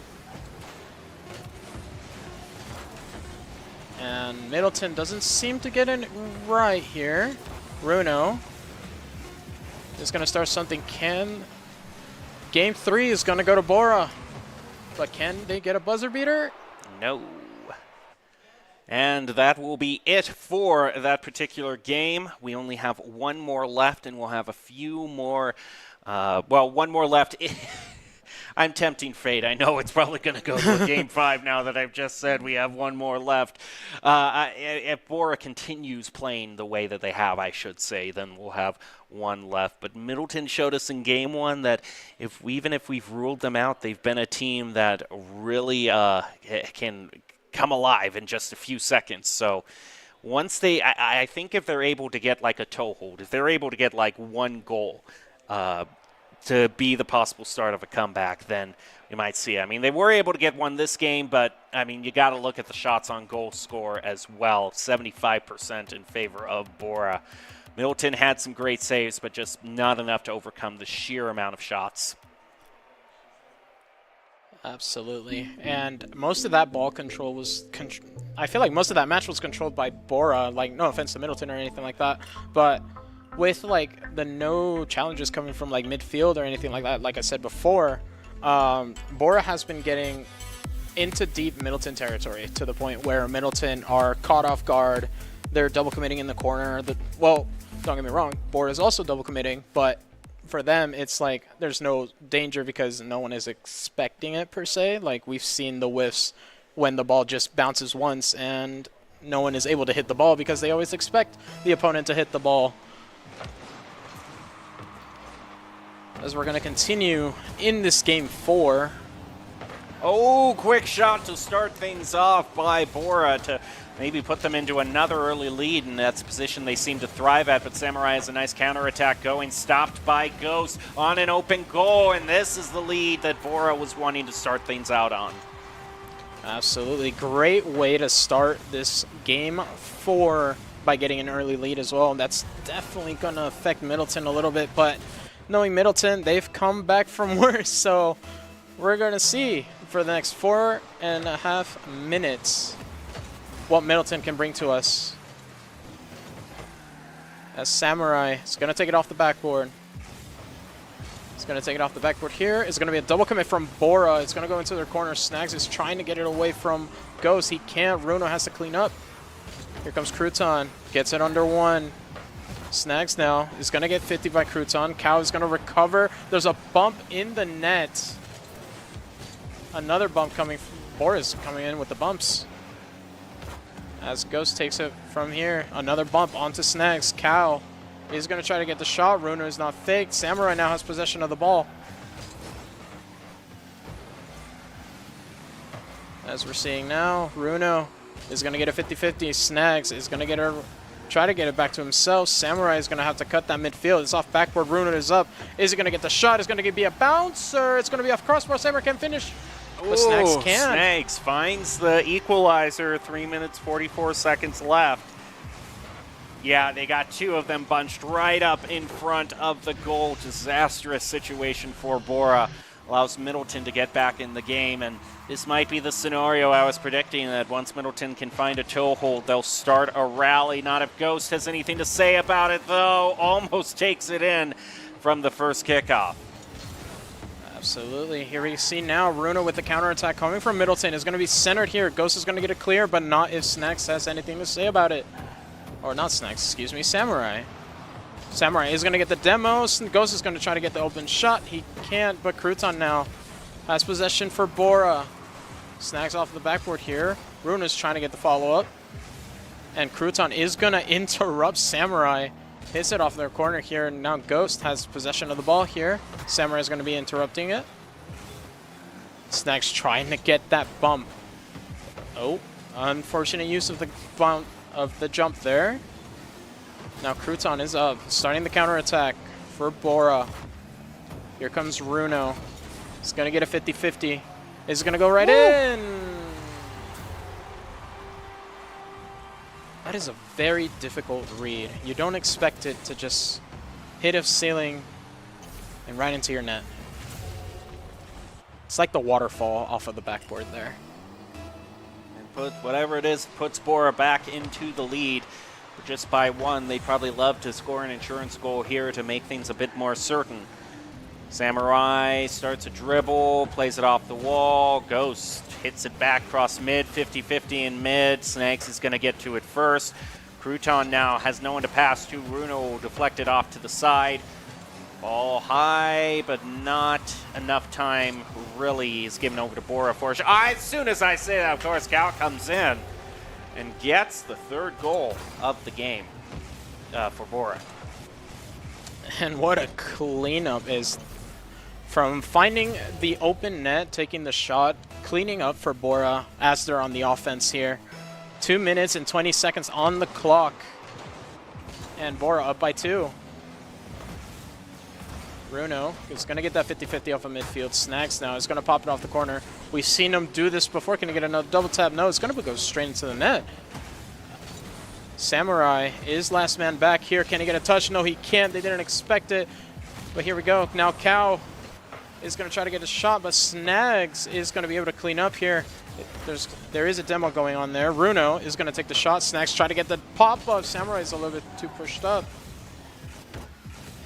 And Middleton doesn't seem to get it right here. Runo is going to start something. Game 3 is going to go to Bora. But can they get a buzzer beater? No. And that will be it for that particular game. We only have one more left, and we'll have a few more. One more left. I'm tempting fate. I know it's probably going to go to Game 5 now that I've just said we have one more left. If Bora continues playing the way that they have, I should say, then we'll have one left. But Middleton showed us in Game 1 that even if we've ruled them out, they've been a team that really can come alive in just a few seconds. So once I think if they're able to get like a toehold, if they're able to get like one goal, to be the possible start of a comeback, then you might see. I mean, they were able to get one this game, but, I mean, you got to look at the shots on goal score as well. 75% in favor of Bora. Middleton had some great saves, but just not enough to overcome the sheer amount of shots. Absolutely. And most of that ball control was... I feel like most of that match was controlled by Bora. Like, no offense to Middleton or anything like that, but... with like the no challenges coming from like midfield or anything like that, like I said before, Bora has been getting into deep Middleton territory to the point where Middleton are caught off guard. They're double committing in the corner. Well, don't get me wrong, Bora is also double committing, but for them it's like there's no danger because no one is expecting it per se. Like we've seen the whiffs when the ball just bounces once and no one is able to hit the ball because they always expect the opponent to hit the ball. As we're going to continue in this Game 4. Oh, quick shot to start things off by Bora to maybe put them into another early lead, and that's a position they seem to thrive at. But Samurai has a nice counterattack going, stopped by Ghost on an open goal, and this is the lead that Bora was wanting to start things out on. Absolutely. Great way to start this Game 4 by getting an early lead as well. That's definitely going to affect Middleton a little bit, but... knowing Middleton, they've come back from worse, so we're going to see for the next 4.5 minutes what Middleton can bring to us. As Samurai is going to take it off the backboard. going to take it off the backboard here. It's going to be a double commit from Bora. It's going to go into their corner. Snags is trying to get it away from Ghost. He can't. Runo has to clean up. Here comes Crouton. Gets it under 1. Snags now is going to get 50 by Crouton. Cow is going to recover. There's a bump in the net. Another bump coming. Bora's coming in with the bumps. As Ghost takes it from here. Another bump onto Snags. Cow is going to try to get the shot. Runo is not faked. Samurai now has possession of the ball. As we're seeing now, Runo is going to get a 50-50. Snags is going to get her, try to get it back to himself. Samurai is going to have to cut that midfield. It's off backboard. Runo is up. Is he going to get the shot? It's going to be a bouncer. It's going to be off crossbar. Samurai can finish. But Snags can. Snags finds the equalizer. 3 minutes, 44 seconds left. Yeah, they got 2 of them bunched right up in front of the goal. Disastrous situation for Bora. Allows Middleton to get back in the game, and this might be the scenario I was predicting, that once Middleton can find a toehold, they'll start a rally. Not if Ghost has anything to say about it, though. Almost takes it in from the first kickoff. Absolutely. Here we see now Runo with the counterattack coming from Middleton. Is going to be centered here. Ghost is going to get it clear, but not if Snags has anything to say about it. Or not Snags, excuse me, Samurai. Samurai is going to get the demo. Ghost is going to try to get the open shot. He can't, but Crouton now has possession for Bora. Snags off the backboard here. Runo is trying to get the follow-up. And Crouton is going to interrupt Samurai. Hits it off their corner here. Now Ghost has possession of the ball here. Samurai is going to be interrupting it. Snags trying to get that bump. Oh, unfortunate use of the bump. Of the jump there. Now Crouton is up, starting the counterattack for Bora. Here comes Runo. He's going to get a 50-50. Is going to go right in. That is a very difficult read. You don't expect it to just hit a ceiling and right into your net. It's like the waterfall off of the backboard there. Put whatever it is, puts Bora back into the lead. But just by 1, they'd probably love to score an insurance goal here to make things a bit more certain. Samurai starts a dribble, plays it off the wall. Ghost hits it back cross mid, 50-50 in mid. Snags is going to get to it first. Crouton now has no one to pass to. Runo deflected off to the side. Ball high, but not enough time. Really is given over to Bora for a shot. As soon as I say that, of course, Cal comes in and gets the 3rd goal of the game for Bora. And what a cleanup is from finding the open net, taking the shot, cleaning up for Bora as they're on the offense here. 2 minutes and 20 seconds on the clock. And Bora up by 2. Runo is going to get that 50-50 off of midfield. Snags now is going to pop it off the corner. We've seen him do this before. Can he get another double tap? No, it's going to go straight into the net. Samurai is last man back here. Can he get a touch? No, he can't. They didn't expect it. But here we go. Now Cow is going to try to get a shot, but Snags is going to be able to clean up here. There is a demo going on there. Runo is going to take the shot. Snags try to get the pop-up. Samurai is a little bit too pushed up.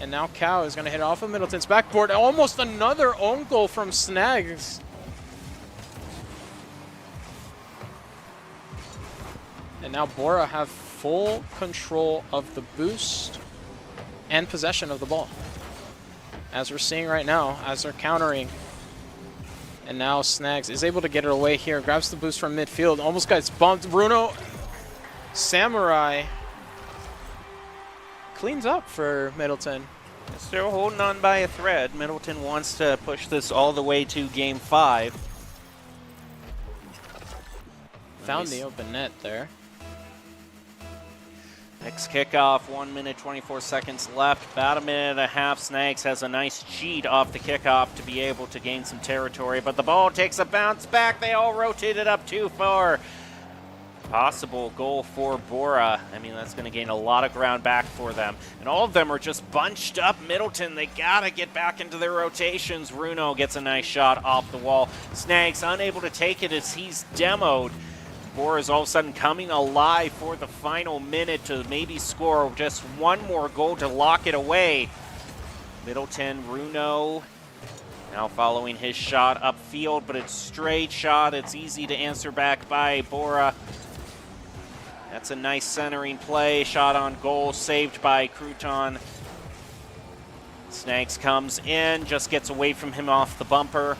And now Cow is going to hit off of Middleton's backboard. Almost another own goal from Snags. And now Bora have full control of the boost and possession of the ball. As we're seeing right now, as they're countering. And now Snags is able to get it away here. Grabs the boost from midfield. Almost gets bumped. Runo. Samurai cleans up for Middleton. Still holding on by a thread. Middleton wants to push this all the way to Game 5. Found the open net there. Next kickoff, 1 minute, 24 seconds left. About a minute and a half. Snags has a nice cheat off the kickoff to be able to gain some territory, but the ball takes a bounce back. They all rotated up too far. Possible goal for Bora. I mean, that's going to gain a lot of ground back for them. And all of them are just bunched up Middleton. They got to get back into their rotations. Runo gets a nice shot off the wall. Snags unable to take it as he's demoed. Bora is all of a sudden coming alive for the final minute to maybe score just one more goal to lock it away. Middleton, Runo now following his shot upfield, but it's straight shot. It's easy to answer back by Bora. That's a nice centering play. Shot on goal, saved by Crouton. Snags comes in, just gets away from him off the bumper.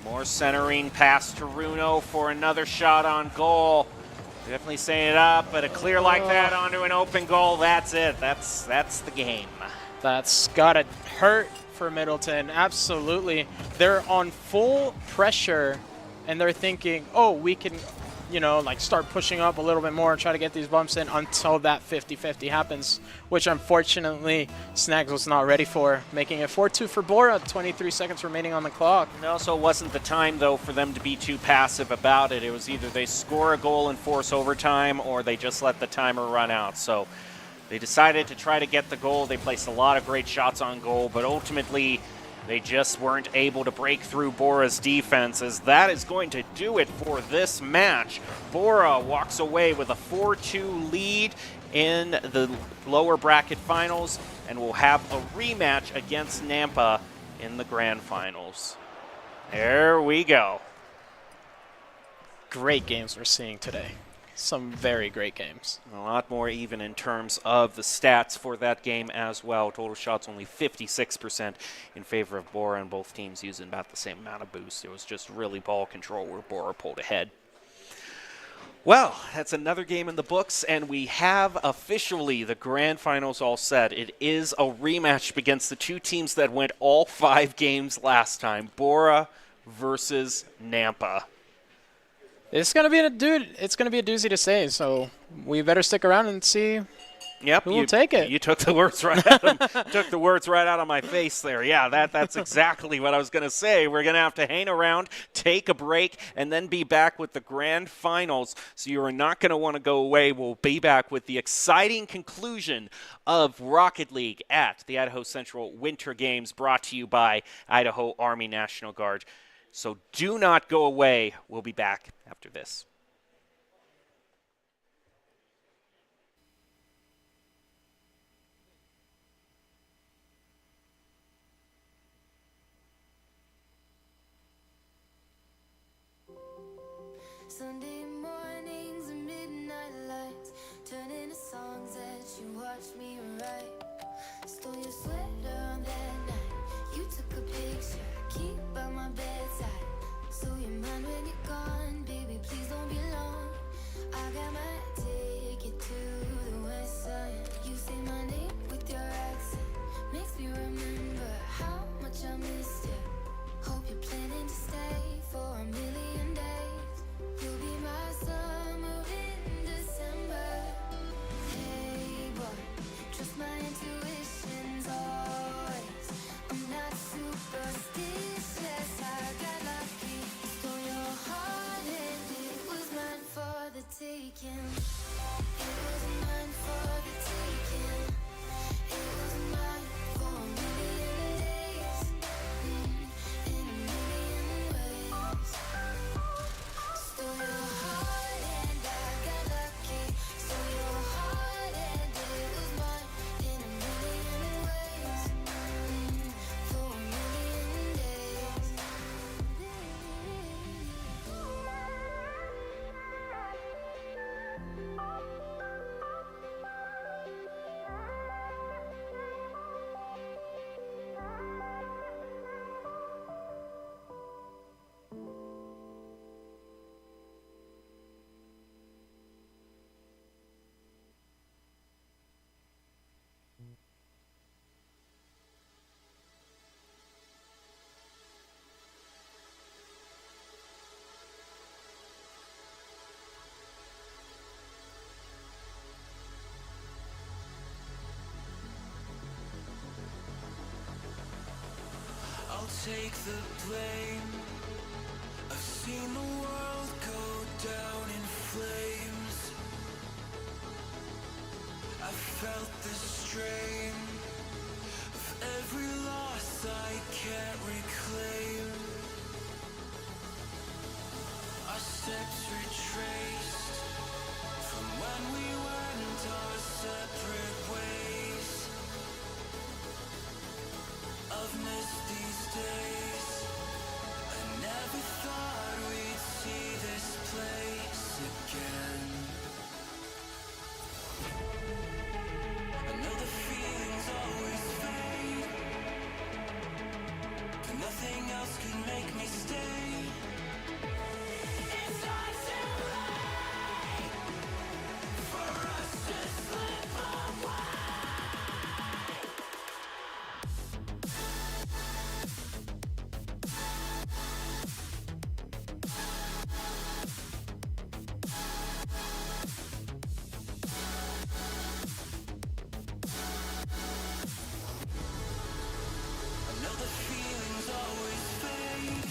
More centering pass to Runo for another shot on goal. Definitely setting it up, but a clear like that onto an open goal, that's it. That's the game. That's gotta hurt for Middleton, absolutely. They're on full pressure, and they're thinking, oh, we can, you know, like start pushing up a little bit more and try to get these bumps in until that 50-50 happens, which unfortunately Snags was not ready for, making it 4-2 for Bora, 23 seconds remaining on the clock. It also wasn't the time, though, for them to be too passive about it. It was either they score a goal and force overtime, or they just let the timer run out. So they decided to try to get the goal. They placed a lot of great shots on goal, but ultimately they just weren't able to break through Bora's defense, as that is going to do it for this match. Bora walks away with a 4-2 lead in the lower bracket finals and will have a rematch against Nampa in the grand finals. There we go. Great games we're seeing today. Some very great games. A lot more even in terms of the stats for that game as well. Total shots only 56% in favor of Bora, and both teams using about the same amount of boost. It was just really ball control where Bora pulled ahead. Well, that's another game in the books, and we have officially the grand finals all set. It is a rematch against the two teams that went all 5 games last time, Bora versus Nampa. It's gonna be a doozy to say, so we better stick around and see who will take it. You took the words right out of took the words right out of my face there. Yeah, that's exactly what I was gonna say. We're gonna have to hang around, take a break, and then be back with the grand finals. So you are not gonna want to go away. We'll be back with the exciting conclusion of Rocket League at the Idaho Central Winter Games, brought to you by Idaho Army National Guard. So do not go away. We'll be back after this. Sunday mornings and midnight lights turn into songs that you watch me write. Stole your sweater on that night. You took a picture, keep by my bedside. So you're mine when you're gone, baby, please don't be long. I got my ticket to the west side. You say my name with your accent, makes me remember how much I missed you. Hope you're planning to stay for a million days. You'll be my summer in December. Hey boy, trust my intuitions always. I'm not superstitious, I got lucky. Stole your heart and it was mine for the taking. It was mine for the taking. It was mine for a million days. In a million ways. Stole your heart and I got lucky. Stole your heart and it was mine in a million ways. For a million days. I'll take the blame. I've seen the world go down in flames. I've felt the strain of every loss I can't reclaim. Our steps retraced from when we went our separate ways. I've missed these days. I never thought we'd see this place again. I know the feelings always fade, but nothing else can make me stay. It's not too late for us to slip away. I know the feelings always fade.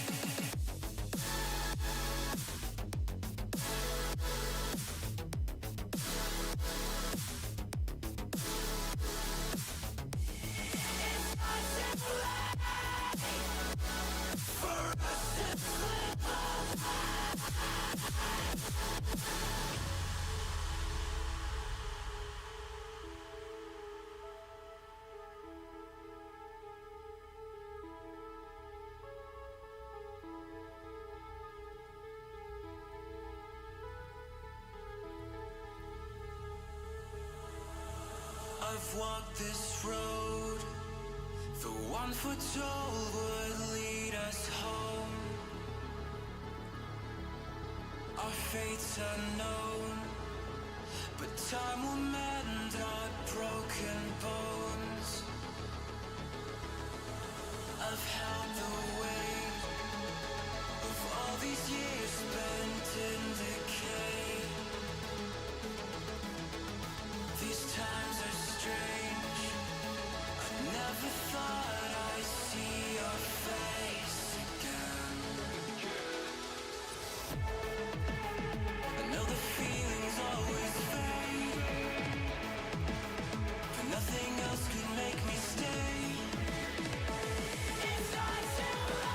It's not too late for us to slip I've walked this road, the one foretold would lead us home. Our fate's unknown, but time will mend our broken bones. I've held the weight of all these years spent in decay. These times are strange. I never thought I'd see your face again. I know the feelings always fade, but nothing else can make me stay. It's not too late.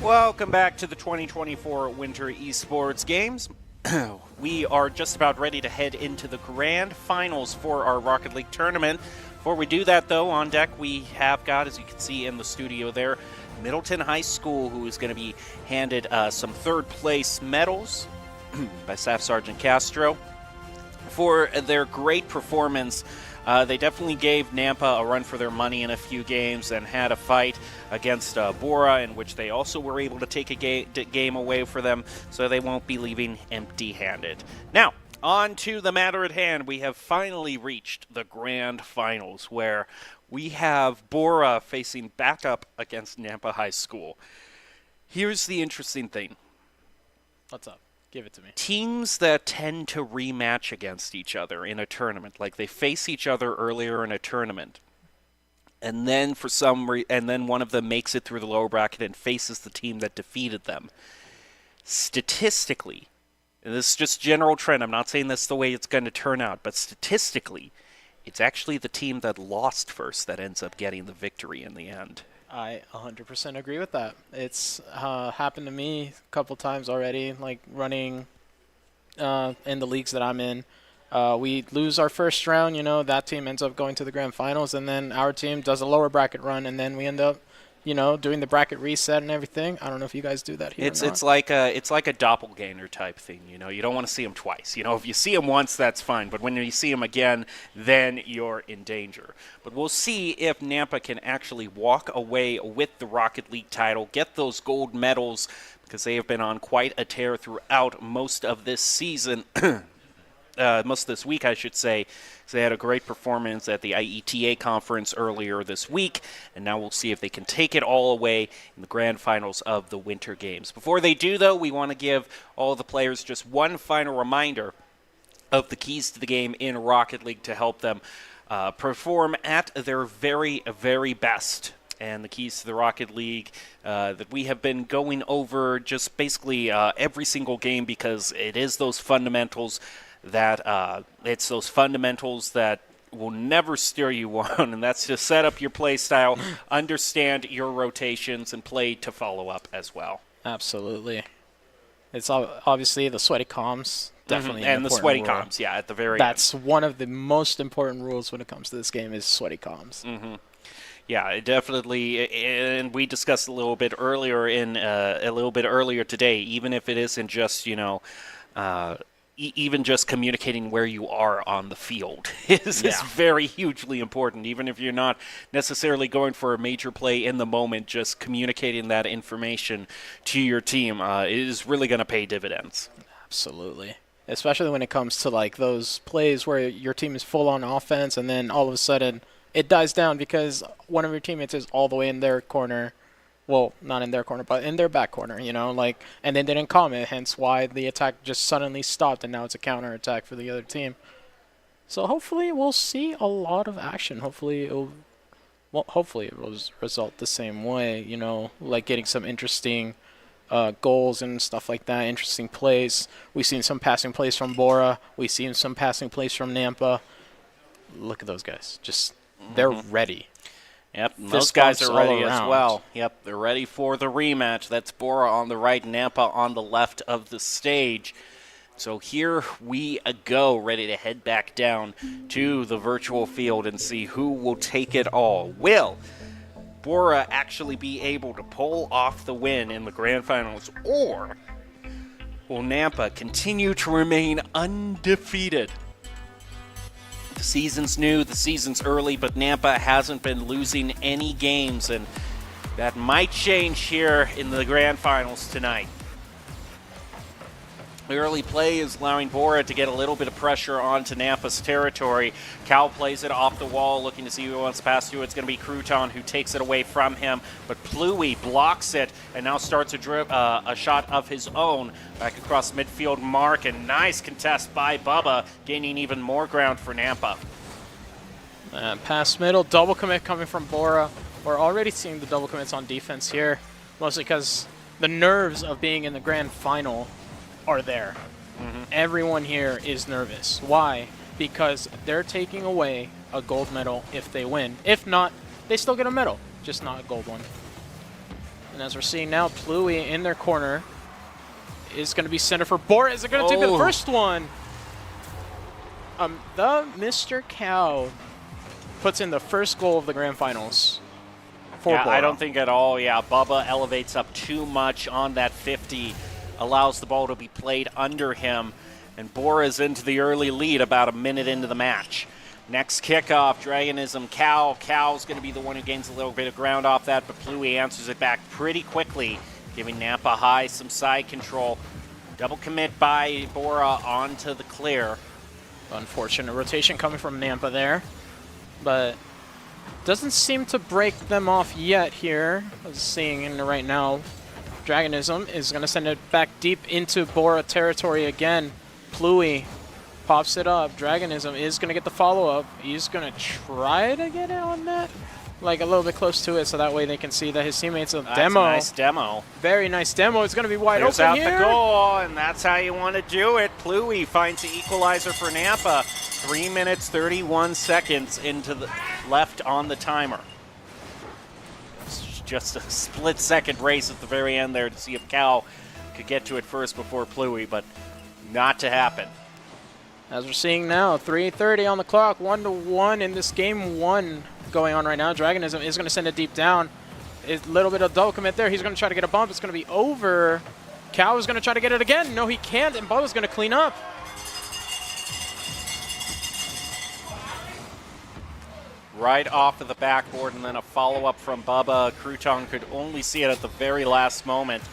Welcome back to the 2024 Winter Esports Games. We are just about ready to head into the grand finals for our Rocket League tournament. Before we do that, though, on deck we have got, as you can see in the studio there, Middleton High School, who is going to be handed some third-place medals by Staff Sergeant Castro for their great performance. They definitely gave Nampa a run for their money in a few games and had a fight against Bora, in which they also were able to take a game away for them, so they won't be leaving empty-handed. Now, on to the matter at hand. We have finally reached the grand finals, where we have Bora facing back up against Nampa High School. Here's the interesting thing. What's up? Give it to me. Teams that tend to rematch against each other in a tournament, like they face each other earlier in a tournament, and then for and then one of them makes it through the lower bracket and faces the team that defeated them. Statistically, and this is just general trend, I'm not saying that's the way it's going to turn out, but statistically, it's actually the team that lost first that ends up getting the victory in the end. I 100% agree with that. It's happened to me a couple times already, like running in the leagues that I'm in. We lose our first round, that team ends up going to the grand finals, and then our team does a lower bracket run, and then we end up, doing the bracket reset and everything. I don't know if you guys do that here. It's like a doppelganger type thing. You don't want to see them twice. If you see them once, that's fine, but when you see them again, then you're in danger. But we'll see if Nampa can actually walk away with the Rocket League title, get those gold medals, because they have been on quite a tear throughout most of this season. Most of this week, I should say. So they had a great performance at the IETA conference earlier this week, and now we'll see if they can take it all away in the grand finals of the Winter Games. Before they do, though, we want to give all the players just one final reminder of the keys to the game in Rocket League to help them perform at their very, very best. And the keys to the Rocket League that we have been going over just basically every single game, because it is those fundamentals that will never steer you on, and that's to set up your play style, understand your rotations, and play to follow up as well. Absolutely. It's obviously the sweaty comms, definitely and the sweaty comms, yeah, at the very That's one of the most important rules when it comes to this game is sweaty comms. Mm-hmm. Yeah, it definitely, and we discussed a little bit earlier today. Even if it isn't just even just communicating where you are on the field is very hugely important. Even if you're not necessarily going for a major play in the moment, just communicating that information to your team is really going to pay dividends. Absolutely. Especially when it comes to like those plays where your team is full on offense and then all of a sudden it dies down because one of your teammates is all the way in their corner. Well, not in their corner, but in their back corner, and they didn't comment, hence why the attack just suddenly stopped, and now it's a counter-attack for the other team. So hopefully we'll see a lot of action. Hopefully it will result the same way, like getting some interesting goals and stuff like that, interesting plays. We've seen some passing plays from Bora. We've seen some passing plays from Nampa. Look at those guys. They're ready. Yep, those guys are ready as well. Yep, they're ready for the rematch. That's Bora on the right, Nampa on the left of the stage. So here we go, ready to head back down to the virtual field and see who will take it all. Will Bora actually be able to pull off the win in the grand finals, or will Nampa continue to remain undefeated? The season's new, the season's early, but Nampa hasn't been losing any games, and that might change here in the grand finals tonight. The early play is allowing Bora to get a little bit of pressure onto Nampa's territory. Cal plays it off the wall, looking to see who wants to pass to. It's going to be Crouton who takes it away from him, but Pluie blocks it and now starts a shot of his own back across midfield mark, and nice contest by Bubba, gaining even more ground for Nampa. Pass middle, double commit coming from Bora. We're already seeing the double commits on defense here, mostly because the nerves of being in the grand final are there. Everyone here is nervous. Why? Because they're taking away a gold medal if they win. If not, they still get a medal, just not a gold one. And as we're seeing now, Pluie in their corner is going to be center for Bora. Is it going to take the first one? The Mr. Cow puts in the first goal of the grand finals for Yeah, Bora. I don't think at all. Yeah, Bubba elevates up too much on that 50, allows the ball to be played under him, and Bora's into the early lead about a minute into the match. Next kickoff, Dragonism, Cow. Cow's going to be the one who gains a little bit of ground off that, but Pluie answers it back pretty quickly, giving Nampa High some side control. Double commit by Bora onto the clear. Unfortunate rotation coming from Nampa there, but doesn't seem to break them off yet here. I was seeing in right now, Dragonism is going to send it back deep into Bora territory again. Pluie pops it up. Dragonism is going to get the follow-up. He's going to try to get it on that, like a little bit close to it, so that way they can see that his teammates have demo. That's a nice demo. Very nice demo. It's going to be wide There's open out here. the goal, and that's how you want to do it. Pluie finds the equalizer for Nampa. 3 minutes, 31 seconds into the left on the timer. It's just a split-second race at the very end there to see if Cal could get to it first before Pluie, but not to happen. As we're seeing now, 3:30 on the clock, 1-1 in this game one going on right now. Dragonism is going to send it deep down. A little bit of double commit there. He's going to try to get a bump. It's going to be over. Cow is going to try to get it again. No, he can't, and Bubba's going to clean up. Right off of the backboard, and then a follow-up from Bubba. Crouton could only see it at the very last moment.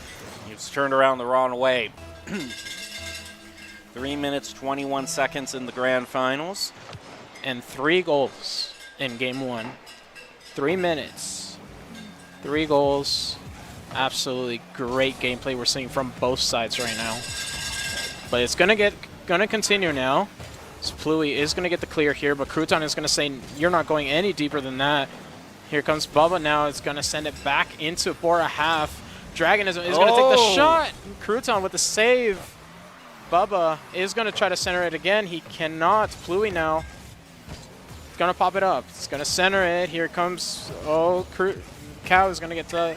He was turned around the wrong way. 3 minutes, 21 seconds in the grand finals. And 3 goals in game one. 3 minutes, 3 goals. Absolutely great gameplay we're seeing from both sides right now. But it's gonna continue now. So Pluie is gonna get the clear here, but Crouton is gonna say you're not going any deeper than that. Here comes Bubba now. It's gonna send it back into Bora half. Dragonism is gonna take the shot. Crouton with the save. Bubba is going to try to center it again. He cannot. Pluie now. Going to pop it up. It's going to center it. Here comes... Oh, Cow is going to get to...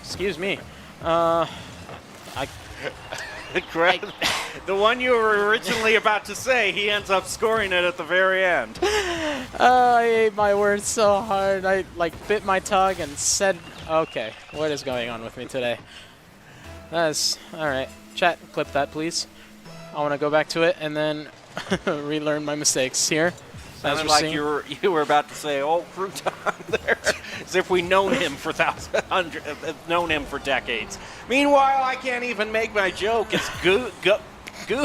Excuse me. The one you were originally about to say, he ends up scoring it at the very end. I ate my words so hard. I bit my tongue and said, okay, what is going on with me today? That's... All right. Chat, clip that, please. I want to go back to it and then relearn my mistakes here. Sounded like you were about to say, "Oh, Crouton," there, as if we known him for known him for decades. Meanwhile, I can't even make my joke. It's goo. You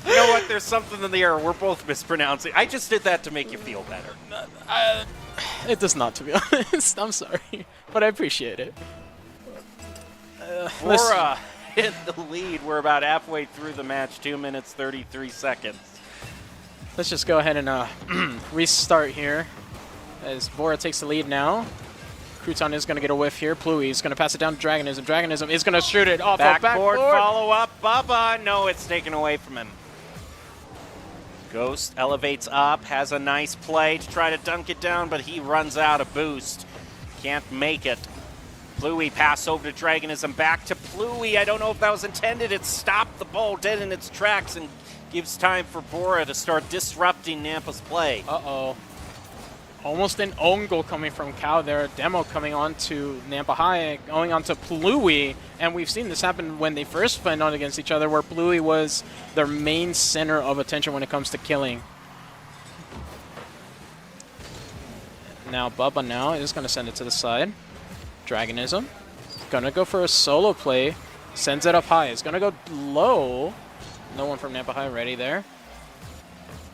know what? There's something in the air. We're both mispronouncing. I just did that to make you feel better. It does not, to be honest. I'm sorry, but I appreciate it. Bora in the lead. We're about halfway through the match. 2 minutes, 33 seconds. Let's just go ahead and restart here as Bora takes the lead now. Crouton is going to get a whiff here. Pluie is going to pass it down to Dragonism. Dragonism is going to shoot it off the backboard. Follow-up. Bubba. No, it's taken away from him. Ghost elevates up, has a nice play to try to dunk it down, but he runs out of boost. Can't make it. Pluie pass over to Dragonism, back to Pluie. I don't know if that was intended. It stopped the ball dead in its tracks and gives time for Bora to start disrupting Nampa's play. Uh-oh. Almost an own goal coming from Cow there. A demo coming on to Nampa High, going on to Pluie. And we've seen this happen when they first went on against each other, where Pluie was their main center of attention when it comes to killing. Now Bubba now is going to send it to the side. Dragonism. Going to go for a solo play. Sends it up high. It's going to go low. No one from Nampa High ready there.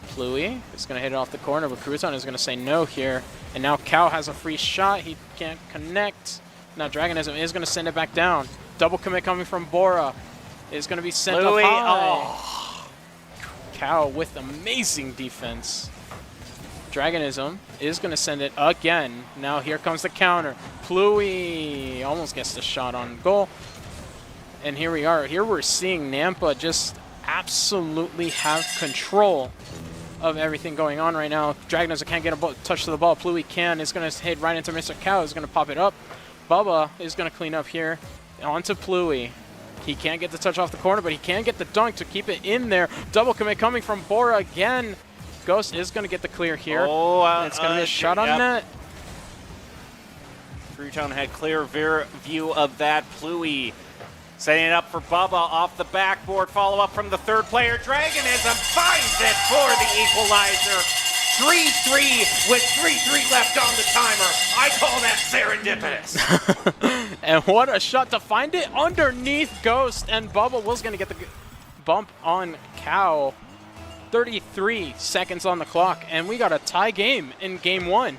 Pluie is going to hit it off the corner, but Crouton is going to say no here. And now Cow has a free shot. He can't connect. Now Dragonism is going to send it back down. Double commit coming from Bora. Is going to be sent up high. Oh. Cow with amazing defense. Dragonism is going to send it again. Now here comes the counter. Pluie almost gets the shot on goal. And here we are. Here we're seeing Nampa just absolutely have control of everything going on right now. Dragonism can't get a touch to the ball. Pluie can. Is going to hit right into Mr. Cow. Is going to pop it up. Bubba is going to clean up here. Onto Pluie. He can't get the touch off the corner, but he can get the dunk to keep it in there. Double commit coming from Bora again. Ghost is going to get the clear here. It's going to be a shot on net. Crouton had clear view of that. Pluie setting it up for Bubba off the backboard. Follow up from the third player. Dragonism finds it for the equalizer. 3-3 with 3-3 left on the timer. I call that serendipitous. And what a shot to find it underneath Ghost, and Bubba was going to get the bump on Cow. 33 seconds on the clock, and we got a tie game in game 1.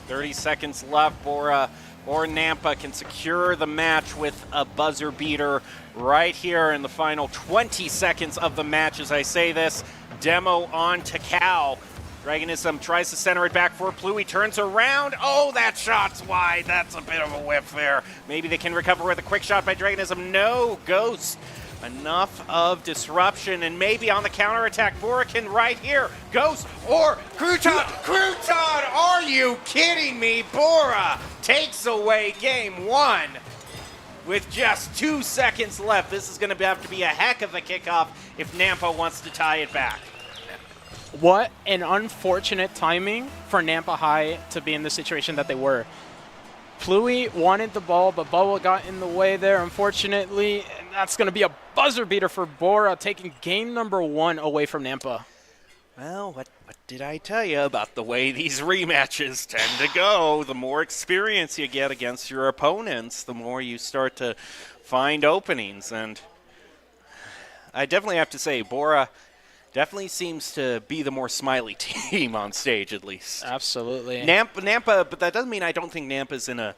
30 seconds left. Bora or Nampa can secure the match with a buzzer beater right here in the final 20 seconds of the match. As I say this, demo on to Cow. Dragonism tries to center it back for Pluie, turns around. Oh, that shot's wide. That's a bit of a whiff there. Maybe they can recover with a quick shot by Dragonism. No, Ghost. Enough of disruption, and maybe on the counterattack, Borican right here. Ghost or Crouton. Crouton, are you kidding me? Bora takes away game 1 with just 2 seconds left. This is going to have to be a heck of a kickoff if Nampa wants to tie it back. What an unfortunate timing for Nampa High to be in the situation that they were. Pluie wanted the ball, but Bubba got in the way there, unfortunately. And that's going to be a buzzer beater for Bora, taking game number 1 away from Nampa. Well, what did I tell you about the way these rematches tend to go? The more experience you get against your opponents, the more you start to find openings. And I definitely have to say, Bora definitely seems to be the more smiley team on stage, at least. Absolutely. Nampa, but that doesn't mean I don't think Nampa's in a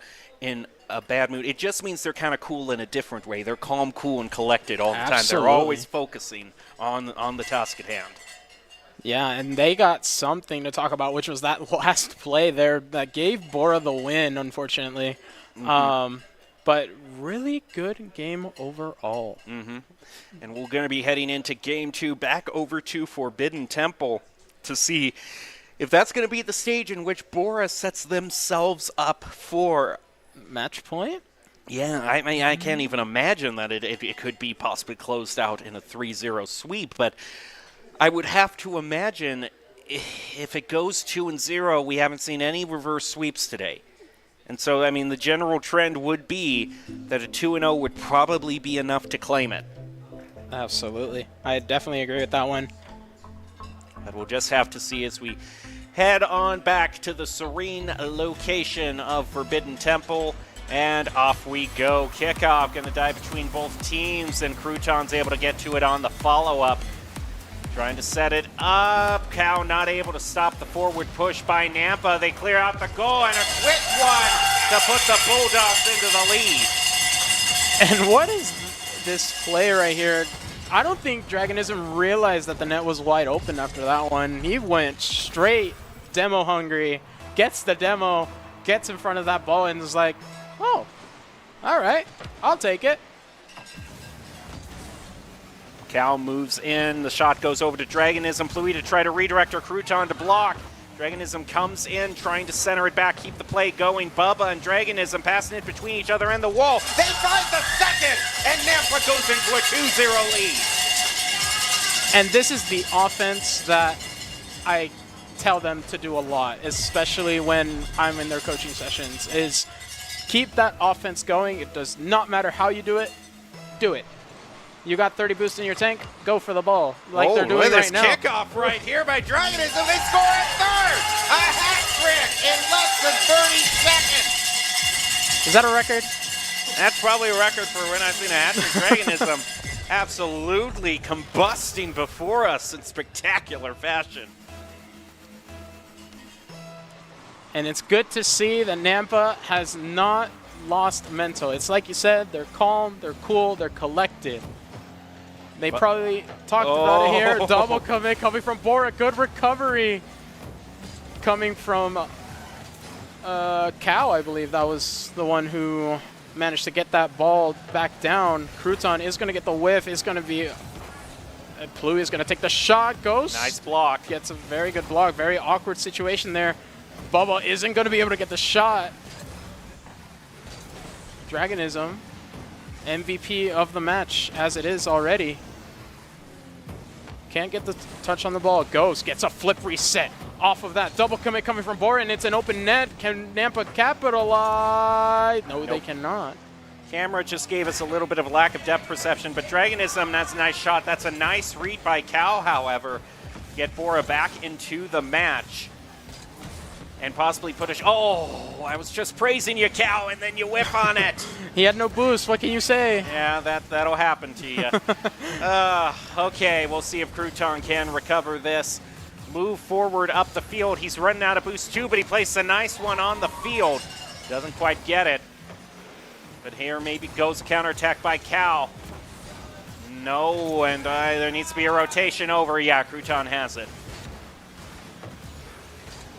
bad mood. It just means they're kind of cool in a different way. They're calm, cool, and collected all the time. They're always focusing on the task at hand. Yeah, and they got something to talk about, which was that last play there that gave Bora the win, unfortunately. Mm-hmm. But really good game overall. Mm-hmm. And we're going to be heading into game 2, back over to Forbidden Temple to see if that's going to be the stage in which Bora sets themselves up for match point. Yeah, I mean, I can't even imagine that it could be possibly closed out in a 3-0 sweep, but I would have to imagine if it goes 2-0, we haven't seen any reverse sweeps today. And so, I mean, the general trend would be that a 2-0 would probably be enough to claim it. Absolutely. I definitely agree with that one. But we'll just have to see as we head on back to the serene location of Forbidden Temple. And off we go. Kickoff going to dive between both teams, and Crouton's able to get to it on the follow-up. Trying to set it up. Cow not able to stop the forward push by Nampa. They clear out the goal, and a quick one to put the Bulldogs into the lead. And what is this play right here? I don't think Dragonism realized that the net was wide open after that one. He went straight demo hungry, gets the demo, gets in front of that ball, and is like, oh, all right, I'll take it. Cal moves in. The shot goes over to Dragonism. Pluie to try to redirect her. Crouton to block. Dragonism comes in, trying to center it back, keep the play going. Bubba and Dragonism passing it between each other and the wall. They find the second, and Nampa goes into a 2-0 lead. And this is the offense that I tell them to do a lot, especially when I'm in their coaching sessions, is keep that offense going. It does not matter how you do it. Do it. You got 30 boosts in your tank, go for the ball, like they're doing right now. Look at this kickoff right here by Dragonism. They score a third! A hat trick in less than 30 seconds! Is that a record? That's probably a record for when I've seen a hat trick. Dragonism absolutely combusting before us in spectacular fashion. And it's good to see that Nampa has not lost mental. It's like you said, they're calm, they're cool, they're collected. They probably talked about it here. Double commit coming from Bora. Good recovery coming from Cow, I believe. That was the one who managed to get that ball back down. Crouton is going to get the whiff. It's going to be... Pluie is going to take the shot. Goes. Nice block. Gets a very good block. Very awkward situation there. Bubba isn't going to be able to get the shot. Dragonism, MVP of the match as it is already. Can't get the touch on the ball. Ghost gets a flip reset off of that. Double commit coming from Bora, and it's an open net. Can Nampa capitalize? No, they cannot. Camera just gave us a little bit of a lack of depth perception, but Dragonism, that's a nice shot. That's a nice read by Cal, however. Get Bora back into the match. And possibly put a oh, I was just praising you, Cal, and then you whip on it. He had no boost. What can you say? Yeah, that'll happen to you. Okay, we'll see if Crouton can recover this. Move forward up the field. He's running out of boost too, but he placed a nice one on the field. Doesn't quite get it. But here maybe goes counterattack by Cal. No, and there needs to be a rotation over. Yeah, Crouton has it.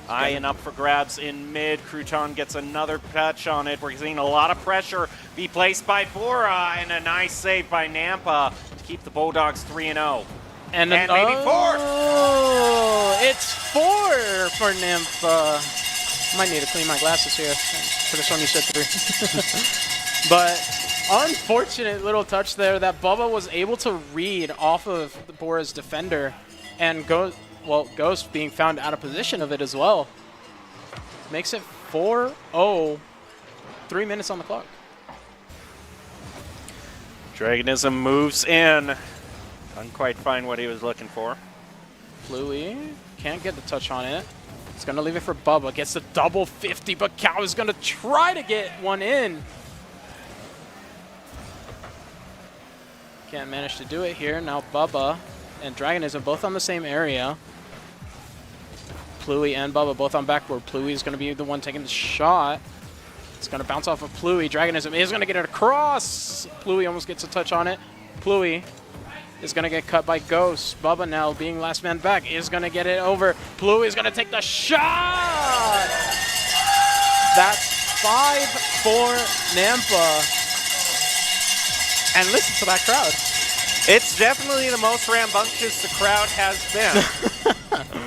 Eyeing up for grabs in mid. Crouton gets another touch on it. We're seeing a lot of pressure be placed by Bora, and a nice save by Nampa to keep the Bulldogs 3-0. And maybe 4. Oh, it's 4 for Nampa. Might need to clean my glasses here. Could have shown you said 3. But unfortunate little touch there that Bubba was able to read off of Bora's defender and go. Well, Ghost being found out of position of it as well. Makes it 4-0. 3 minutes on the clock. Dragonism moves in. Couldn't quite find what he was looking for. Bluey can't get the touch on it. He's going to leave it for Bubba. Gets the double 50, but Cow is going to try to get one in. Can't manage to do it here. Now Bubba and Dragonism both on the same area. Pluey and Bubba both on backboard. Pluey is going to be the one taking the shot. It's going to bounce off of Pluey. Dragonism is going to get it across. Pluey almost gets a touch on it. Pluey is going to get cut by Ghost. Bubba now being last man back is going to get it over. Pluey is going to take the shot. That's 5 for Nampa. And listen to that crowd. It's definitely the most rambunctious the crowd has been.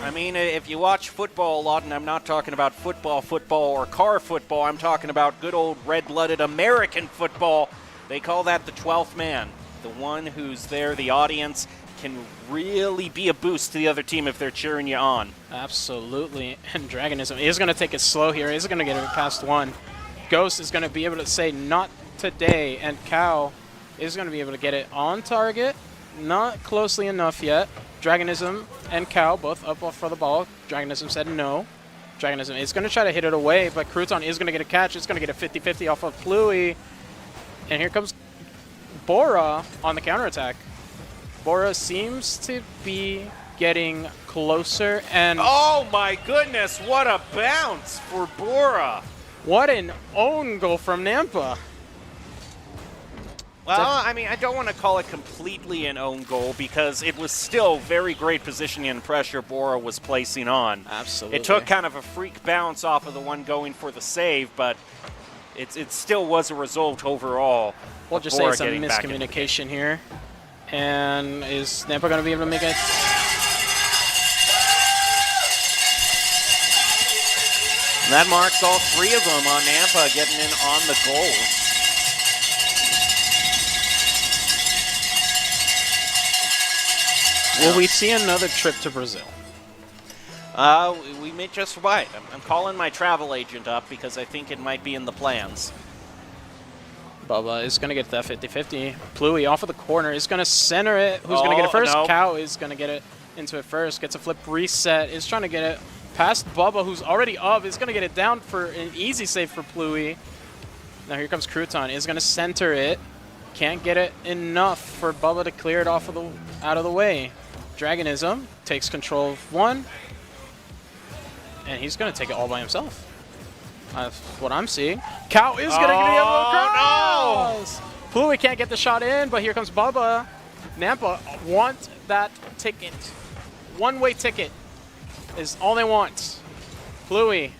I mean, if you watch football a lot, and I'm not talking about football or car football, I'm talking about good old red-blooded American football. They call that the 12th man. The one who's there, the audience, can really be a boost to the other team if they're cheering you on. Absolutely. And Dragonism is going to take it slow here. Is going to get it past 1. Ghost is going to be able to say, not today. And Cow is going to be able to get it on target. Not closely enough yet. Dragonism and Cow both up for the ball. Dragonism said no. Dragonism is going to try to hit it away, but Crouton is going to get a catch. It's going to get a 50-50 off of Pluey. And here comes Bora on the counterattack. Bora seems to be getting closer and... Oh my goodness, what a bounce for Bora. What an own goal from Nampa. Well, I mean, I don't want to call it completely an own goal because it was still very great positioning and pressure Bora was placing on. Absolutely. It took kind of a freak bounce off of the one going for the save, but it still was a result overall. We'll just say it's a miscommunication here. And is Nampa going to be able to make it? And that marks all 3 of them on Nampa getting in on the goals. Will we see another trip to Brazil? We may just wait. I'm calling my travel agent up because I think it might be in the plans. Bubba is going to get that 50-50. Pluey off of the corner is going to center it. Who's going to get it first? No. Cow is going to get it into it first. Gets a flip reset. Is trying to get it past Bubba, who's already up. Is going to get it down for an easy save for Pluey. Now here comes Crouton. Is going to center it. Can't get it enough for Bubba to clear it off of out of the way. Dragonism takes control of 1. And he's going to take it all by himself. That's what I'm seeing. Cow is going to get it across. No! Pluey can't get the shot in, but here comes Bubba. Nampa want that ticket. One-way ticket is all they want. Pluey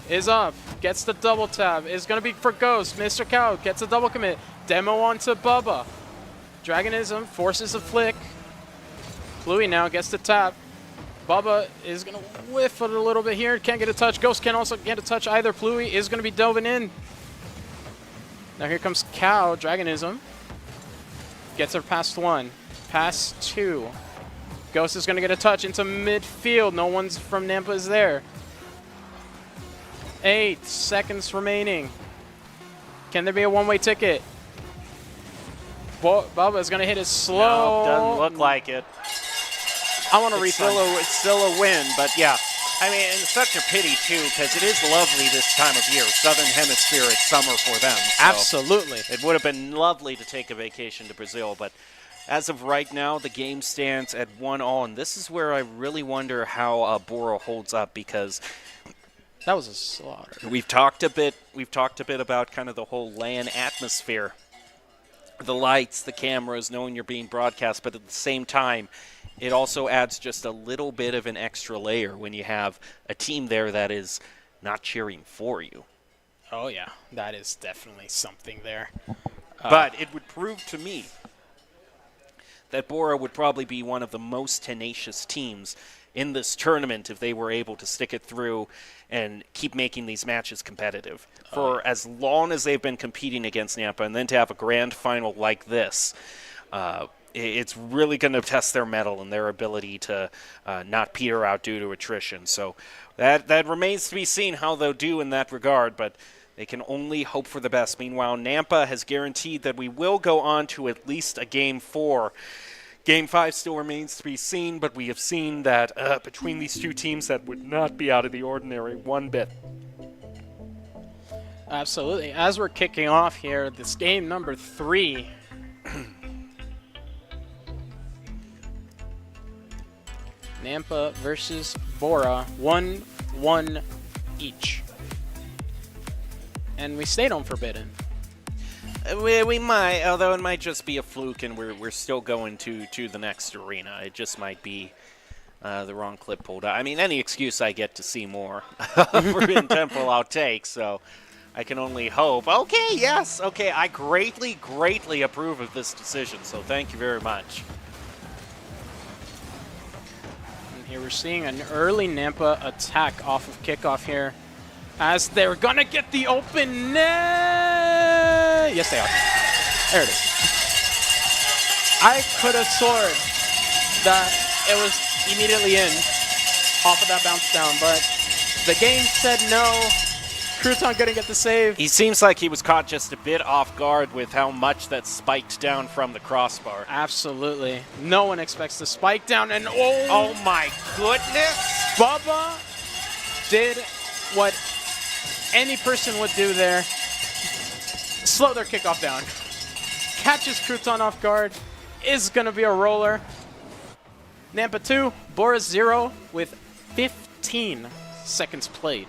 is up. Gets the double tap. Is going to be for Ghost. Mr. Cow gets a double commit. Demo onto Bubba. Dragonism forces a flick. Pluey now gets the tap. Bubba is going to whiff it a little bit here. Can't get a touch. Ghost can't also get a touch either. Pluie is going to be delving in. Now here comes Cow. Dragonism. Gets her past 1. Past 2. Ghost is going to get a touch into midfield. No one's from Nampa is there. 8 seconds remaining. Can there be a one-way ticket? Bubba is going to hit it slow. No, doesn't look like it. I want to refund. It's still a win, but yeah. I mean, it's such a pity, too, because it is lovely this time of year. Southern Hemisphere, it's summer for them. So Absolutely. It would have been lovely to take a vacation to Brazil, but as of right now, the game stands at 1-1, and this is where I really wonder how Bora holds up, because that was a slaughter. We've talked a bit about kind of the whole LAN atmosphere, the lights, the cameras, knowing you're being broadcast, but at the same time, it also adds just a little bit of an extra layer when you have a team there that is not cheering for you. Oh, yeah. That is definitely something there. But it would prove to me that Bora would probably be one of the most tenacious teams in this tournament if they were able to stick it through and keep making these matches competitive. For as long as they've been competing against Nampa, and then to have a grand final like this, it's really going to test their mettle and their ability to not peter out due to attrition. So that remains to be seen how they'll do in that regard, but they can only hope for the best. Meanwhile, Nampa has guaranteed that we will go on to at least a Game 4. Game 5 still remains to be seen, but we have seen that between these two teams that would not be out of the ordinary one bit. Absolutely. As we're kicking off here, this game number 3. Nampa versus Bora, 1-1 each. And we stayed on Forbidden. We might, although it might just be a fluke and we're still going to the next arena. It just might be the wrong clip pulled out. I mean, any excuse I get to see more Forbidden Temple I'll take, so I can only hope. Okay, yes, okay, I greatly, greatly approve of this decision, so thank you very much. Here we're seeing an early Nampa attack off of kickoff here, as they're gonna get the open net. Yes, they are. There it is. I could have sworn that it was immediately in off of that bounce down, but the game said no. Crouton couldn't get the save. He seems like he was caught just a bit off guard with how much that spiked down from the crossbar. Absolutely. No one expects the spike down, and oh my goodness! Bubba did what any person would do there. Slow their kickoff down. Catches Crouton off guard. Is going to be a roller. Nampa 2, Bora 0 with 15 seconds played.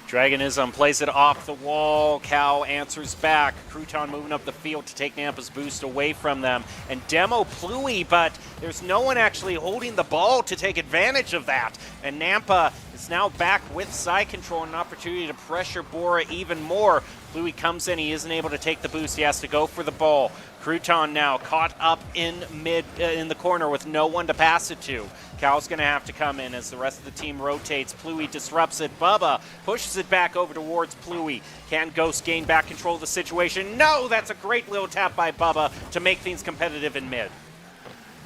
Dragonism plays it off the wall. Cow answers back. Crouton moving up the field to take Nampa's boost away from them. And Demo Pluie, but there's no one actually holding the ball to take advantage of that. And Nampa is now back with side control and an opportunity to pressure Bora even more. Pluie comes in. He isn't able to take the boost. He has to go for the ball. Crouton now caught up in in the corner with no one to pass it to. Cow's going to have to come in as the rest of the team rotates. Pluie disrupts it. Bubba pushes it back over towards Pluie. Can Ghost gain back control of the situation? No, that's a great little tap by Bubba to make things competitive in mid.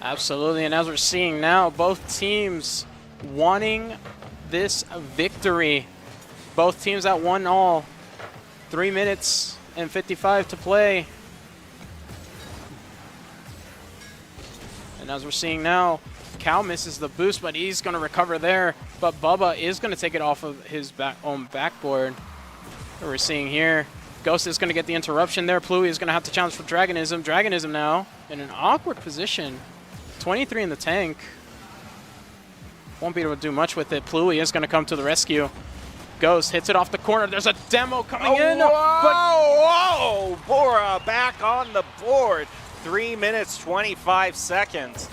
Absolutely, and as we're seeing now, both teams wanting this victory. Both teams at 1-all. 3 minutes and 55 to play. And as we're seeing now, Cow misses the boost, but he's going to recover there. But Bubba is going to take it off of his own backboard. What we're seeing here, Ghost is going to get the interruption there. Pluie is going to have to challenge for Dragonism. Dragonism now in an awkward position. 23 in the tank. Won't be able to do much with it. Pluie is going to come to the rescue. Ghost hits it off the corner. There's a demo coming in. Whoa! Bora back on the board. 3 minutes, 25 seconds.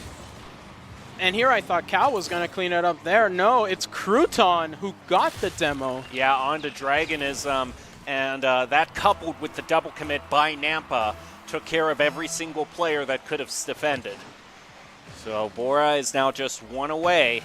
And here I thought Cal was going to clean it up there. No, it's Crouton who got the demo. Yeah, on to Dragonism. And that coupled with the double commit by Nampa took care of every single player that could have defended. So Bora is now just one away.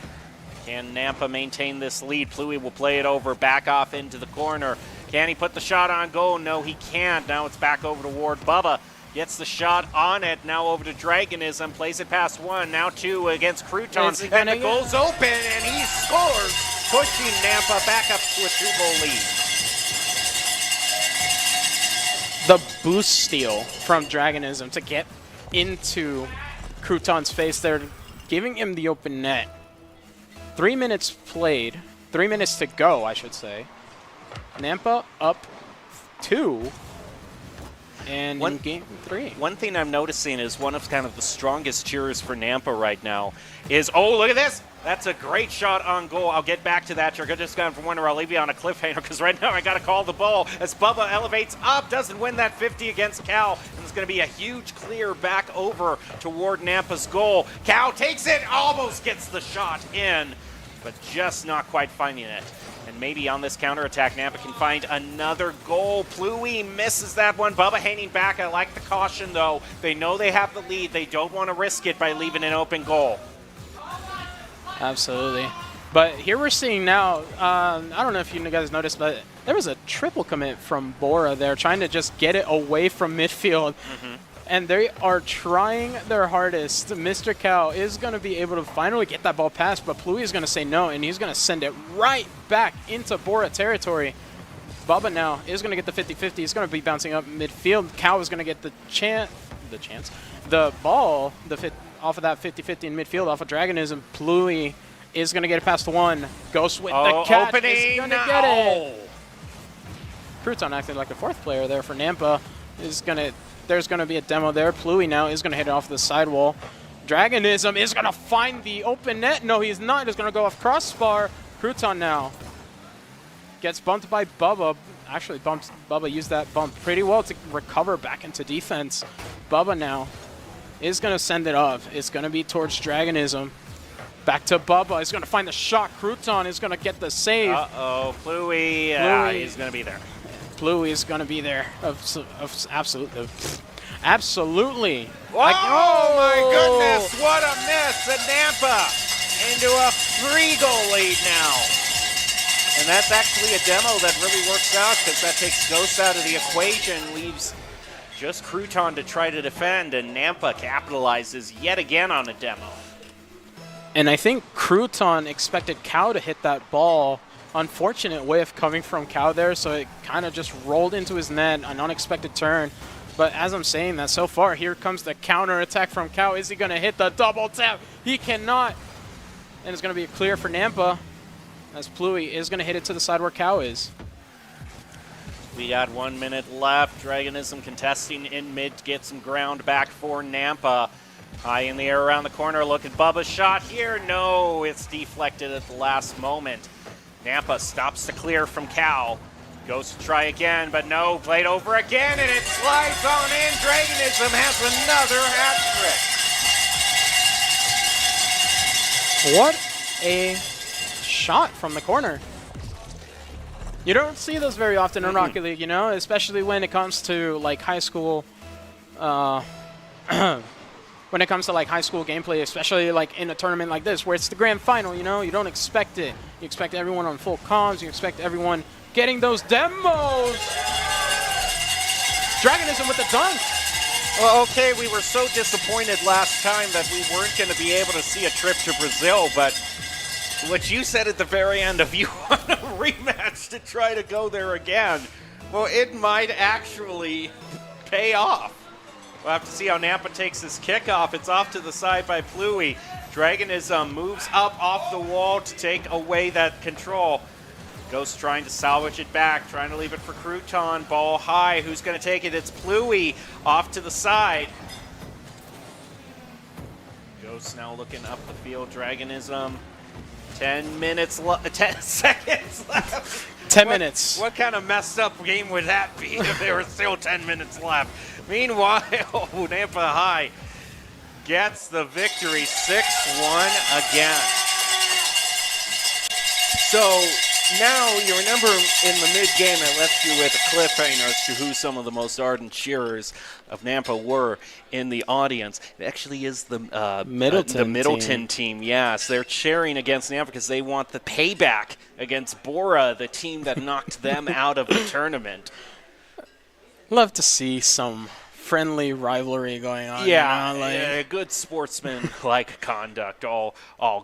Can Nampa maintain this lead? Pluie will play it over, back off into the corner. Can he put the shot on goal? No, he can't. Now it's back over toward Bubba. Gets the shot on it. Now over to Dragonism. Plays it past one. Now two against Crouton. And the goal's open, and he scores, pushing Nampa back up to a 2-goal lead. The boost steal from Dragonism to get into Crouton's face there, giving him the open net. 3 minutes played. 3 minutes to go, I should say. Nampa up 2. And in game 3. One thing I'm noticing is one of kind of the strongest cheers for Nampa right now is, oh, look at this. That's a great shot on goal. I'll get back to that. You're just going from winner. I'll leave you on a cliffhanger because right now I got to call the ball as Bubba elevates up, doesn't win that 50 against Cal. And it's going to be a huge clear back over toward Nampa's goal. Cal takes it, almost gets the shot in, but just not quite finding it. And maybe on this counterattack, Nampa can find another goal. Pluie misses that one. Bubba hanging back. I like the caution, though. They know they have the lead. They don't want to risk it by leaving an open goal. Absolutely. But here we're seeing now, I don't know if you guys noticed, but there was a triple commit from Bora there, trying to just get it away from midfield. And they are trying their hardest. Mr. Cal is going to be able to finally get that ball past, but Pluie is going to say no, and he's going to send it right back into Bora territory. Bubba now is going to get the 50-50. He's going to be bouncing up midfield. Cal is going to get the ball off of that 50-50 in midfield, off of Dragonism. Pluie is going to get it past one. Ghost with the catch. Opening. Is going to get it. Crouton acting like a fourth player there for Nampa. There's going to be a demo there. Pluie now is going to hit it off the sidewall. Dragonism is going to find the open net. No, he's not. He's going to go off crossbar. Crouton now gets bumped by Bubba. Actually, Bubba used that bump pretty well to recover back into defense. Bubba now is going to send it up. It's going to be towards Dragonism. Back to Bubba. He's going to find the shot. Crouton is going to get the save. Pluie. He's going to be there. Pluie is going to be there. Absolutely. Absolutely. Oh, my goodness. What a miss. And Nampa into a 3-goal lead now. And that's actually a demo that really works out because that takes Ghost out of the equation, leaves just Crouton to try to defend, and Nampa capitalizes yet again on a demo. And I think Crouton expected Cow to hit that ball. Unfortunate whiff coming from Cow there, so it kind of just rolled into his net, an unexpected turn. But as I'm saying that, so far, here comes the counter attack from Cow. Is he going to hit the double tap? He cannot. And it's going to be a clear for Nampa, as Pluie is going to hit it to the side where Cow is. We got 1 minute left. Dragonism contesting in mid to get some ground back for Nampa. High in the air around the corner. Look at Bubba's shot here. No, it's deflected at the last moment. Nampa stops the clear from Cal. Goes to try again, but no. Played over again, and it slides on in. Dragonism has another hat trick. What a shot from the corner. You don't see those very often in Rocket League, you know, especially when it comes to like high school when it comes to like high school gameplay, especially like in a tournament like this where it's the grand final, you know, you don't expect it. You expect everyone on full comms, you expect everyone getting those demos. Dragonism with the dunk. Well, okay, we were so disappointed last time that we weren't going to be able to see a trip to Brazil, but what you said at the very end of you want a rematch to try to go there again, well, it might actually pay off. We'll have to see how Nampa takes this kickoff. It's off to the side by Pluie. Dragonism moves up off the wall to take away that control. Ghost trying to salvage it back, trying to leave it for Crouton. Ball high. Who's going to take it? It's Pluie off to the side. Ghost now looking up the field. Dragonism. 10 seconds left. 10 minutes. What kind of messed up game would that be if there were still 10 minutes left? Meanwhile, Nampa High gets the victory 6-1 again. So Now, you remember in the mid-game I left you with a cliffhanger as to who some of the most ardent cheerers of Nampa were in the audience. It actually is the Middleton team. Yes, they're cheering against Nampa because they want the payback against Bora, the team that knocked them out of the tournament. Love to see some friendly rivalry going on. Yeah, you know, like, good sportsman-like conduct, all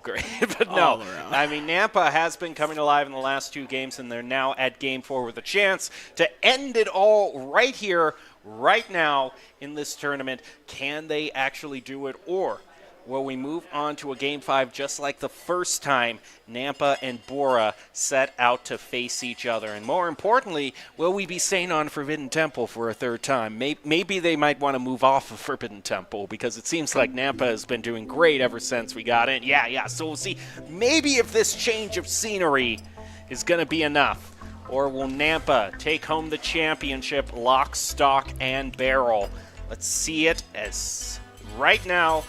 great. But no, I mean, Nampa has been coming alive in the last 2 games, and they're now at Game 4 with a chance to end it all right here, right now in this tournament. Can they actually do it, or will we move on to a Game 5 just like the first time Nampa and Bora set out to face each other? And more importantly, will we be staying on Forbidden Temple for a 3rd time? Maybe they might want to move off of Forbidden Temple because it seems like Nampa has been doing great ever since we got in. Yeah, so we'll see. Maybe if this change of scenery is going to be enough, or will Nampa take home the championship lock, stock, and barrel? Let's see it as right now.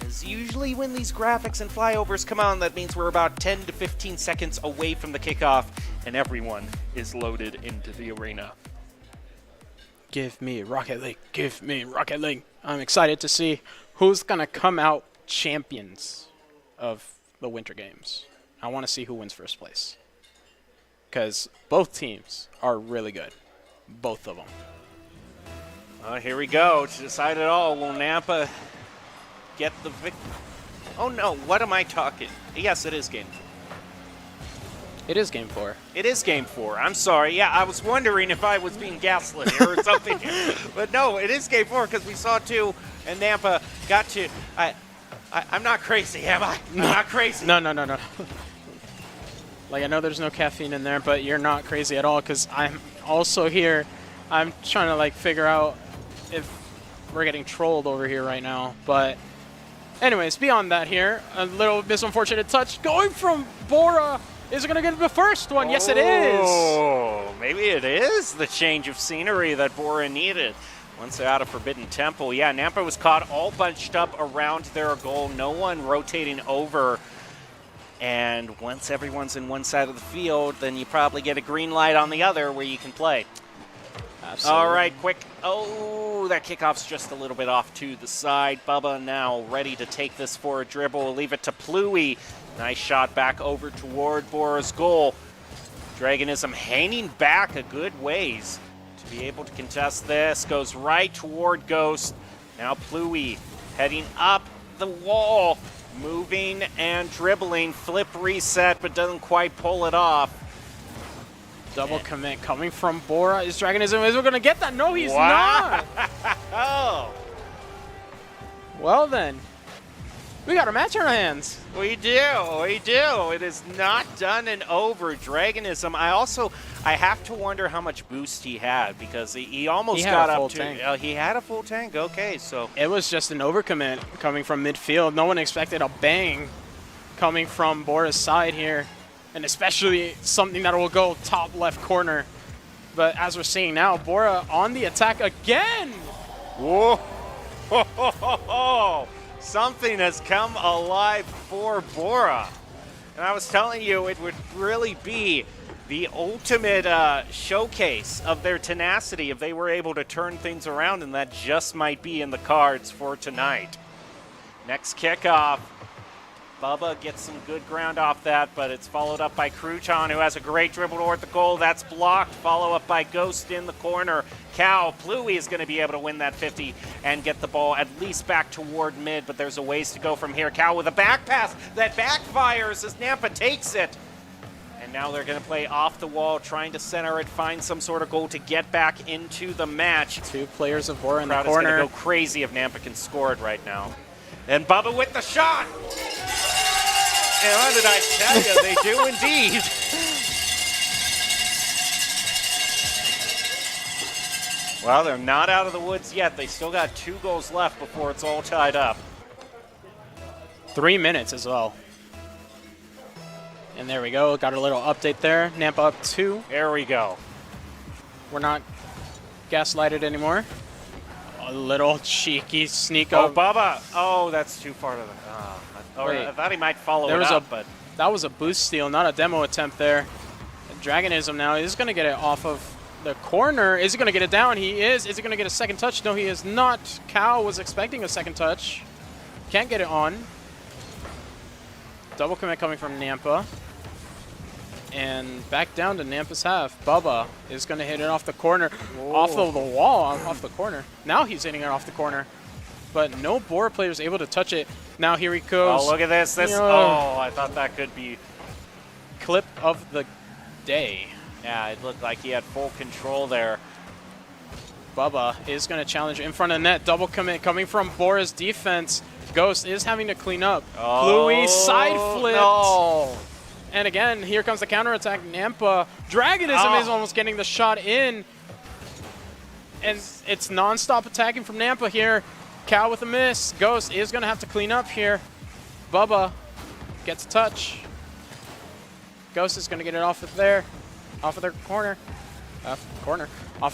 As usually when these graphics and flyovers come on, that means we're about 10 to 15 seconds away from the kickoff, and everyone is loaded into the arena. Give me Rocket League. Give me Rocket League. I'm excited to see who's going to come out champions of the Winter Games. I want to see who wins first place. Because both teams are really good. Both of them. Here we go. To decide it all, will Nampa get the victory? Oh no, what am I talking? Yes, it is Game 4. It is Game 4. It is Game 4. I'm sorry. Yeah, I was wondering if I was being gaslit here or something. But no, it is Game 4 because we saw 2 and Nampa got to. I'm not crazy, am I? I'm not crazy. No. Like, I know there's no caffeine in there, but you're not crazy at all because I'm also here. I'm trying to, like, figure out if we're getting trolled over here right now. But anyways, beyond that here, a little misunfortunate touch going from Bora. Is it going to get the first one? Yes, it is. Oh, maybe it is the change of scenery that Bora needed. Once they're out of Forbidden Temple. Yeah, Nampa was caught all bunched up around their goal. No one rotating over. And once everyone's in one side of the field, then you probably get a green light on the other where you can play. Absolutely. All right, quick. Oh, that kickoff's just a little bit off to the side. Bubba now ready to take this for a dribble. Leave it to Pluie. Nice shot back over toward Bora's goal. Dragonism hanging back a good ways to be able to contest this. Goes right toward Ghost. Now Pluie heading up the wall. Moving and dribbling. Flip reset, but doesn't quite pull it off. Double commit coming from Bora. Is Dragonism is going to get that? No, he's wow. not. Oh. Well then, we got a match in our hands. We do. It is not done and over. Dragonism. I have to wonder how much boost he had because he almost got up to. He had a full tank. Okay, so it was just an overcommit coming from midfield. No one expected a bang coming from Bora's side here, and especially something that will go top left corner. But as we're seeing now, Bora on the attack again. Whoa! Something has come alive for Bora. And I was telling you, it would really be the ultimate showcase of their tenacity if they were able to turn things around, and that just might be in the cards for tonight. Next kickoff. Bubba gets some good ground off that, but it's followed up by Crouton, who has a great dribble toward the goal. That's blocked. Follow up by Ghost in the corner. Cal Pluie is going to be able to win that 50 and get the ball at least back toward mid, but there's a ways to go from here. Cal with a back pass that backfires as Nampa takes it. And now they're going to play off the wall, trying to center it, find some sort of goal to get back into the match. 2 players of Bora in the corner. Crowd is going to go crazy if Nampa can score it right now. And Bubba with the shot. And what did I tell you? They do indeed. Well, they're not out of the woods yet. They still got 2 goals left before it's all tied up. 3 minutes as well. And there we go. Got a little update there. Nampa up 2. There we go. We're not gaslighted anymore. A little cheeky sneak up. Oh, Bubba. Oh, that's too far to the... I thought he might follow it up, but... That was a boost steal, not a demo attempt there. Dragonism now is going to get it off of the corner. Is he going to get it down? He is. Is he going to get a second touch? No, he is not. Cal was expecting a second touch. Can't get it on. Double commit coming from Nampa. And back down to Nampa's half. Bubba is going to hit it off the corner. Whoa. Off of the wall, off the corner. Now he's hitting it off the corner. But no Bora player is able to touch it. Now here he goes. Oh, look at this. Oh, I thought that could be clip of the day. Yeah, it looked like he had full control there. Bubba is going to challenge in front of net. Double commit coming from Bora's defense. Ghost is having to clean up. Bluey side flipped. No. And again, here comes the counterattack. Nampa. Dragonism is almost getting the shot in. And it's non-stop attacking from Nampa here. Cal with a miss. Ghost is going to have to clean up here. Bubba gets a touch. Ghost is going to get it off of there. Off of their corner. Off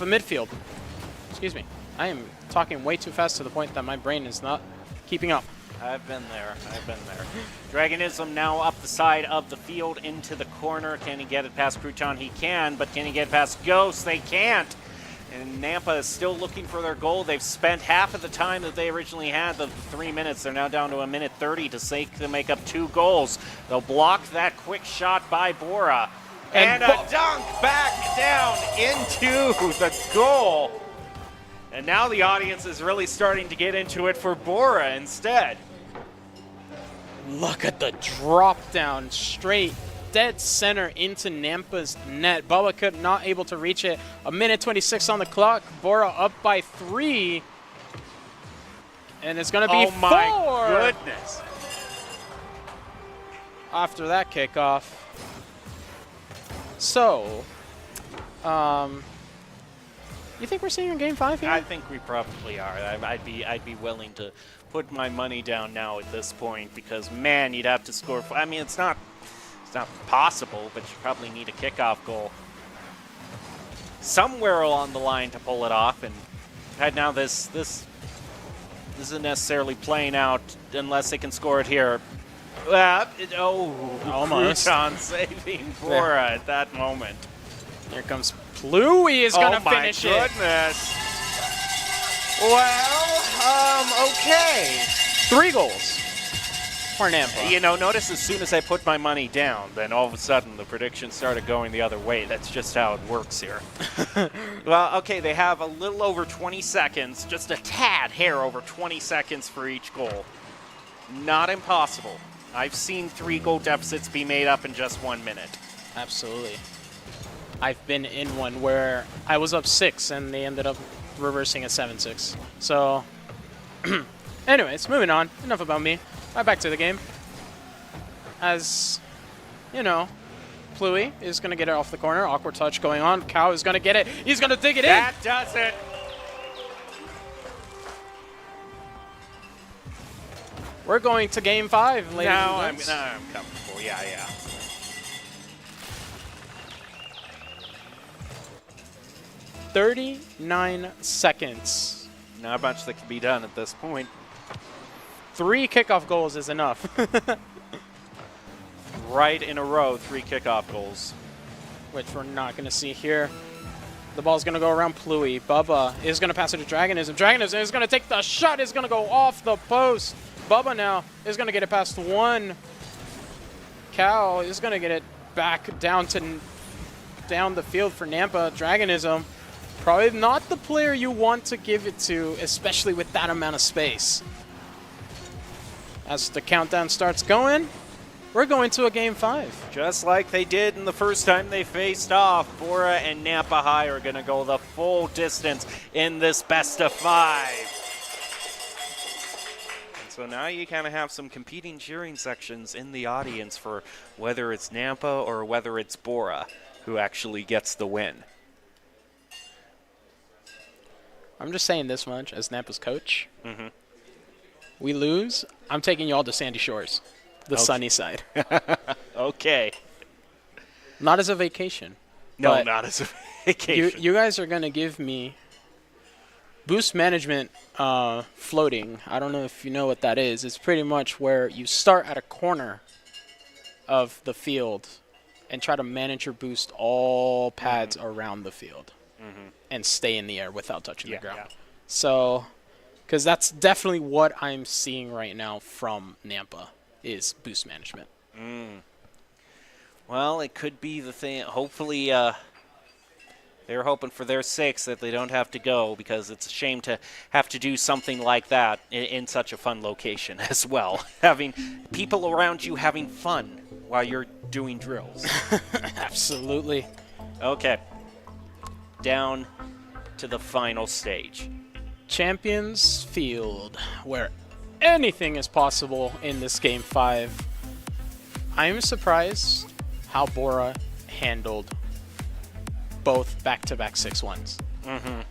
of midfield. Excuse me. I am talking way too fast to the point that my brain is not keeping up. I've been there. Dragonism now up the side of the field into the corner. Can he get it past Crouton? He can, but can he get past Ghost? They can't. And Nampa is still looking for their goal. They've spent half of the time that they originally had, the 3 minutes. They're now down to 1:30 to make up 2 goals. They'll block that quick shot by Bora. And a dunk back down into the goal. And now the audience is really starting to get into it for Bora instead. Look at the drop down straight dead center into Nampa's net. Bubba could not able to reach it. 1:26 on the clock. Bora up by 3. And it's going to be 4. Oh my goodness. After that kickoff. So, you think we're seeing a Game 5 here? I think we probably are. I'd be willing to put my money down now at this point because, man, you'd have to score. I mean, it's not possible, but you probably need a kickoff goal somewhere along the line to pull it off. And right now, this isn't necessarily playing out unless they can score it here. Almost. Crouton saving Bora at that moment. Here comes Pluie is going to finish it. Oh my goodness. Well, okay. 3 goals for Nampa. You know, notice as soon as I put my money down, then all of a sudden the prediction started going the other way. That's just how it works here. Well, okay, they have a little over 20 seconds, just a tad hair over 20 seconds for each goal. Not impossible. I've seen 3-goal deficits be made up in just 1 minute. Absolutely. I've been in one where I was up 6 and they ended up reversing at 7-6. So, anyways, moving on. Enough about me. Right back to the game. As, you know, Pluie is going to get it off the corner. Awkward touch going on. Cow is going to get it. He's going to dig it in. That does it. We're going to Game 5, ladies now and gents. I'm comfortable. Yeah. 39 seconds. Not much that can be done at this point. 3 kickoff goals is enough. Right in a row, 3 kickoff goals. Which we're not going to see here. The ball's going to go around Pluie. Bubba is going to pass it to Dragonism. Dragonism is going to take the shot. It's going to go off the post. Bubba now is going to get it past 1. Cal is going to get it back down the field for Nampa. Dragonism, probably not the player you want to give it to, especially with that amount of space. As the countdown starts going, we're going to a Game 5. Just like they did in the first time they faced off, Bora and Nampa High are going to go the full distance in this best of 5. So now you kind of have some competing cheering sections in the audience for whether it's Nampa or whether it's Bora who actually gets the win. I'm just saying this much as Nampa's coach. Mm-hmm. We lose, I'm taking y'all to Sandy Shores, the sunny side. Okay. Not as a vacation. No, not as a vacation. You guys are going to give me boost management floating. I don't know if you know what that is. It's pretty much where you start at a corner of the field and try to manage your boost all pads around the field and stay in the air without touching the ground. So, because that's definitely what I'm seeing right now from Nampa is boost management. Well, it could be the thing. Hopefully, they're hoping for their sakes that they don't have to go, because it's a shame to have to do something like that in such a fun location as well. Having people around you having fun while you're doing drills. Absolutely. Okay. Down to the final stage. Champions Field, where anything is possible in this Game 5. I'm surprised how Bora handled both back-to-back 6-1s.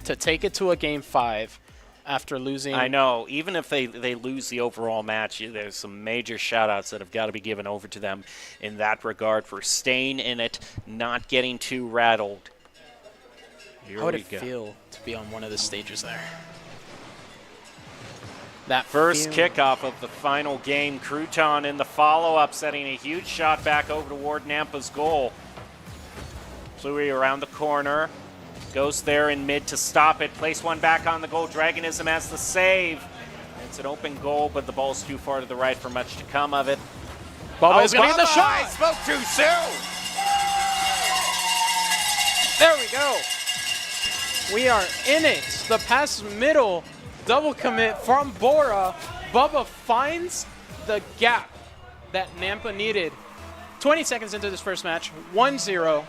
To take it to a Game 5 after losing... I know. Even if they lose the overall match, there's some major shout-outs that have got to be given over to them in that regard for staying in it, not getting too rattled. Here How would we it go. feel to be on one of the stages there? That First kickoff of the final game. Crouton in the follow-up, setting a huge shot back over toward Nampa's goal. Fluey around the corner. Goes there in mid to stop it. Place one back on the goal. Dragonism has the save. It's an open goal, but the ball's too far to the right for much to come of it. Bubba is going to get the shot! I spoke too soon! There we go. We are in it. The pass middle double commit from Bora. Bubba finds the gap that Nampa needed. 20 seconds into this first match, 1-0.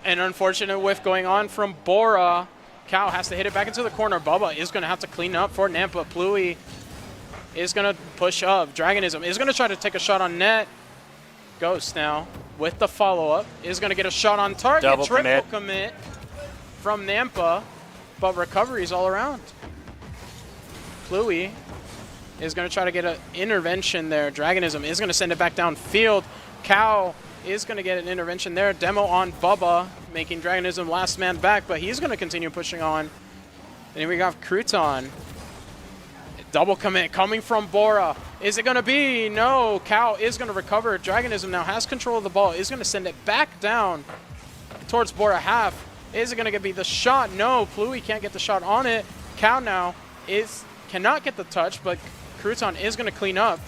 An unfortunate whiff going on from Bora. Cow has to hit it back into the corner. Bubba is going to have to clean up for Nampa. Pluie is going to push up. Dragonism is going to try to take a shot on net. Ghost now with the follow-up. Is going to get a shot on target. Double Triple commit from Nampa, but recoveries all around. Pluie is going to try to get an intervention there. Dragonism is going to send it back downfield. Cow is going to get an intervention there. Demo on Bubba, making Dragonism last man back, but he's going to continue pushing on. And here we got Crouton. Double commit coming from Bora. Is it going to be? No. Cow is going to recover. Dragonism now has control of the ball. Is going to send it back down towards Bora half. Is it going to be the shot? No. Pluie can't get the shot on it. Cow now cannot get the touch, but Crouton is going to clean up.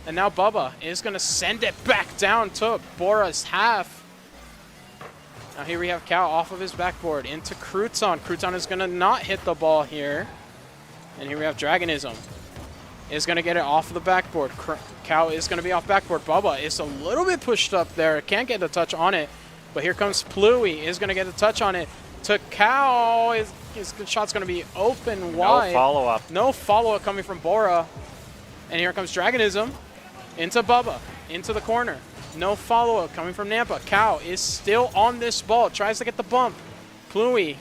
And now Bubba is going to send it back down to Bora's half. Now here we have Cow off of his backboard into Crouton. Crouton is going to not hit the ball here. And here we have Dragonism. Is going to get it off the backboard. Cow is going to be off backboard. Bubba is a little bit pushed up there. Can't get the touch on it. But here comes Pluie. Is going to get a touch on it. To Cow. His shot's going to be open wide. No follow-up. No follow-up coming from Bora. And here comes Dragonism. Into Bubba. Into the corner. No follow-up coming from Nampa. Cow is still on this ball. Tries to get the bump. Pluie.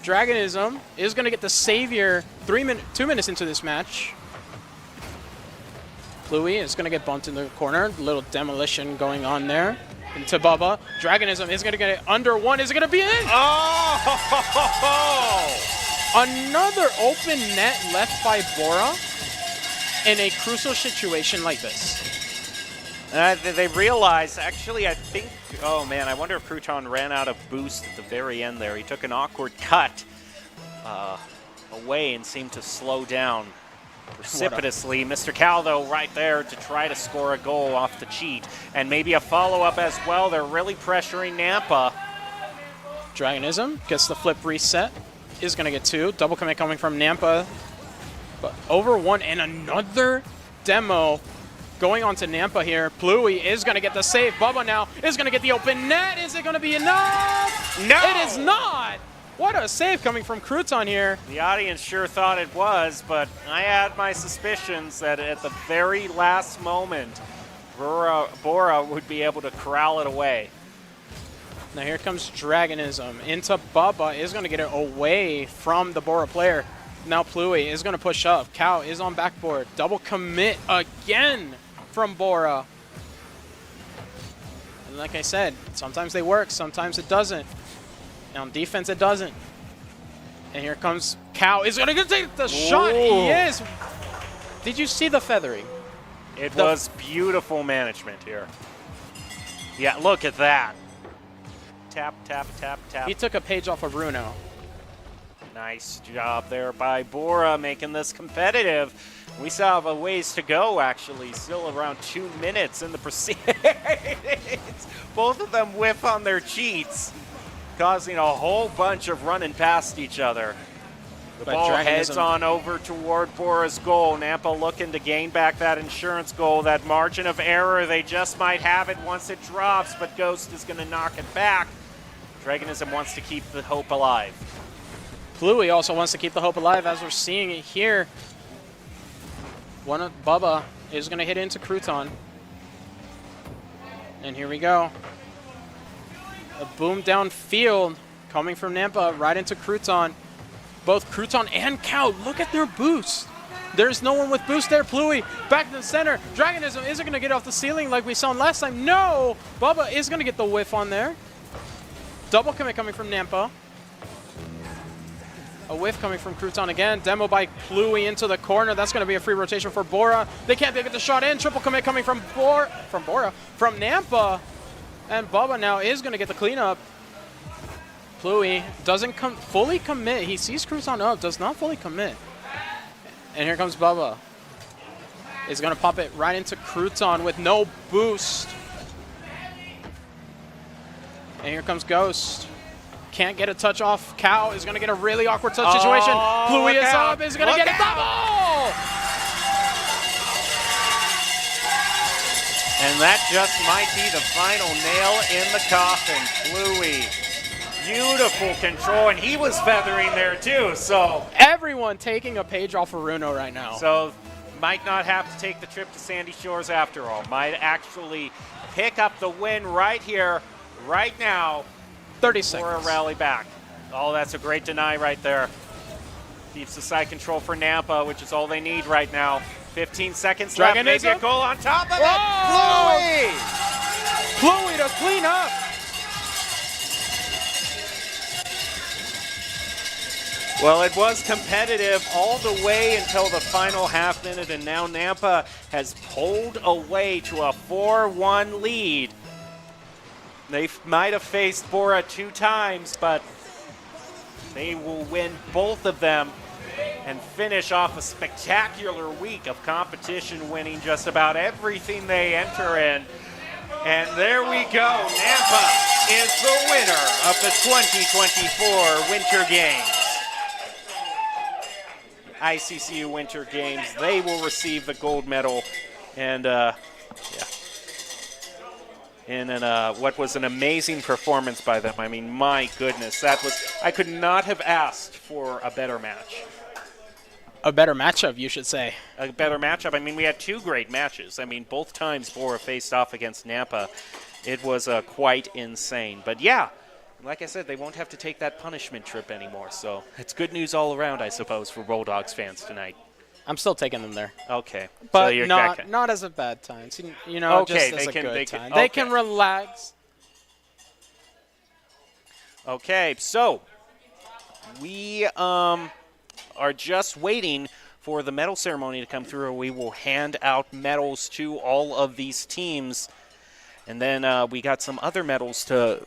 Dragonism is going to get the savior 2 minutes into this match. Pluie is going to get bumped in the corner. A little demolition going on there. Into Bubba. Dragonism is going to get it under one. Is it going to be in? Oh! Another open net left by Bora in a crucial situation like this. They realize, actually, I think, oh man, I wonder if Crouton ran out of boost at the very end there. He took an awkward cut away and seemed to slow down precipitously. Mr. Cal, though, right there to try to score a goal off the cheat. And maybe a follow-up as well. They're really pressuring Nampa. Dragonism gets the flip reset. Is going to get 2. Double commit coming from Nampa. But over 1 and another demo going on to Nampa here. Pluie is going to get the save. Bubba now is going to get the open net. Is it going to be enough? No! It is not! What a save coming from Crouton here. The audience sure thought it was, but I had my suspicions that at the very last moment, Bora would be able to corral it away. Now here comes Dragonism into Bubba. Is going to get it away from the Bora player. Now Pluie is going to push up. Cow is on backboard. Double commit again from Bora. And like I said, sometimes they work, sometimes it doesn't. And on defense, it doesn't. And here comes Cow. Is going to take the shot. He is. Did you see the feathering? It was beautiful management here. Yeah, look at that. Tap, tap, tap, tap. He took a page off of Bruno. Nice job there by Bora, making this competitive. We still have a ways to go, actually. Still around 2 minutes in the proceedings. Both of them whiff on their cheats, causing a whole bunch of running past each other. The ball heads on over toward Bora's goal. Nampa looking to gain back that insurance goal. That margin of error, they just might have it once it drops, but Ghost is going to knock it back. Dragonism wants to keep the hope alive. Bluey also wants to keep the hope alive, as we're seeing it here. One of Bubba is going to hit into Crouton. And here we go. A boom downfield coming from Nampa right into Crouton. Both Crouton and Cow, look at their boost. There's no one with boost there. Pluey back to the center. Dragonism isn't going to get off the ceiling like we saw last time. No! Bubba is going to get the whiff on there. Double commit coming from Nampa. A whiff coming from Crouton again. Demo by Pluey into the corner. That's going to be a free rotation for Bora. They can't get the shot in. Triple commit coming from Nampa. And Bubba now is going to get the cleanup. Pluey doesn't fully commit. He sees Crouton up, does not fully commit. And here comes Bubba. He's going to pop it right into Crouton with no boost. And here comes Ghost. Can't get a touch off. Cow is going to get a really awkward touch situation. Pluey is up, is going to get a double! And that just might be the final nail in the coffin. Pluey. Beautiful control, and he was feathering there too, so. Everyone taking a page off of Runo right now. So might not have to take the trip to Sandy Shores after all. Might actually pick up the win right here, right now. 30 seconds. For a rally back. Oh, that's a great deny right there. Keeps the side control for Nampa, which is all they need right now. 15 seconds left, maybe a goal on top of it. Pluey! Pluey to clean up. Well, it was competitive all the way until the final half minute, and now Nampa has pulled away to a 4-1 lead. They might have faced Bora 2 times, but they will win both of them and finish off a spectacular week of competition, winning just about everything they enter in. And there we go. Nampa is the winner of the 2024 Winter Games. ICCU Winter Games. They will receive the gold medal, and what was an amazing performance by them. I mean, my goodness, I could not have asked for a better match. A better matchup, you should say. A better matchup. I mean, we had 2 great matches. I mean, both times Bora faced off against Nampa. It was quite insane. But yeah, like I said, they won't have to take that punishment trip anymore. So it's good news all around, I suppose, for Bulldogs fans tonight. I'm still taking them there. Okay. But so not as a bad time. You know, okay, just as a good time. Okay. They can relax. Okay, so we are just waiting for the medal ceremony to come through. We will hand out medals to all of these teams. And then we got some other medals to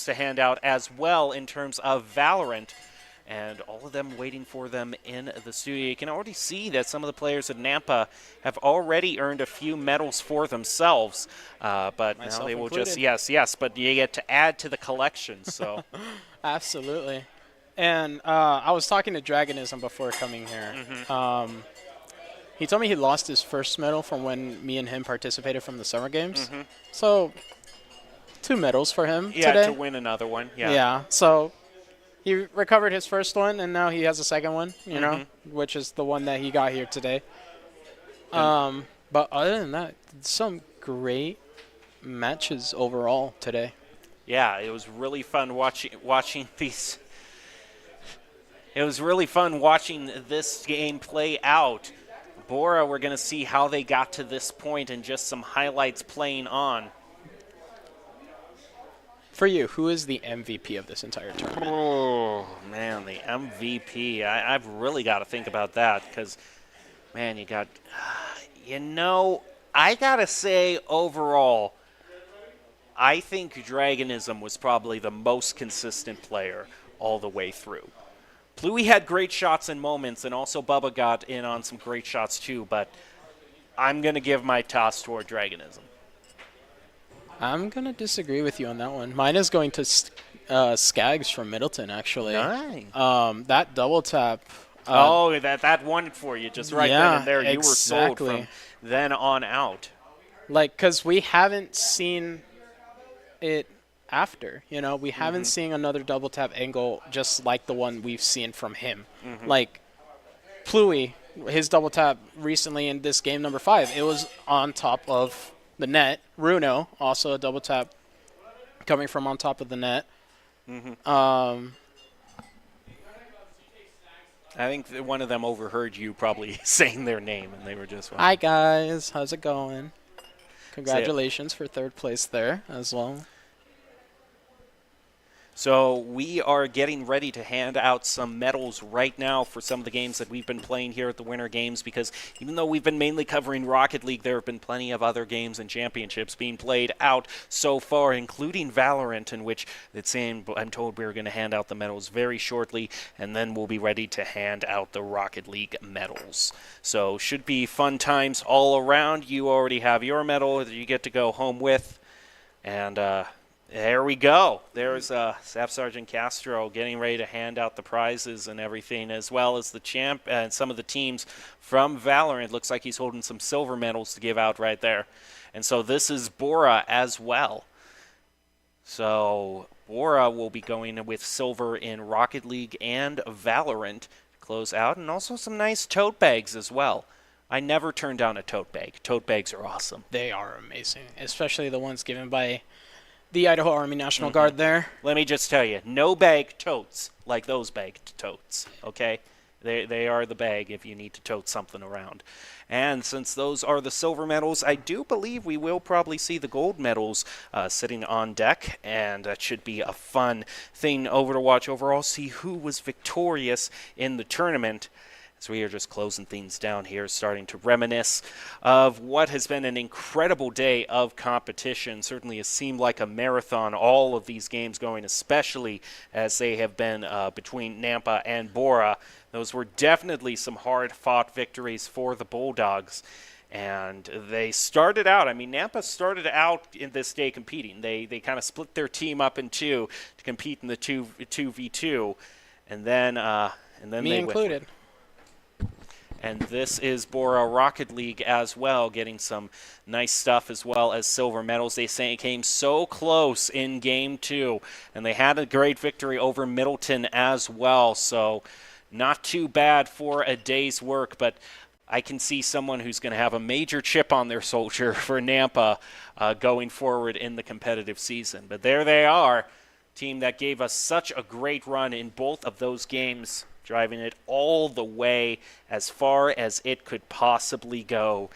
hand out as well in terms of Valorant. And all of them waiting for them in the studio. You can already see that some of the players at Nampa have already earned a few medals for themselves. But myself now they will included. just, yes, but you get to add to the collection, so. Absolutely. And I was talking to Dragonism before coming here. Mm-hmm. He told me he lost his first medal from when me and him participated from the Summer Games. Mm-hmm. So 2 medals for him yeah, today. to win another one, yeah. Yeah, so he recovered his first one, and now he has a second one, you know, which is the one that he got here today. But other than that, some great matches overall today. Yeah, it was really fun watching these. It was really fun watching this game play out. Bora, we're going to see how they got to this point and just some highlights playing on. For you, who is the MVP of this entire tournament? Oh, man, the MVP. I've really got to think about that because Man, you got, I gotta say overall, I think Dragonism was probably the most consistent player all the way through. Pluie had great shots and moments, and also Bubba got in on some great shots too, but I'm going to give my toss toward Dragonism. I'm going to disagree with you on that one. Mine is going to Skaggs from Middleton, actually. Nice. That double tap. That won for you just right then and there. You were sold exactly. from then on out. Like, because we haven't seen it after, we haven't seen another double tap angle just like the one we've seen from him. Like Pluie, his double tap recently in this game number 5, it was on top of the net. Runo, also a double tap coming from on top of the net. I think one of them overheard you probably saying their name, and they were just, hi guys, how's it going? Congratulations for 3rd place there as well. So we are getting ready to hand out some medals right now for some of the games that we've been playing here at the Winter Games, because even though we've been mainly covering Rocket League, there have been plenty of other games and championships being played out so far, including Valorant, in which I'm told we're going to hand out the medals very shortly, and then we'll be ready to hand out the Rocket League medals. So should be fun times all around. You already have your medal that you get to go home with, and there we go. There's Staff Sergeant Castro getting ready to hand out the prizes and everything, as well as the champ and some of the teams from Valorant. Looks like he's holding some silver medals to give out right there. And so this is Bora as well. So Bora will be going with silver in Rocket League and Valorant to close out, and also some nice tote bags as well. I never turn down a tote bag. Tote bags are awesome. They are amazing, especially the ones given by the Idaho Army National Guard there. Let me just tell you, no bag totes like those bag totes, okay? They are the bag if you need to tote something around. And since those are the silver medals, I do believe we will probably see the gold medals sitting on deck, and that should be a fun thing over to watch overall, see who was victorious in the tournament. So we are just closing things down here, starting to reminisce of what has been an incredible day of competition. Certainly has seemed like a marathon, all of these games going, especially as they have been between Nampa and Bora. Those were definitely some hard-fought victories for the Bulldogs. And they started out, Nampa started out in this day competing. They kind of split their team up in two to compete in the 2v2. And then me included. And this is Bora Rocket League as well, getting some nice stuff as well as silver medals. They say it came so close in Game 2, and they had a great victory over Middleton as well. So not too bad for a day's work, but I can see someone who's going to have a major chip on their shoulder for Nampa going forward in the competitive season. But there they are, team that gave us such a great run in both of those games, driving it all the way as far as it could possibly go.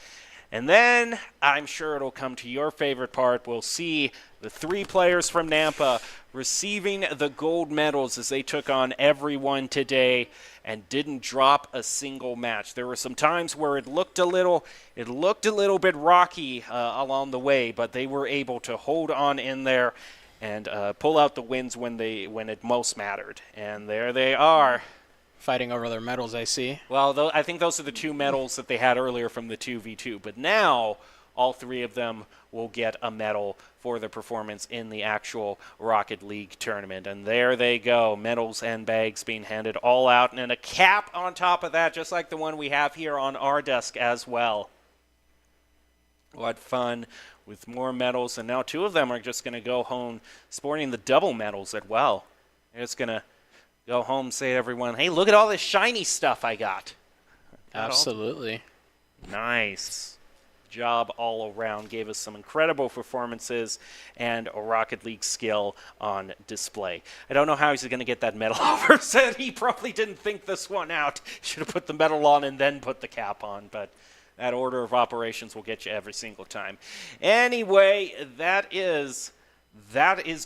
And then I'm sure it'll come to your favorite part. We'll see the 3 players from Nampa receiving the gold medals as they took on everyone today and didn't drop a single match. There were some times where it looked a little bit rocky along the way, but they were able to hold on in there and pull out the wins when it most mattered. And there they are. Fighting over their medals, I see. Well, I think those are the 2 medals that they had earlier from the 2v2. But now, all 3 of them will get a medal for their performance in the actual Rocket League tournament. And there they go, medals and bags being handed all out. And then a cap on top of that, just like the one we have here on our desk as well. What fun with more medals. And now 2 of them are just going to go home sporting the double medals as well. They're just going to go home, say to everyone, hey, look at all this shiny stuff I got. Absolutely. Nice job all around. Gave us some incredible performances and a Rocket League skill on display. I don't know how he's going to get that medal over. Said he probably didn't think this one out. Should have put the medal on and then put the cap on, but that order of operations will get you every single time. Anyway, that is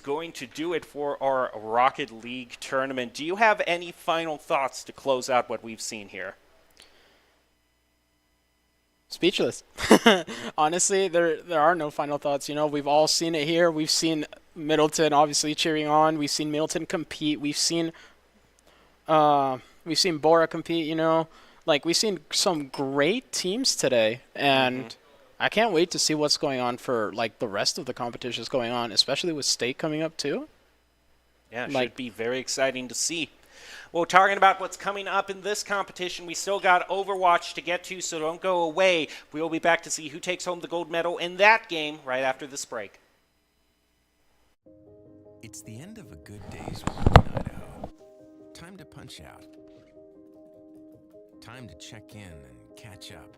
going to do it for our Rocket League tournament. Do you have any final thoughts to close out what we've seen here? Speechless. Honestly, there are no final thoughts. You know, we've all seen it here. We've seen Middleton obviously cheering on. We've seen Middleton compete. We've seen Bora compete. You know, like we've seen some great teams today, and I can't wait to see what's going on for like the rest of the competitions going on, especially with state coming up too. Yeah, it Like- should be very exciting to see. Well, talking about what's coming up in this competition, we still got Overwatch to get to, so don't go away. We will be back to see who takes home the gold medal in that game right after this break. It's the end of a good day's work in Idaho. Time to punch out. Time to check in and catch up.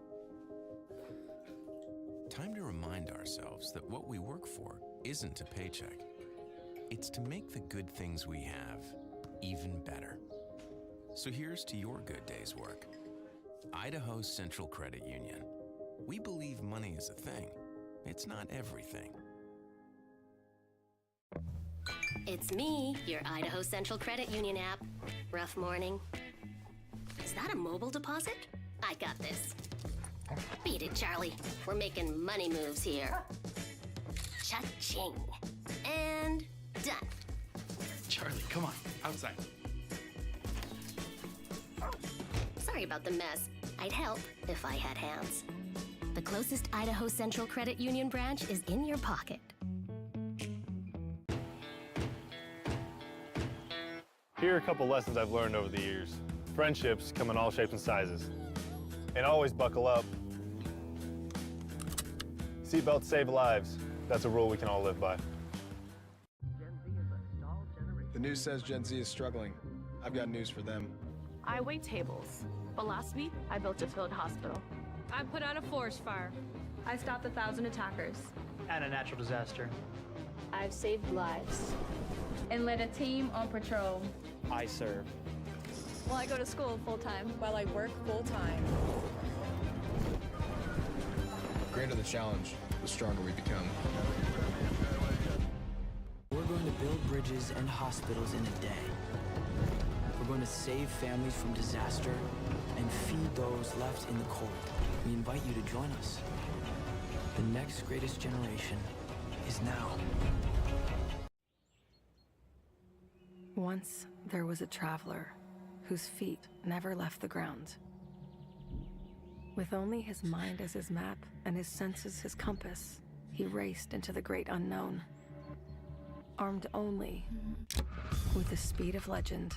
Time to remind ourselves that what we work for isn't a paycheck. It's to make the good things we have even better. So here's to your good day's work. Idaho Central Credit Union. We believe money is a thing. It's not everything. It's me, your Idaho Central Credit Union app. Rough morning. Is that a mobile deposit? I got this. Beat it, Charlie. We're making money moves here. Cha-ching. And done. Charlie, come on, outside. Sorry about the mess. I'd help if I had hands. The closest Idaho Central Credit Union branch is in your pocket. Here are a couple lessons I've learned over the years. Friendships come in all shapes and sizes. And always buckle up. Seatbelts save lives. That's a rule we can all live by. The news says Gen Z is struggling. I've got news for them. I wait tables, but last week I built a field hospital. I put out a forest fire. I stopped 1,000 attackers. And a natural disaster. I've saved lives. And led a team on patrol. I serve. Well, I go to school full time. While I work full-time. The greater the challenge, the stronger we become. We're going to build bridges and hospitals in a day. We're going to save families from disaster and feed those left in the cold. We invite you to join us. The next greatest generation is now. Once there was a traveler whose feet never left the ground. With only his mind as his map and his senses his compass, he raced into the great unknown. Armed only with the speed of legend.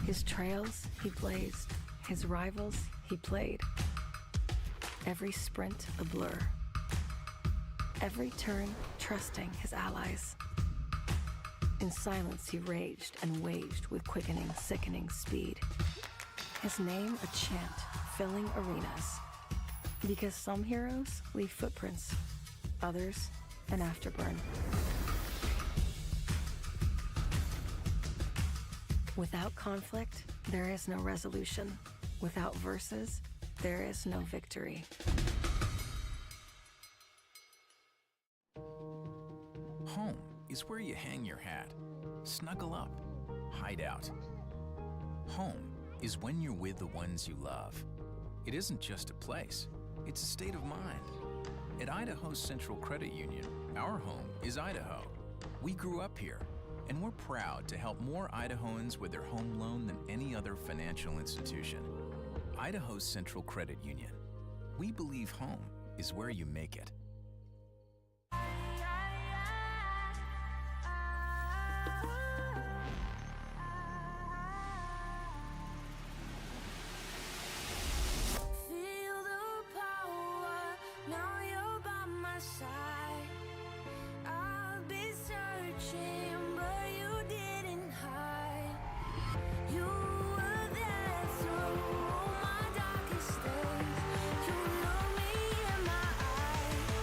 His trails he blazed, his rivals he played. Every sprint a blur. Every turn trusting his allies. In silence he raged and waged with quickening, sickening speed. His name a chant filling arenas. Because some heroes leave footprints, others an afterburn. Without conflict, there is no resolution. Without verses, there is no victory. Home is where you hang your hat, snuggle up, hide out. Home is when you're with the ones you love. It isn't just a place, it's a state of mind. At Idaho Central Credit Union, our home is Idaho. We grew up here, and we're proud to help more Idahoans with their home loan than any other financial institution. Idaho Central Credit Union. We believe home is where you make it. Feel the power, now you're by my side. I've been searching, but you didn't hide. You were there through all my darkest days. You look me in my eyes.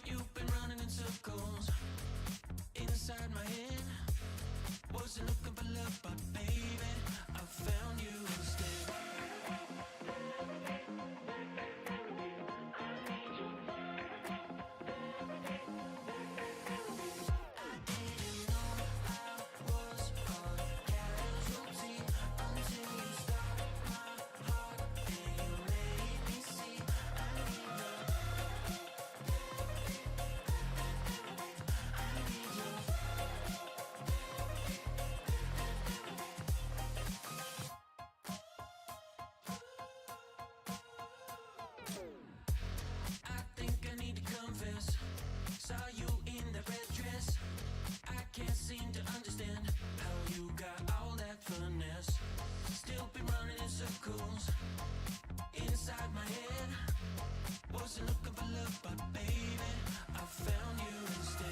You've been running in circles inside my head. Wasn't looking for love, but baby, I found you instead. Saw you in the red dress. I can't seem to understand how you got all that finesse. Still been running in circles inside my head. Wasn't looking for love, but baby, I found you instead.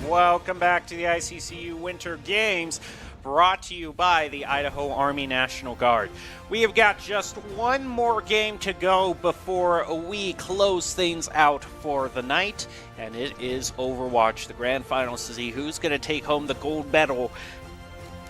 Welcome back to the ICCU Winter Games, brought to you by the Idaho Army National Guard. We have got just one more game to go before we close things out for the night, and it is Overwatch, the grand finals, to see who's going to take home the gold medal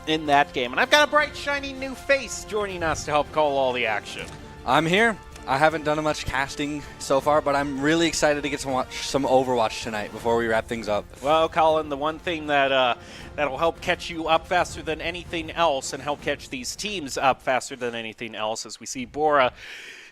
in that game. And I've got a bright, shiny new face joining us to help call all the action. I'm here. I haven't done much casting so far, but I'm really excited to get to watch some Overwatch tonight before we wrap things up. Well, Colin, the one thing that that'll help catch you up faster than anything else and help catch these teams up faster than anything else, as we see Bora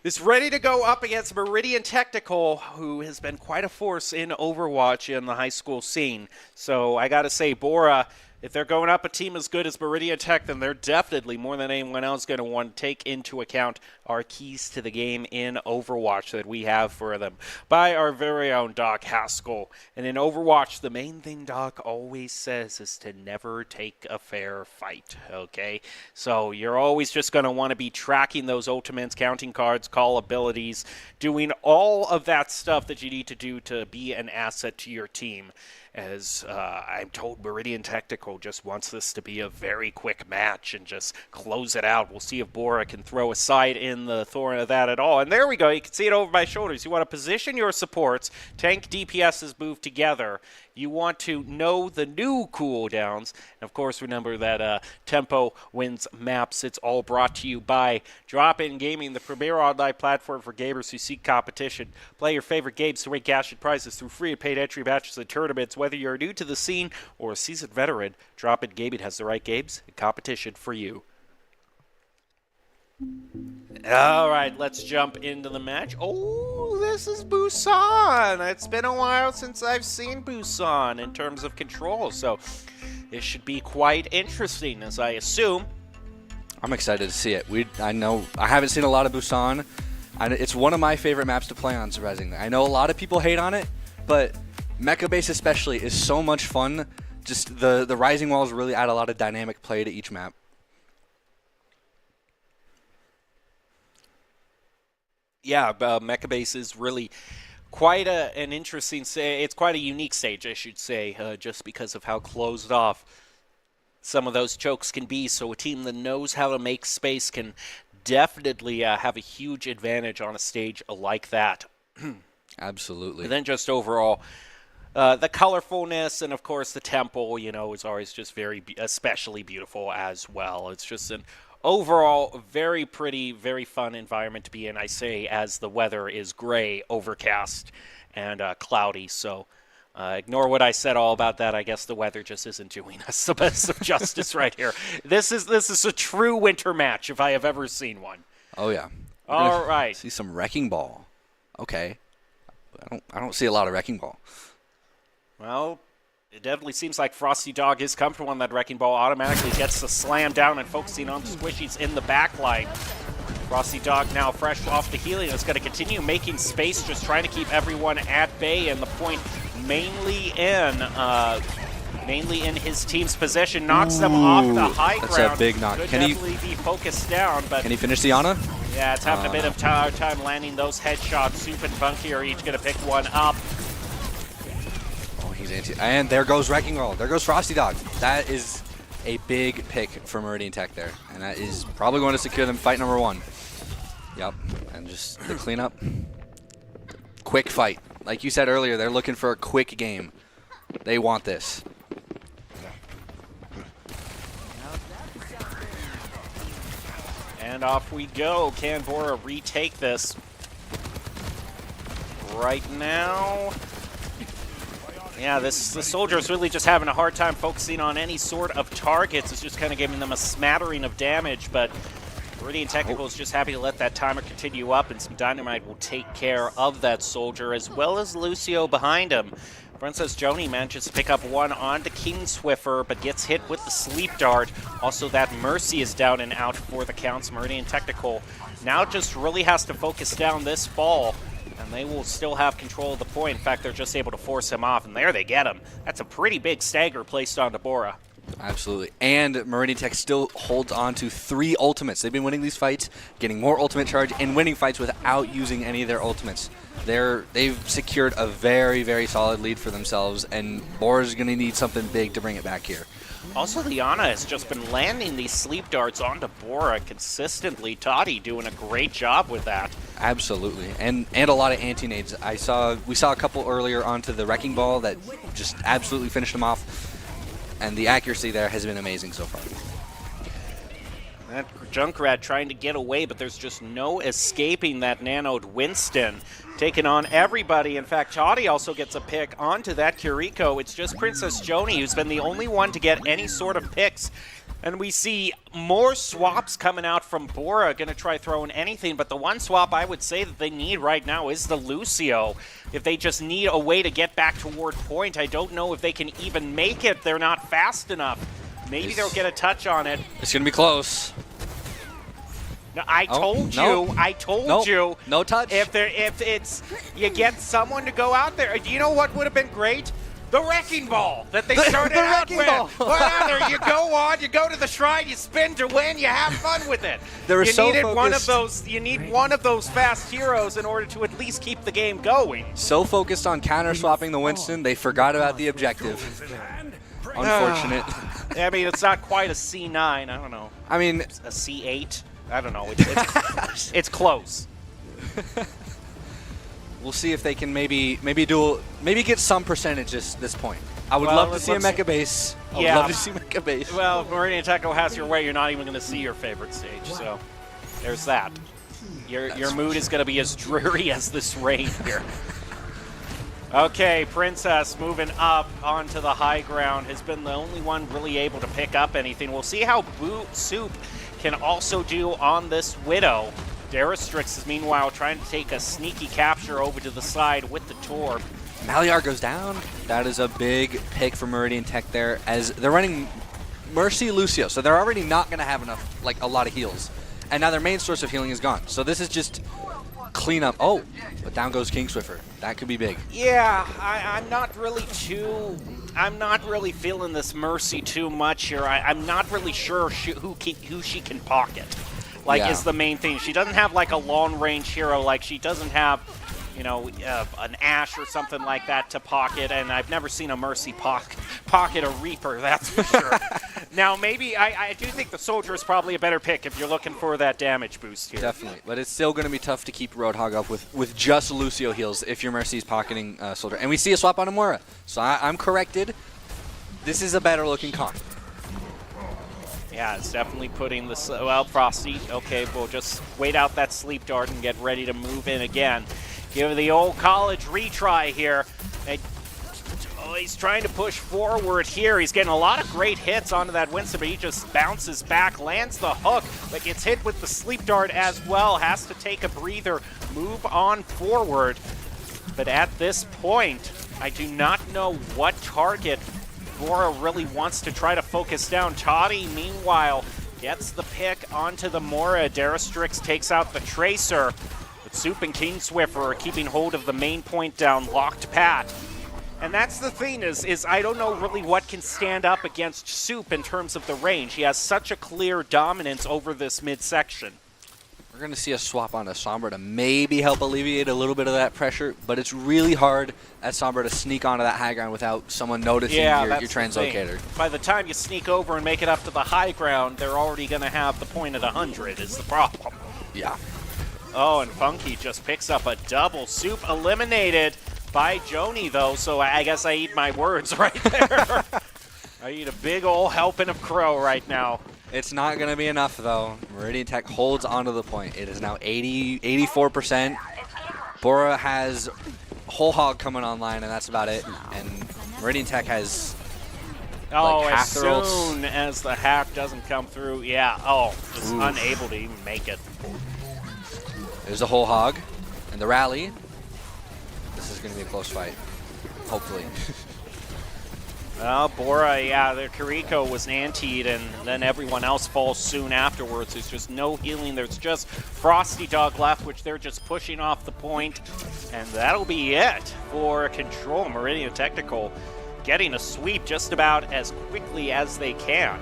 is ready to go up against Meridian Technical, who has been quite a force in Overwatch in the high school scene. So I got to say, Bora, if they're going up a team as good as Meridian Tech, then they're definitely, more than anyone else, going to want to take into account our keys to the game in Overwatch that we have for them by our very own Doc Haskell. And in Overwatch, the main thing Doc always says is to never take a fair fight, okay? So you're always just going to want to be tracking those ultimates, counting cards, call abilities, doing all of that stuff that you need to do to be an asset to your team. As I'm told, Meridian Technical just wants this to be a very quick match and just close it out. We'll see if Bora can throw a side in the thorn of that at all. And there we go. You can see it over my shoulders. You want to position your supports. Tank DPSs move together. You want to know the new cooldowns. And, of course, remember that Tempo wins maps. It's all brought to you by Drop-In Gaming, the premier online platform for gamers who seek competition. Play your favorite games to win cash and prizes through free and paid entry matches and tournaments. Whether you're new to the scene or a seasoned veteran, Drop-In Gaming has the right games and competition for you. All right, let's jump into the match. Oh, this is Busan. It's been a while since I've seen Busan in terms of control, so this should be quite interesting, as I assume. I'm excited to see it. I know I haven't seen a lot of Busan. It's one of my favorite maps to play on, surprisingly. I know a lot of people hate on it, but Mecha Base especially is so much fun. Just the Rising Walls really add a lot of dynamic play to each map. Yeah, Mecha Base is really quite an interesting it's quite a unique stage, I should say, just because of how closed off some of those chokes can be. So a team that knows how to make space can definitely have a huge advantage on a stage like that. Absolutely. And then just overall, the colorfulness, and of course the temple, is always just especially beautiful as well. It's just an overall very pretty, very fun environment to be in, I say, as the weather is gray, overcast, and cloudy. So ignore what I said all about that. I guess the weather just isn't doing us the best of justice right here. This is a true winter match if I have ever seen one. Oh, yeah. All right. See some Wrecking Ball. Okay. I don't see a lot of Wrecking Ball. Well, it definitely seems like Frosty Dog is comfortable on that Wrecking Ball. Automatically gets the slam down and focusing on the squishies in the back line. Frosty Dog now fresh off the healing. Is going to continue making space, just trying to keep everyone at bay, and the point mainly in his team's possession. Knocks them off the high ground. That's a big knock. Could Can definitely be focused down, but can he finish the Ana? yeah, it's having a bit of time landing those headshots. Soup and Bunky are each going to pick one up. He's and there goes Wrecking Ball. There goes Frosty Dog. That is a big pick for Meridian Tech there. And that is probably going to secure them fight number 1. Yep. And just the cleanup. Quick fight. Like you said earlier, they're looking for a quick game. They want this. And off we go. Can Bora retake this? Right now, yeah, the Soldier's really just having a hard time focusing on any sort of targets. It's just kind of giving them a smattering of damage, but Meridian Technical is just happy to let that timer continue up, and some Dynamite will take care of that Soldier, as well as Lucio behind him. Princess Joni manages to pick up one onto King Swiffer, but gets hit with the Sleep Dart. Also, that Mercy is down and out for the counts. Meridian Technical now just really has to focus down this ball, and they will still have control of the point. In fact, they're just able to force him off, and there they get him. That's a pretty big stagger placed onto Bora. Absolutely. And Meridian Tech still holds on to 3 ultimates. They've been winning these fights, getting more ultimate charge, and winning fights without using any of their ultimates. They've secured a very, very solid lead for themselves, and Bora's going to need something big to bring it back here. Also, the Ana has just been landing these sleep darts onto Bora consistently. Toddy doing a great job with that. Absolutely, and a lot of anti-nades. We saw a couple earlier onto the Wrecking Ball that just absolutely finished them off, and the accuracy there has been amazing so far. That Junkrat trying to get away, but there's just no escaping that nanoed Winston. Taking on everybody. In fact, Toddy also gets a pick onto that Kiriko. It's just Princess Joni who's been the only one to get any sort of picks. And we see more swaps coming out from Bora, going to try throwing anything. But the one swap I would say that they need right now is the Lucio. If they just need a way to get back toward point, I don't know if they can even make it. They're not fast enough. Maybe they'll get a touch on it. It's going to be close. No, I told you. No touch. If it's you get someone to go out there. Do you know what would have been great? The Wrecking Ball that they started out with. Whatever, you go on, you go to the shrine, you spin to win, you have fun with it. You needed one of those. You need one of those fast heroes in order to at least keep the game going. So focused on counter swapping the Winston, they forgot about the objective. Unfortunate. I mean, it's not quite a C9. I don't know. I mean, a C8. I don't know. It's close. We'll see if they can maybe get some percentages this point. I would love to see a mecha base. I would love to see mecha base. Well, Meridian Technical has your way. You're not even going to see your favorite stage. So there's that. Your mood is going to be as dreary as this rain here. Okay, Princess moving up onto the high ground has been the only one really able to pick up anything. We'll see how Soup can also do on this Widow. Darastrix is meanwhile trying to take a sneaky capture over to the side with the Torb. Maliar goes down. That is a big pick for Meridian Tech there, as they're running Mercy Lucio, so they're already not going to have enough, like a lot of heals. And now their main source of healing is gone. So this is just cleanup. Oh, but down goes King Swiffer. That could be big. Yeah, I'm not really feeling this Mercy too much here. I'm not really sure who she can pocket. Is the main thing. She doesn't have like a long range hero. Like she doesn't have an Ash or something like that to pocket, and I've never seen a Mercy pocket a Reaper, that's for sure. Now, maybe I do think the Soldier is probably a better pick if you're looking for that damage boost here. Definitely, but it's still going to be tough to keep Roadhog up with just Lucio heals if your Mercy is pocketing Soldier. And we see a swap on Amora, so I'm corrected. This is a better looking comp. Yeah, it's definitely putting this, well, Frosty, okay, we'll just wait out that sleep dart and get ready to move in again. Give the old college retry here. He's trying to push forward here. He's getting a lot of great hits onto that Winston, but he just bounces back, lands the hook, but gets hit with the sleep dart as well. Has to take a breather, move on forward. But at this point, I do not know what target Bora really wants to try to focus down. Toddy, meanwhile, gets the pick onto the Mora. Darastrix takes out the Tracer. But Soup and King Swiffer are keeping hold of the main point down, locked pat. And that's the thing is I don't know really what can stand up against Soup in terms of the range. He has such a clear dominance over this midsection. We're going to see a swap on a Sombra to maybe help alleviate a little bit of that pressure, but it's really hard at Sombra to sneak onto that high ground without someone noticing your translocator. By the time you sneak over and make it up to the high ground, they're already going to have the point at 100 is the problem. Yeah. Oh, and Funky just picks up a double. Soup eliminated by Joni, though, so I guess I eat my words right there. I eat a big ol' helping of crow right now. It's not going to be enough, though. Meridian Tech holds onto the point. It is now 84%. Bora has Whole Hog coming online, and that's about it. And Meridian Tech has like half as their ults. soon as the half doesn't come through, yeah. Oh, just unable to even make it. There's a Whole Hog and the rally. This is going to be a close fight, hopefully. Well, Bora, yeah, the Kiriko was antied, and then everyone else falls soon afterwards. There's just no healing. There's just Frosty Dog left, which they're just pushing off the point. And that'll be it for Control. Meridian Technical getting a sweep just about as quickly as they can.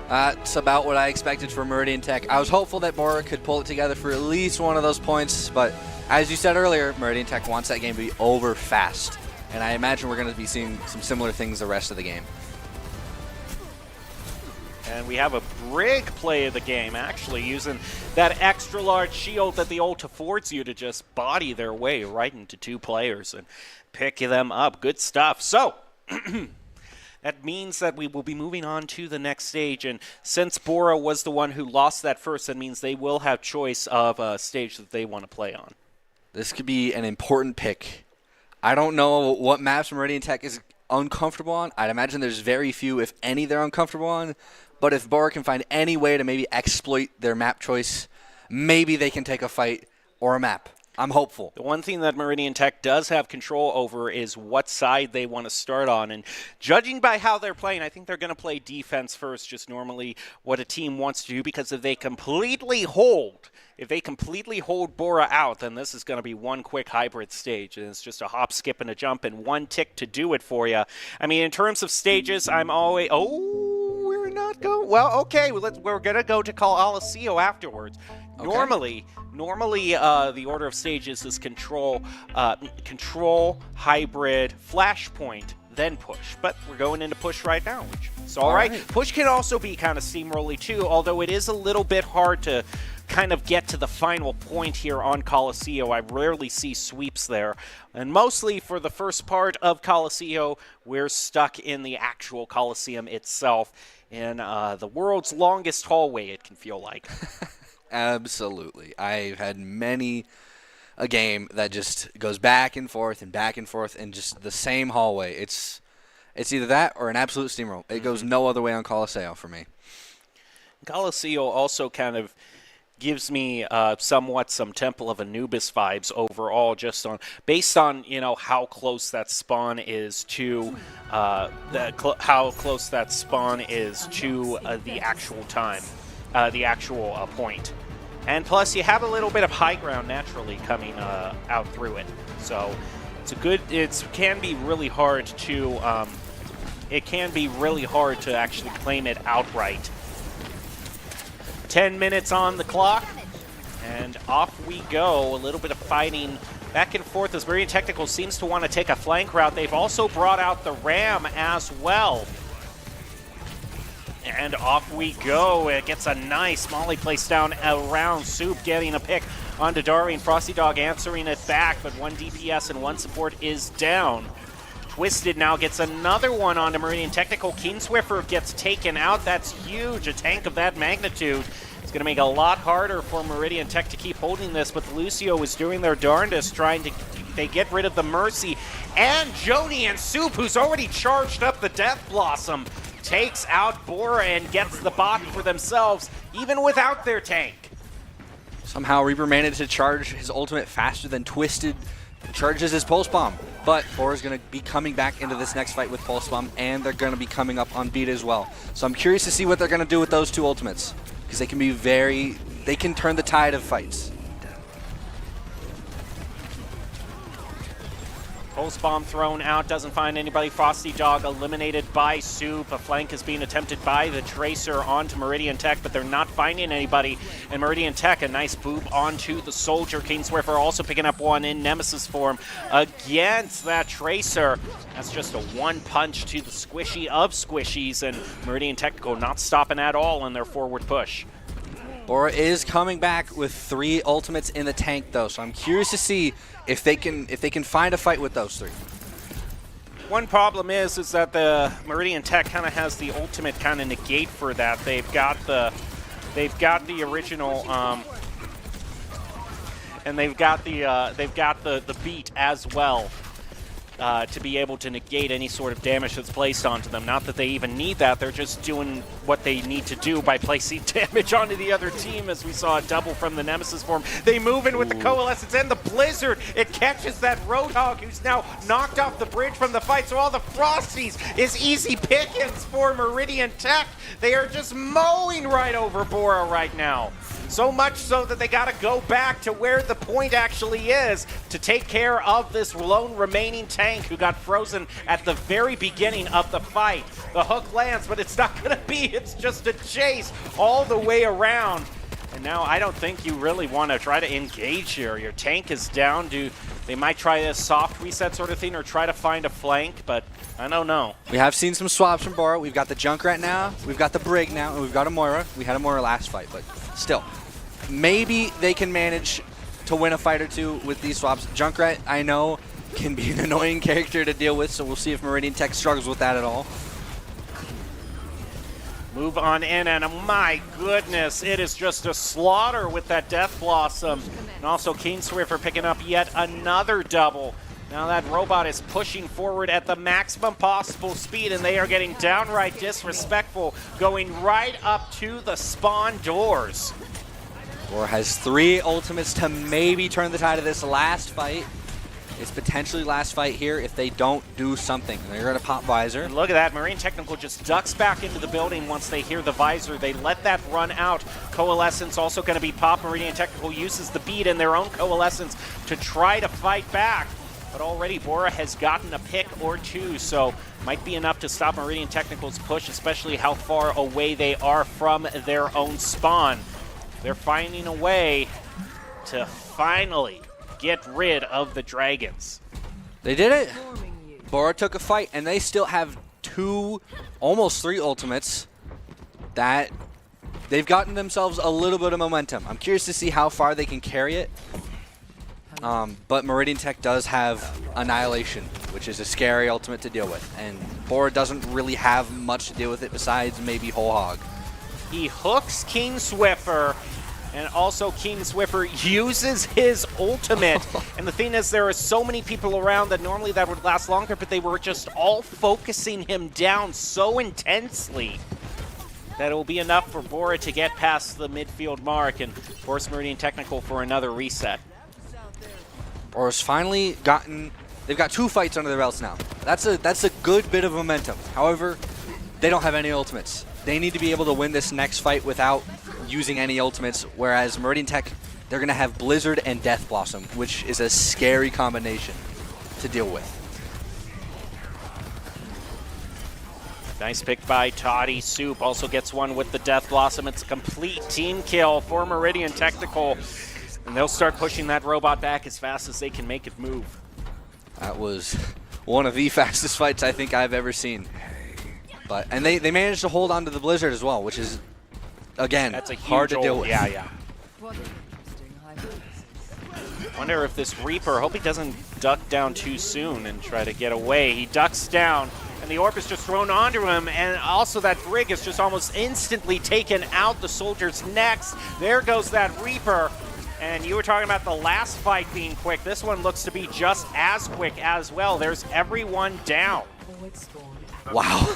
That's about what I expected from Meridian Tech. I was hopeful that Bora could pull it together for at least one of those points, but as you said earlier, Meridian Tech wants that game to be over fast. And I imagine we're going to be seeing some similar things the rest of the game. And we have a Brig play of the game, actually, using that extra large shield that the ult affords you to just body their way right into two players and pick them up. Good stuff. So, that means that we will be moving on to the next stage. And since Bora was the one who lost that first, that means they will have choice of a stage that they want to play on. This could be an important pick. I don't know what maps Meridian Tech is uncomfortable on. I'd imagine there's very few, if any, they're uncomfortable on. But if Bora can find any way to maybe exploit their map choice, maybe they can take a fight or a map. I'm hopeful. The one thing that Meridian Tech does have control over is what side they want to start on. And judging by how they're playing, I think they're going to play defense first, just normally what a team wants to do, because if they completely hold Bora out, then this is going to be one quick hybrid stage, and it's just a hop, skip, and a jump, and one tick to do it for you. I mean, in terms of stages, I'm always... Oh, we're not going... Well, okay, we're going to go to Coliseum afterwards. Okay. Normally, the order of stages is control, hybrid, flashpoint, then push. But we're going into push right now, which is all right. Push can also be kind of steamrolly too, although it is a little bit hard to kind of get to the final point here on Coliseum. I rarely see sweeps there. And mostly for the first part of Coliseum, we're stuck in the actual Coliseum itself in the world's longest hallway, it can feel like. Absolutely. I've had many a game that just goes back and forth and just the same hallway. It's either that or an absolute steamroll. It goes no other way on Coliseum for me. Coliseum also kind of gives me somewhat some Temple of Anubis vibes overall, just based on how close that spawn is to the actual time, the actual point. And plus, you have a little bit of high ground naturally coming out through it, so it can be really hard to actually claim it outright. 10 minutes on the clock, and off we go. A little bit of fighting back and forth as Meridian Technical seems to want to take a flank route. They've also brought out the Ram as well. And off we go. It gets a nice molly placed down around Soup, getting a pick onto Darwin. Frosty Dog answering it back, but one DPS and one support is down. Twisted now gets another one onto Meridian Technical. Keen Swiffer gets taken out. That's huge. A tank of that magnitude. It's going to make it a lot harder for Meridian Tech to keep holding this, but Lucio is doing their darndest trying to they get rid of the Mercy. And Joni and Soup, who's already charged up the Death Blossom, takes out Bora and gets the bot for themselves, even without their tank. Somehow Reaper managed to charge his ultimate faster than Twisted charges his Pulse Bomb. But Bora's going to be coming back into this next fight with Pulse Bomb, and they're going to be coming up on beat as well. So I'm curious to see what they're going to do with those two ultimates, because they can be they can turn the tide of fights. Pulse Bomb thrown out, doesn't find anybody. Frosty Dog eliminated by Soup. A flank is being attempted by the Tracer onto Meridian Tech, but they're not finding anybody. And Meridian Tech, a nice boob onto the Soldier. King Swiffer also picking up one in Nemesis form against that Tracer. That's just a one punch to the squishy of squishies, and Meridian Technical not stopping at all in their forward push. Bora is coming back with 3 ultimates in the tank, though, so I'm curious to see if they can find a fight with those 3. One problem is that the Meridian Tech kind of has the ultimate kind of negate for that. They've got the original and they've got the beat as well. To be able to negate any sort of damage that's placed onto them. Not that they even need that, they're just doing what they need to do by placing damage onto the other team, as we saw a double from the Nemesis form. They move in with the Coalescence and the Blizzard. It catches that Roadhog, who's now knocked off the bridge from the fight, so all the Frosties is easy pickings for Meridian Tech. They are just mowing right over Bora right now. So much so that they got to go back to where the point actually is to take care of this lone remaining tank who got frozen at the very beginning of the fight. The hook lands, but it's not going to be. It's just a chase all the way around. And now I don't think you really want to try to engage here. Your tank is down. They might try a soft reset sort of thing or try to find a flank, but I don't know. We have seen some swaps from Bora. We've got the Junkrat now, we've got the Brig now, and we've got a Moira. We had a Moira last fight, but still. Maybe they can manage to win a fight or two with these swaps. Junkrat, I know, can be an annoying character to deal with, so we'll see if Meridian Tech struggles with that at all. Move on in, and my goodness, it is just a slaughter with that Death Blossom. And also Keen Swiffer picking up yet another double. Now that robot is pushing forward at the maximum possible speed, and they are getting downright disrespectful, going right up to the spawn doors. Bora has 3 ultimates to maybe turn the tide of this last fight. It's potentially last fight here if they don't do something. They're going to pop Visor. And look at that. Marine Technical just ducks back into the building once they hear the Visor. They let that run out. Coalescence also going to be pop. Meridian Technical uses the beat and their own Coalescence to try to fight back. But already Bora has gotten a pick or two, so might be enough to stop Meridian Technical's push, especially how far away they are from their own spawn. They're finding a way to finally get rid of the dragons. They did it. Bora took a fight, and they still have 2, almost 3 ultimates that they've gotten themselves a little bit of momentum. I'm curious to see how far they can carry it. But Meridian Tech does have Annihilation, which is a scary ultimate to deal with. And Bora doesn't really have much to deal with it besides maybe Whole Hog. He hooks King Swiffer, and also King Swiffer uses his ultimate. And the thing is, there are so many people around that normally that would last longer, but they were just all focusing him down so intensely that it will be enough for Bora to get past the midfield mark and force Meridian Technical for another reset. Bora's finally gotten, they've got 2 fights under their belts now. That's a good bit of momentum. However, they don't have any ultimates. They need to be able to win this next fight without using any ultimates, whereas Meridian Tech, they're going to have Blizzard and Death Blossom, which is a scary combination to deal with. Nice pick by Toddy. Soup also gets one with the Death Blossom. It's a complete team kill for Meridian Technical. And they'll start pushing that robot back as fast as they can make it move. That was one of the fastest fights I think I've ever seen. And they managed to hold on to the Blizzard as well, which is, again, that's a huge hard to deal with. Yeah. Wonder if this Reaper, hope he doesn't duck down too soon and try to get away. He ducks down, and the orb is just thrown onto him, and also that Brig is just almost instantly taken out. The soldiers next. There goes that Reaper. And you were talking about the last fight being quick. This one looks to be just as quick as well. There's everyone down. Wow.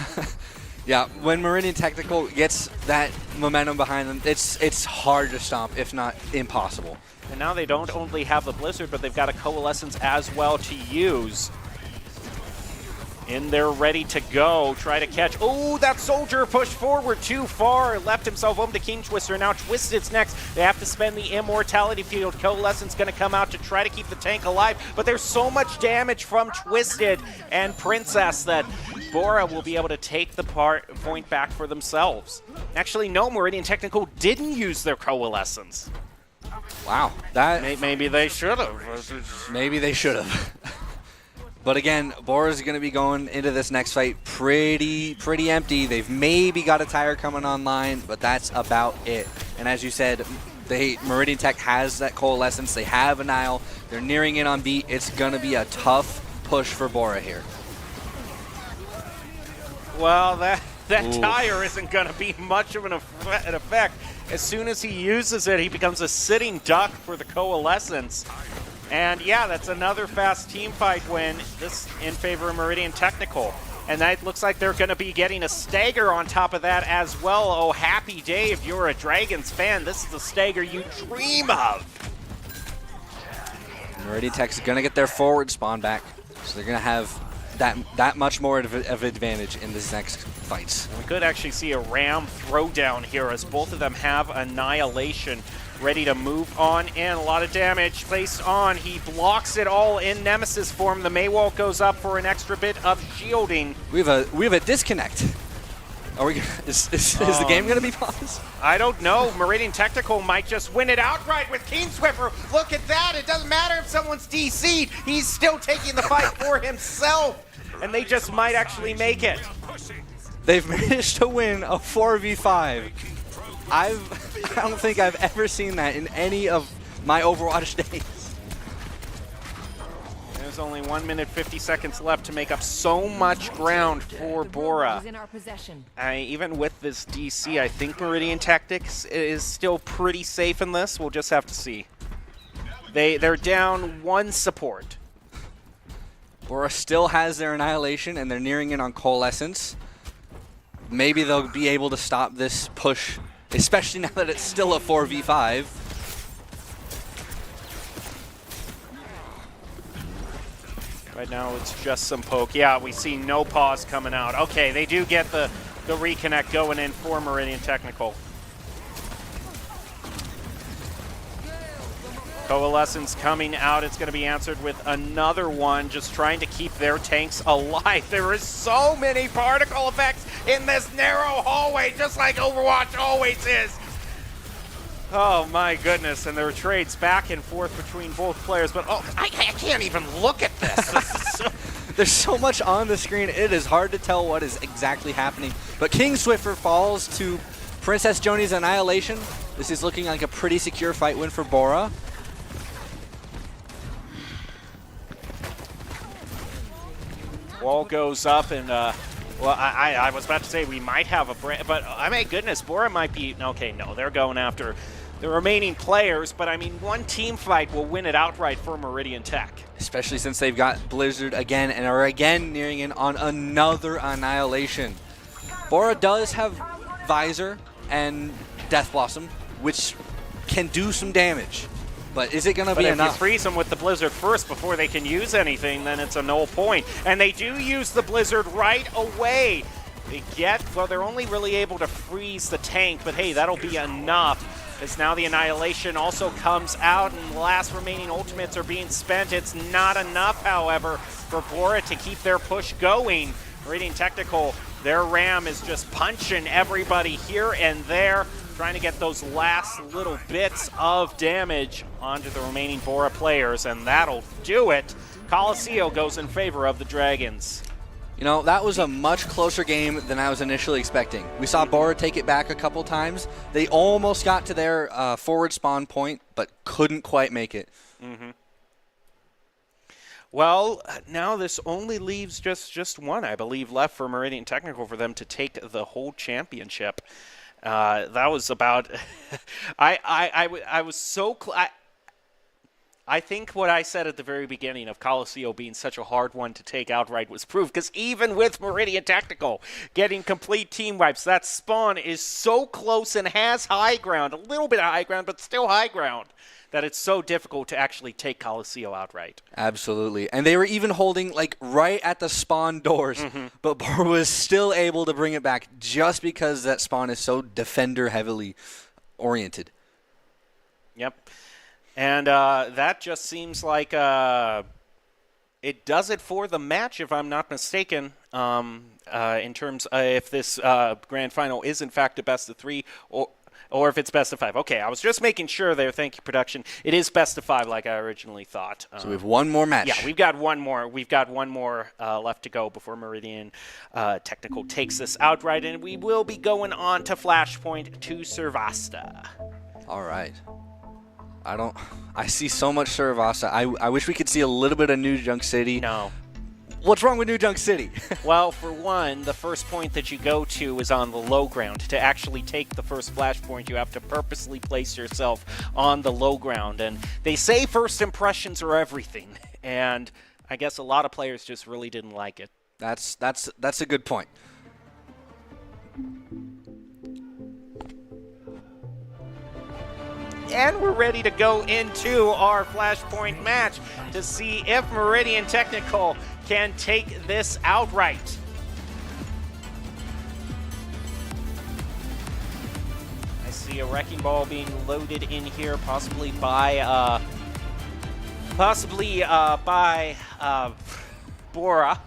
Yeah, when Meridian Technical gets that momentum behind them, it's hard to stop, if not impossible. And now they don't only have the Blizzard, but they've got a Coalescence as well to use. In there, ready to go. Try to catch. Oh, that soldier pushed forward too far. Left himself open to King Twister. Now Twisted's next. They have to spend the Immortality Field. Coalescence going to come out to try to keep the tank alive. But there's so much damage from Twisted and Princess that Bora will be able to take the point back for themselves. Actually, no, Meridian Technical didn't use their Coalescence. Wow. Maybe they should have. Maybe they should have. But again, Bora's going to be going into this next fight pretty empty. They've maybe got a tire coming online, but that's about it. And as you said, Meridian Tech has that Coalescence. They have a Nile. They're nearing in on beat. It's going to be a tough push for Bora here. Well, that tire isn't going to be much of an effect. As soon as he uses it, he becomes a sitting duck for the Coalescence. And yeah, that's another fast team fight win, this in favor of Meridian Technical. And that looks like they're going to be getting a stagger on top of that as well. Oh, happy day if you're a Dragons fan. This is the stagger you dream of. Meridian Tech's going to get their forward spawn back, so they're going to have that much more of advantage in this next fights. We could actually see a Ram throwdown here as both of them have Annihilation ready to move on in. A lot of damage placed on. He blocks it all in Nemesis form. The Maywall goes up for an extra bit of shielding. We have a disconnect. Are we? Is the game going to be paused? I don't know. Meridian Technical might just win it outright with King Swiffer. Look at that. It doesn't matter if someone's DC'd. He's still taking the fight for himself. And they just might actually make it. They've managed to win a 4v5. I don't think I've ever seen that in any of my Overwatch days. There's only 1 minute 50 seconds left to make up so much ground for Bora. Even with this DC, I think Meridian Tactics is still pretty safe in this. We'll just have to see. They're down one support. Bora still has their Annihilation, and they're nearing in on Coalescence. Maybe they'll be able to stop this push, especially now that it's still a 4v5. Right now it's just some poke. Yeah, we see no pause coming out. Okay, they do get the reconnect going in for Meridian Technical. Coalescence coming out. It's going to be answered with another one, just trying to keep their tanks alive. There is so many particle effects in this narrow hallway, just like Overwatch always is. Oh my goodness, and there are trades back and forth between both players, but oh, I can't even look at this. There's so much on the screen, it is hard to tell what is exactly happening. But King Swiffer falls to Princess Joni's Annihilation. This is looking like a pretty secure fight win for Bora. Wall goes up, and well, I was about to say we might have a brand, but I mean, goodness, Bora might be, okay, no, they're going after the remaining players, but I mean, one team fight will win it outright for Meridian Tech. Especially since they've got Blizzard again and are again nearing in on another Annihilation. Bora does have Visor and Death Blossom, which can do some damage. But is it going to be enough? If you freeze them with the Blizzard first before they can use anything, then it's a null point. And they do use the Blizzard right away. They're only really able to freeze the tank, but hey, that'll be enough. As now the Annihilation also comes out, and the last remaining ultimates are being spent. It's not enough, however, for Bora to keep their push going. Meridian Technical, their Ram is just punching everybody here and there. trying to get those last little bits of damage onto the remaining Bora players, and that'll do it. ICCU goes in favor of the Dragons. You know, that was a much closer game than I was initially expecting. We saw Bora take it back a couple times. They almost got to their forward spawn point, but couldn't quite make it. Well, now this only leaves just one, I believe, left for Meridian Technical for them to take the whole championship. That was about. I was so. I think what I said at the very beginning of ICCU being such a hard one to take outright was proof, because even with Meridian Technical getting complete team wipes, that spawn is so close and has high ground, a little bit of high ground, but still high ground, that it's so difficult to actually take ICCU outright. Absolutely. And they were even holding, like, right at the spawn doors, but Bora was still able to bring it back just because that spawn is so defender-heavily oriented. Yep. And that just seems like it does it for the match, if I'm not mistaken, in terms of if this grand final is, in fact, a best of 3 or if it's best of 5. Okay, I was just making sure there. Thank you, production. It is best of 5 like I originally thought. So we have one more match. Yeah, we've got one more. We've got one more left to go before Meridian Technical takes this outright, and we will be going on to Flashpoint to Servasta. All right. I see so much Servasta. I wish we could see a little bit of New Junk City. No. What's wrong with New Junk City? Well, for one, the first point that you go to is on the low ground. To actually take the first flashpoint, you have to purposely place yourself on the low ground. And they say first impressions are everything. And I guess a lot of players just really didn't like it. That's a good point. And we're ready to go into our Flashpoint match to see if Meridian Technical can take this outright. I see a Wrecking Ball being loaded in here, possibly by Bora.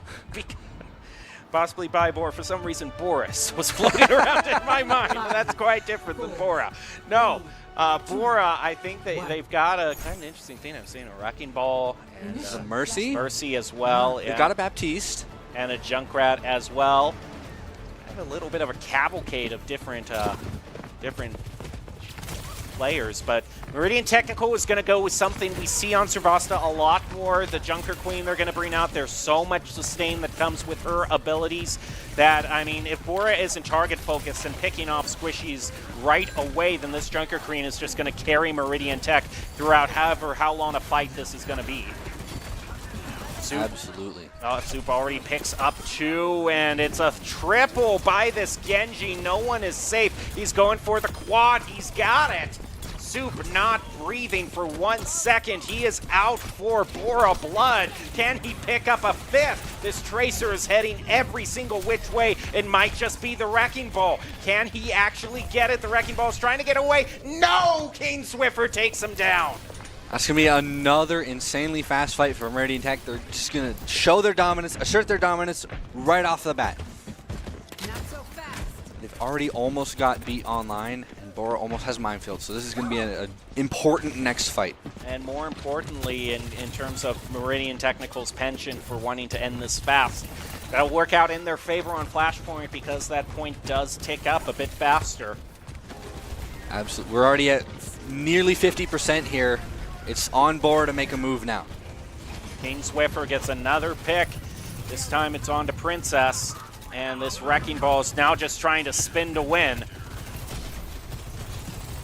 Possibly by Bora. For some reason, Boris was floating around in my mind. That's quite different than Bora. No. Bora, I think they've got a kind of interesting thing. I'm seeing a Wrecking Ball and a Mercy. Mercy as well. They've got a Baptiste. And a Junkrat as well. I have a little bit of a cavalcade of different players, but Meridian Technical is going to go with something we see on Servasta a lot more. The Junker Queen they're going to bring out. There's so much sustain that comes with her abilities that, I mean, if Bora isn't target focused and picking off squishies right away, then this Junker Queen is just going to carry Meridian Tech throughout how long a fight this is going to be. Soup. Absolutely. Soup already picks up 2, and it's a triple by this Genji. No one is safe. He's going for the quad. He's got it. Soup not breathing for 1 second. He is out for Bora Blood. Can he pick up a 5th? This Tracer is heading every single which way. It might just be the Wrecking Ball. Can he actually get it? The Wrecking Ball is trying to get away. No! King Swiffer takes him down. That's going to be another insanely fast fight for Meridian Tech. They're just going to show their dominance, assert their dominance right off the bat. Not so fast. They've already almost got beat online, and Bora almost has Minefield, so this is going to be an important next fight. And more importantly, in terms of Meridian Technical's penchant for wanting to end this fast, that'll work out in their favor on Flashpoint because that point does tick up a bit faster. Absolutely. We're already at nearly 50% here. It's on Bora to make a move now. King Swiffer gets another pick. This time it's on to Princess. And this Wrecking Ball is now just trying to spin to win.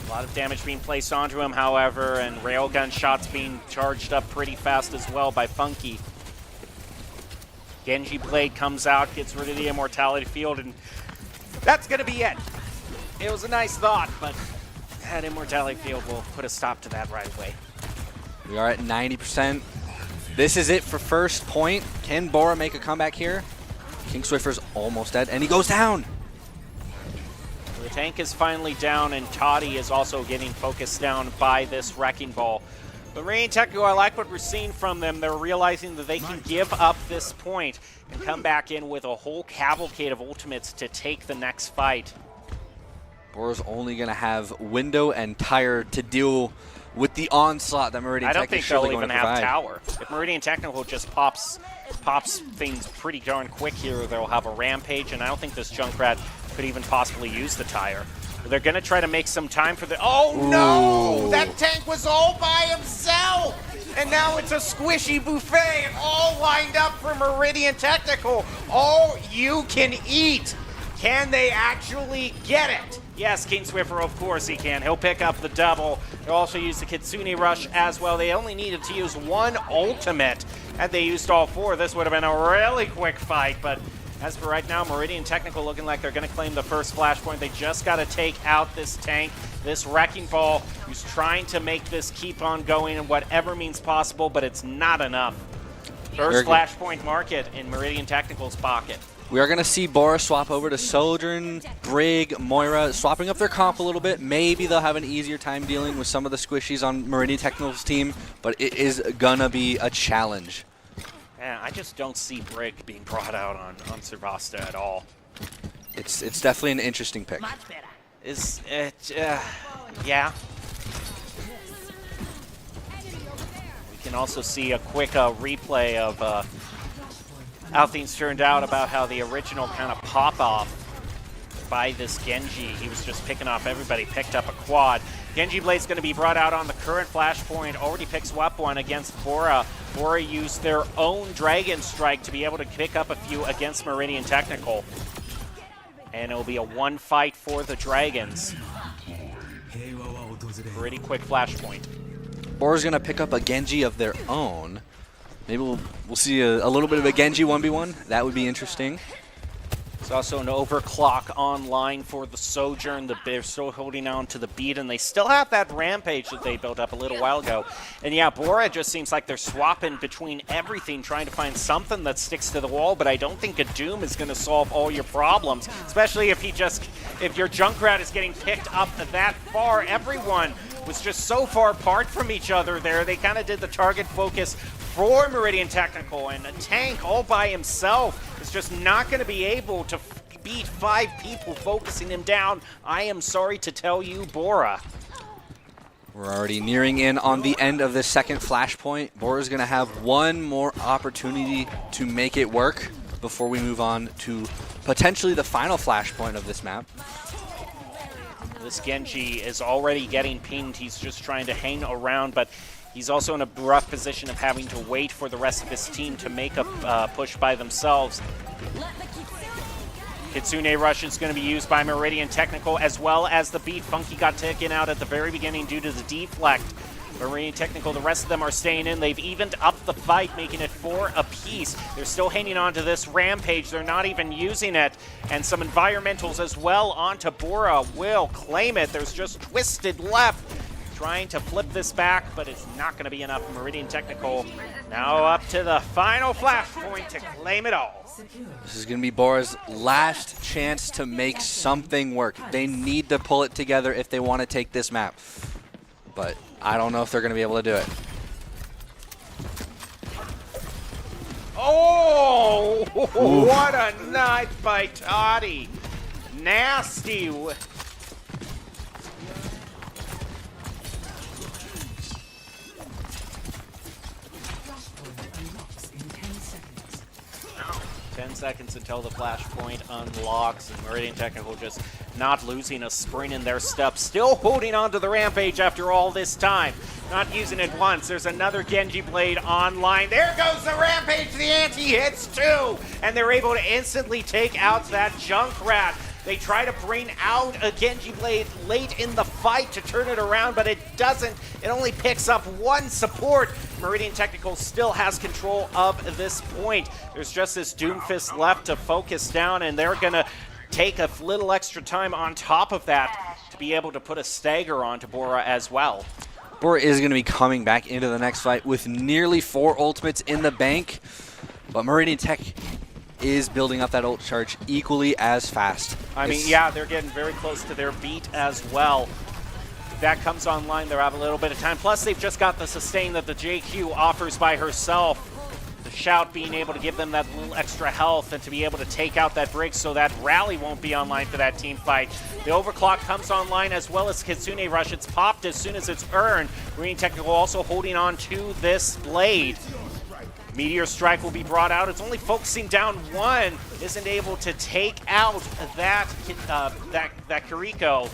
A lot of damage being placed onto him, however, and railgun shots being charged up pretty fast as well by Funky. Genji Blade comes out, gets rid of the Immortality Field, and that's going to be it. It was a nice thought, but that Immortality Field will put a stop to that right away. We are at 90%. This is it for first point. Can Bora make a comeback here? King Swiffer's almost dead, and he goes down. The tank is finally down, and Toddy is also getting focused down by this Wrecking Ball. But Meridian Technical, I like what we're seeing from them. They're realizing that they can give up this point and come back in with a whole cavalcade of ultimates to take the next fight. Bora's only going to have window and tire to deal with the onslaught that Meridian Tech is surely going to provide. I don't think they'll even have tower. If Meridian Technical just pops things pretty darn quick here, they'll have a rampage, and I don't think this Junkrat could even possibly use the tire. They're going to try to make some time for the... Oh, no! That tank was all by himself! And now it's a squishy buffet, all lined up for Meridian Technical. All you can eat. Can they actually get it? Yes, King Swiffer, of course he can. He'll pick up the double. They'll also use the Kitsune Rush as well. They only needed to use one ultimate. Had they used all four, this would have been a really quick fight. But as for right now, Meridian Technical looking like they're going to claim the first flashpoint. They just got to take out this tank, this Wrecking Ball, who's trying to make this keep on going in whatever means possible, but it's not enough. First flashpoint market in Meridian Technical's pocket. We are going to see Bora swap over to Sojourn, Brig, Moira, swapping up their comp a little bit. Maybe they'll have an easier time dealing with some of the squishies on Meridian Technical's team, but it is going to be a challenge. Yeah, I just don't see Brig being brought out on Servasta at all. It's definitely an interesting pick. Is it, yeah. We can also see a quick replay of how things turned out about how the original kind of pop-off by this Genji. He was just picking off everybody, picked up a quad. Genji Blade's going to be brought out on the current flashpoint, already picks up one against Bora. Bora used their own Dragon Strike to be able to pick up a few against Meridian Technical. And it'll be a one fight for the Dragons. Pretty quick flashpoint. Bora's going to pick up a Genji of their own. Maybe we'll see a little bit of a Genji 1v1. That would be interesting. There's also an overclock online for the Sojourn. They're still holding on to the beat, and they still have that rampage that they built up a little while ago. And yeah, Bora just seems like they're swapping between everything, trying to find something that sticks to the wall, but I don't think a Doom is going to solve all your problems, especially if your Junkrat is getting picked up that far. Everyone was just so far apart from each other there. They kind of did the target focus for Meridian Technical, and a tank all by himself is just not going to be able to beat 5 people focusing him down. I am sorry to tell you, Bora. We're already nearing in on the end of the second flashpoint. Bora's going to have one more opportunity to make it work before we move on to potentially the final flashpoint of this map. This Genji is already getting pinged. He's just trying to hang around, but he's also in a rough position of having to wait for the rest of his team to make a push by themselves. Kitsune Rush is going to be used by Meridian Technical, as well as the beat. Funky got taken out at the very beginning due to the deflect. Meridian Technical, the rest of them are staying in. They've evened up the fight, making it 4 apiece. They're still hanging on to this rampage. They're not even using it. And some environmentals as well onto Bora will claim it. There's just Twisted left, trying to flip this back, but it's not going to be enough. Meridian Technical now up to the final flashpoint to claim it all. This is going to be Bora's last chance to make something work. They need to pull it together if they want to take this map. But I don't know if they're going to be able to do it. Oh, ooh. What a knife by Toddy. Nasty. Seconds until the flashpoint unlocks, and Meridian Technical just not losing a spring in their step, still holding on to the rampage after all this time, not using it once. There's another Genji Blade online. There goes the rampage, the anti-hits too, and they're able to instantly take out that Junkrat. They try to bring out a Genji Blade late in the fight to turn it around, but it doesn't. It only picks up one support. Meridian Technical still has control of this point. There's just this Doomfist left to focus down, and they're going to take a little extra time on top of that to be able to put a stagger onto Bora as well. Bora is going to be coming back into the next fight with nearly 4 ultimates in the bank, but Meridian Tech is building up that ult charge equally as fast. I mean, yeah, they're getting very close to their beat as well. If that comes online, they'll have a little bit of time. Plus, they've just got the sustain that the JQ offers by herself. The the shout being able to give them that little extra health and to be able to take out that brig so that rally won't be online for that team fight. The overclock comes online as well as Kitsune Rush. It's popped as soon as it's earned. Marine Technical also holding on to this blade. Meteor Strike will be brought out. It's only focusing down one. Isn't able to take out that Kiriko.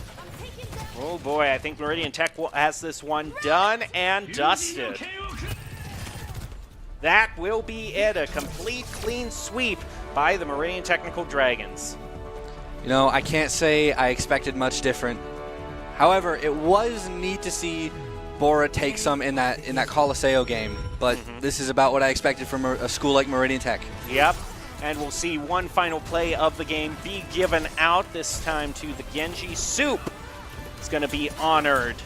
Oh boy, I think Meridian Tech has this one done and dusted. That will be it, a complete clean sweep by the Meridian Technical Dragons. You know, I can't say I expected much different. However, it was neat to see Bora take some in that Coliseo game, but this is about what I expected from a school like Meridian Tech. Yep, and we'll see one final play of the game be given out, this time to the Genji. Soup is going to be honored.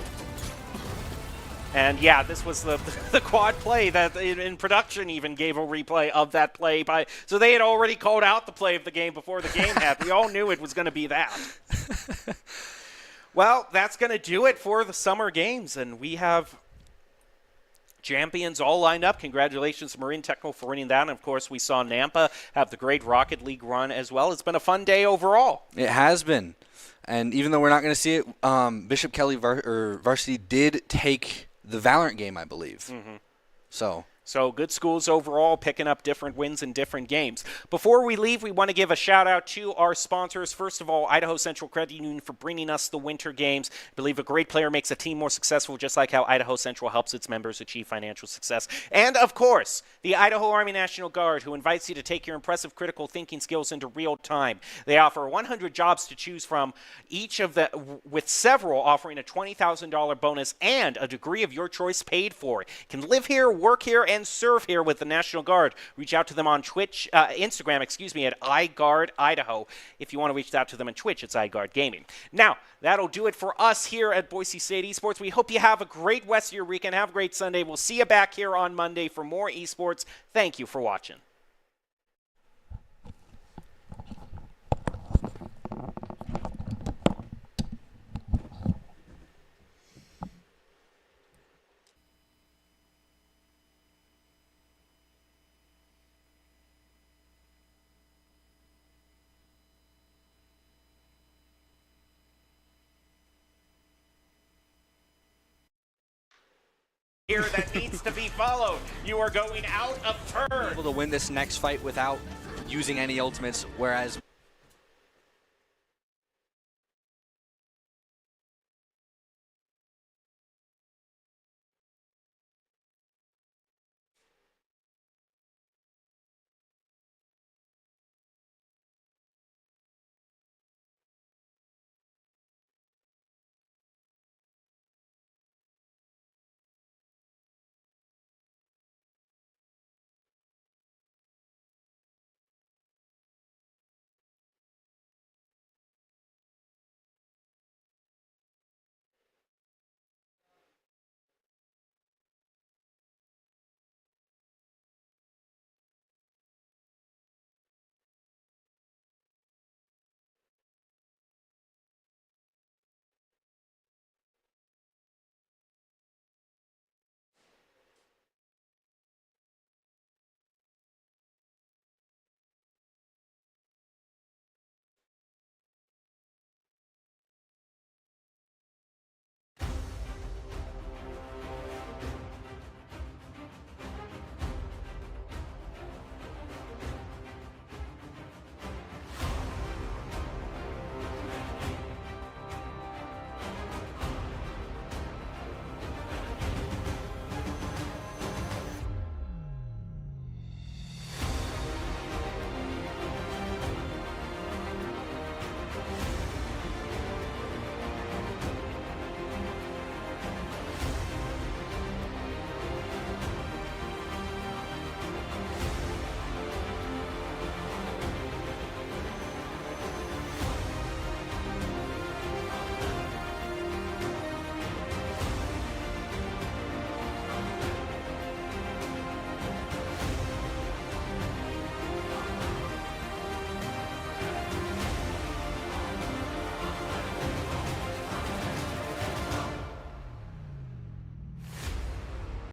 And yeah, this was the quad play that in production even gave a replay of that play. So they had already called out the play of the game before the game happened. We all knew it was going to be that. Well, that's going to do it for the summer games, and we have champions all lined up. Congratulations to Marine Technical for winning that. And of course, we saw Nampa have the great Rocket League run as well. It's been a fun day overall. It has been. And even though we're not going to see it, Bishop Kelly Varsity did take the Valorant game, I believe. So good schools overall, picking up different wins in different games. Before we leave, we want to give a shout out to our sponsors. First of all, Idaho Central Credit Union for bringing us the Winter Games. I believe a great player makes a team more successful, just like how Idaho Central helps its members achieve financial success. And of course, the Idaho Army National Guard, who invites you to take your impressive critical thinking skills into real time. They offer 100 jobs to choose from, with several offering a $20,000 bonus and a degree of your choice paid for. You can live here, work here, and serve here with the National Guard. Reach out to them on Instagram, at iGuard Idaho. If you want to reach out to them on Twitch, it's iGuard Gaming. Now, that'll do it for us here at Boise State Esports. We hope you have a great rest of your weekend. Have a great Sunday. We'll see you back here on Monday for more esports. Thank you for watching. Here that needs to be followed. You are going out of turn. Able to win this next fight without using any ultimates, whereas